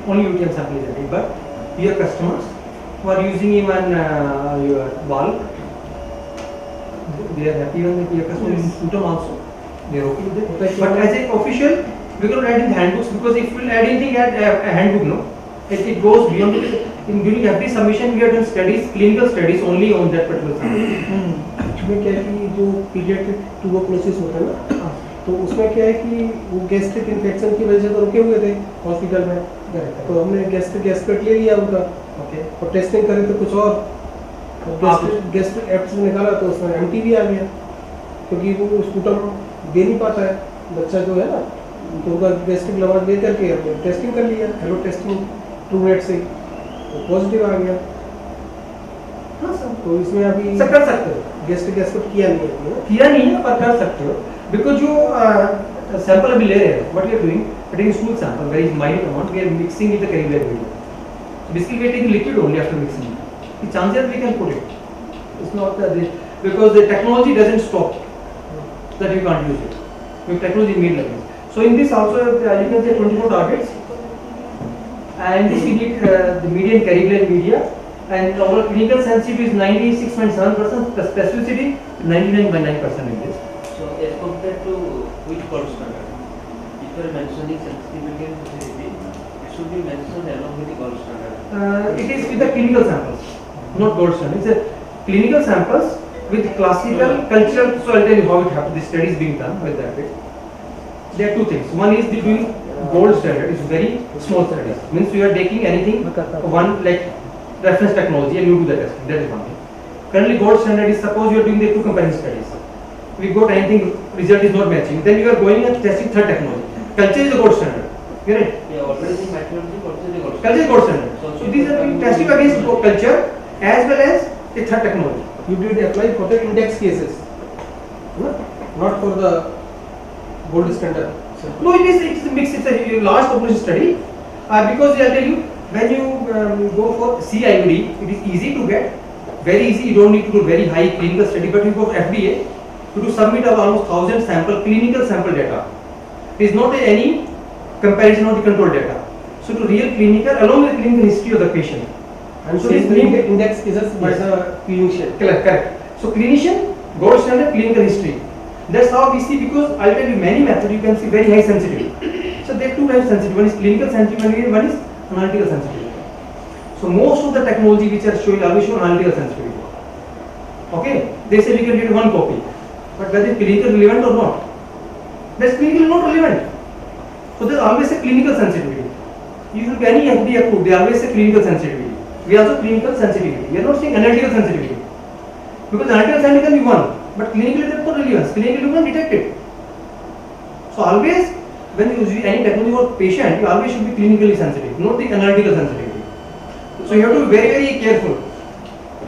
Only UTM sample is added, but your customers who are using even your valve, they are happy when your customers use sputum also. They are okay with it. But as an official, we cannot add in the handbooks because if we add anything at a handbook, no, it goes beyond. During every submission, we have done studies, clinical studies only on that particular sample. उसमें क्या है कि जो paediatric tuberculosis होता है ना, तो उसमें क्या है कि वो गैस्ट्रिक इन्फेक्शन की वजह से तो रुके हुए थे हॉस्पिटल में, तो हमने गैस्ट्रिक एस्पेक्ट ले लिया उनका, और टेस्टिंग करें तो कुछ और गैस्ट्रिक एप्स निकाला तो उसमें एमटी भी आ गया, क्योंकि वो स्पूटम दे नहीं पाता है बच्चा जो है ना, तो उनका गैस्ट्रिक लवाज ले करके हमने टेस्टिंग कर लिया, हेलो टेस्टिंग ट्रूनेट से पॉजिटिव आ गया। तो इसमें अभी कर सकते हो, गैस्ट्रिक एस्पेक्ट किया नहीं है पर कर सकते हो, बिकॉज जो सैंपल अभी ले रहे हैं, what we are doing, taking smooth sample, very minute amount, we are mixing with the carrier media, basically we are taking liquid only after mixing, the chances we can put it, it's not that because the technology doesn't stop that you can't use it, with technology made like this. So in this also you can say 24 targets, and this we need the median carrier media, and our clinical sensitivity is 96.7%, the specificity 99.9% in this. So as compared to which gold standard? If you are mentioning sensitivity and specificity, it should be mentioned along with the gold standard. It is with the clinical samples, not gold standard. It's a clinical samples with classical, cultural. So I'll tell you how it happens. The study is being done with that. There are two things. One is the doing gold standard. It's very small studies. Means you are taking anything, one like reference technology, and you do the testing. That is one thing. Currently, gold standard is suppose you are doing the two comparison studies. We got anything, result is not matching. Then you are going and testing third technology. Culture is the gold standard. You right? Yeah, already in microbiology, culture is the gold standard. Culture is gold standard. So these are testing against culture as well as the third technology. You did apply for the index cases, not for the gold standard. No, it is a mix. It's a large population study because I tell you, when you go for CIVD, it is easy to get, very easy. You don't need to do very high clinical study, but you go for FDA, you do submit of almost 1,000 sample clinical sample data. It is not any comparison of the control data. So to real clinical along with clinical history of the patient. And so this index cases by the clinician. Correct. So clinician, gold standard, clinical history. That's how we see, because I'll tell you many methods you can see very high sensitivity. So there are two types of sensitivity. One is clinical sensitivity, one is analytical sensitivity. So most of the technology which are showing always show analytical sensitivity. Okay, they say we can get one copy, but whether it's clinical relevant or not, that's clinically not relevant. So there's always a clinical sensitivity. You look any FDA approved, they always say clinical sensitivity. We also clinical sensitivity. We are not saying analytical sensitivity, because analytical sensitivity can be one, but clinically there is no relevance. Clinically you can detect it. So always when you use any technology for patient, you always should be clinically sensitive, not the analytical sensitivity. So you have to be very, very careful.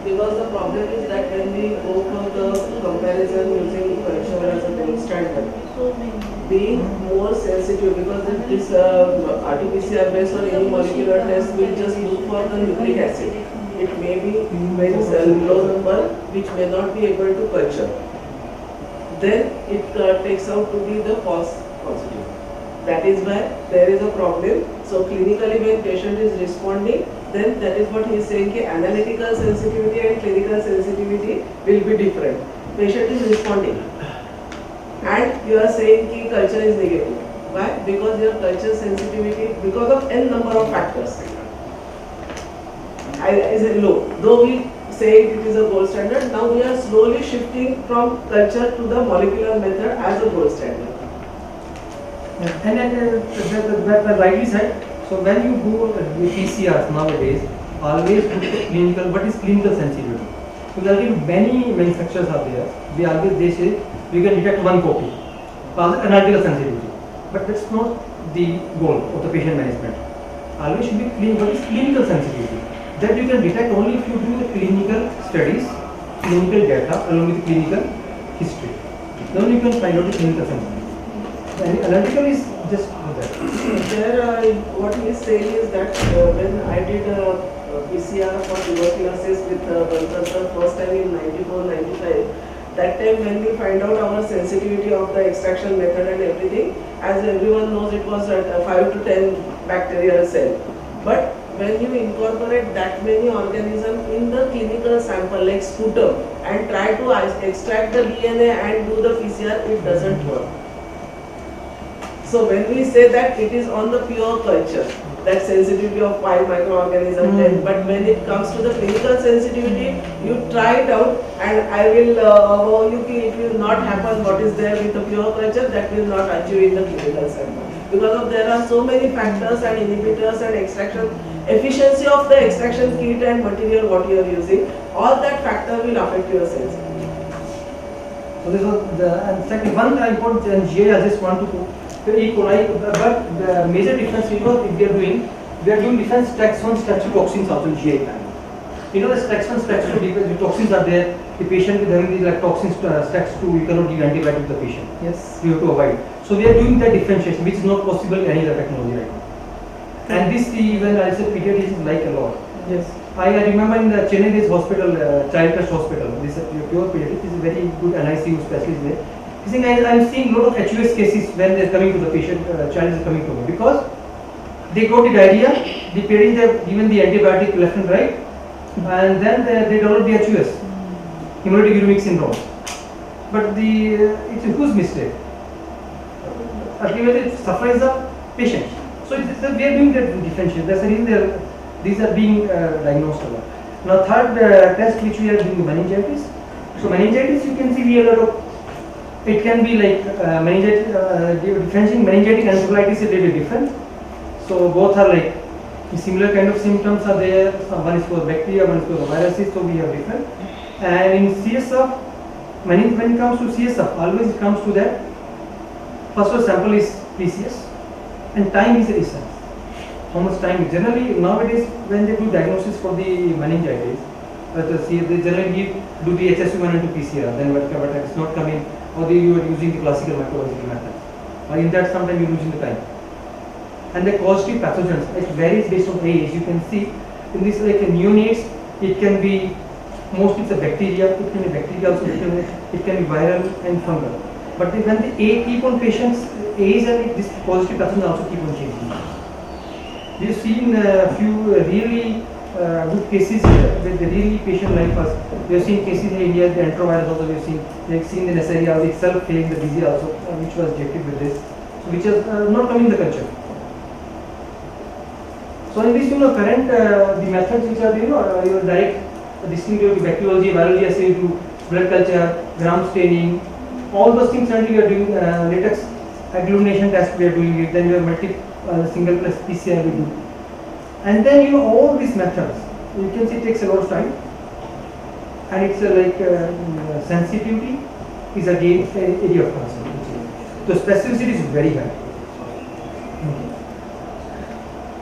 Because the problem is that when we go for the comparison using culture as a gold standard, so many. Being more sensitive, because this RT-PCR based on any molecular test will just look for the nucleic acid. It may be very low number which may not be able to culture. Then it takes out to be the false positive. That is why there is a problem. So clinically when patient is responding, then that is what he is saying, कि analytical sensitivity and clinical sensitivity will be different. Patient is responding and you are saying कि culture is negative. Why? Because your culture sensitivity, because of n number of factors, is low. Though we say it is a gold standard, now we are slowly shifting from culture to the molecular method as a gold standard. And then rightly said. So when you do PCRs nowadays, always do clinical. What is clinical sensitivity? Because many manufacturers are there. They say we can detect one copy, analytical sensitivity. But that's not the goal of the patient management. Always should be clean. What is clinical sensitivity? That you can detect only if you do the clinical studies, clinical data along with clinical history. Then you can find out the clinical sensitivity. And analytical is just that. There, what he is saying is that when I did PCR for tuberculosis with Bankar first time in 94-95, that time when we find out our sensitivity of the extraction method and everything, as everyone knows, it was at 5 to 10 bacterial cell. But when you incorporate that many organisms in the clinical sample like sputum and try to extract the DNA and do the PCR, it doesn't work. So when we say that it is on the pure culture, that sensitivity of 5 microorganisms, then, but when it comes to the clinical sensitivity, you try it out and I will, it will not happen what is there with the pure culture, that will not achieve in the clinical sample. Because of there are so many factors and inhibitors and extraction, efficiency of the extraction kit and material what you are using, all that factor will affect your sensitivity. So this was the, and second one important GA I just want to E. coli, but the major difference because if they are doing different stacks 1, stacks 2 toxins also in GI panel. You know the stacks 1, stacks 2 the toxins are there. The patient with having these like toxins stacks 2, you cannot give antibiotic to the patient. Yes. You have to avoid. So we are doing that differentiation, which is not possible in any other technology right now. And this even I said pediatricians like a lot. Yes. I remember in the Chennai hospital, Child Trust Hospital, this is pure pediatrics, is a very good NICU specialist there. I am seeing a lot of HUS cases when they are coming to the patient, child is coming to me because they got the diarrhea, the parents have given the antibiotic left and right, and then they develop the HUS, hemolytic uremic syndrome. But it's whose mistake? Ultimately, it suffers the patient. So we are doing that differentiation. That's the reason these are being diagnosed a lot. Now, third test which we are doing meningitis. So meningitis, you can see we have a lot of. It can be like differentiating meningitis and encephalitis is really different. So both are like similar kind of symptoms are there. One is for bacteria, one is for viruses. So we have different. And in CSF, when it comes to CSF, always it comes to that. First sample is PCS, and time is the essence. How much time? Generally nowadays when they do diagnosis for the meningitis, they generally do the HSV1 and 2 PCR. Then whatever is not coming. Or you are using the classical microbiological method. In that sometimes you are losing the time. And the causative pathogens, it varies based on age. You can see in this like neonates, it can be mostly it's a bacteria, it can be bacteria also, it can be viral and fungal. But when the age keep on patients age and this causative pathogens also keep on changing. We have seen a few really good cases with the really patient like us. We have seen cases in India, the enterovirus also we have seen the Neisseria itself failing the disease also, which was injected with this, so which is not coming in the culture. So in this, current the methods which are your direct distinct bacteriology, virology assay, do blood culture, gram staining, all those things currently we are doing. Latex agglutination test we are doing it. Then we have single plus PCR we do. And then all these methods, you can see it takes a lot of time, and it's like sensitivity is again an area of concern. The specificity is very high.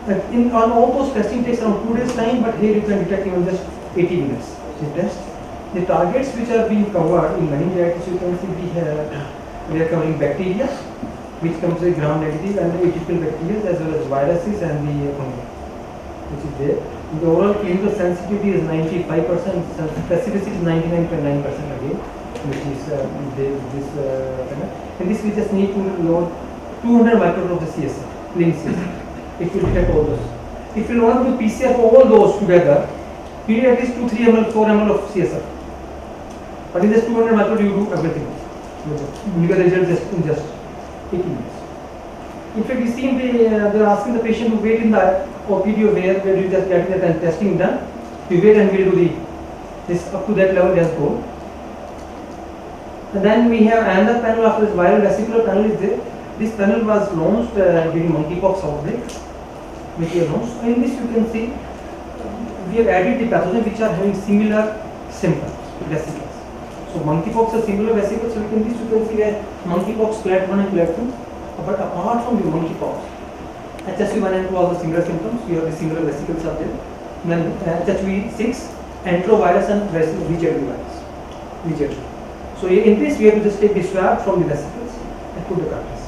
And on all those testing takes around 2 days time, but here you can detect even just 80 minutes. The test, the targets which are being covered in meningitis, you can see We are covering bacteria, which comes with gram-negative and the atypical bacteria as well as viruses and the fungi, which is there. The overall clinical sensitivity is 95%, specificity is 99.9% again, which is in this we just need to load 200 microns of the CSF, clean CSF. It will detect all those. If you want to do PCR for all those together, you need at least 2-3 ml, 4 ml of CSF. But in just 200 microns, you do everything. You get the result in just 18 minutes. In fact, you see, they are asking the patient to wait in the OPD where you just get the testing done. You wait and we'll do this up to that level just go. And then we have another panel after this viral vesicular panel is there. This panel was launched during monkeypox outbreak, which we have launched. So in this you can see we have added the pathogens which are having similar symptoms, vesicles. So monkeypox are similar vesicles. So you can see where monkeypox clade 1 and clade 2. But apart from the monkeypox, HSV1 and 2 are the similar symptoms. We have the similar vesicles are there. Then HSV6, enterovirus and Jeejeebhoy virus. Jeejeebhoy. So in this we have to just take the swab from the vesicles and put the cartridge.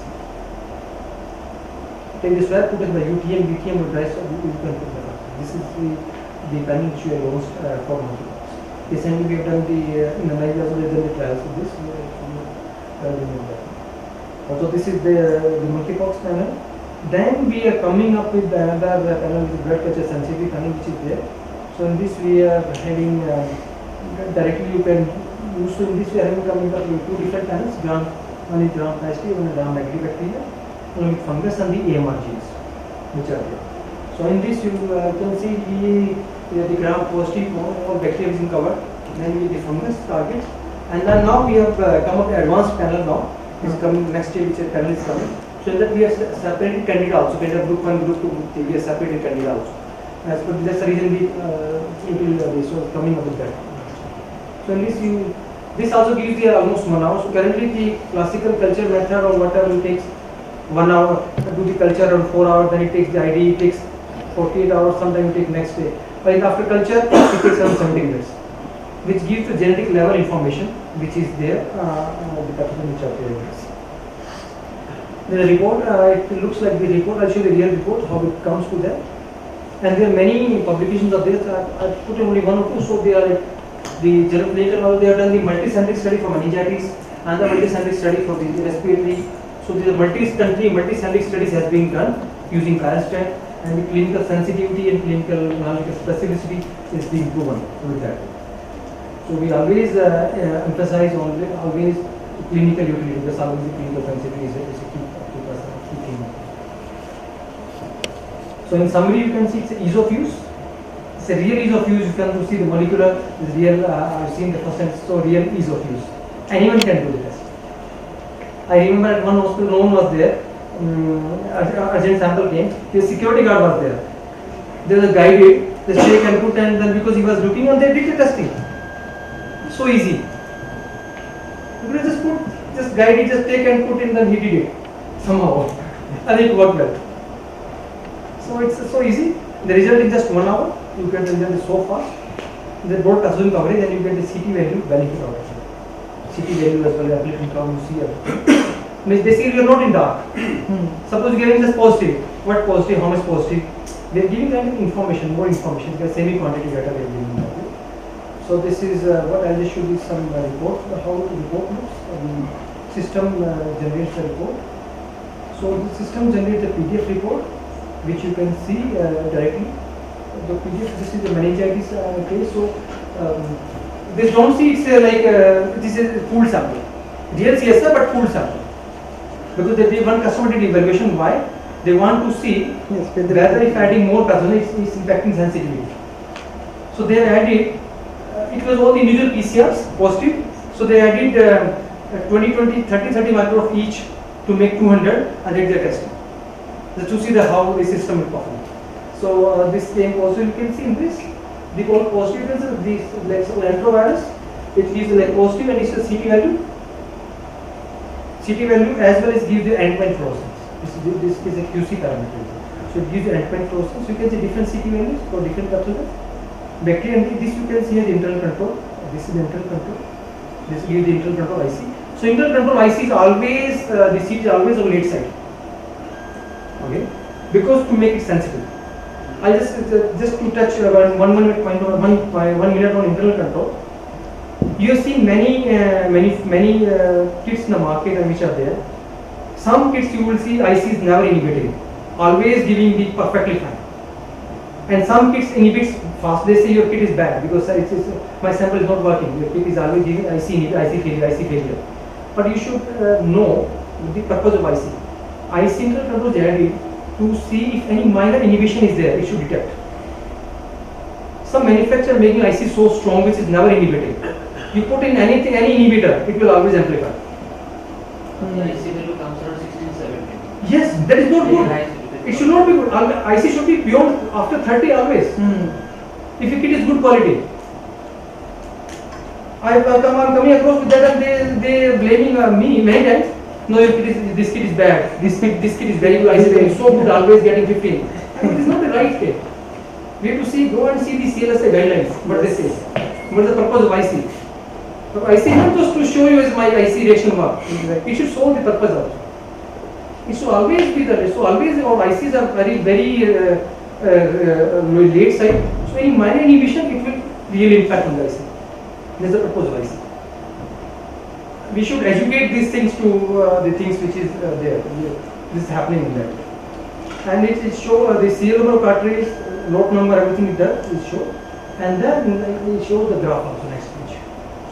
Take the swab, put it in the UTM will dry swab, you can put the cartridge. This is the panel which we have launched for monkeypox. Recently we have done the in America also we have done the trials with this. Also this is the monkeypox panel. Then we are coming up with another panel with blood culture sensitivity panel which is there. So in this we are having directly you can use. So in this we are having coming up with 2 different panels. One is gram positive, one is gram negative bacteria, along with fungus and the AMR genes which are there. So in this you can see the gram positive all bacteria is covered. Then we the fungus targets, and then now we have come up with advanced panel now. Is coming next year, which panel is coming. So that we have separated candida also. Candida group 1, group 2, group 3. We have separated candida also. As per that's the reason we so coming up with that. So in this also gives you almost 1 hour. So currently the classical culture method or whatever it takes 1 hour to do the culture or 4 hours. Then it takes the ID. It takes 48 hours. Sometimes it takes next day. But after culture it takes around 70 minutes, which gives the genetic level information which is there, the pathogen which are there. The report, it looks like the report, I'll show the real report, how it comes to that. And there are many publications of this, I put only 1 or 2, so they are the journal clinical, they have done the multicentric study for meningitis and the multicentric study for the respiratory. So the multi-country, multicentric studies has been done using Karlstein, and the clinical sensitivity and clinical specificity is being proven with that. So we always emphasize on always clinical utility, because always the clinical sensitivity is a key thing. So in summary, you can see it's ease of use. It's a real ease of use. You can see the molecular is real. I've seen the first time. So real ease of use. Anyone can do the test. I remember at one hospital, no one was there. Urgent sample came. The security guard was there. There was a guided. The stay can put, and then because he was looking, and they did the testing. So easy. You could just put, just guide it, just take and put in, then he did it somehow, and it worked well. So it's so easy. The result is just 1 hour. You get the result is so fast. The broad pathogen coverage, and you get the CT value benefit out of it. CT value as well as ability to see it. Means basically you are not in dark. Suppose you are giving just positive. What positive? How much positive? They are giving kind of information, more information. They are semi-quantity data they are giving. So this is what I'll just show you some report, how the report looks. The system generates the report. So the system generates a PDF report, which you can see directly. The PDF, this is the meningitis case. So this don't see it's like this is a pooled sample. Real CSF but pooled sample. Because they one customer did evaluation why they want to see whether if adding more pathogen is impacting sensitivity. So they added. It was all the individual PCRs positive, so they added 30 micro of each to make 200 and did their testing. Just to see how the system is performing. So this came also, you can see in this, the positive is this like enterovirus, it gives like positive and it's a CT value. CT value as well as gives the endpoint fluorescence. This is a QC parameter. So it gives the endpoint fluorescence. So you can see different CT values for different pathogens. Bacteria, this you can see as internal control. This is the internal control. This gives the internal control IC. So internal control IC is always, the seat is always on late side. Okay, because to make it sensitive. I just to touch one minute on internal control. You have seen many kits in the market and which are there. Some kits you will see IC is never inhibiting, always giving the perfectly fine. And some kits inhibits fast. They say your kit is bad because my sample is not working. Your kit is always giving IC failure. But you should know the purpose of IC. IC internal control is added to see if any minor inhibition is there. It should detect. Some manufacturer making IC so strong which is never inhibiting. You put in anything, any inhibitor, it will always amplify. The IC value comes around 16, 17. Yes, that is not good. It should not be good. IC should be beyond after 30 always. If your kit is good quality. I'm coming across with that and they are blaming me many times. No, your kit is, this kit is bad. This kit is very good. IC value is so good, always getting 15. It is not the right kit. We have to go and see the CLSA guidelines. What they say. What is the purpose of IC? So IC is not just to show you as my IC reaction work. It should show the purpose also. It should always be that. So always our ICs are very late side. So any minor inhibition, it will really impact on the IC. That's the purpose of IC. We should educate these things to the things which is there. This is happening in that. And it show the serial number of cartridge, lot number, everything it does is show. And then it shows the graph also next page.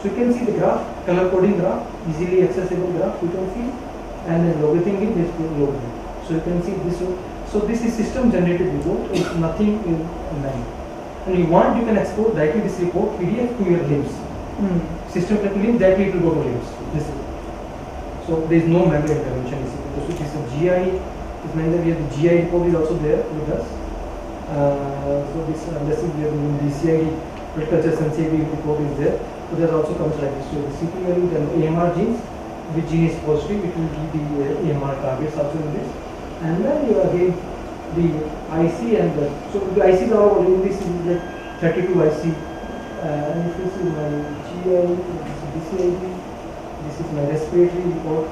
So you can see the graph, color coding graph, easily accessible graph you can see. And then logarithm in this logarithm. So you can see this. So this is system generated report. It's nothing in line. And you want, you can export directly this report PDF to your LIMS. System LIMS, directly it will go to LIMS. This is. So there is no memory intervention. So it is a GI. This means that we have the GI report is also there with us. So this is where the CID blood culture sensitivity report is there. So that also comes like this. So the CP value, then AMR genes. Which gene is positive, it will give the AMR targets also in this. And then you again the IC and the, so the ICs are all in this is like 32 IC. And if you see my GI, this is DCID, this is my respiratory report.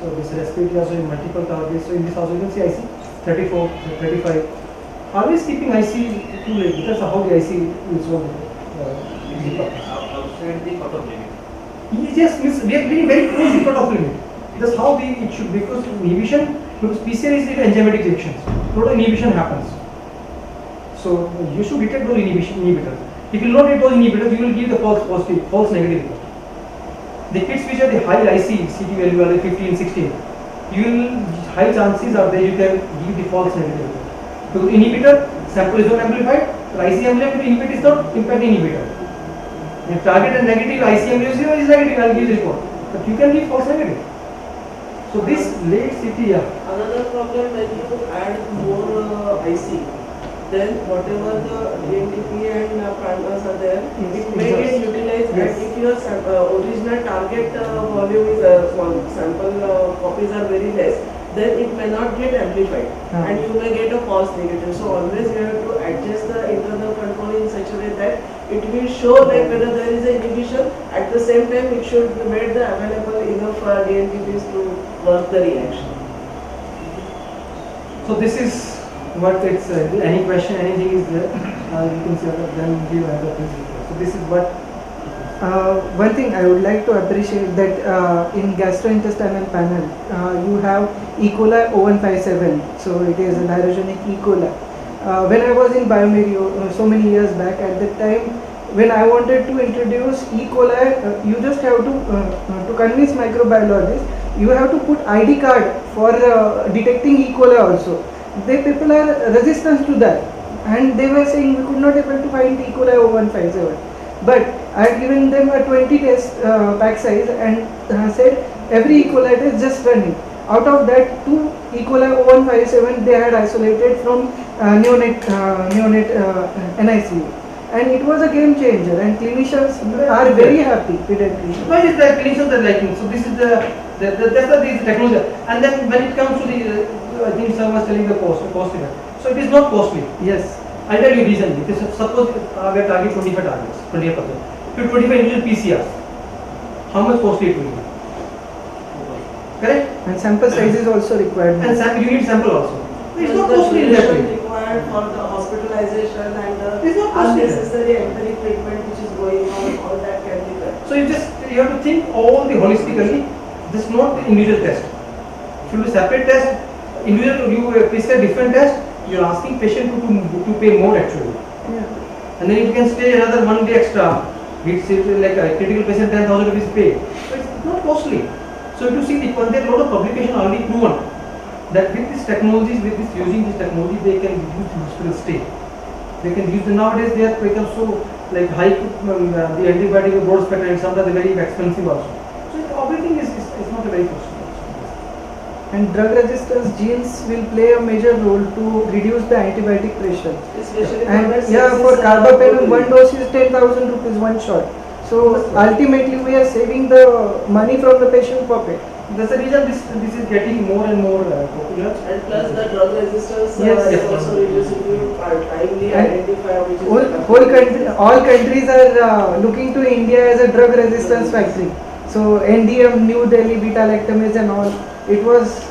So this respiratory also in multiple targets. So in this also you can see IC 34, 35. Always keeping IC too late because how the IC is so outside the cutoff limit. Yes, we are getting very close to cutoff limit. That's how it should, because inhibition, because PCR is enzymatic reactions. A lot of inhibition happens. So you should detect those inhibitors. If you will not detect those inhibitors, you will give the false positive, false negative. The kits which are the high IC, CT value are 15, 16, you will, high chances are there you can give the false negative. Because inhibitor, sample is not amplified, IC amplified, inhibitor is not impact inhibitor. If target and negative, ICM is negative, I will give the report. But you can give false negative. So this late CT, Another problem when you add more IC, then whatever the DNTP and primers are there, it may get utilized. Yes. And if your original target volume is small, sample copies are very less, then it may not get amplified and you may get a false negative. So always you have to adjust the internal control in such a way that it will show like whether there is an inhibition. At the same time, it should make the available enough DNTPs to work the reaction. So this is what it's. Any question, anything is there, you can see then give another things. So this is what. One thing I would like to appreciate that in gastrointestinal panel you have E. coli 0157. So it is a dirogenic E. coli. When I was in Byramjee so many years back, at that time when I wanted to introduce E. coli, you just have to convince microbiologists, you have to put ID card for detecting E. coli also. They people are resistant to that, and they were saying we could not able to find E. coli 0157. But I had given them a 20 test pack size and said every E. coli test just running. Out of that, 2 E. coli 0157 they had isolated from neonate NICU, and it was a game changer. And clinicians are very happy with it. Why is the clinicians are liking? So this is the technology. And then when it comes to the, I think sir was telling the cost effect. So it is not costly. Yes. I'll tell you reason. It is suppose we are target 25 targets, 28%. If 25 individual PCRs, how much costly it will be? correct? And sample size is also required. And you need sample also. It's Plus not the costly in that duration way. required for the hospitalization and It's not costly. unnecessary empiric treatment which is going on, all that can be done. So you have to think all the holistically. This is not the individual test. If you do separate test, individual you prescribe different test, you are asking patient to pay more actually. Yeah. And then if you can stay another 1 day extra, it's like a critical patient 10,000 rupees pay. So it's not costly. So if you see the there are a lot of publication already proven that with these technologies, using this technology, they can reduce the hospital stay. They can use nowadays they have become so like high the antibiotic broad spectrum and sometimes they're very expensive also. So everything is not a very costly. And drug resistance genes will play a major role to reduce the antibiotic pressure. Especially And for yeah, for carbapenem, one dose is 10,000 rupees one shot. So ultimately we are saving the money from the patient pocket. That's the reason this is getting more and more popular. And plus the drug resistance Yes. is also reducing to timely And identify which is whole country, all countries are looking to India as a drug resistance factory. So NDM, New Delhi, beta-lactamase and all, it was.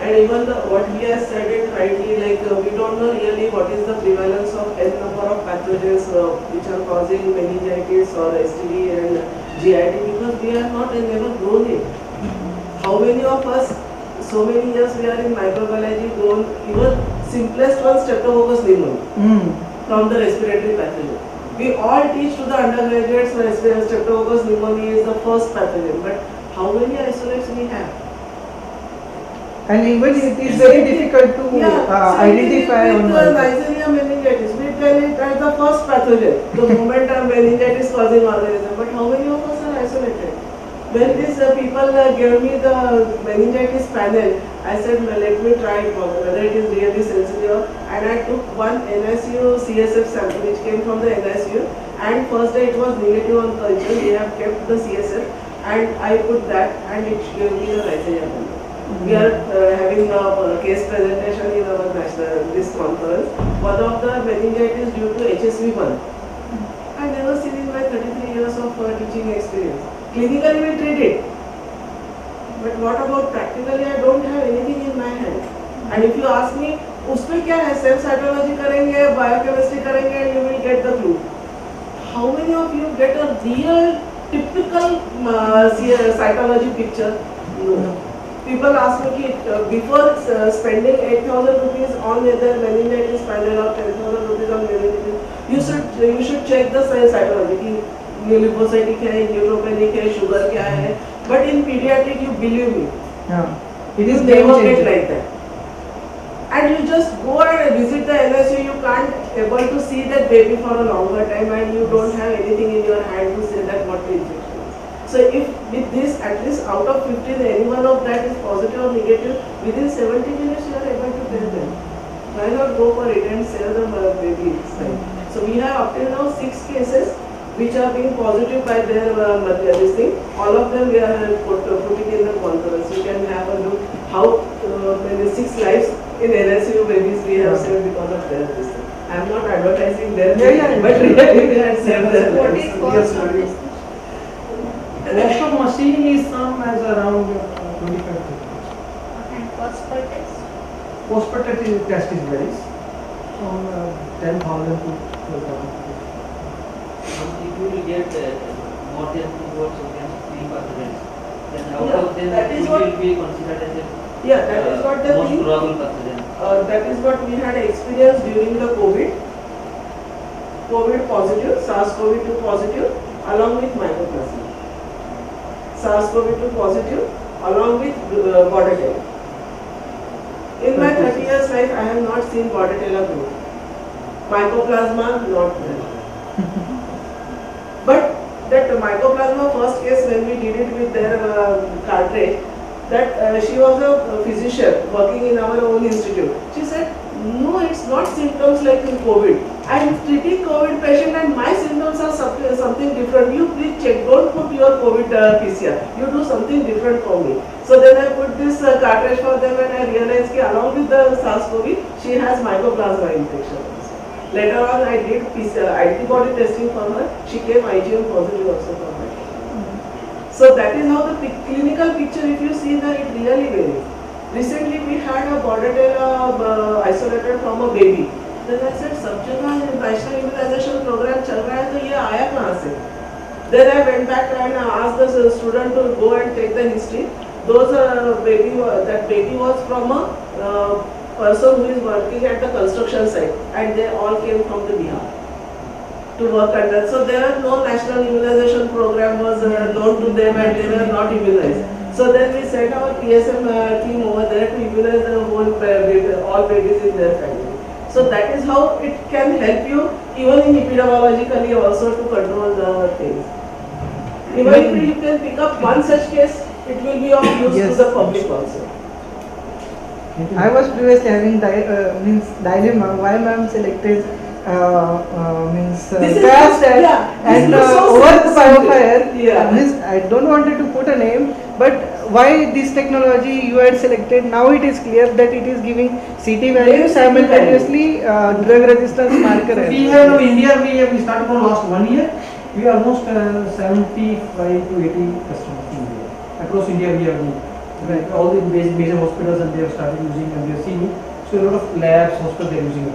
And even what he has said it rightly, like we don't know really what is the prevalence of n number of pathogens which are causing meningitis or STD and GIT because we are not and never grown it. How many of us, so many years we are in microbiology, grown even simplest one Streptococcus pneumoniae from the respiratory pathogen. We all teach to the undergraduates that Streptococcus pneumoniae is the first pathogen, but how many isolates we have? And even it is very difficult to identify on with Neisseria meningitis, we tell it as the first pathogen, the moment of meningitis causing organism, but how many of us are isolated? When these people gave me the meningitis panel, I said, well, let me try it whether it is really sensitive, and I took one NSU CSF sample which came from the NSU, and first day it was negative on culture, we have kept the CSF, and I put that and it gave me the Neisseria panel. We are having a case presentation in our this conference. One of the meningitis due to HSV1. I never seen in my 33 years of teaching experience. Clinically we treat it, but what about practically? I don't have anything in my hand. And if you ask me, उसमें क्या है? Cell cytology करेंगे, biochemistry करेंगे, and you will get the clue. How many of you get a real typical cytology picture? No. People ask me before spending 8,000 rupees on their meningitis panel or 10,000 rupees on meningitis, you should check the cytology. Lymphocytic है, neutropenic है, sugar क्या है. But in pediatric, you believe me, it is never get like that. And you just go and visit the NSU, you can't able to see that baby for a longer time, and you don't have anything in your hand to say that what the infection is. So if with this, at least out of 15, any one of that is positive or negative, within 70 minutes you are able to tell them. Why not go for it and save the baby inside? So we have up till now 6 cases which are being positive by their this thing. All of them we are putting in the conference. You can have a look how many 6 lives in NSU babies we have saved because of their this thing. I am not advertising their but really we have saved their lives. Cost of machine is some as around 25. And cost per test? Cost per test is varies from 10,000 to 12,000. If you will get more than 2 or so than 3 pathogens, then out of them that is it what will be considered as a that is what the most thing. probable pathogen. That is what we had experienced during the COVID positive, SARS-CoV-2 positive, along with mycoplasma. SARS-CoV-2 positive, along with Bordetella. In my 30 years life, I have not seen Bordetella growth. Mycoplasma, not there. But that mycoplasma first case when we did it with their cartridge, that she was a physician working in our own institute. She said, no, it's not symptoms like in COVID. I am treating COVID patient and my symptoms are something different. You please check, don't put your COVID PCR. You do something different for me. So then I put this cartridge for them and I realized that along with the SARS-CoV, she has mycoplasma infection. Later on, I did antibody testing for her. She came IgM positive also for her. So that is how the clinical picture, if you see that, it really varies. Recently we had a border tail isolated from a baby. Then I said, सब जगह national immunization program चल रहा है तो ये आया कहाँ से? Then I went back and asked the student to go and take the history. That baby was from a person who is working at the construction site, and they all came from the Bihar to work under. So there are no national immunization program was known to them, and they were not immunized. So then we sent our PSM team over there to immunize the whole all babies in their family. So that is how it can help you even in epidemiologically also to control the things. Even if you can pick up one such case, it will be of use to the public also. I was previously having dilemma why ma'am selected fast and over the biofire. I don't wanted to put a name, but why this technology you had selected? Now it is clear that it is giving CT value simultaneously drug resistance marker. We have in India, we started from last 1 year. We are almost 75 to 80 customers in India. Across India, we have all the major hospitals, and they have started using, and they have seen it. So a lot of labs, hospitals, they are using it.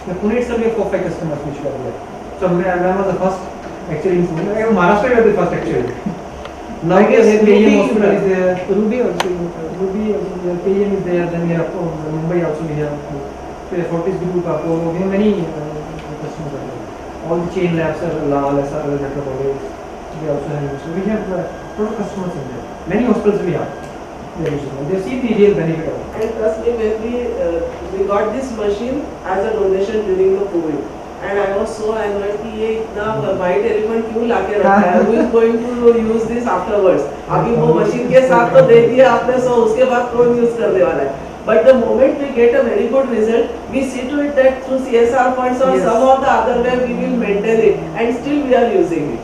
In Pune itself, we have 4-5 customers which were there. So I was the first actually in Pune. Maharashtra, we are the first actually. Now we have PEM hospital is there. Ruby also. PEM is there. Then we have Mumbai also. We have Fortis Group, Apollo. We have many customers are there. All the chain labs are Lal, SRL, Metropolis. We also have. So we have a lot of customers in there. Many hospitals we have. They see the real benefit of it. And trust me, when we got this machine as a donation during the COVID, and I was so annoyed कि ये इतना white elephant क्यों लाके रखा है? Who is going to use this afterwards? अभी वो machine के साथ तो दे दिया आपने, so उसके बाद कौन use करने वाला है? But the moment we get a very good result, we see to it that through CSR funds or some or the other way we will maintain it, and still we are using it.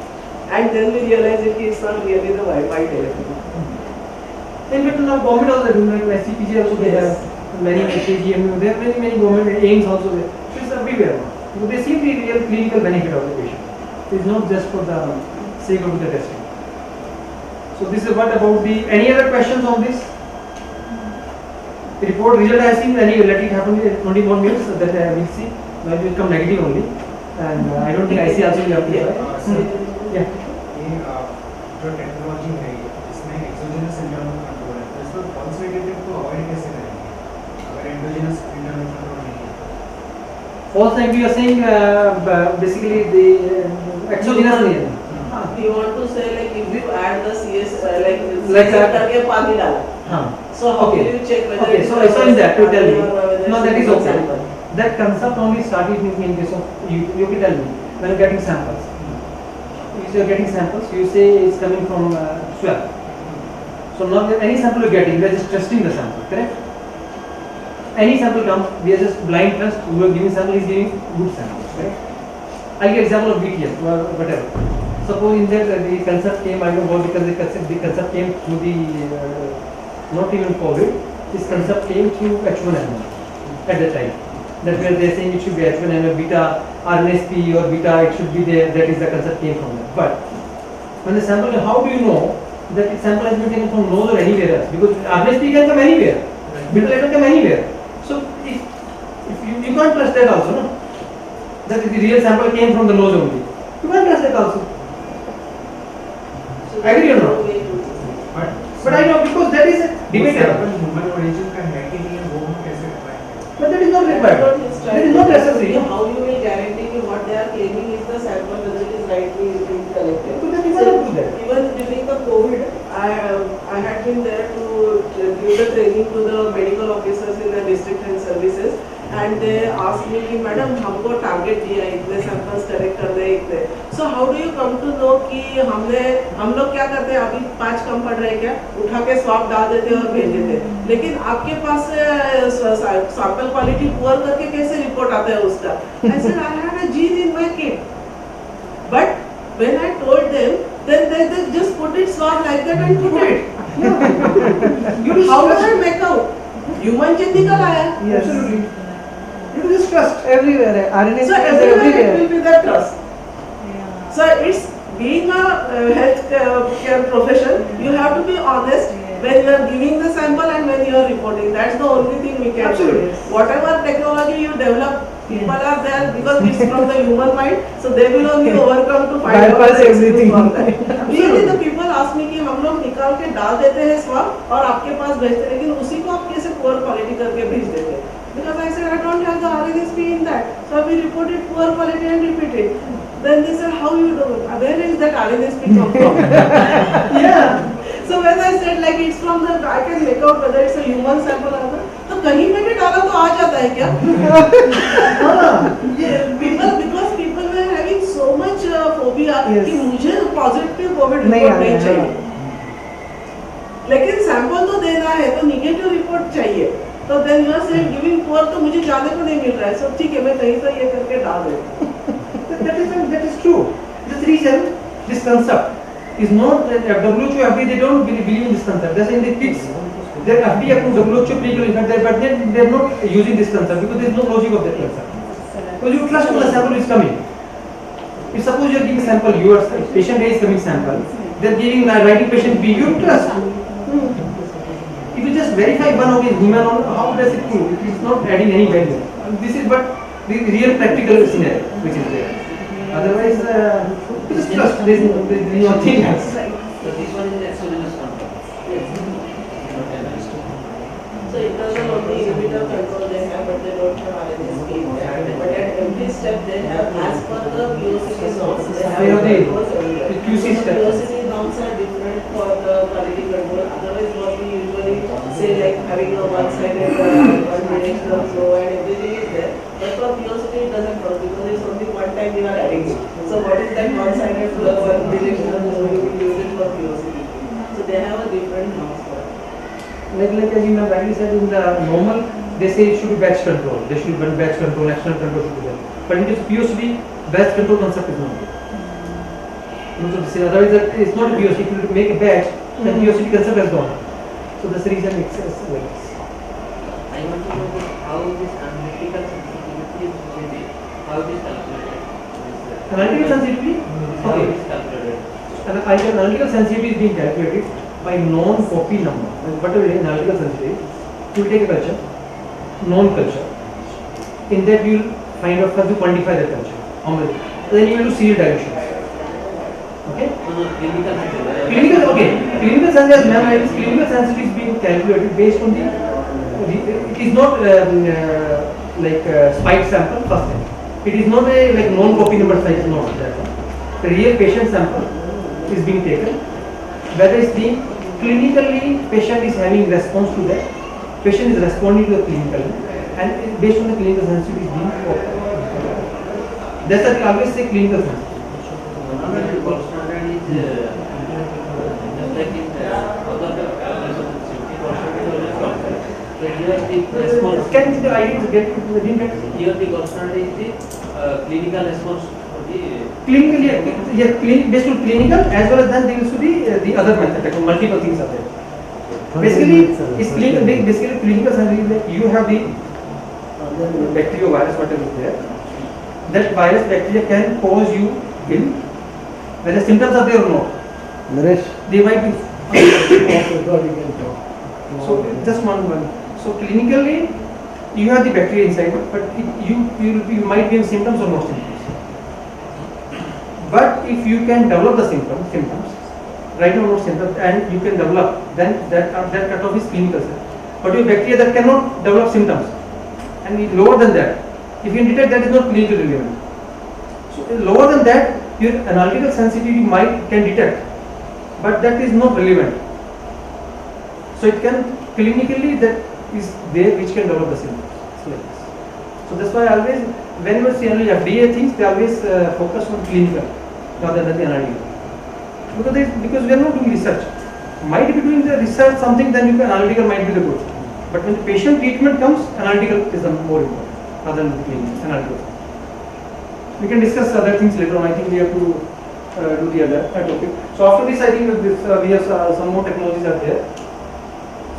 And then we realize that it's not really the white elephant. In fact, now government also doing like SCPG also they have many KGM, there are many government aims also there. So it's everywhere. So they see the real clinical benefit of the patient. It's not just for the sake of the testing. So this is what about the any other questions on this? The report result I think anyway let it happen in 21 minutes so that I will see. Now it will come negative only, and I don't think IC also will apply. Yeah. जो technology है इसमें exogenous internal control है तो इसको concentrated को avoid कैसे करेंगे अगर एंडोजेनस इंटरनल कंट्रोल नहीं है First thing we are saying basically the exogenous नहीं है. You want to say like if you add the CS like करके पानी डाला. So how will you check whether okay, so in that you tell me. No, that is okay. That concept only started in case of you can tell me when you're getting samples. If you're getting samples, you say it's coming from swab. So now any sample you're getting, we are just testing the sample, correct? Any sample comes, we are just blind test. Who are giving sample is giving good sample, correct? I'll give example of BTM or whatever. Suppose in that the concept came, I don't know because the concept came through the not even COVID. This concept came through H1N1 at that time. That where they are saying it should be H1N1 beta RNSP or beta, it should be there. That is the concept came from that. But when the sample, how do you know that the sample has been taken from nose or anywhere else? Because RNSP can come anywhere, beta can come anywhere. So if you can't trust that also, no? That the real sample came from the nose only. You can't trust that also. Agree or not? But I know because that is a debate. human origin का है कि नहीं वो हम कैसे बताएंगे? But that is not required. That is not necessary. How you will guarantee that what they are claiming is the sample whether it is rightly being collected? So that you cannot do that. Even during the COVID, I had been there to give the training to the medical officers in the district health services, and they asked me कि madam हमको target दिया है इतने samples collect कर रहे इतने. So how do you come to know कि हम लोग क्या करते हैं अभी 5 कम पड़ रहे हैं क्या उठा के स्वाब डाल देते और भेज देते, लेकिन आपके पास सैंपल क्वालिटी पुअर करके कैसे रिपोर्ट आता है उसका? I said I had a gene in my kit, but when I told them, then they just put it swab like that and put it. How do I make out? Human gene निकल आया. Yes. Absolutely. You just trust everywhere. RNA so everywhere it will be the trust. So it's being a healthcare profession, you have to be honest when you are giving the sample and when you are reporting. That's the only thing we can do. Whatever technology you develop, people are there because it's from the human mind, so they will only overcome to find out the excuse for that. Really, the people ask me कि हम लोग निकाल के डाल देते हैं swab और आपके पास भेजते हैं, लेकिन उसी को आप कैसे poor quality करके भेज देते हैं? Because I said I don't have the RNSP in that, so we reported poor quality and repeated. Then they said, how you do it? Where is that RNSP come from? Yeah. So when I said like it's from the, I can make out whether it's a human sample or not. तो कहीं पे भी डाला तो आ जाता है क्या? Because people were having so much phobia कि मुझे positive COVID report नहीं चाहिए. लेकिन sample तो देना है तो negative report चाहिए. तो then you are saying giving poor तो मुझे जाने को नहीं मिल रहा है. So ठीक है मैं कहीं से ये करके डाल देता. That is true. The reason this concept is not WHO FDA, they don't believe in this concept. That's in the kids. They are FDA approved WHO pre-clinical, but they are not using this concept because there is no logic of that concept. Because you trust when the sample is coming. If suppose you are giving sample, your patient A is coming sample, they are giving writing patient B, you trust. If you just verify one of his human, how does it prove? It is not adding any value. This is but the real practical scenario which is there. Otherwise, just trust. There is nothing else. So this one is exogenous control. So internal only inhibitor control they have, but they don't have RNSP. But at every step they have, as per the POCT norms, they have the QC step. POCT norms are different for the quality control. Otherwise, what we usually say like having a one-sided one-directional flow and everything is there. But for POCT it doesn't work because it's only one time you are adding it. So what is that one-sided flow, one-directional flow? You will use it for POCT. So they have a different norms for it. Like as you have rightly said, in the normal, they say it should be batch control. There should be batch control, external control should be there. But in this POCT, batch control concept is not there. Otherwise, it's not a POCT. If you make a batch, then POCT concept has gone. So that's the reason it's like this. I want to know how this analytical sensitivity is measured, how it is calculated. Analytical sensitivity? How it is calculated. Analytical sensitivity is being calculated by non-copy number. Whatever is analytical sensitivity, you will take a culture, non-culture. In that you will find out first to quantify that culture. Then you will do serial dilutions. Okay? Clinical, okay. Clinical sensitivity, clinical sensitivity is being calculated based on the it is not like spike sample first thing. It is not a like non-copy number size, no. The real patient sample is being taken. Whether it's being clinically patient is having response to that, patient is responding to the clinical, and based on the clinical sensitivity is being that's why we always say clinical sensitivity. The gold standard is just like in other 50% so here the response. Can the idea get here the gold standard is the clinical response for the clinically, based on clinical as well as then there used to be the other method, like multiple things are there. Basically, it's basically clinical sensitivity. Like you have the bacteria virus, whatever is there. That virus bacteria can cause you ill, whether symptoms are there or not. They might be. So just one. So clinically, you have the bacteria inside, but you might be having symptoms or not symptoms. But if you can develop the symptoms, right now not symptoms, and you can develop, then that cutoff is clinical. But your bacteria that cannot develop symptoms, and lower than that, if you detect that is not clinically relevant. So lower than that, your analytical sensitivity can detect, but that is not relevant. So it can clinically that is there which can develop the symptoms. So that's why always when we see only FDA things, they always focus on clinical rather than the analytical. Because we are not doing research. Might be doing the research something, then analytical might be the good. But when the patient treatment comes, analytical is the more important rather than the clinical analytical. We can discuss other things later on. I think we have to do the other topic. So after this, I think we have some more technologies are there.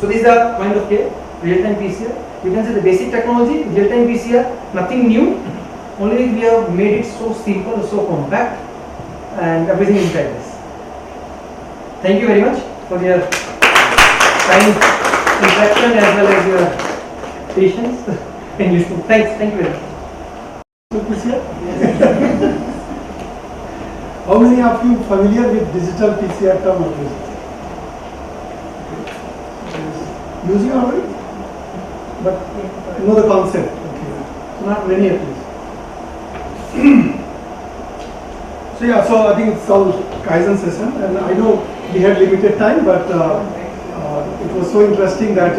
So these are point of care, real-time PCR. You can say the basic technology, real-time PCR, nothing new. Only we have made it so simple, so compact, and everything inside this. Thank you very much for your kind interaction as well as your patience in listening. Thank you very much. How many of you familiar with digital PCR term or using? Using already? But you know the concept. Okay. So not many at least. So yeah, so I think it's all Kaizen session, and I know we had limited time, but it was so interesting that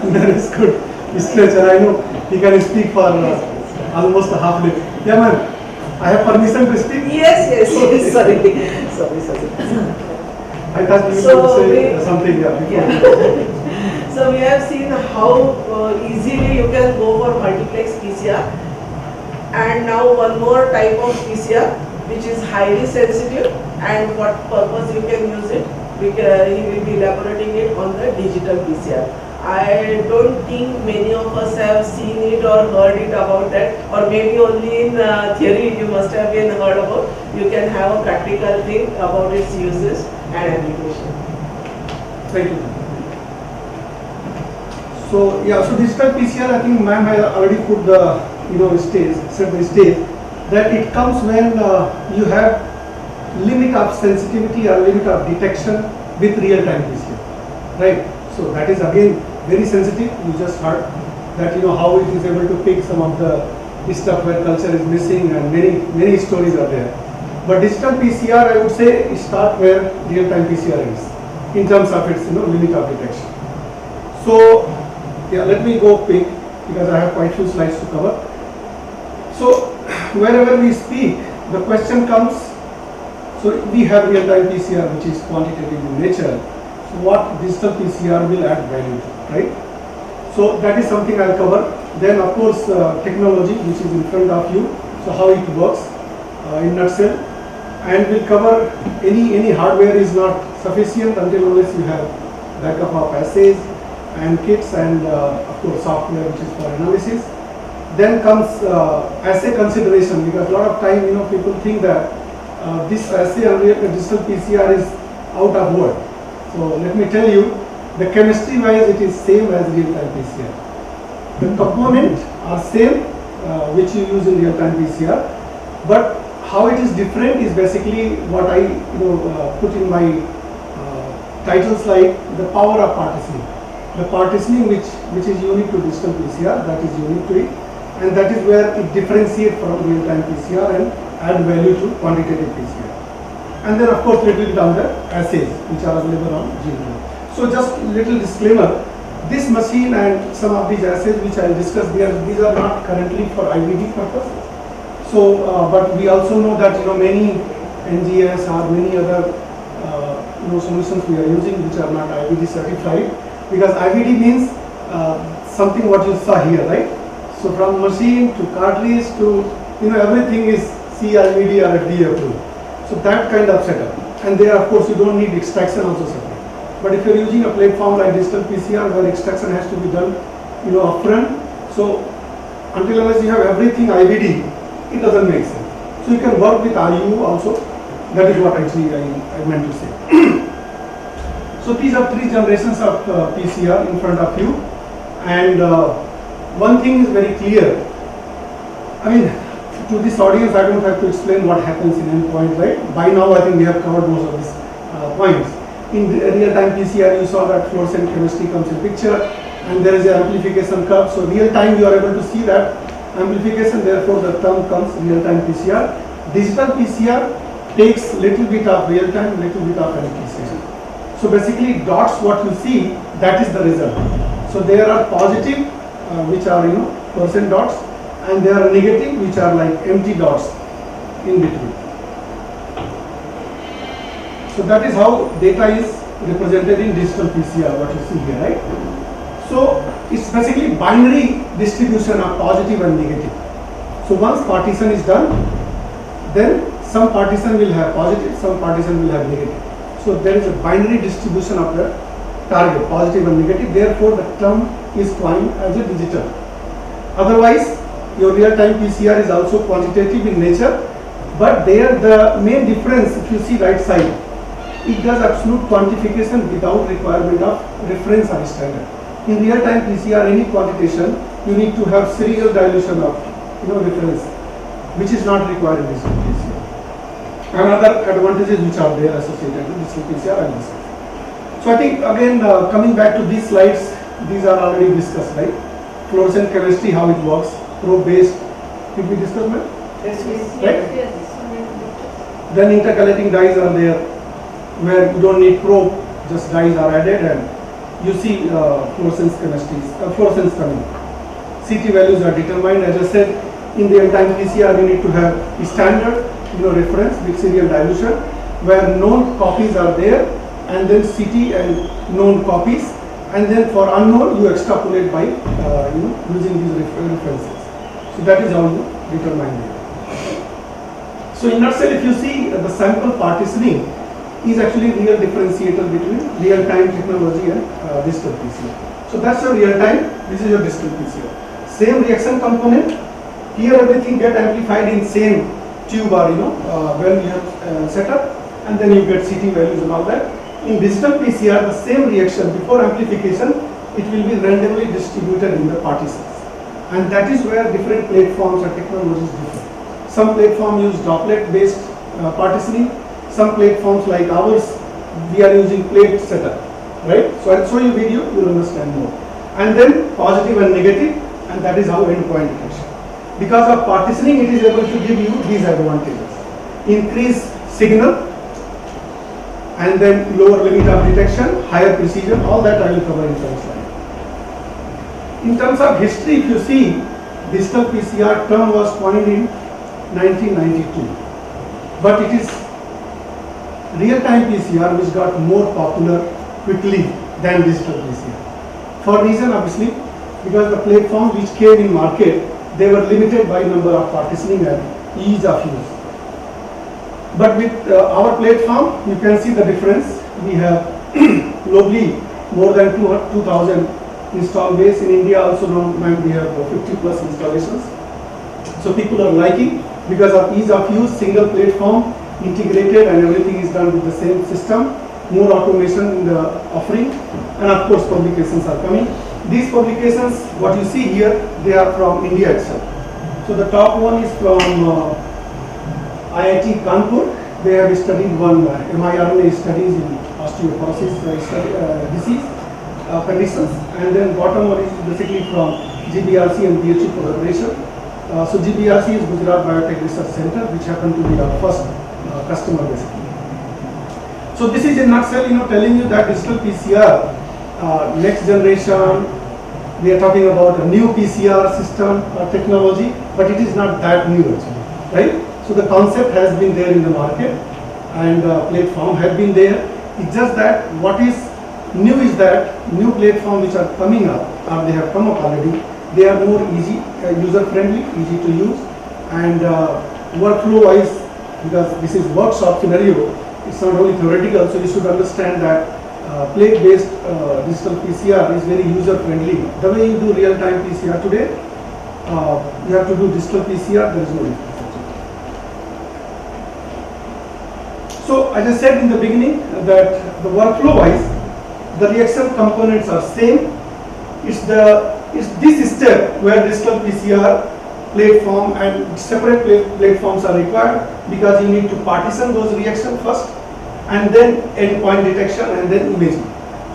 Naresh could stretch, and I know he can speak for almost a half minute. Yeah, ma'am. I have permission to speak? Yes, sorry. I thought you would say something before. So we have seen how easily you can go for multiplex PCR, and now one more type of PCR which is highly sensitive, and what purpose you can use it. He will be elaborating it on the digital PCR. I don't think many of us have seen it or heard it about that, or maybe only in theory you must have been heard about. You can have a practical thing about its uses and application. Thank you. So yeah, so digital PCR, I think ma'am has already put the set the stage that it comes when you have limit of sensitivity or limit of detection with real-time PCR, right? So that is again very sensitive. You just heard that how it is able to pick some of the stuff where culture is missing, and many stories are there. But digital PCR, I would say, start where real-time PCR is in terms of its limit of detection. So yeah, let me go quick because I have quite few slides to cover. So wherever we speak, the question comes. So we have real-time PCR, which is quantitative in nature. So what digital PCR will add value to, right? So that is something I'll cover. Then of course technology, which is in front of you. So how it works in nutshell, and we'll cover any hardware is not sufficient until unless you have backup of assays and kits, and of course software which is for analysis. Then comes assay consideration, because a lot of time people think that this assay on digital PCR is out of word. So let me tell you, the chemistry wise it is same as real-time PCR. The components are same which you use in real-time PCR, but how it is different is basically what I put in my title slide, the power of partitioning. The partitioning which is unique to digital PCR, that is unique to it, and that is where it differentiates from real-time PCR and add value to quantitative PCR. And then of course little bit on the assays which are available on Jeejeebhoy. So just little disclaimer, this machine and some of these assays which I will discuss there, these are not currently for IVD purpose. So but we also know that many NGS or many other solutions we are using which are not IVD certified, because IVD means something what you saw here, right? So from machine to cartridge to everything is CIVD or FDA approved. So that kind of setup, and there of course you don't need extraction also separate. But if you are using a platform like digital PCR where extraction has to be done upfront, so until unless you have everything IVD, it doesn't make sense. So you can work with RU also. That is what actually I meant to say. So these are 3 generations of PCR in front of you, and one thing is very clear. I mean, to this audience, I don't have to explain what happens in endpoint, right? By now, I think we have covered most of these points. In real-time PCR, you saw that fluorescent chemistry comes in picture, and there is an amplification curve. So real-time, you are able to see that amplification. Therefore, the term comes real-time PCR. Digital PCR takes little bit of real-time, little bit of amplification. So basically, dots what you see, that is the result. So there are positive, which are percent dots, and there are negative, which are like empty dots in between. So that is how data is represented in digital PCR, what you see here, right? So it's basically binary distribution of positive and negative. So once partition is done, then some partition will have positive, some partition will have negative. So there is a binary distribution of the target, positive and negative. Therefore, the term is coined as a digital. Otherwise, your real-time PCR is also quantitative in nature. But there the main difference, if you see right side, it does absolute quantification without requirement of reference or standard. In real-time PCR, any quantitation, you need to have serial dilution of reference, which is not required in digital PCR. Another advantages which are there associated with digital PCR and this. So I think again coming back to these slides, these are already discussed, right? Fluorescent chemistry, how it works, probe-based, did we discuss, ma'am? Yes, Right? yes. Then intercalating dyes are there, where you don't need probe, just dyes are added and you see fluorescence chemistries, fluorescence coming. CT values are determined, as I said, in real-time PCR you need to have a standard reference with serial dilution, where known copies are there, and then CT and known copies, and then for unknown you extrapolate by using these references. So that is how you determine it. So in nutshell, if you see the sample partitioning is actually real differentiator between real-time technology and digital PCR. So that's your real-time, this is your digital PCR. Same reaction component, here everything get amplified in same tube or when you have set up, and then you get CT values and all that. In digital PCR, the same reaction before amplification, it will be randomly distributed in the partitions. And that is where different platforms and technologies differ. Some platforms use droplet-based partitioning. Some platforms like ours, we are using plate setup, right? So I'll show you video, you will understand more. And then positive and negative, and that is how endpoint detection. Because of partitioning, it is able to give you these advantages. Increase signal, and then lower limit of detection, higher precision, all that I will cover in some slide. In terms of history, if you see, digital PCR term was coined in 1992. But it is real-time PCR which got more popular quickly than digital PCR. For reason obviously, because the platforms which came in market, they were limited by number of partitioning and ease of use. But with our platform, you can see the difference. We have globally more than 2,000 install base. In India also now we have 50 plus installations. So people are liking because of ease of use, single platform, integrated, and everything is done with the same system. More automation in the offering, and of course publications are coming. These publications, what you see here, they are from India itself. So the top one is from IIT Kanpur. They have studied one mRNA studies in osteoporosis disease conditions, and then bottom one is basically from GBRC and BHU collaboration. So GBRC is Gujarat Biotech Research Center, which happened to be our first customer basically. So this is in nutshell, telling you that digital PCR, next generation, we are talking about a new PCR system or technology, but it is not that new actually, right? So the concept has been there in the market, and platform have been there. It's just that what is new is that new platform which are coming up, or they have come up already, they are more easy, user friendly, easy to use, and workflow wise, because this is workshop scenario, it's not only theoretical, so you should understand that plate-based digital PCR is very user-friendly. The way you do real-time PCR today, you have to do digital PCR, there is no difference. So as I said in the beginning, that the workflow-wise, the reaction components are same. It's this step where digital PCR platform and separate platforms are required, because you need to partition those reactions first, and then endpoint detection, and then imaging.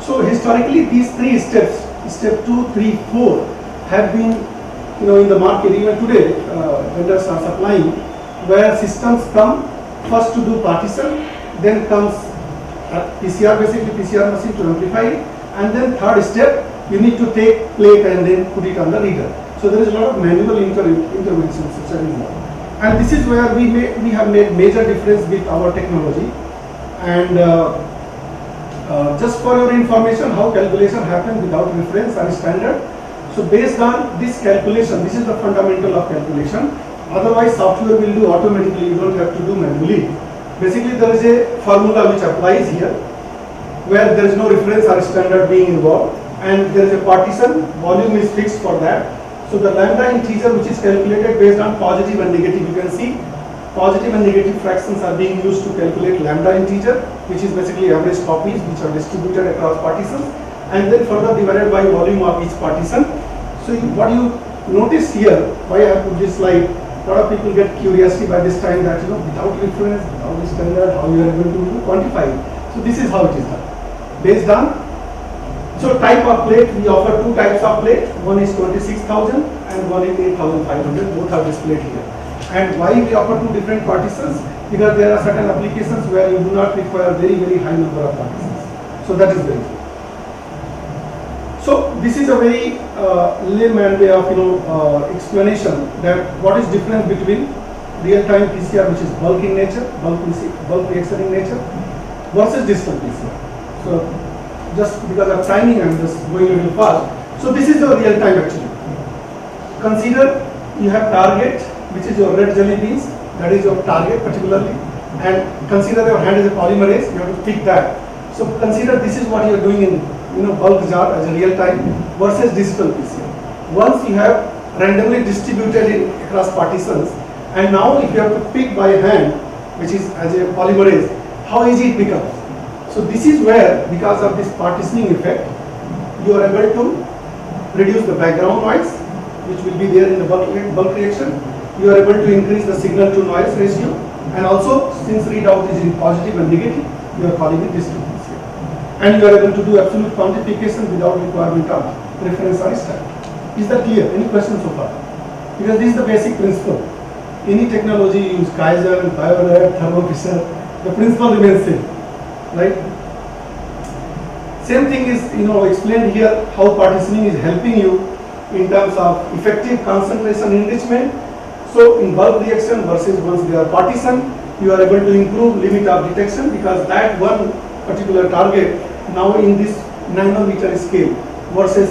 So historically, these three steps, step 2, 3, 4, have been, in the market. Even today, vendors are supplying, where systems come first to do partition, then comes PCR, basically PCR machine to amplify it, and then third step, you need to take plate and then put it on the reader. So there is a lot of manual interventions which are involved. And this is where we have made major difference with our technology. And just for your information, how calculation happens without reference and standard. So based on this calculation, this is the fundamental of calculation. Otherwise, software will do automatically. You don't have to do manually. Basically, there is a formula which applies here, where there is no reference or standard being involved, and there is a partition. Volume is fixed for that. So the lambda integer, which is calculated based on positive and negative, you can see positive and negative fractions are being used to calculate lambda integer, which is basically average copies which are distributed across partitions, and then further divided by volume of each partition. So what you notice here, why I have put this slide, a lot of people get curiosity by this time that without reference, without the standard, how you are able to quantify it. So this is how it is done. Based on, so type of plate, we offer two types of plate. One is 26,000 and one is 8,500. Both are displayed here. And why we offer two different partitions? Because there are certain applications where you do not require very high number of partitions. So that is very good. So this is a very layman way of explanation that what is difference between real-time PCR, which is bulk in nature, bulk reaction in nature, versus digital PCR. So just because of timing, I am just going a little fast. So this is your real-time actually. Consider you have target, which is your red jelly beans, that is your target particularly, and consider your hand as a polymerase, you have to pick that. So consider this is what you are doing in bulk jar as a real time versus digital PCR. Once you have randomly distributed across partitions, and now if you have to pick by hand, which is as a polymerase, how easy it becomes. So this is where, because of this partitioning effect, you are able to reduce the background noise, which will be there in the bulk reaction. You are able to increase the signal to noise ratio, and also since readout is in positive and negative, you are calling it digital PCR. And you are able to do absolute quantification without requirement of reference or standard. Is that clear? Any questions so far? Because this is the basic principle. Any technology you use Kaizen, BioLab, thermofisher, the principle remains same, right? Same thing is explained here how partitioning is helping you in terms of effective concentration enrichment. So in bulk reaction versus once they are partitioned, you are able to improve limit of detection because that one particular target now in this nanometer scale versus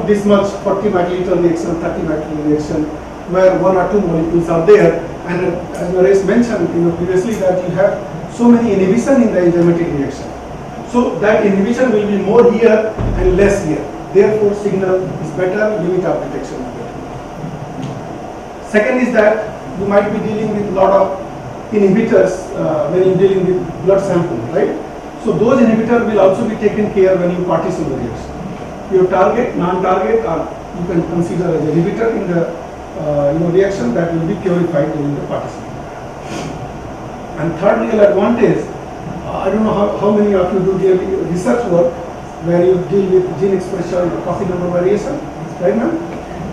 this much 40 microliter reaction, 30 microliter reaction, where one or two molecules are there, and as Naresh mentioned previously that you have so many inhibition in the enzymatic reaction. So that inhibition will be more here and less here. Therefore, signal is better, limit of detection is better. Second is that you might be dealing with a lot of inhibitors when you're dealing with blood sample, right? So those inhibitors will also be taken care when you partition the reaction. Your target, non-target, or you can consider as a inhibitor in the reaction that will be purified during the partition. And third real advantage, I don't know how many of you do research work where you deal with gene expression or copy number variation, right ma'am?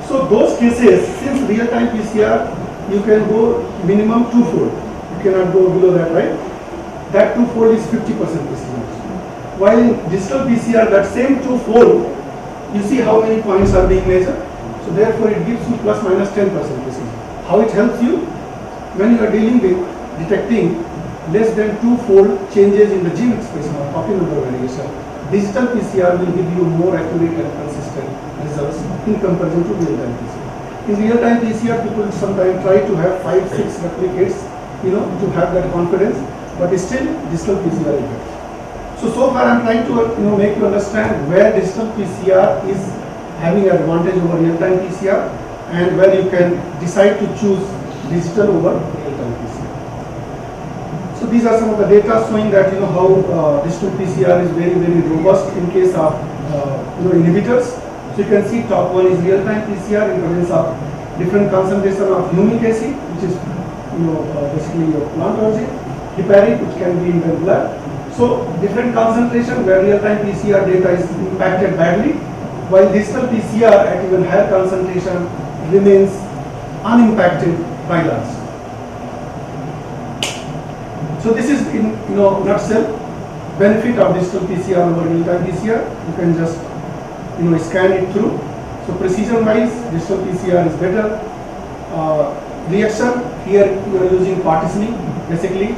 So those cases, since real-time PCR, you can go minimum twofold. You cannot go below that, right? That twofold is 50% precision. While in digital PCR, that same twofold, you see how many points are being measured. So therefore, it gives you plus minus 10% precision. How it helps you? When you are dealing with detecting less than twofold changes in the gene expression or copy number variation, digital PCR will give you more accurate and consistent results in comparison to real-time PCR. In real-time PCR, people sometimes try to have 5-6 replicates, to have that confidence, but still digital PCR is better. So far I'm trying to make you understand where digital PCR is having an advantage over real-time PCR and where you can decide to choose digital over real-time PCR. So these are some of the data showing that how digital PCR is very robust in case of inhibitors. So you can see top one is real-time PCR in presence of different concentration of humic acid, which is basically your plant origin, heparin, which can be in the blood. So different concentration where real-time PCR data is impacted badly, while digital PCR at even higher concentration remains unimpacted by large. So this is in nutshell benefit of digital PCR over real-time PCR. You can just scan it through. So precision wise, digital PCR is better. Reaction, here you are using partitioning basically.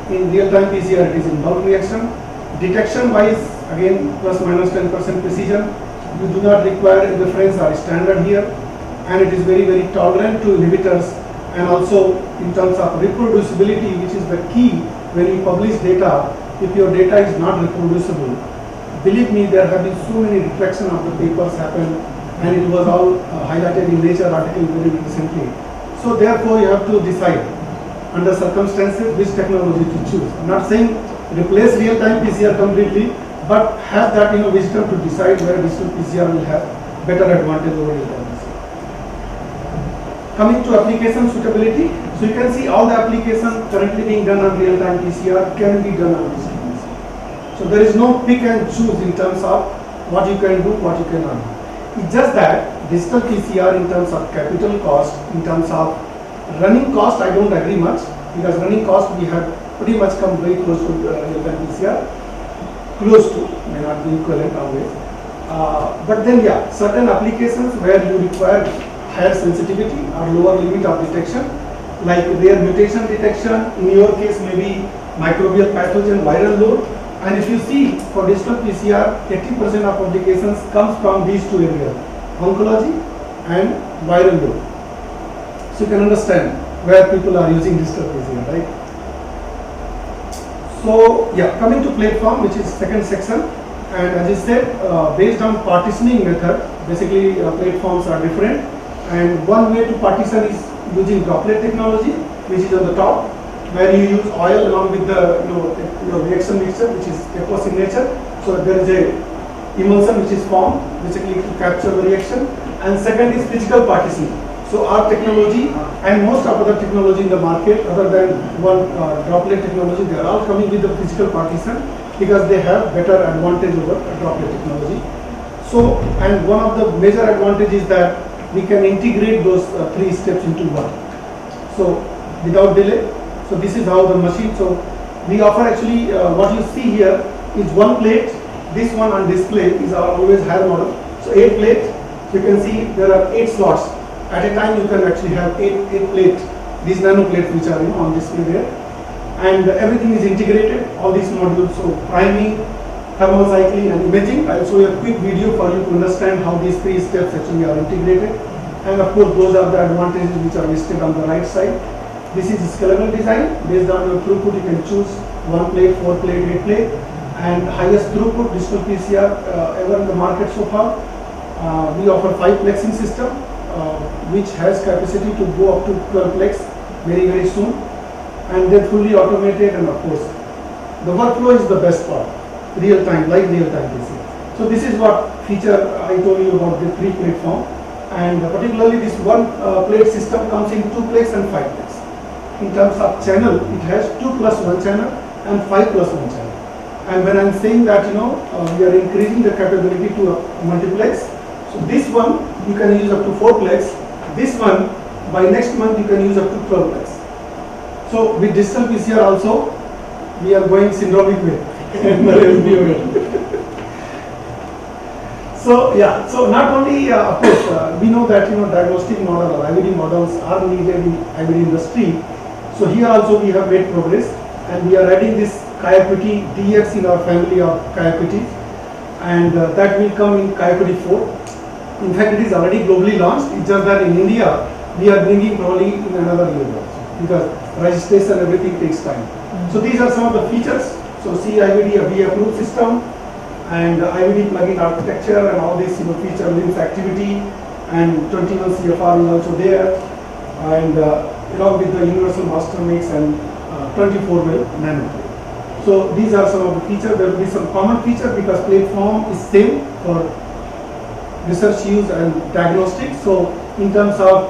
In real-time PCR it is in bulk reaction. Detection wise, again plus minus 10% precision. You do not require a reference or a standard here, and it is very tolerant to inhibitors, and also in terms of reproducibility, which is the key when you publish data. If your data is not reproducible, believe me, there have been so many retraction of the papers happen, and it was all highlighted in Nature article very recently. So therefore you have to decide under circumstances which technology to choose. I'm not saying replace real-time PCR completely, but have that wisdom to decide where digital PCR will have better advantage over real-time PCR. Coming to application suitability, so you can see all the applications currently being done on real-time PCR can be done on digital PCR. So there is no pick and choose in terms of what you can do, what you cannot do. It's just that digital PCR in terms of capital cost, in terms of running cost, I don't agree much, because running cost we have pretty much come very close to real-time PCR, close to, may not be equivalent always. But then yeah, certain applications where you require higher sensitivity or lower limit of detection, like rare mutation detection, in your case maybe microbial pathogen viral load. And if you see for digital PCR, 80% of applications comes from these two areas, oncology and viral load. So you can understand where people are using digital PCR, right? So yeah, coming to platform, which is second section, and as I said, based on partitioning method, basically platforms are different, and one way to partition is using droplet technology, which is on the top, where you use oil along with the reaction mixture, which is echo signature. So there is a emulsion which is formed basically to capture the reaction, and second is physical partitioning. So our technology and most of other technology in the market, other than one droplet technology, they are all coming with the physical partition because they have better advantage over droplet technology. So, and one of the major advantages is that we can integrate those three steps into one. So without delay. So this is how the machine. So we offer actually what you see here is one plate. This one on display is our always higher model. So 8 plates. So you can see there are 8 slots. At a time you can actually have 8 plates, these nano plates which are on display there, and everything is integrated, all these modules. So priming, thermal cycling and imaging. I'll show you a quick video for you to understand how these 3 steps actually are integrated, and of course those are the advantages which are listed on the right side. This is a scalable design. Based on your throughput you can choose 1 plate, 4 plate, 8 plate, and highest throughput digital PCR ever in the market so far. We offer 5 plexing system, which has capacity to go up to 12 plex very soon, and then fully automated, and of course the workflow is the best part, real time, like real time PCR. So this is what feature I told you about the 3 platform, and particularly this 1 plate system comes in 2 plex and 5 plex. In terms of channel, it has 2 plus 1 channel and 5 plus 1 channel. And when I'm saying that we are increasing the capability to multiplex, so this one you can use up to 4 plex. This one by next month you can use up to 12 plex. So with digital PCR also we are going syndromic way. So yeah, so not only of course we know that diagnostic model or IVD models are needed in IVD industry. So here also we have made progress, and we are adding this QIAcuity DX in our family of QIAcuity, and that will come in QIAcuity 4. In fact, it is already globally launched. It's just that in India we are bringing probably in another year also, because registration everything takes time. So these are some of the features. So CIVD, a V approved system, and IVD plugin architecture, and all these feature LIMS activity, and 21 CFR is also there, and along with the universal master mix and 24 well nano. So these are some of the features. There will be some common features because platform is same for research use and diagnostics. So in terms of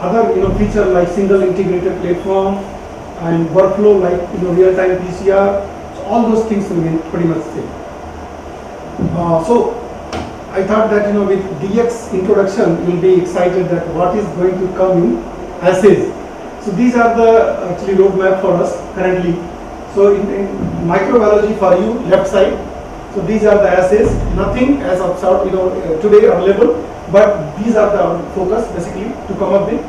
other feature like single integrated platform and workflow like real-time PCR, so all those things remain pretty much same. So I thought that with DX introduction you'll be excited that what is going to come in assays. So these are the actually roadmap for us currently. So in microbiology for you, left side. So these are the assays. Nothing as of today available, but these are the focus basically to come up with.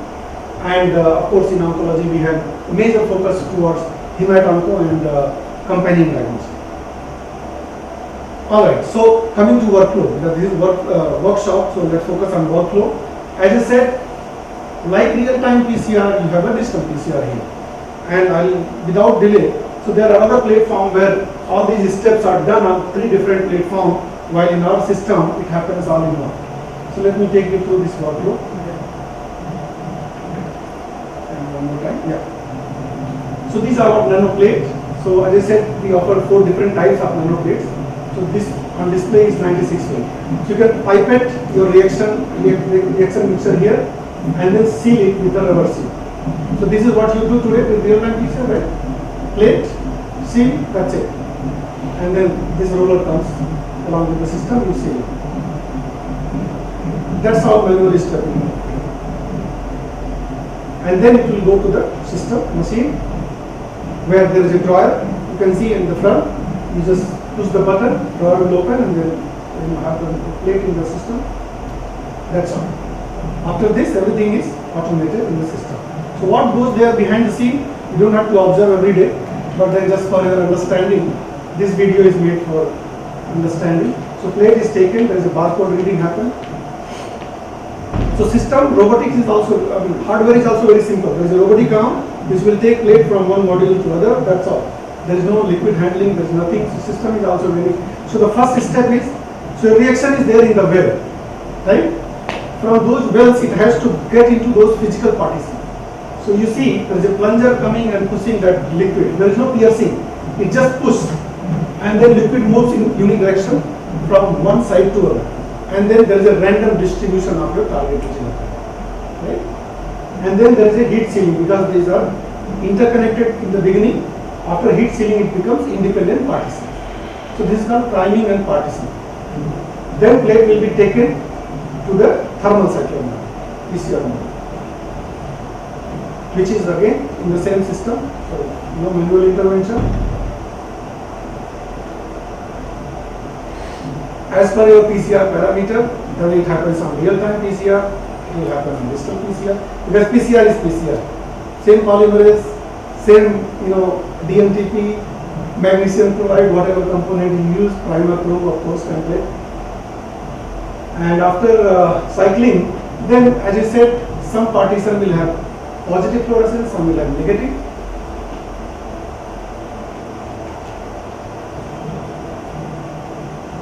And of course in oncology we have major focus towards hemat-onco and companion diagnostics. Alright, so coming to workflow, because this is workshop, so let's focus on workflow. As I said, like real-time PCR, you have a digital PCR here, and without delay. So there are other platforms where all these steps are done on 3 different platforms, while in our system it happens all in one. So let me take you through this workflow. And one more time, yeah. So these are our nanoplates. So as I said, we offer 4 different types of nanoplates. So this on display is 96 well. So you can pipette your reaction mixture here and then seal it with a rubber seal. So this is what you do today with real-time PCR, right? Plate, seal, that's it. And then this roller comes along with the system, you seal it. That's how manually stepping. And then it will go to the system machine where there is a drawer. You can see in the front. You just push the button, drawer will open, and then you have the plate in the system. That's all. After this, everything is automated in the system. So what goes there behind the scene, you don't have to observe every day, but then just for your understanding, this video is made for understanding. So plate is taken, there is a barcode reading happen. So system robotics is also, hardware is also very simple. There is a robotic arm, which will take plate from one module to other, that's all. There is no liquid handling, there is nothing. So system is also very, so the first step is, so reaction is there in the well, right? From those wells, it has to get into those physical partitions. So you see, there is a plunger coming and pushing that liquid. There is no piercing. It just pushes, and then liquid moves in unidirection from one side to other. And then there is a random distribution of your target region, right? And then there is a heat sealing because these are interconnected in the beginning. After heat sealing, it becomes independent partition. So this is called priming and partition. Then plate will be taken to the thermal cycler model, PCR model, which is again in the same system. So no manual intervention. As per your PCR parameter, then it happens on real-time PCR, it will happen on digital PCR, because PCR is PCR. Same polymerase, same DMTP, magnesium chloride, whatever component you use, primer, probe, of course, template. And after cycling, then as I said, some partition will have positive fluorescence, some will have negative.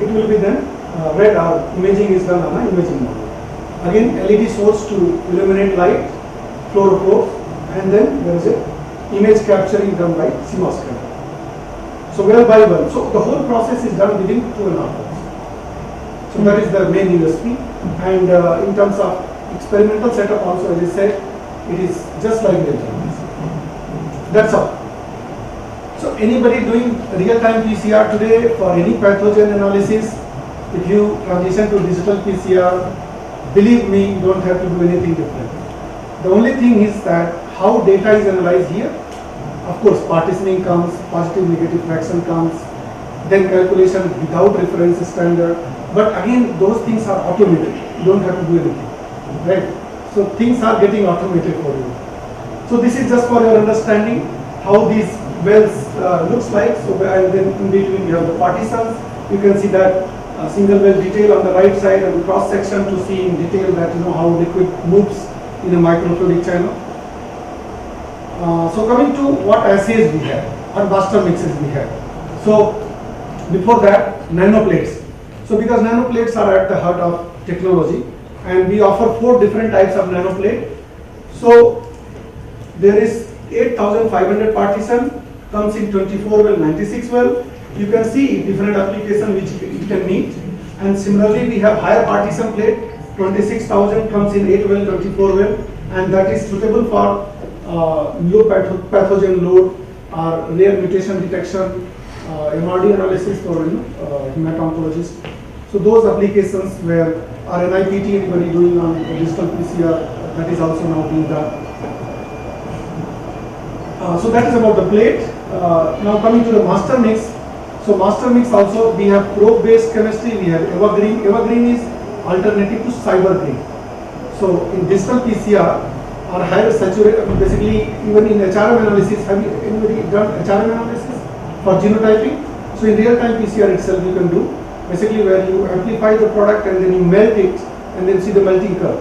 It will be then read or imaging is done on an imaging model. Again, LED source to illuminate light, fluorophores, and then there is a image capturing done by CMOS camera. So well by well. So the whole process is done within 2.5 hours. So that is the main USP. And in terms of experimental setup also, as I said, it is just like real time. That's all. So anybody doing real-time PCR today for any pathogen analysis, if you transition to digital PCR, believe me, you don't have to do anything different. The only thing is that how data is analyzed here. Of course, partitioning comes, positive negative fraction comes, then calculation without reference standard. But again, those things are automated. You don't have to do anything, right? So things are getting automated for you. So this is just for your understanding how these wells looks like. So and then in between you have the partitions. You can see that single well detail on the right side and the cross section to see in detail that how liquid moves in a microfluidic channel. So coming to what assays we have, or master mixes we have. So before that, nanoplates. So because nanoplates are at the heart of technology, and we offer 4 different types of nanoplate. So there is 8,500 partition, comes in 24 well, 96 well. You can see different application which it can meet. And similarly, we have higher partition plate, 26,000 comes in 8 well, 24 well, and that is suitable for low pathogen load, rare mutation detection, MRD analysis for hemato-oncologists. So those applications where RNIPT anybody doing on digital PCR, that is also now being done. So that is about the plate. Now coming to the master mix. So master mix also we have probe-based chemistry. We have evergreen. Evergreen is alternative to cyber green. So in digital PCR or higher saturated, basically even in HRM analysis, have you anybody done HRM analysis for genotyping? So in real-time PCR itself you can do, basically where you amplify the product and then you melt it and then see the melting curve.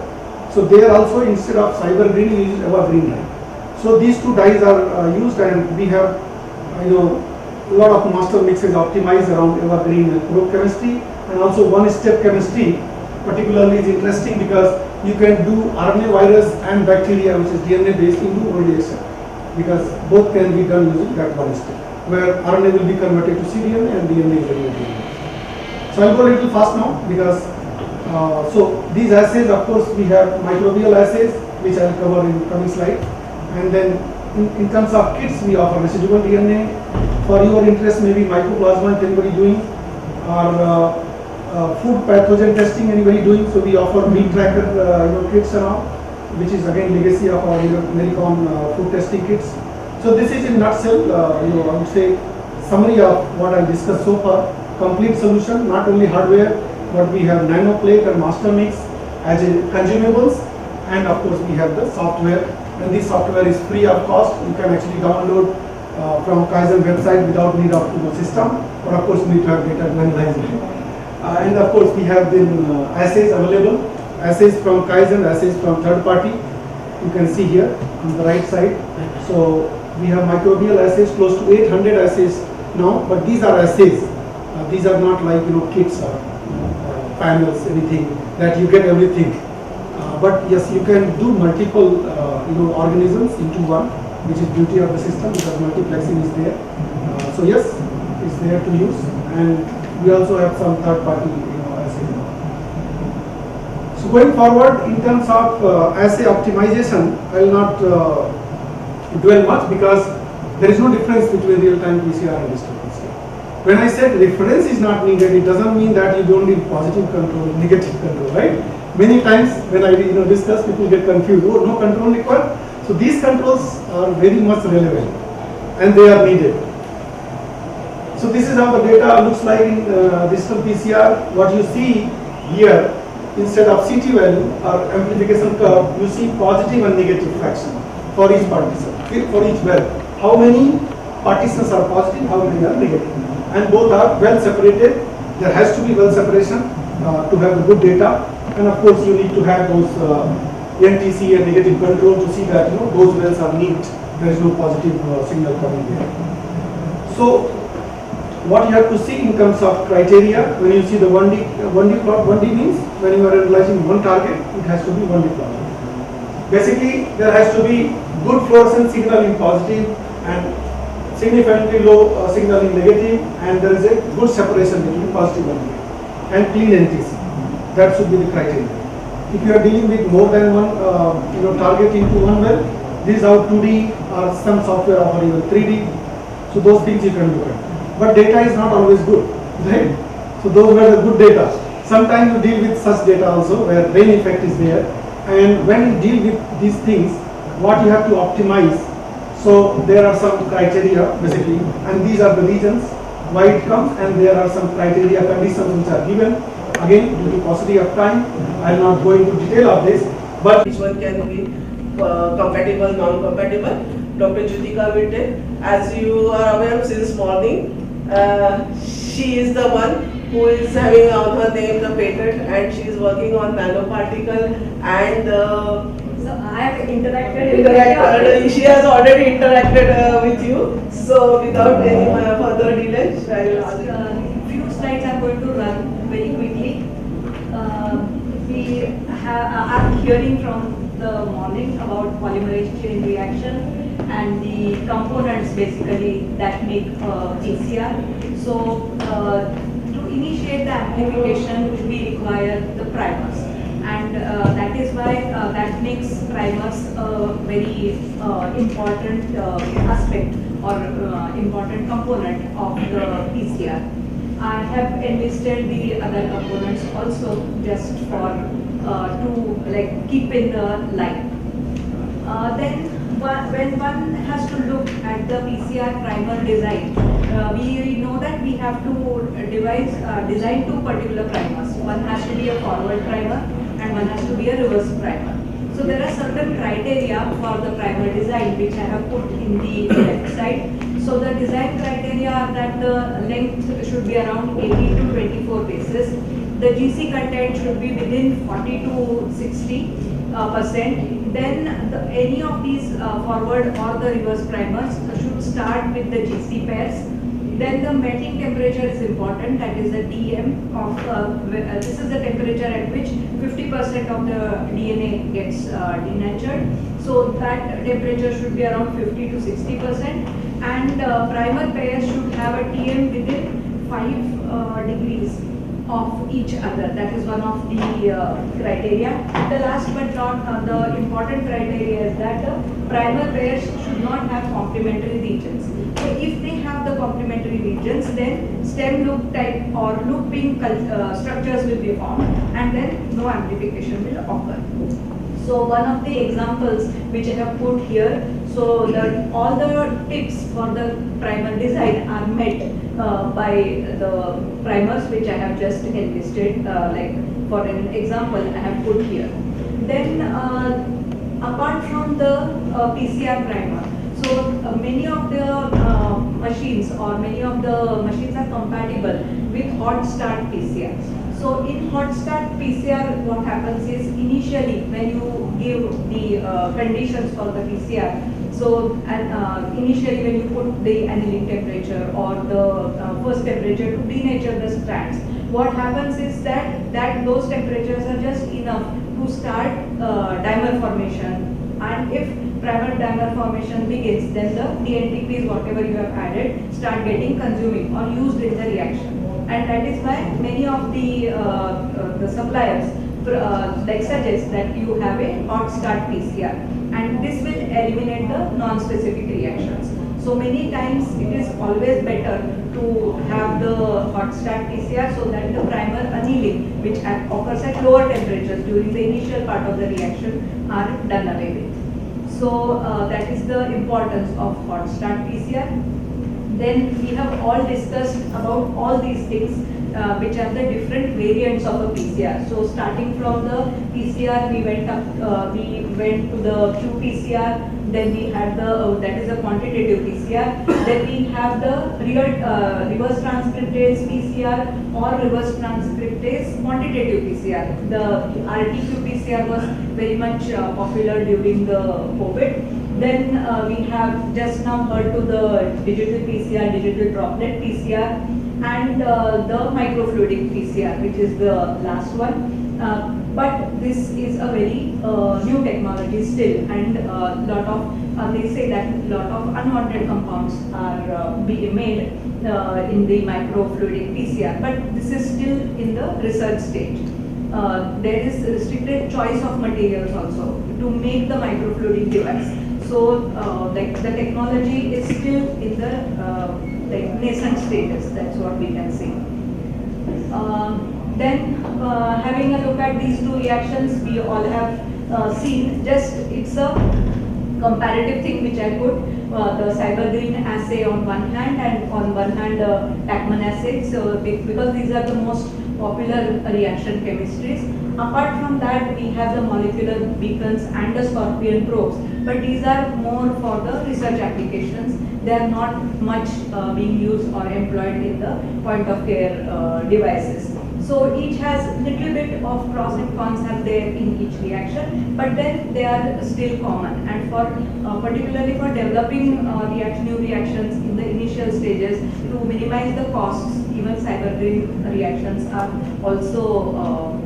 So there also instead of cyber green you use evergreen dye. So these 2 dyes are used, and we have a lot of master mixes optimized around evergreen and probe chemistry, and also one-step chemistry particularly is interesting because you can do RNA virus and bacteria, which is DNA based, into one reaction. because both can be done using that one step, where RNA will be converted to cDNA and DNA is converted to DNA. So I'll go a little fast now because so these assays, of course, we have microbial assays, which I'll cover in coming slide, and then in terms of kits, we offer residual DNA. For your interest, maybe mycoplasma, if anybody doing, or food pathogen testing, anybody doing. So we offer meat tracker, kits and all, which is again legacy of our American food testing kits. So this is in nutshell, I would say summary of what I discussed so far. Complete solution, not only hardware, but we have nano plate and master mix as consumables, and of course we have the software. And this software is free of cost. You can actually download from Kaizen website without need of system, but of course you need to have data analyzed. And of course we have been assays available, assays from Kaizen, assays from third party. You can see here on the right side. So we have microbial assays, close to 800 assays now, but these are assays. These are not like kits or panels, anything that you get everything. But yes, you can do multiple organisms into one, which is beauty of the system because multiplexing is there. So yes, it's there to use, and we also have some third-party assay. So going forward, in terms of assay optimization, I will not dwell much because there is no difference between real-time PCR and distant PCR. When I said reference is not needed, it doesn't mean that you don't need positive control, negative control, right? Many times when I discuss, people get confused. Oh, no control required. So these controls are very much relevant, and they are needed. So this is how the data looks like in digital PCR. What you see here, instead of CT value or amplification curve, you see positive and negative fraction for each partition, for each well. How many partitions are positive, how many are negative? And both are well separated. There has to be well separation to have the good data. And of course you need to have those NTC and negative control to see that those wells are neat. There is no positive signal coming there. So what you have to see in terms of criteria, when you see the 1D plot, 1D means when you are analyzing one target, it has to be 1D plot. Basically, there has to be good fluorescent signal in positive and significantly low signal in negative, and there is a good separation between positive and negative, and clean NTC. That should be the criteria. If you are dealing with more than one target into one well, this is how 2D or some software offer even 3D. So those things you can look at. But data is not always good, right? So those were the good data. Sometimes you deal with such data also where rain effect is there, and when you deal with these things, what you have to optimize. So there are some criteria basically, and these are the reasons why it comes, and there are some criteria conditions which are given. Again, due to paucity of time, I will not go into detail of this, but which one can be compatible, non-compatible. Dr. Jutika will take. As you are aware, since morning, she is the one who is having on her name the patent, and she is working on nanoparticle and so I have interacted. She has already interacted with you. So without any further delay, I will ask. Few slides I'm going to run very quickly. We are hearing from the morning about polymerase chain reaction and the components basically that make PCR. So to initiate the amplification, we require the primers, and that is why that makes primers a very important aspect or important component of the PCR. I have enlisted the other components also just for to keep in the line. Then when one has to look at the PCR primer design, we know that we have to design two particular primers. One has to be a forward primer and one has to be a reverse primer. So there are certain criteria for the primer design which I have put in the left side. So the design criteria are that the length should be around 80 to 24 bases. The GC content should be within 40 to 60%. Then any of these forward or the reverse primers should start with the GC pairs. Then the melting temperature is important, that is the TM of, this is the temperature at which 50% of the DNA gets denatured. So that temperature should be around 50 to 60%, and primer pairs should have a TM within 5 degrees of each other. That is one of the criteria. The last but not the important criteria is that the primer pairs should not have complementary regions. So if they have the complementary regions, then stem loop type or looping structures will be formed, and then no amplification will occur. So one of the examples which I have put here, so that all the tips for the primer design are met by the primers which I have just enlisted, like for an example I have put here. Then apart from the PCR primer, so many of the machines or many of the machines are compatible with hot start PCR. So in hot start PCR, what happens is initially when you give the conditions for the PCR, so initially when you put the annealing temperature or the first temperature to denature the strands, what happens is that those temperatures are just enough to start dimer formation, and if primer dimer formation begins, then the DNTPs, whatever you have added, start getting consuming or used in the reaction. And that is why many of the suppliers suggest that you have a hot start PCR, and this will eliminate the non-specific reactions. So many times it is always better to have the hot start PCR so that the primer annealing, which occurs at lower temperatures during the initial part of the reaction, are done away with. So that is the importance of hot start PCR. Then we have all discussed about all these things which are the different variants of a PCR. So starting from the PCR, we went to the qPCR. Then we had the that is a quantitative PCR. Then we have the reverse transcriptase PCR or reverse transcriptase quantitative PCR. The RT-qPCR was very much popular during the COVID. Then we have just now heard to the digital PCR, digital droplet PCR, and the microfluidic PCR, which is the last one. But this is a very new technology still, and lot of they say that lot of unwanted compounds are being made in the microfluidic PCR. But this is still in the research stage. There is restricted choice of materials also to make the microfluidic device. So like the technology is still in the nascent status. That's what we can say. Then having a look at these two reactions, we all have seen, just it's a comparative thing which I put, the Cybergreen assay on one hand, and on one hand Tachman assay. So because these are the most popular reaction chemistries. Apart from that, we have the molecular beacons and the scorpion probes, but these are more for the research applications. They are not much being used or employed in the point of care devices. So each has little bit of pros and cons are there in each reaction, but then they are still common. And for particularly for developing new reactions in the initial stages to minimize the costs, even Cybergreen reactions are also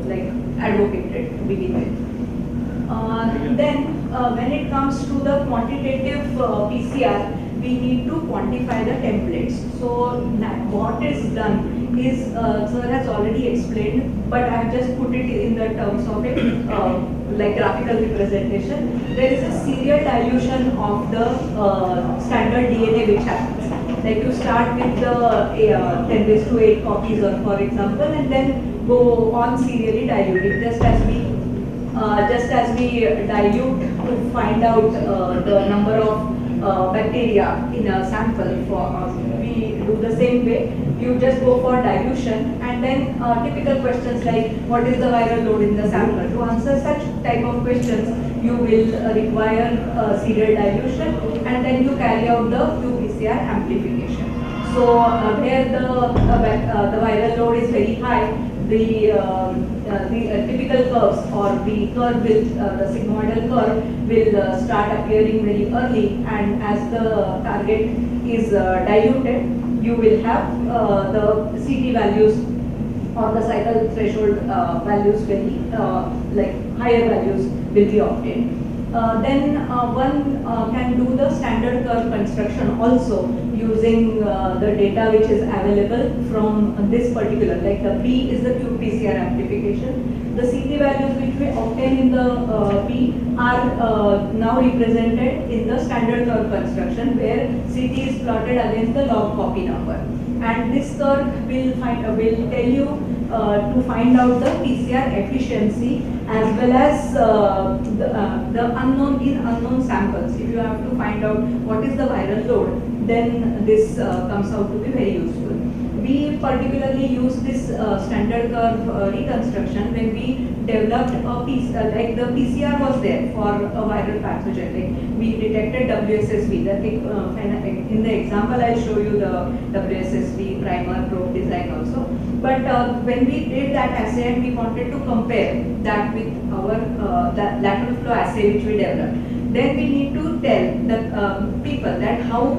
advocated to begin with. Then when it comes to the quantitative PCR, we need to quantify the templates. So what is done is, sir has already explained, but I have just put it in the terms of a graphical representation. There is a serial dilution of the standard DNA which happens. Like you start with the 10⁸ copies, or for example, and then go on serially diluting, just as we dilute to find out the number of bacteria in a sample. We do the same way. You just go for dilution, and then typical questions like what is the viral load in the sample. To answer such type of questions, you will require serial dilution, and then you carry out the qPCR amplification. So where the viral load is very high, the typical curves or the curve will, the sigmoidal curve will start appearing very early, and as the target is diluted, you will have the CT values or the cycle threshold values very like higher values will be obtained. Then one can do the standard curve construction also using the data which is available from this particular, like the P is the qPCR amplification. The CT values which we obtain in the P are now represented in the standard curve construction where CT is plotted against the log copy number. And this curve will tell you to find out the PCR efficiency as well as the unknown samples. If you have to find out what is the viral load, then this comes out to be very useful. We particularly use this standard curve reconstruction when we developed a piece, like the PCR was there for a viral pathogen. Like we detected WSSV. That in the example I'll show you the WSSV primer probe design also. But when we did that assay and we wanted to compare that with our that lateral flow assay which we developed, then we need to tell the people that how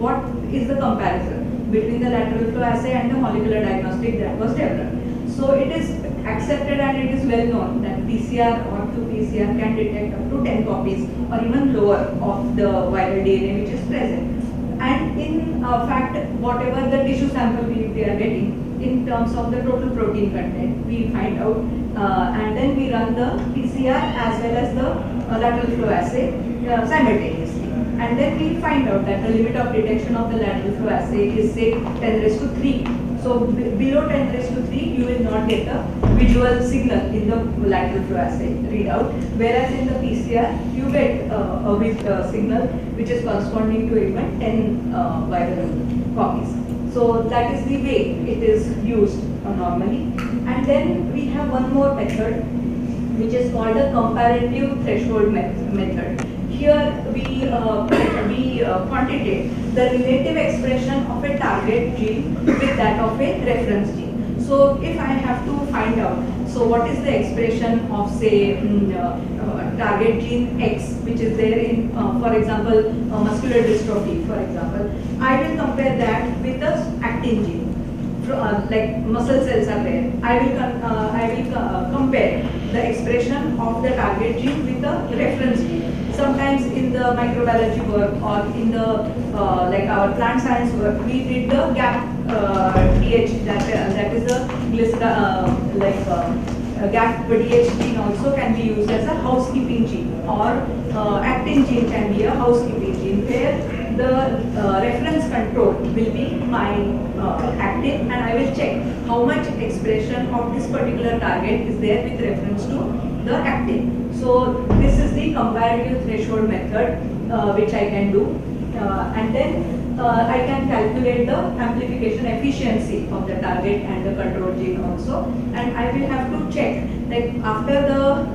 what is the comparison between the lateral flow assay and the molecular diagnostic that was developed. So it is accepted and it is well known that PCR or qPCR can detect up to 10 copies or even lower of the viral DNA which is present. And in fact, whatever the tissue sample we are getting, in terms of the total protein content, we find out and then we run the PCR as well as the lateral flow assay simultaneously. And then we find out that the limit of detection of the lateral flow assay is say 10⁻3. So below 10⁻3 you will not get a visual signal in the lateral flow assay readout, whereas in the PCR you get a signal which is corresponding to even 10 viral copies. So that is the way it is used normally. And then we have one more method which is called a comparative threshold method. Here we quantitate the relative expression of a target gene with that of a reference gene. So if I have to find out, so what is the expression of say target gene X which is there in for example muscular dystrophy for example, I will compare that with the actin gene. Like muscle cells are there, I will compare the expression of the target gene with the reference gene. Sometimes in the microbiology work or in the like our plant science work, we did the gap DH that is a gap DH gene also can be used as a housekeeping gene, or actin gene can be a housekeeping gene where the reference control will be my actin, and I will check how much expression of this particular target is there with reference to the actin. So this is the comparative threshold method which I can do, and then I can calculate the amplification efficiency of the target and the control gene also, and I will have to check like after the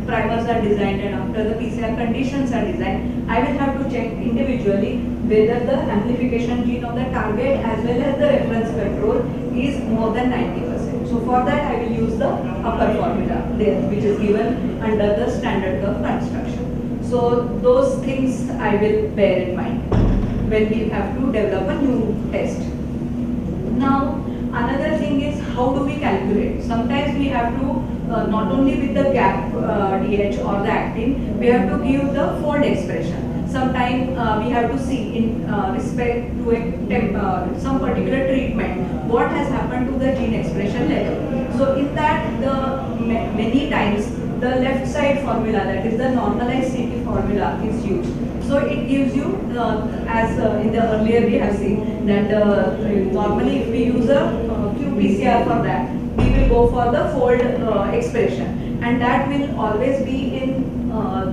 primers are designed and after the PCR conditions are designed, I will have to check individually whether the amplification gene of the target as well as the reference control is more than 90%. So for that I will use the upper formula there which is given under the standard curve construction. So those things I will bear in mind when we have to develop a new test. Now another thing is how do we calculate? Sometimes we have to not only with the gap DH or the actin, we have to give the fold expression. Sometimes we have to see in respect to a some particular treatment what has happened to the gene expression level. So in that many times the left side formula, that is the normalized CT formula, is used. So it gives you, as in the earlier we have seen, that normally if we use a qPCR for that, we will go for the fold expression, and that will always be in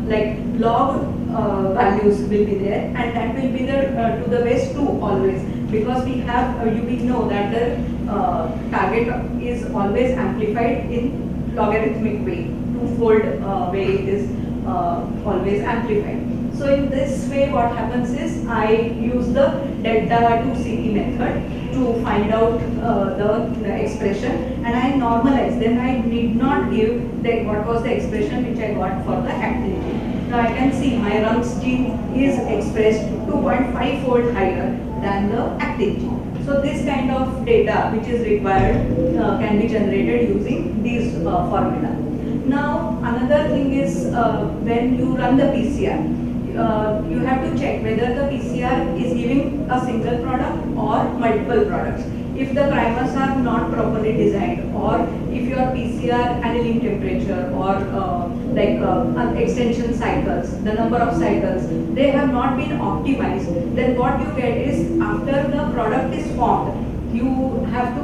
like log values will be there, and that will be the to the base 2 always, because we have we know that the target is always amplified in logarithmic way, two-fold way it is always amplified. So in this way what happens is I use the delta 2 CT method to find out the expression, and I normalize. Then I need not give what was the expression which I got for the actin gene. now I can see my rungs gene is expressed 2.5-fold higher than the active gene. So this kind of data which is required can be generated using these formula. Now another thing is when you run the PCR, you have to check whether the PCR is giving a single product or multiple products. If the primers are not properly designed, or if your PCR annealing temperature or extension cycles, the number of cycles, they have not been optimized, then what you get is after the product is formed, you have to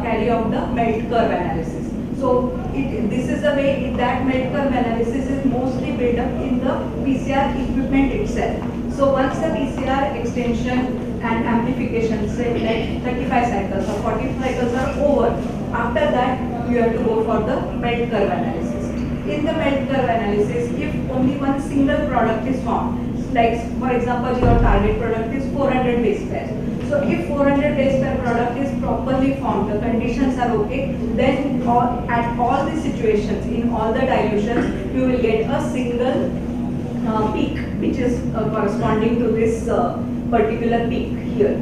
carry out the melt curve analysis. So this is the way that melt curve analysis is mostly built up in the PCR equipment itself. So once the PCR extension and amplification, say like 35 cycles or 40 cycles are over, after that you have to go for the melt curve analysis. In the melt curve analysis, if only one single product is formed, like for example your target product is 400 base pairs. So if 400 base pair product is properly formed, the conditions are okay, then at all the situations, in all the dilutions, you will get a single peak which is corresponding to this particular peak here.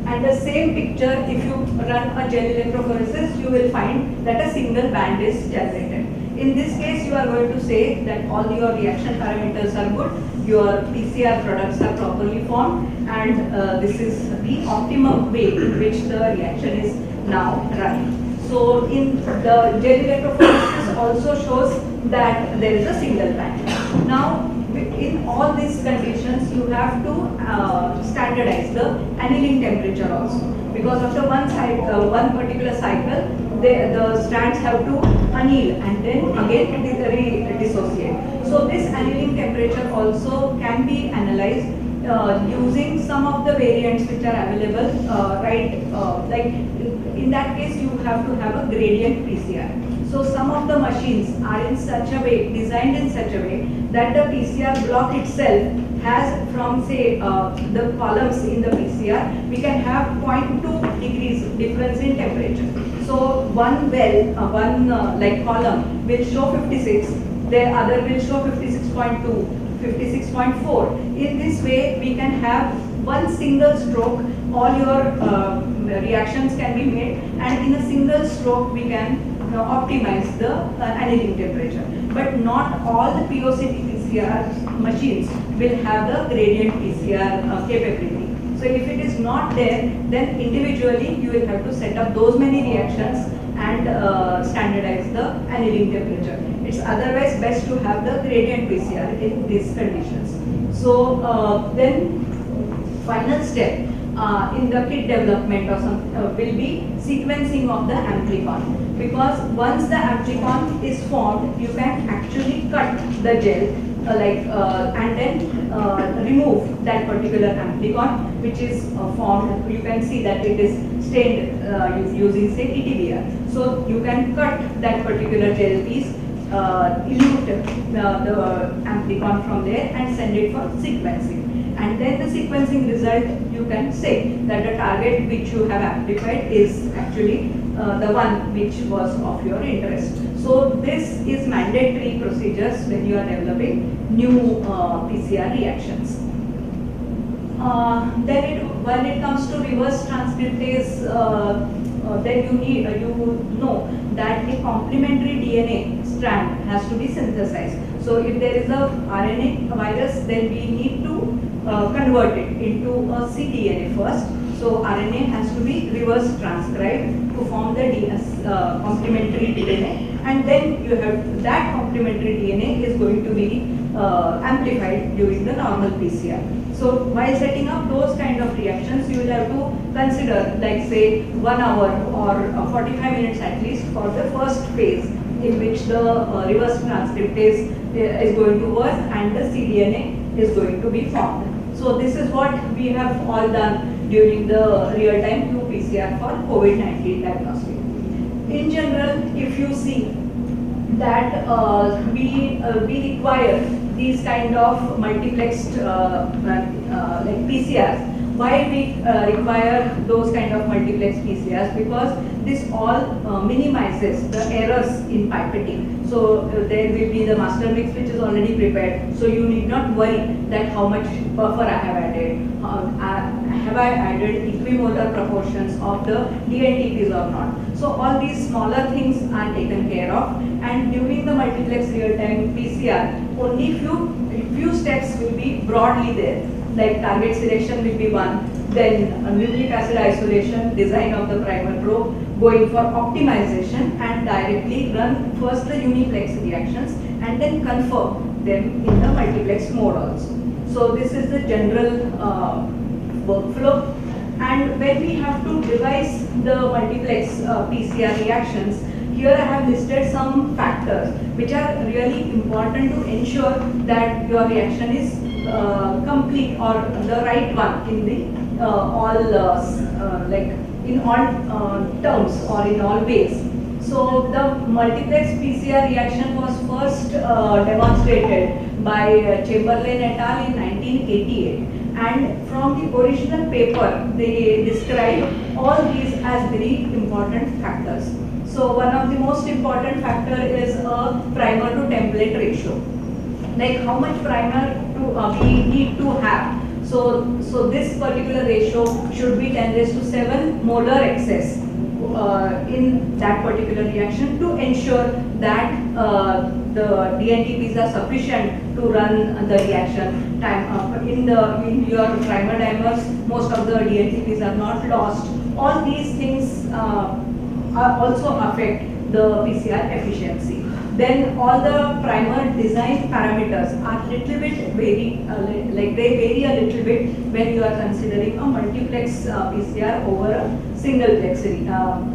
And the same picture, if you run a gel electrophoresis, you will find that a single band is generated. In this case, you are going to say that all your reaction parameters are good, your PCR products are properly formed, and this is the optimum way in which the reaction is now running. So in the gel electrophoresis also shows that there is a single band. Now, in all these conditions, you have to standardize the annealing temperature also, because after one cycle, one particular cycle, the strands have to anneal and then again dissociate. So this annealing temperature also can be analyzed using some of the variants which are available, like in that case you have to have a gradient PCR. So some of the machines are in such a way, designed in such a way that the PCR block itself has, from say the columns in the PCR, we can have 0.2 degrees difference in temperature. So one well, like column will show 56, the other will show 56.2, 56.4. In this way, we can have one single stroke, all your reactions can be made, and in a single stroke we can optimize the annealing temperature. But not all the POCT PCR machines will have the gradient PCR capability. So if it is not there, then individually you will have to set up those many reactions and standardize the annealing temperature. It's otherwise best to have the gradient PCR in these conditions. So then final step in the kit development or will be sequencing of the amplicon. Because once the amplicon is formed, you can actually cut the gel and then remove that particular amplicon which is formed. You can see that it is stained using say ETBR. So you can cut that particular gel piece, elute the amplicon from there and send it for sequencing. And then the sequencing result, you can say that the target which you have amplified is actually the one which was of your interest. So this is mandatory procedures when you are developing new PCR reactions. When it comes to reverse transcriptase, then you know that a complementary DNA strand has to be synthesized. So if there is a RNA virus, then we need to convert it into a cDNA first. So RNA has to be reverse transcribed to form the complementary DNA, and then you have that complementary DNA is going to be amplified during the normal PCR. So while setting up those kind of reactions, you will have to consider, like say 1 hour or 45 minutes at least for the first phase, in which the reverse transcriptase is going to work and the cDNA is going to be formed. So this is what we have all done during the real-time qPCR for COVID-19 diagnostic. In general, if you see that we require these kind of multiplexed like PCRs Why we require those kind of multiplex PCRs? Because this all minimizes the errors in pipetting. So there will be the master mix which is already prepared. So you need not worry that how much buffer I have added. Have I added equimolar proportions of the DNTPs or not? So all these smaller things are taken care of, and during the multiplex real-time PCR, only few steps will be broadly there. Like target selection will be one, then nucleic acid isolation, design of the primer probe, going for optimization, and directly run first the uniplex reactions and then confirm them in the multiplex mode also. So this is the general workflow. And when we have to devise the multiplex PCR reactions, here I have listed some factors which are really important to ensure that your reaction is complete or the right one in the all like in all terms or in all ways. So the multiplex PCR reaction was first demonstrated by Chamberlain et al. In 1988. And from the original paper, they describe all these as very important factors. So one of the most important factor is a primer to template ratio. Like how much primer we need to have. So this particular ratio should be 10⁷ molar excess in that particular reaction to ensure that the DNTPs are sufficient to run the reaction time. In your primer dimers, most of the DNTPs are not lost. All these things also affect the PCR efficiency. Then all the primer design parameters are little bit like they vary a little bit when you are considering a multiplex PCR over a singleplex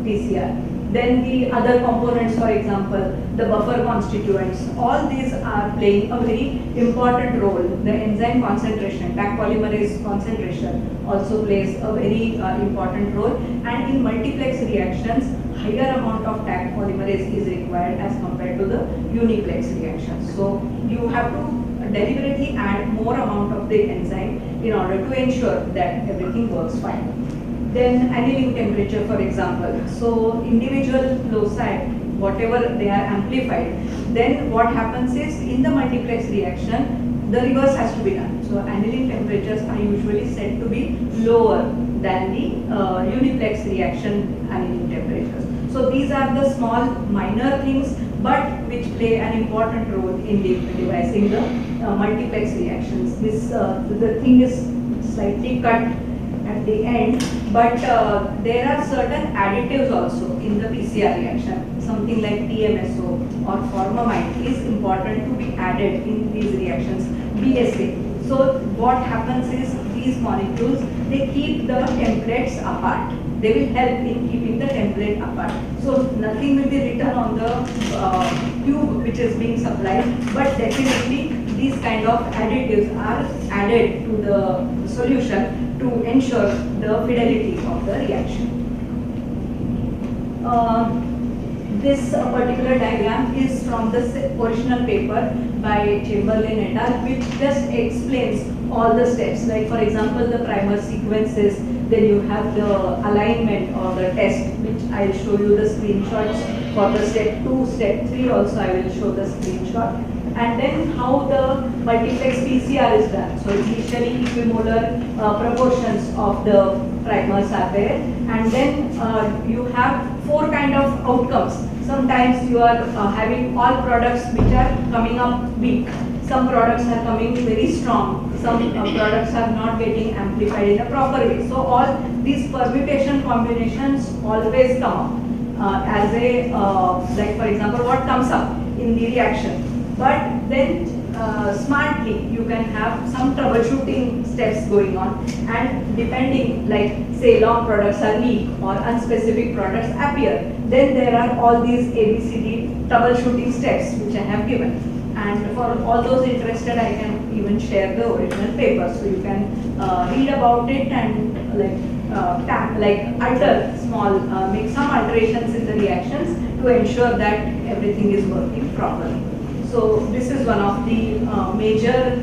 PCR. Then the other components, for example, the buffer constituents, all these are playing a very important role. The enzyme concentration, Taq polymerase concentration also plays a very important role. And in multiplex reactions, higher amount of Taq polymerase is required as compared to the uniplex reactions. So you have to deliberately add more amount of the enzyme in order to ensure that everything works fine. Then annealing temperature, for example. So individual loci, whatever they are amplified, then what happens is in the multiplex reaction, the reverse has to be done. So annealing temperatures are usually said to be lower than the uniplex reaction annealing temperatures. So these are the small minor things, but which play an important role in devising the multiplex reactions. This the thing is slightly cut at the end, but there are certain additives also in the PCR reaction. Something like TMSO or formamide is important to be added in these reactions. BSA. So what happens is these molecules, they keep the templates apart. They will help in keeping the template apart. So nothing will be written on the tube which is being supplied, but definitely these kind of additives are added to the solution to ensure the fidelity of the reaction. This particular diagram is from the original paper by Chamberlain et al., which just explains all the steps. Like for example, the primer sequences, then you have the alignment or the test, which I'll show you the screenshots for the step 2, step 3 also I will show the screenshot. And then how the multiplex PCR is done. So initially equimolar proportions of the primers are there, and then you have 4 kind of outcomes. Sometimes you are having all products which are coming up weak. Some products are coming very strong. Some products are not getting amplified in a proper way. So all these permutation combinations always come up as a, like for example, what comes up in the reaction. But then smartly you can have some troubleshooting steps going on, and depending, like say long products are weak or unspecific products appear, then there are all these ABCD troubleshooting steps which I have given. And for all those interested, I can even share the original paper, so you can read about it and alter small, make some alterations in the reactions to ensure that everything is working properly. So this is one of the major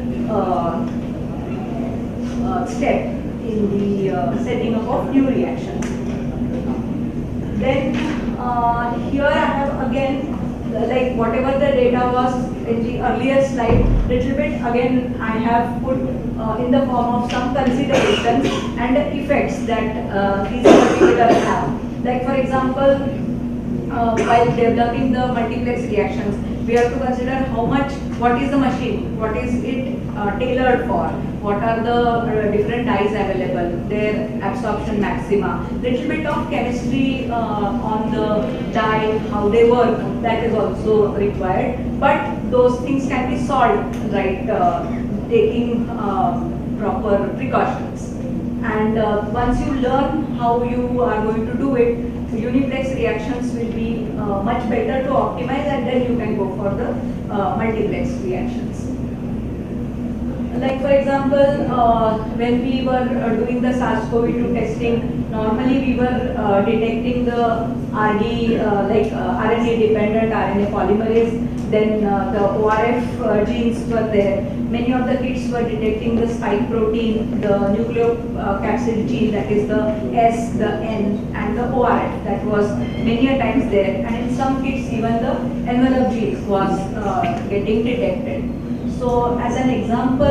step in the setting up of new reactions. Then here I have again, like whatever the data was in the earlier slide, little bit again I have put in the form of some considerations and the effects that these particular have. Like for example, while developing the multiplex reactions, we have to consider how much, what is the machine, what is it tailored for, what are the different dyes available, their absorption maxima, little bit of chemistry on the dye, how they work, that is also required. But those things can be solved, right, taking proper precautions. And once you learn how you are going to do it, uniplex reactions will be much better to optimize, and then you can go for the multiplex reactions. Like for example, when we were doing the SARS-CoV-2 testing, normally we were detecting the RD, like RNA-dependent RNA polymerase, then the ORF genes were there. Many of the kits were detecting the spike protein, the nucleocapsid gene, that is the S, the N, and the ORF, that was many a times there. And in some kits, even the envelope gene was getting detected. So as an example,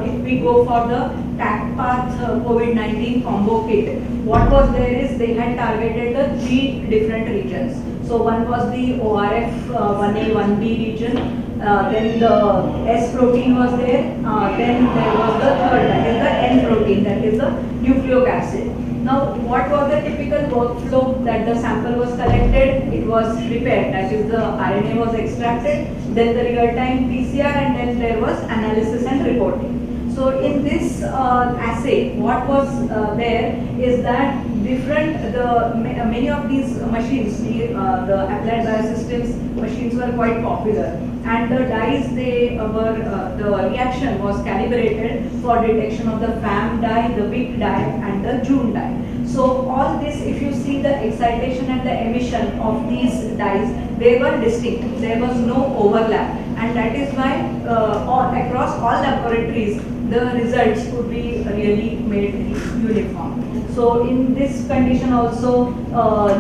if we go for the TACPath COVID-19 combo kit, what was there is they had targeted the 3 different regions. So one was the ORF 1A, 1B region, then the S protein was there, then there was the third, that is the N protein, that is the nucleocapsid. Now, what was the typical workflow? That the sample was collected, it was prepared, that is the RNA was extracted, then the real-time PCR, and then there was analysis and reporting. So in this assay, what was there is that many of these machines, the applied biosystems machines were quite popular, and the dyes the reaction was calibrated for detection of the FAM dye, the WIC dye, and the June dye. So all this, if you see the excitation and the emission of these dyes, they were distinct. There was no overlap, and that is why across all laboratories, the results could be really made uniform. So in this condition also,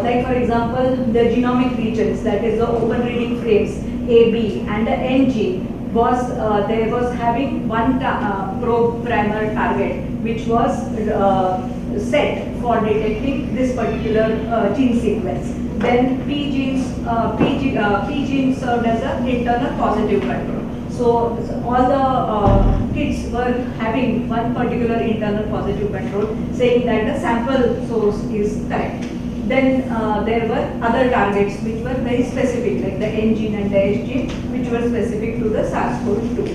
like for example, the genomic regions, that is the open reading frames A, B, and the N gene, was there was having one probe primer target, which was set for detecting this particular gene sequence. Then P gene served as an internal positive control. So all the kits were having one particular internal positive control, saying that the sample source is correct. Then there were other targets which were very specific, like the N gene and the S gene, which were specific to the SARS-CoV-2.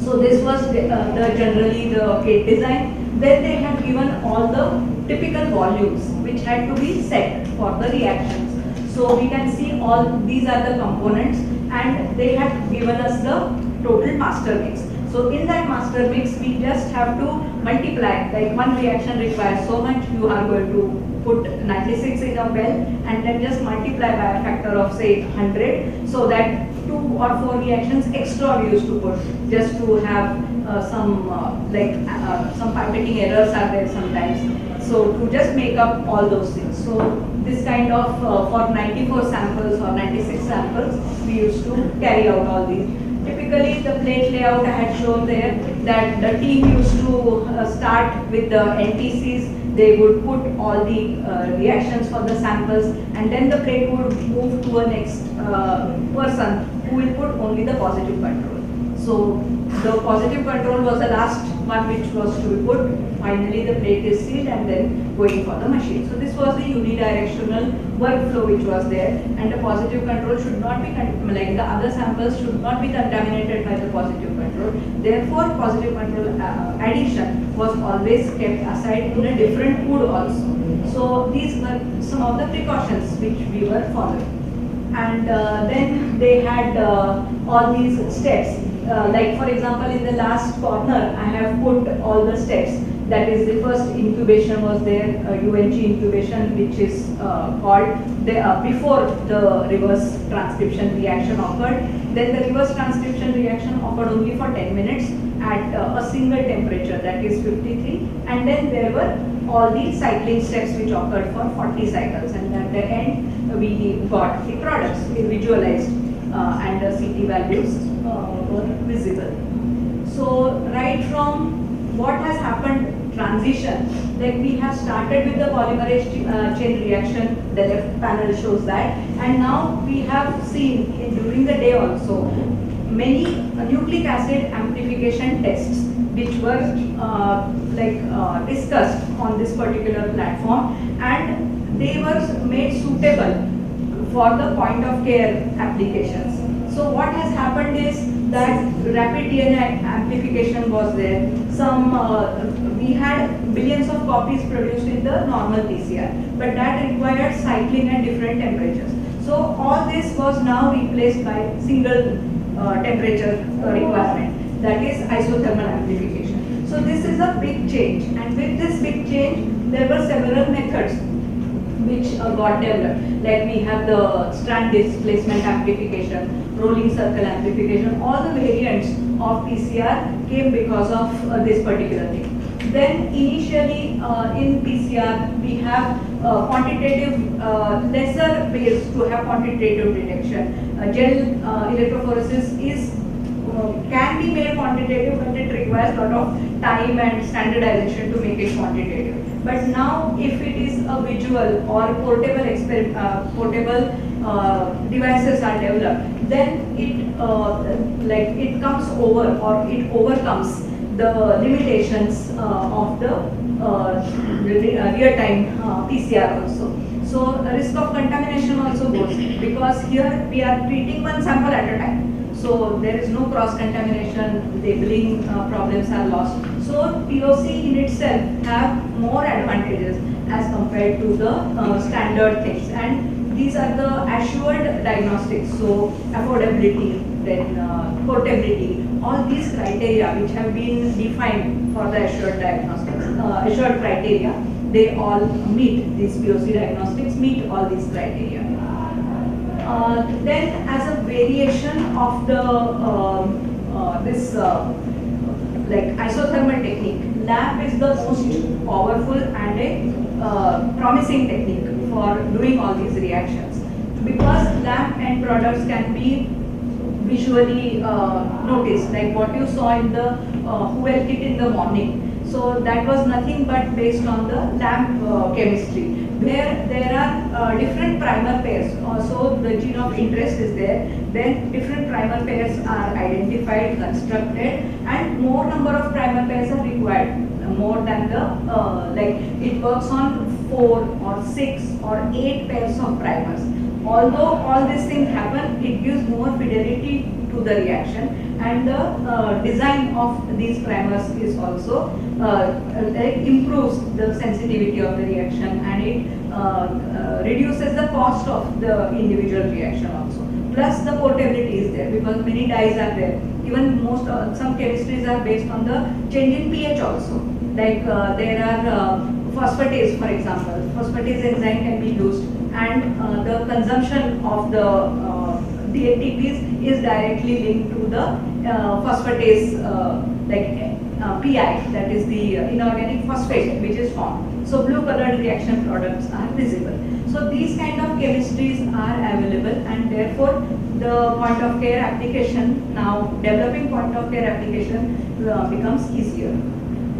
So this was generally the kit design. Then they have given all the typical volumes which had to be set for the reactions. So we can see all these are the components, and they have given us the total master mix. So in that master mix, we just have to multiply, like one reaction requires so much, you are going to put 96 in a well, and then just multiply by a factor of say 100, so that 2 or 4 reactions extra we used to put, just to have some pipetting errors are there sometimes. So to just make up all those things. So this kind of for 94 samples or 96 samples, we used to carry out all these. Typically, the plate layout I had shown there, that the team used to start with the NTCs. They would put all the reactions for the samples, and then the plate would move to a next person who will put only the positive control. So the positive control was the last one which was to be put. Finally, the plate is sealed and then going for the machine. So this was the unidirectional workflow which was there, and the positive control should not be, like the other samples should not be contaminated by the positive control. Therefore, positive control addition was always kept aside in a different hood also. So these were some of the precautions which we were following. And then they had all these steps. Like for example, in the last corner, I have put all the steps. That is, the first incubation was there, UNG incubation, which is called before the reverse transcription reaction occurred. Then the reverse transcription reaction occurred only for 10 minutes. at a single temperature, that is 53, and then there were all the cycling steps which occurred for 40 cycles, and at the end we got the products visualized and the CT values were visible. So right from what has happened transition, like we have started with the polymerase chain reaction, the left panel shows that, and now we have seen during the day also many nucleic acid amplification tests which were discussed on this particular platform, and they were made suitable for the point of care applications. So what has happened is that rapid DNA amplification was there. We had billions of copies produced in the normal PCR, but that required cycling at different temperatures. So all this was now replaced by single temperature requirement, that is isothermal amplification. So this is a big change, and with this big change there were several methods which got developed. Like we have the strand displacement amplification, rolling circle amplification, all the variants of PCR came because of this particular thing. Then initially in PCR we have quantitative, lesser ways to have quantitative detection. Gel electrophoresis is can be made quantitative, but it requires a lot of time and standardization to make it quantitative. But now if it is a visual or portable devices are developed, then it comes over, or it overcomes the limitations of the real-time PCR also. So risk of contamination also goes, because here we are treating one sample at a time. So there is no cross-contamination, labeling problems are lost. So POC in itself have more advantages as compared to the standard things. And these are the assured diagnostics, so affordability, then portability, all these criteria which have been defined for the assured diagnostics, assured criteria, they all meet, these POC diagnostics meet all these criteria. Then as a variation of the isothermal technique, LAMP is the most powerful and a promising technique for doing all these reactions, because LAMP end products can be visually noticed, like what you saw in the Huel kit in the morning. So that was nothing but based on the LAMP chemistry, where there are different primer pairs. Also the gene of interest is there, then different primer pairs are identified, constructed, and more number of primer pairs are required, more than the, it works on 4 or 6 or 8 pairs of primers. Although all these things happen, it gives more fidelity to the reaction, and the design of these primers is also improves the sensitivity of the reaction, and it reduces the cost of the individual reaction also. Plus the portability is there, because many dyes are there. Even some chemistries are based on the change in pH also. Like there are phosphatase, for example. Phosphatase enzyme can be used, and the consumption of the DNTPs is directly linked to the phosphatase, PI, that is the inorganic phosphate which is formed. So blue colored reaction products are visible. So these kind of chemistries are available, and therefore the point of care application, now developing point of care application becomes easier.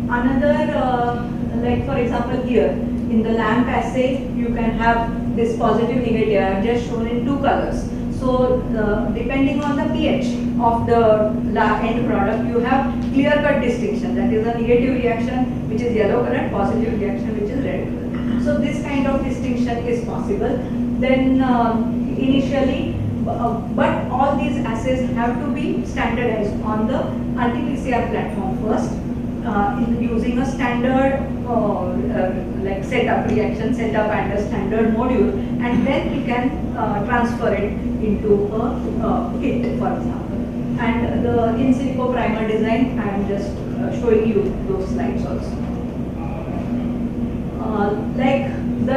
Another, like for example here, in the LAMP assay, you can have this positive negative. I have just shown in 2 colors. So depending on the pH of the end product, you have clear-cut distinction. That is a negative reaction which is yellow colored, positive reaction which is red colored. So this kind of distinction is possible. Then initially, but all these assays have to be standardized on the RT-PCR platform first, using a standard setup, reaction setup and a standard module, and then we can transfer it into a kit, for example. And the in silico primer design, I am just showing you those slides also. Like the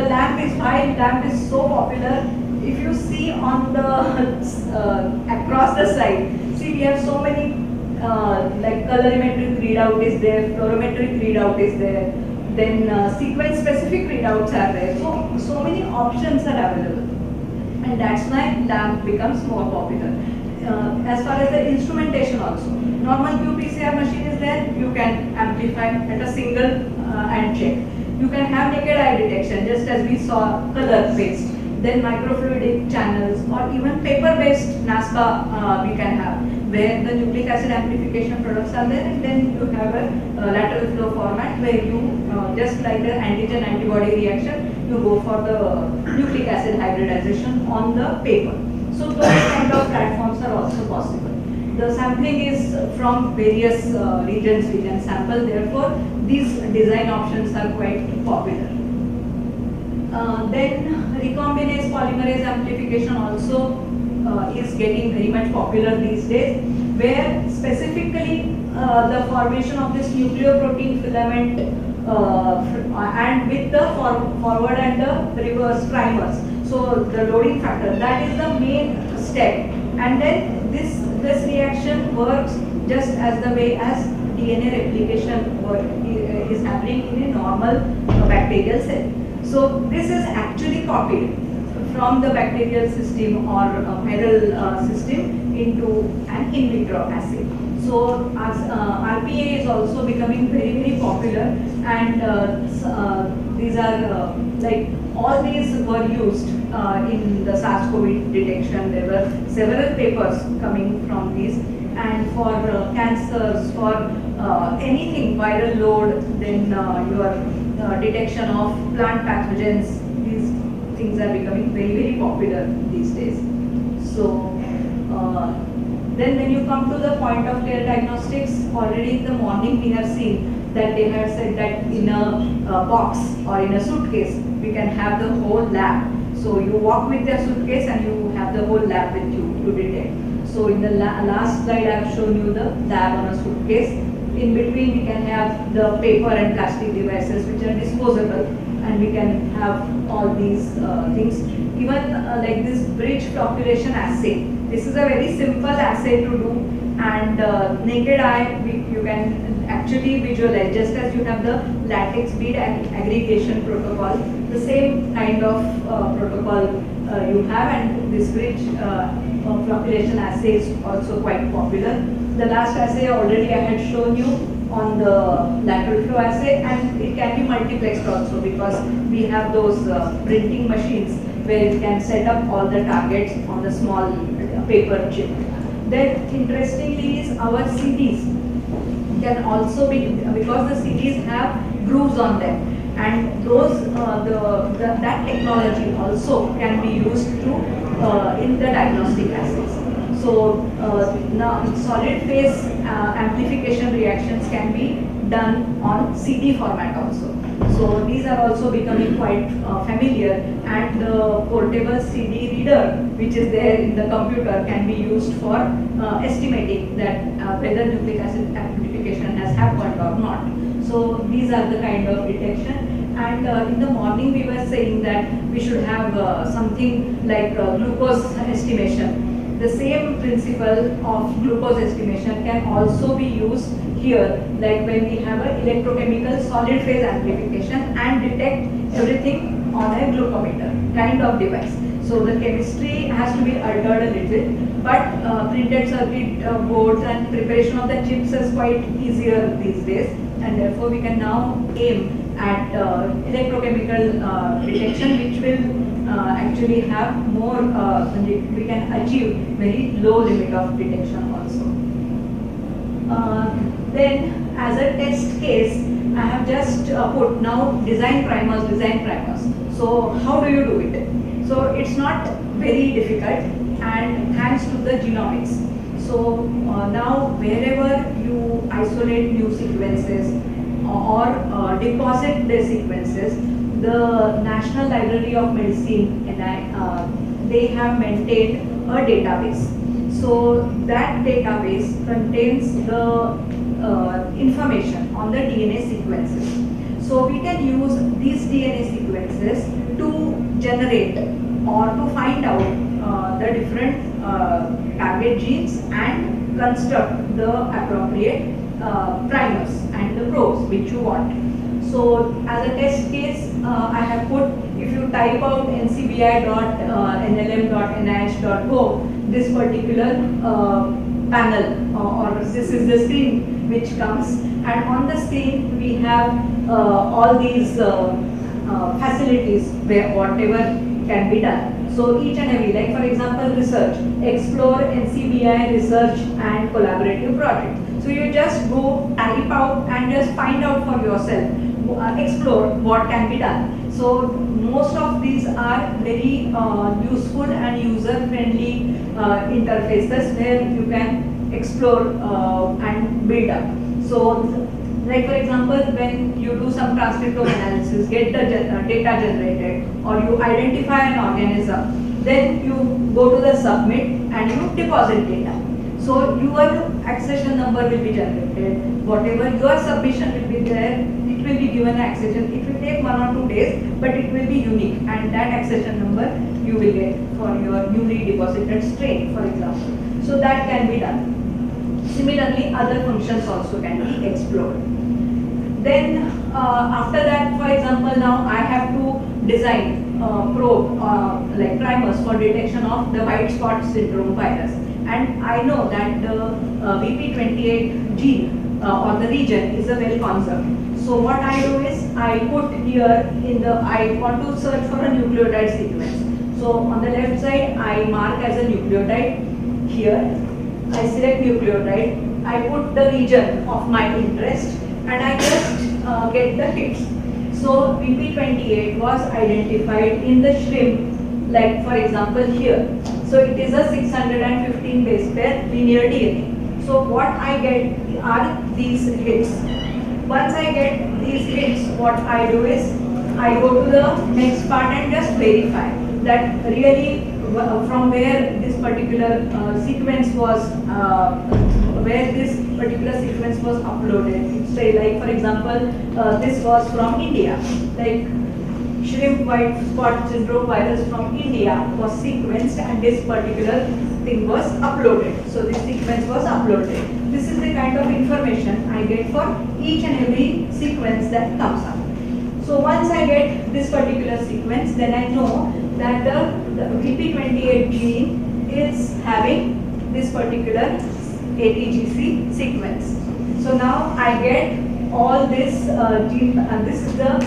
why LAMP is so popular. If you see on the across the slide, see we have so many like colorimetric readout is there, fluorometric readout is there, then sequence specific readouts are there. So many options are available, and that's why lab becomes more popular. As far as the instrumentation also, normal qPCR machine is there, you can amplify at a single and check. You can have naked eye detection, just as we saw color based, then microfluidic channels, or even paper based NASPA we can have, where the nucleic acid amplification products are there, and then you have a lateral flow format where you, just like the antigen antibody reaction, you go for the nucleic acid hybridization on the paper. So those kind of platforms are also possible. The sampling is from various regions we can sample, therefore these design options are quite popular. Then recombinase polymerase amplification also is getting very much popular these days, where specifically the formation of this nucleoprotein filament and with the forward and the reverse primers. So the loading factor, that is the main step, and then this reaction works just as the way as DNA replication is happening in a normal bacterial cell. So this is actually copied from the bacterial system or viral system into an in vitro assay. So as RPA is also becoming very popular, and these are like all these were used in the SARS-CoV detection. There were several papers coming from these, and for cancers, for anything viral load, then your detection of plant pathogens, these things are becoming very popular these days. So then when you come to the point of care diagnostics, already in the morning we have seen that they have said that in a box or in a suitcase we can have the whole lab. So you walk with your suitcase and you have the whole lab with you to detect. So in the last slide I have shown you the lab on a suitcase. In between we can have the paper and plastic devices which are disposable, and we can have all these things. Even like this bridge flocculation assay. This is a very simple assay to do, and naked eye you can actually visualize, just as you have the latex bead aggregation protocol, the same kind of protocol you have, and this bridge flocculation assay is also quite popular. The last assay already I had shown you on the lateral flow assay, and it can be multiplexed also because we have those printing machines where it can set up all the targets on the small paper chip. Then interestingly is our CDs can also be, because the CDs have grooves on them, and those that technology also can be used to in the diagnostic assays. So now solid phase amplification reactions can be done on CD format also. So these are also becoming quite familiar, and the portable CD reader which is there in the computer can be used for estimating that whether nucleic acid amplification has happened or not. So these are the kind of detection, and in the morning we were saying that we should have something like glucose estimation. The same principle of glucose estimation can also be used here, like when we have an electrochemical solid phase amplification and detect everything on a glucometer kind of device. So the chemistry has to be altered a little, but printed circuit boards and preparation of the chips is quite easier these days, and therefore we can now aim at electrochemical detection, which will actually have more, we can achieve very low limit of detection also. Then as a test case, I have just put now design primers. So how do you do it? So it's not very difficult, and thanks to the genomics. So now wherever you isolate new sequences or deposit the sequences, the National Library of Medicine, they have maintained a database. So that database contains the information on the DNA sequences. So we can use these DNA sequences to generate or to find out the different target genes and construct the appropriate primers and the probes which you want. So as a test case, I have put, if you type out ncbi.nlm.nih.gov, this particular panel or this is the screen which comes, and on the screen we have all these facilities where whatever can be done. So each and every, like for example research, explore NCBI research and collaborative project. So you just go type out and just find out for yourself, explore what can be done. So most of these are very useful and user friendly interfaces where you can explore and build up. So like for example, when you do some transcriptome analysis, get the data generated, or you identify an organism, then you go to the submit and you deposit data. So your accession number will be generated, whatever your submission will be there, it will be given accession. It will take 1 or 2 days, but it will be unique, and that accession number you will get for your newly deposited strain, for example. So that can be done. Similarly, other functions also can be explored. Then after that, for example, now I have to design probe like primers for detection of the white spot syndrome virus. And I know that the VP28 gene or the region is a well conserved. So what I do is I put here in the, I want to search for a nucleotide sequence. So on the left side, I mark as a nucleotide. Here, I select nucleotide. I put the region of my interest, and I just get the hits. So VP28 was identified in the shrimp, like for example here. So it is a 615 base pair linear DNA. So what I get are these hits. Once I get these hits, what I do is I go to the next part and just verify that really from where this particular sequence was uploaded. Say like for example, this was from India, like shrimp white spot syndrome virus from India was sequenced and this particular thing was uploaded. So this sequence was uploaded. This is the kind of information I get for each and every sequence that comes up. So once I get this particular sequence, then I know that the VP28 gene is having this particular ATGC sequence. So now I get all this gene, and this is the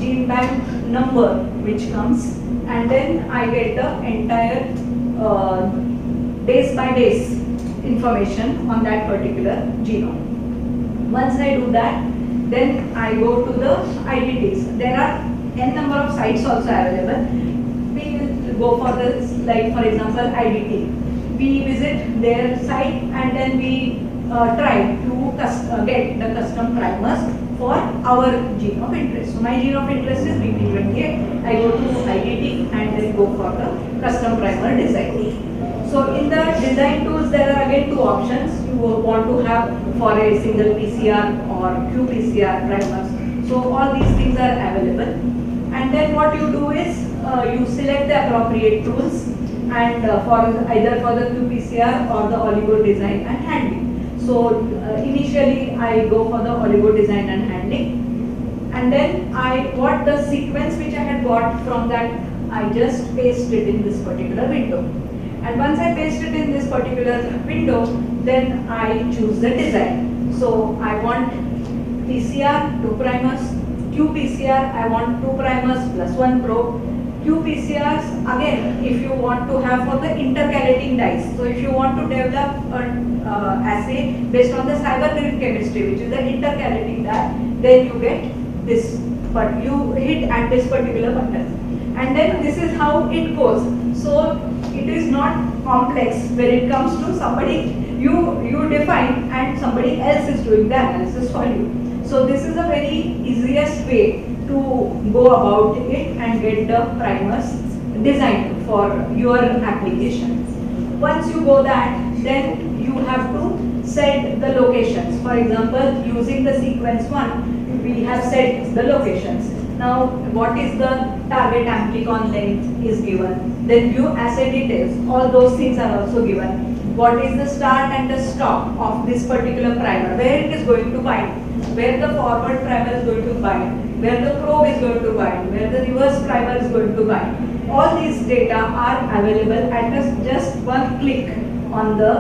gene bank number which comes, and then I get the entire base by base information on that particular genome. Once I do that, then I go to the IDTs. There are n number of sites also available. We will go for this, like for example IDT. We visit their site and then we try to get the custom primers for our gene of interest. So my gene of interest is BP28. I go to IDT and then go for the custom primer design. So in the design tools, there are again two options. You want to have for a single PCR or qPCR primers. So all these things are available. And then what you do is you select the appropriate tools and for either for the qPCR or the oligo design and handling. So initially I go for the oligo design and handling, and then what the sequence which I had got from that, I just paste it in this particular window. And once I paste it in this particular window, then I choose the design. So I want PCR 2 primers, qPCR I want 2 primers plus 1 probe. qPCRs again, if you want to have for the intercalating dyes. So if you want to develop an assay based on the cybernetic chemistry, which is the intercalating dye, then you get this, but you hit at this particular button. And then this is how it goes. So it is not complex when it comes to somebody, you define and somebody else is doing the analysis for you. So this is a very easiest way to go about it and get the primers designed for your application. Once you go that, then you have to set the locations. For example, using the sequence 1, we have set the locations. Now, what is the target amplicon length is given. Then view assay details, all those things are also given. What is the start and the stop of this particular primer, where it is going to bind, where the forward primer is going to bind, where the probe is going to bind, where the reverse primer is going to bind. All these data are available at just one click on the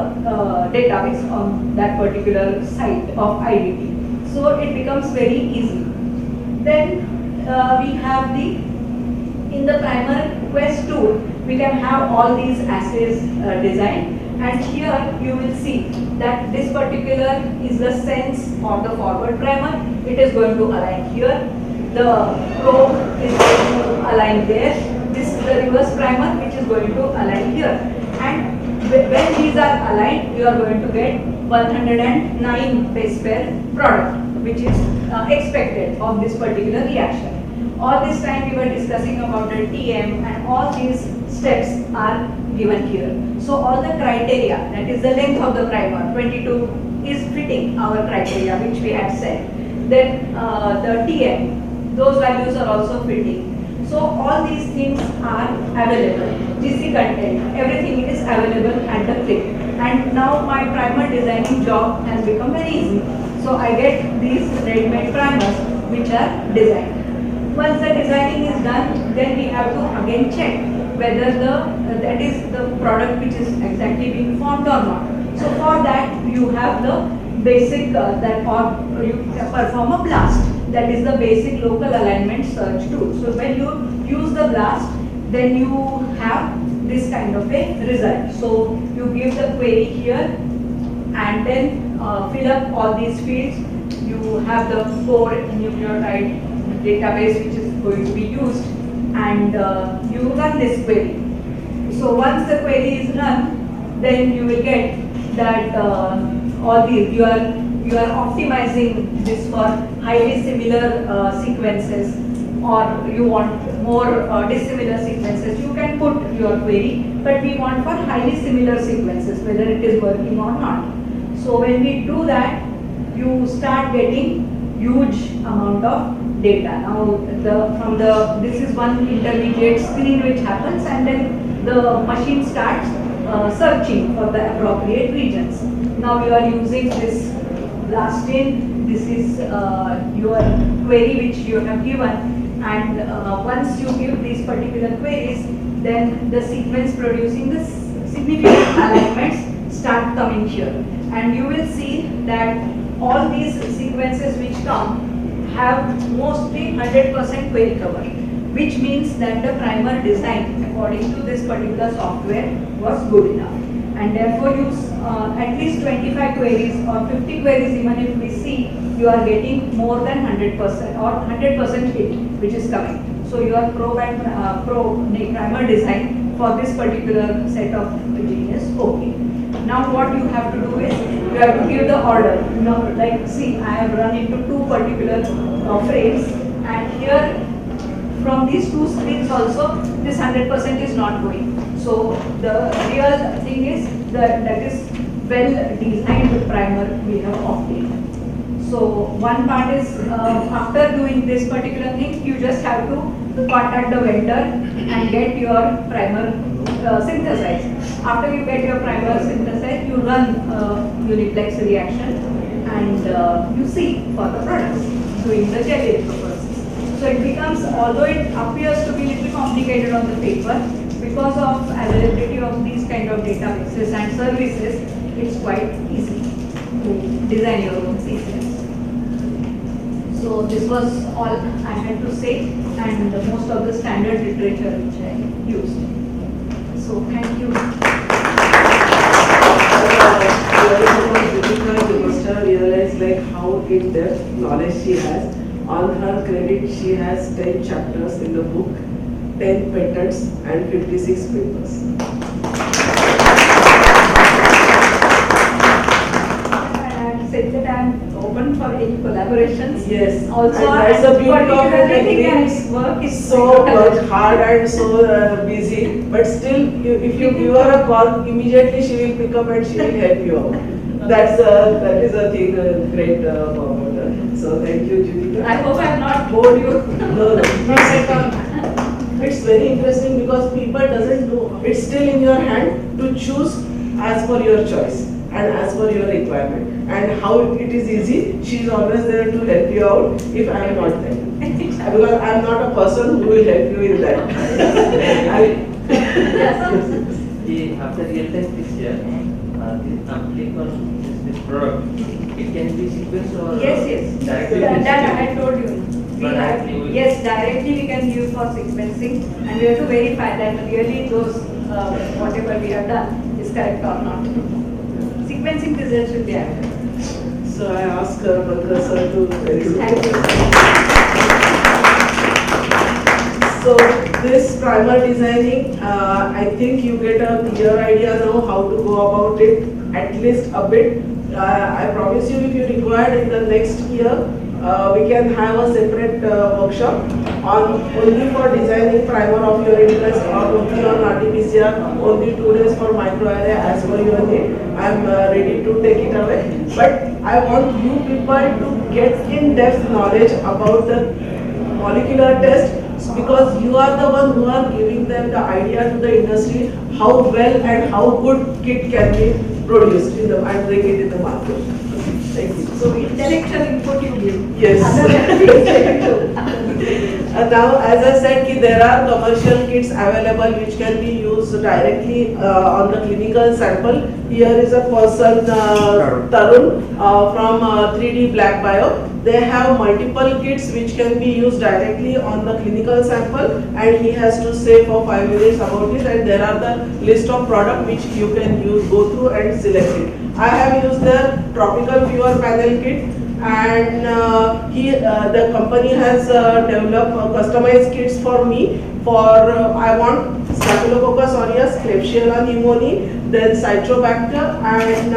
database on that particular site of IDT. So it becomes very easy. Then we have in the primer quest tool, we can have all these assays designed. And here you will see that this particular is the sense of the forward primer. It is going to align here. The probe is going to align there. This is the reverse primer which is going to align here. And when these are aligned, you are going to get 109 base pair product, which is expected of this particular reaction. All this time we were discussing about the TM, and all these steps are given here. So all the criteria, that is the length of the primer, 22 is fitting our criteria which we had said. Then the TM, those values are also fitting. So all these things are available. GC content, everything is available at the click. And now my primer designing job has become very easy. So I get these ready-made primers which are designed. Once the designing is done, then we have to again check whether that is the product which is exactly being formed or not. So for that you have the basic or you perform a blast. That is the basic local alignment search tool. So when you use the blast, then you have this kind of a result. So you give the query here and then fill up all these fields. You have the core nucleotide database which is going to be used, and you run this query. So once the query is run, then you will get that all these you are optimizing this for highly similar sequences, or you want more dissimilar sequences. You can put your query, but we want for highly similar sequences, whether it is working or not. So when we do that, you start getting huge amount of data. Now this is one intermediate screen which happens, and then the machine starts searching for the appropriate regions. Now you are using this blast in. This is your query which you have given, and once you give these particular queries, then the sequence producing the significant alignments start coming here, and you will see that all these sequences which come have mostly 100% query cover, which means that the primer design according to this particular software was good enough. And therefore use at least 25 queries or 50 queries, even if we see, you are getting more than 100% or 100% hit which is coming. So your probe and primer design for this particular set of gene is okay. Now what you have to do is, you have to give the order. Now, like see, I have run into two particular frames, and here from these two screens also, this 100% is not going. So the real thing is that is well designed primer we have obtained. So one part is after doing this particular thing, you just have to contact the vendor and get your primer synthesized. After you get your primer synthesized, you run uniplex reaction, and you see for the products doing the gel process. So it becomes, although it appears to be a little complicated on the paper, because of availability of these kind of databases and services, it's quite easy to design your own sequence. So this was all I had to say, and most of the standard literature which I used. So thank you. You must have realized like how in-depth knowledge she has. On her credit, she has 10 chapters in the book, 10 patents and 56 papers. Said that I am open for any collaborations. Yes. Also, and that's the beauty of everything work is so much hard and so busy. But still, if you give her a call, immediately she will pick up and she will help you out. That is a thing great forward. So thank you, Judika. I hope I have not bored you. No, it's very interesting because people doesn't know. It's still in your hand to choose as per your choice and as per your requirement. And how it is easy, she is always there to help you out if I am not there. Because I am not a person who will help you in that. After real-time PCR, click on this product. It can be sequenced or Yes. directly. That I had told you. Yes, directly we can use for sequencing, and we have to verify that really those whatever we have done is correct or not. Sequencing results will be added. So I ask Professor to verify. Thank you. So this primer designing, I think you get a clear idea now how to go about it, at least a bit. I promise you, if you require in the next year, we can have a separate workshop on only for designing primer of your interest, or only on RT-PCR, only 2 days for microarray as per your need. I am ready to take it away. But I want you people to get in-depth knowledge about the molecular test, because you are the one who are giving them the idea to the industry how well and how good kit can be produced in the and bring it in the market. Thank you. So intellectual input you give. Yes. Now, as I said, there are commercial kits available which can be used directly on the clinical sample. Here is a person, Tarun, from 3D Black Bio. They have multiple kits which can be used directly on the clinical sample, and he has to say for 5 minutes about it, and there are the list of product which you can use, go through and select it. I have used the Tropical Fever Panel kit, and the company has developed customized kits for me for I want Staphylococcus aureus, Klebsiella pneumoniae, then Citrobacter, and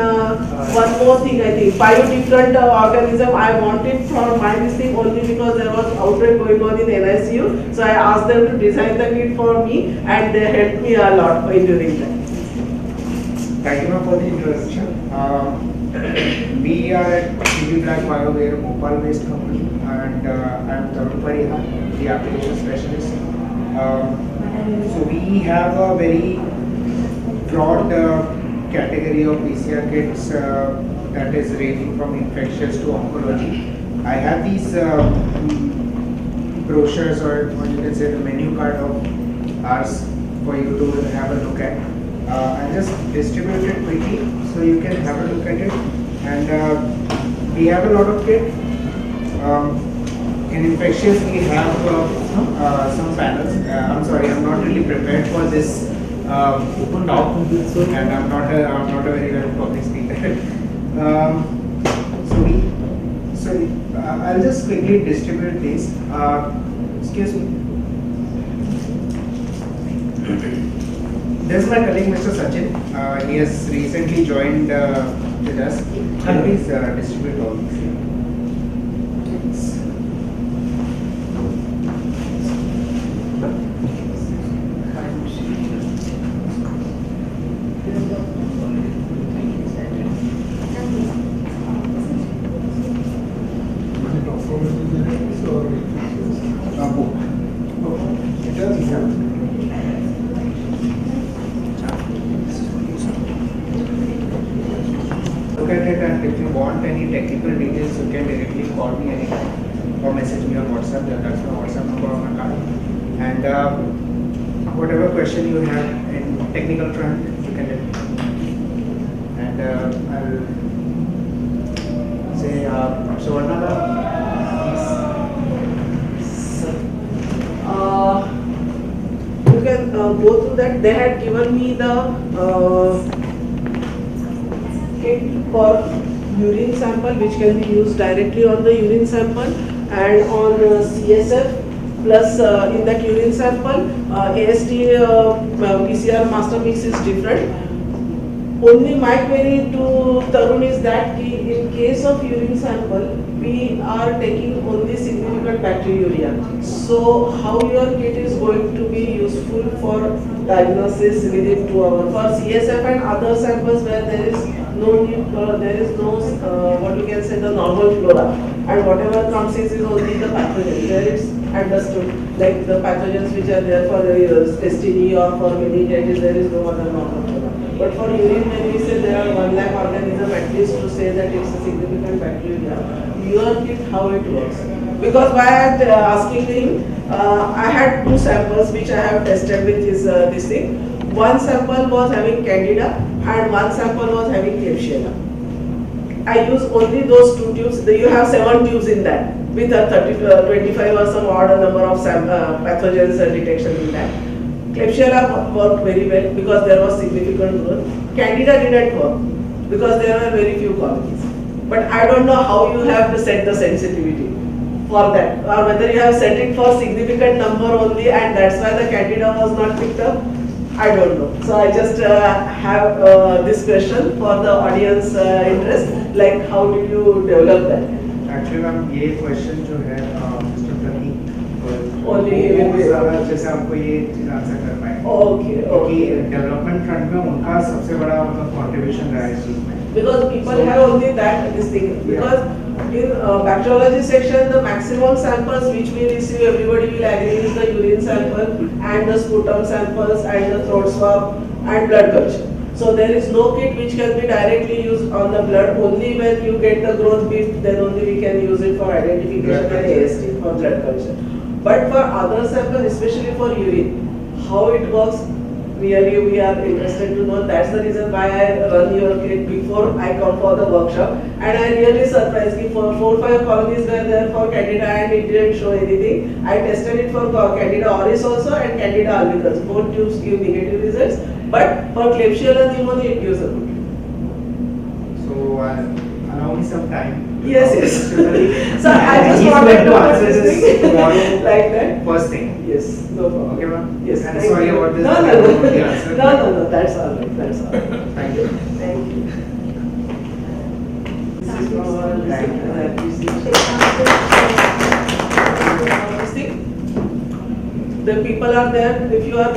one more thing, I think biodifferent organism. I want it for my thing only because there was outbreak going on in NICU, so I asked them to design the kit for me, and they helped me a lot in doing that. Thank you for the introduction. We are at PB Black Bio, we are a Bhopal-based company, and I am Tarun Pariha, the application specialist. So we have a very broad category of PCR kits that is ranging from infectious to oncology. I have these brochures, or you can say the menu card of ours for you to have a look at. I'll just distribute it quickly so you can have a look at it. And we have a lot of kit. In infectious, we have some panels. I'm sorry, I'm not really prepared for this talk, and I'm not a very well public speaker. I'll just quickly distribute these. Excuse me. This is my colleague, Mr. Sachin. He has recently joined with us. Please distribute all these. Look at it, and if you want any technical details, you can directly call me anytime or message me on WhatsApp. That's my WhatsApp number on my card. And whatever question you have in technical front, you can let me know. And I'll say, Suvarna, you can go through that. They had given me the kit for urine sample, which can be used directly on the urine sample, and on CSF, plus in that urine sample, AST PCR master mix is different. only my query to Tarun is that in case of urine sample, we are taking only significant bacteriuria. So how your kit is going to be useful for diagnosis within 2 hours? For CSF and other samples where there is no need, there is no what you can say the normal flora, and whatever comes is only the pathogen. There is understood like the pathogens which are there for STD or for meningitis, there is no other normal flora. But for urine, when we say there are 1 lakh organisms at least to say that it's a significant bacteria, your kit how it works? Because why I am asking him, I had 2 samples which I have tested with this thing. One sample was having Candida and one sample was having Klebsiella. I use only those 2 tubes. You have 7 tubes in that with a 25 or some odd number of pathogens detection in that. Klebsiella worked very well because there was significant growth. Candida didn't work because there were very few colonies. But I don't know how you have to set the sensitivity for that, or whether you have set it for significant number only and that's why the Candida was not picked up. I don't know. So I just have this question for the audience interest, like how did you develop that? Actually ma'am ये question जो है mister प्रतीक Only जैसे आपको ये चीज answer कर पाए। Okay, क्योंकि डेवलपमेंट फ्रंट में उनका सबसे बड़ा मतलब कंट्रीब्यूशन रहा है इस चीज में। Because people have only that this thing. Because in bacteriology section, the maximum samples which we receive, everybody will agree is the urine sample and the sputum samples and the throat swab and blood culture. So there is no kit which can be directly used on the blood. Only when you get the growth bit, then only we can use it for identification and AST for blood culture. But for other samples, especially for urine, how it works, really we are interested to know. That's the reason why I run your kit before I come for the workshop. And I really surprised me for 4-5 colonies were there for Candida and it didn't show anything. I tested it for Candida auris also and Candida albicans. Both tubes give negative results. But for Klebsiella pneumoniae it gives a good. So allow me some time. Yes, yes. So I just wanted to answer this tomorrow like that. First thing. Yes, no problem. Okay, ma'am. Yes. I'm sorry about this. No, that's all right. That's all right. Thank you. Thank you. This is from our the people are there. If you are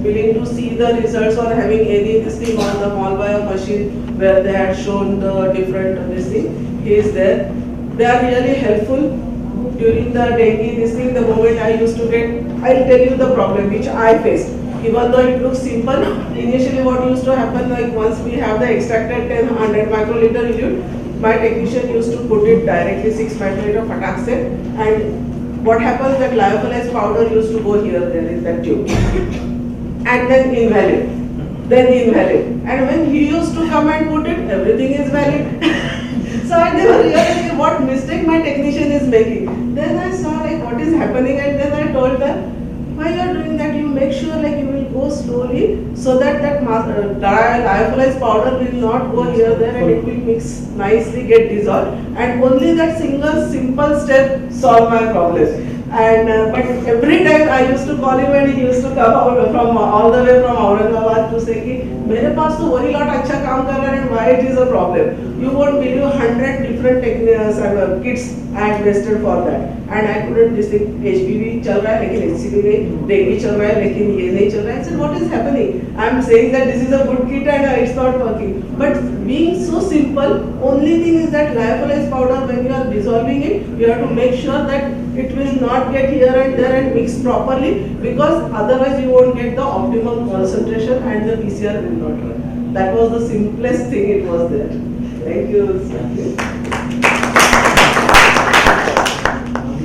willing to see the results or having any this thing on the Malware machine where they had shown the different this thing, he is there. They are really helpful during the dengue this thing. The moment I used to get, I'll tell you the problem which I faced. Even though it looks simple, initially what used to happen, like once we have the extracted 100 microliter dilute, my technician used to put it directly 6 microliter Pataxate, and what happens that lyophilized powder used to go here, there is that tube, and then invalid. And when he used to come and put it, everything is valid. So I never realized what mistake my technician is making. Then I saw like what is happening, and then I told them, why you are doing that, you make sure like you will go slowly so that lyophilized powder will not go here there and it will mix nicely, get dissolved, and only that single simple step solve my problem. And but every time I used to call him and he used to come out from all the way from Aurangabad to say कि मेरे पास तो वही lot अच्छा काम कर रहा है and why it is a problem. You won't believe 100 different kits I invested for that, and I couldn't distinct HPV चल रहा है लेकिन HCV नहीं, dengue चल रहा है लेकिन ये नहीं चल रहा है. I said what is happening? I am saying that this is a good kit and it's not working. But being so simple, only thing is that lyophilized powder when you are dissolving it, you have to make sure that it will not get here and there and mix properly, because otherwise you won't get the optimum concentration and the PCR will not run. That was the simplest thing it was there. Thank you.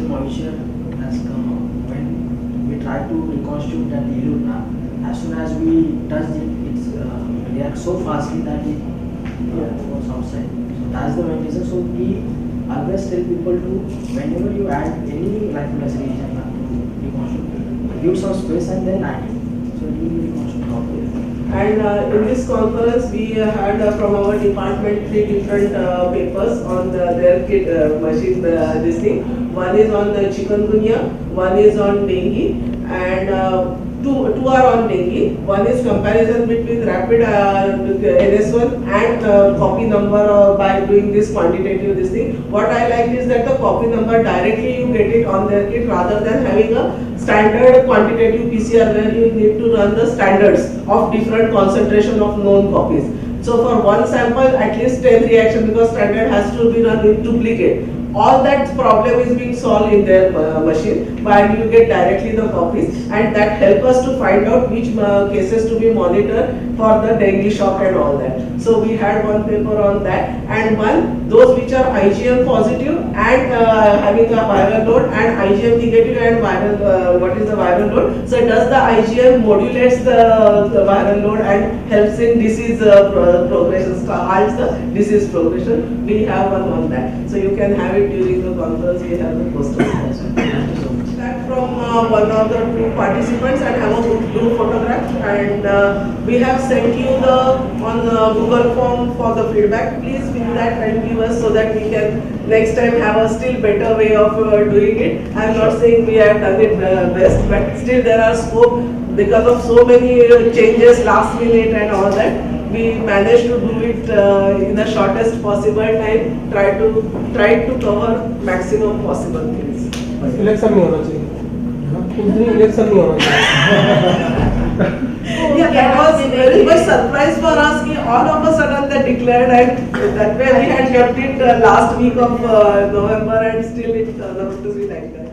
Moisture has come when we try to reconstitute that dilute now. As soon as we touch it, it's reacts so fastly that it goes outside. So that's the main reason. So we always tell people to, whenever you add any lyophilized reagent, reconstitute, give some space and then add it. So it will reconstitute properly. And in this conference, we had from our department 3 different papers on their kit machine. This thing. One is on the chikungunya, one is on dengue, and two are on dengue. One is comparison between rapid NS1 and copy number by doing this quantitative this thing. What I like is that the copy number directly you get it on their kit rather than having a standard quantitative PCR where you need to run the standards of different concentration of known copies. So for one sample at least 10 reactions because standard has to be run in duplicate. All that problem is being solved in their machine while you get directly the copies, and that help us to find out which cases to be monitored for the dengue shock and all that. So we had one paper on that, and one those which are IgM positive and having a viral load, and IgM negative and viral what is the viral load. So does the IgM modulates the viral load and helps in disease progression, halts the disease progression. We have one on that. So you can have it during the conference. We have the posters also. That from one of the two participants and have a group photograph, and we have sent you the on the Google form for the feedback. Please fill that and give us so that we can next time have a still better way of doing it. I am not saying we have done it best, but still there are scope because of so many changes last minute and all that. We managed to do it in the shortest possible time. Try to cover maximum possible things. Election नहीं होना चाहिए, उस दिन election नहीं होना चाहिए. Yeah, that was very much surprise for us. Ki all of a sudden they declared, and that way we had kept it last week of November, and still it turned out to be like that.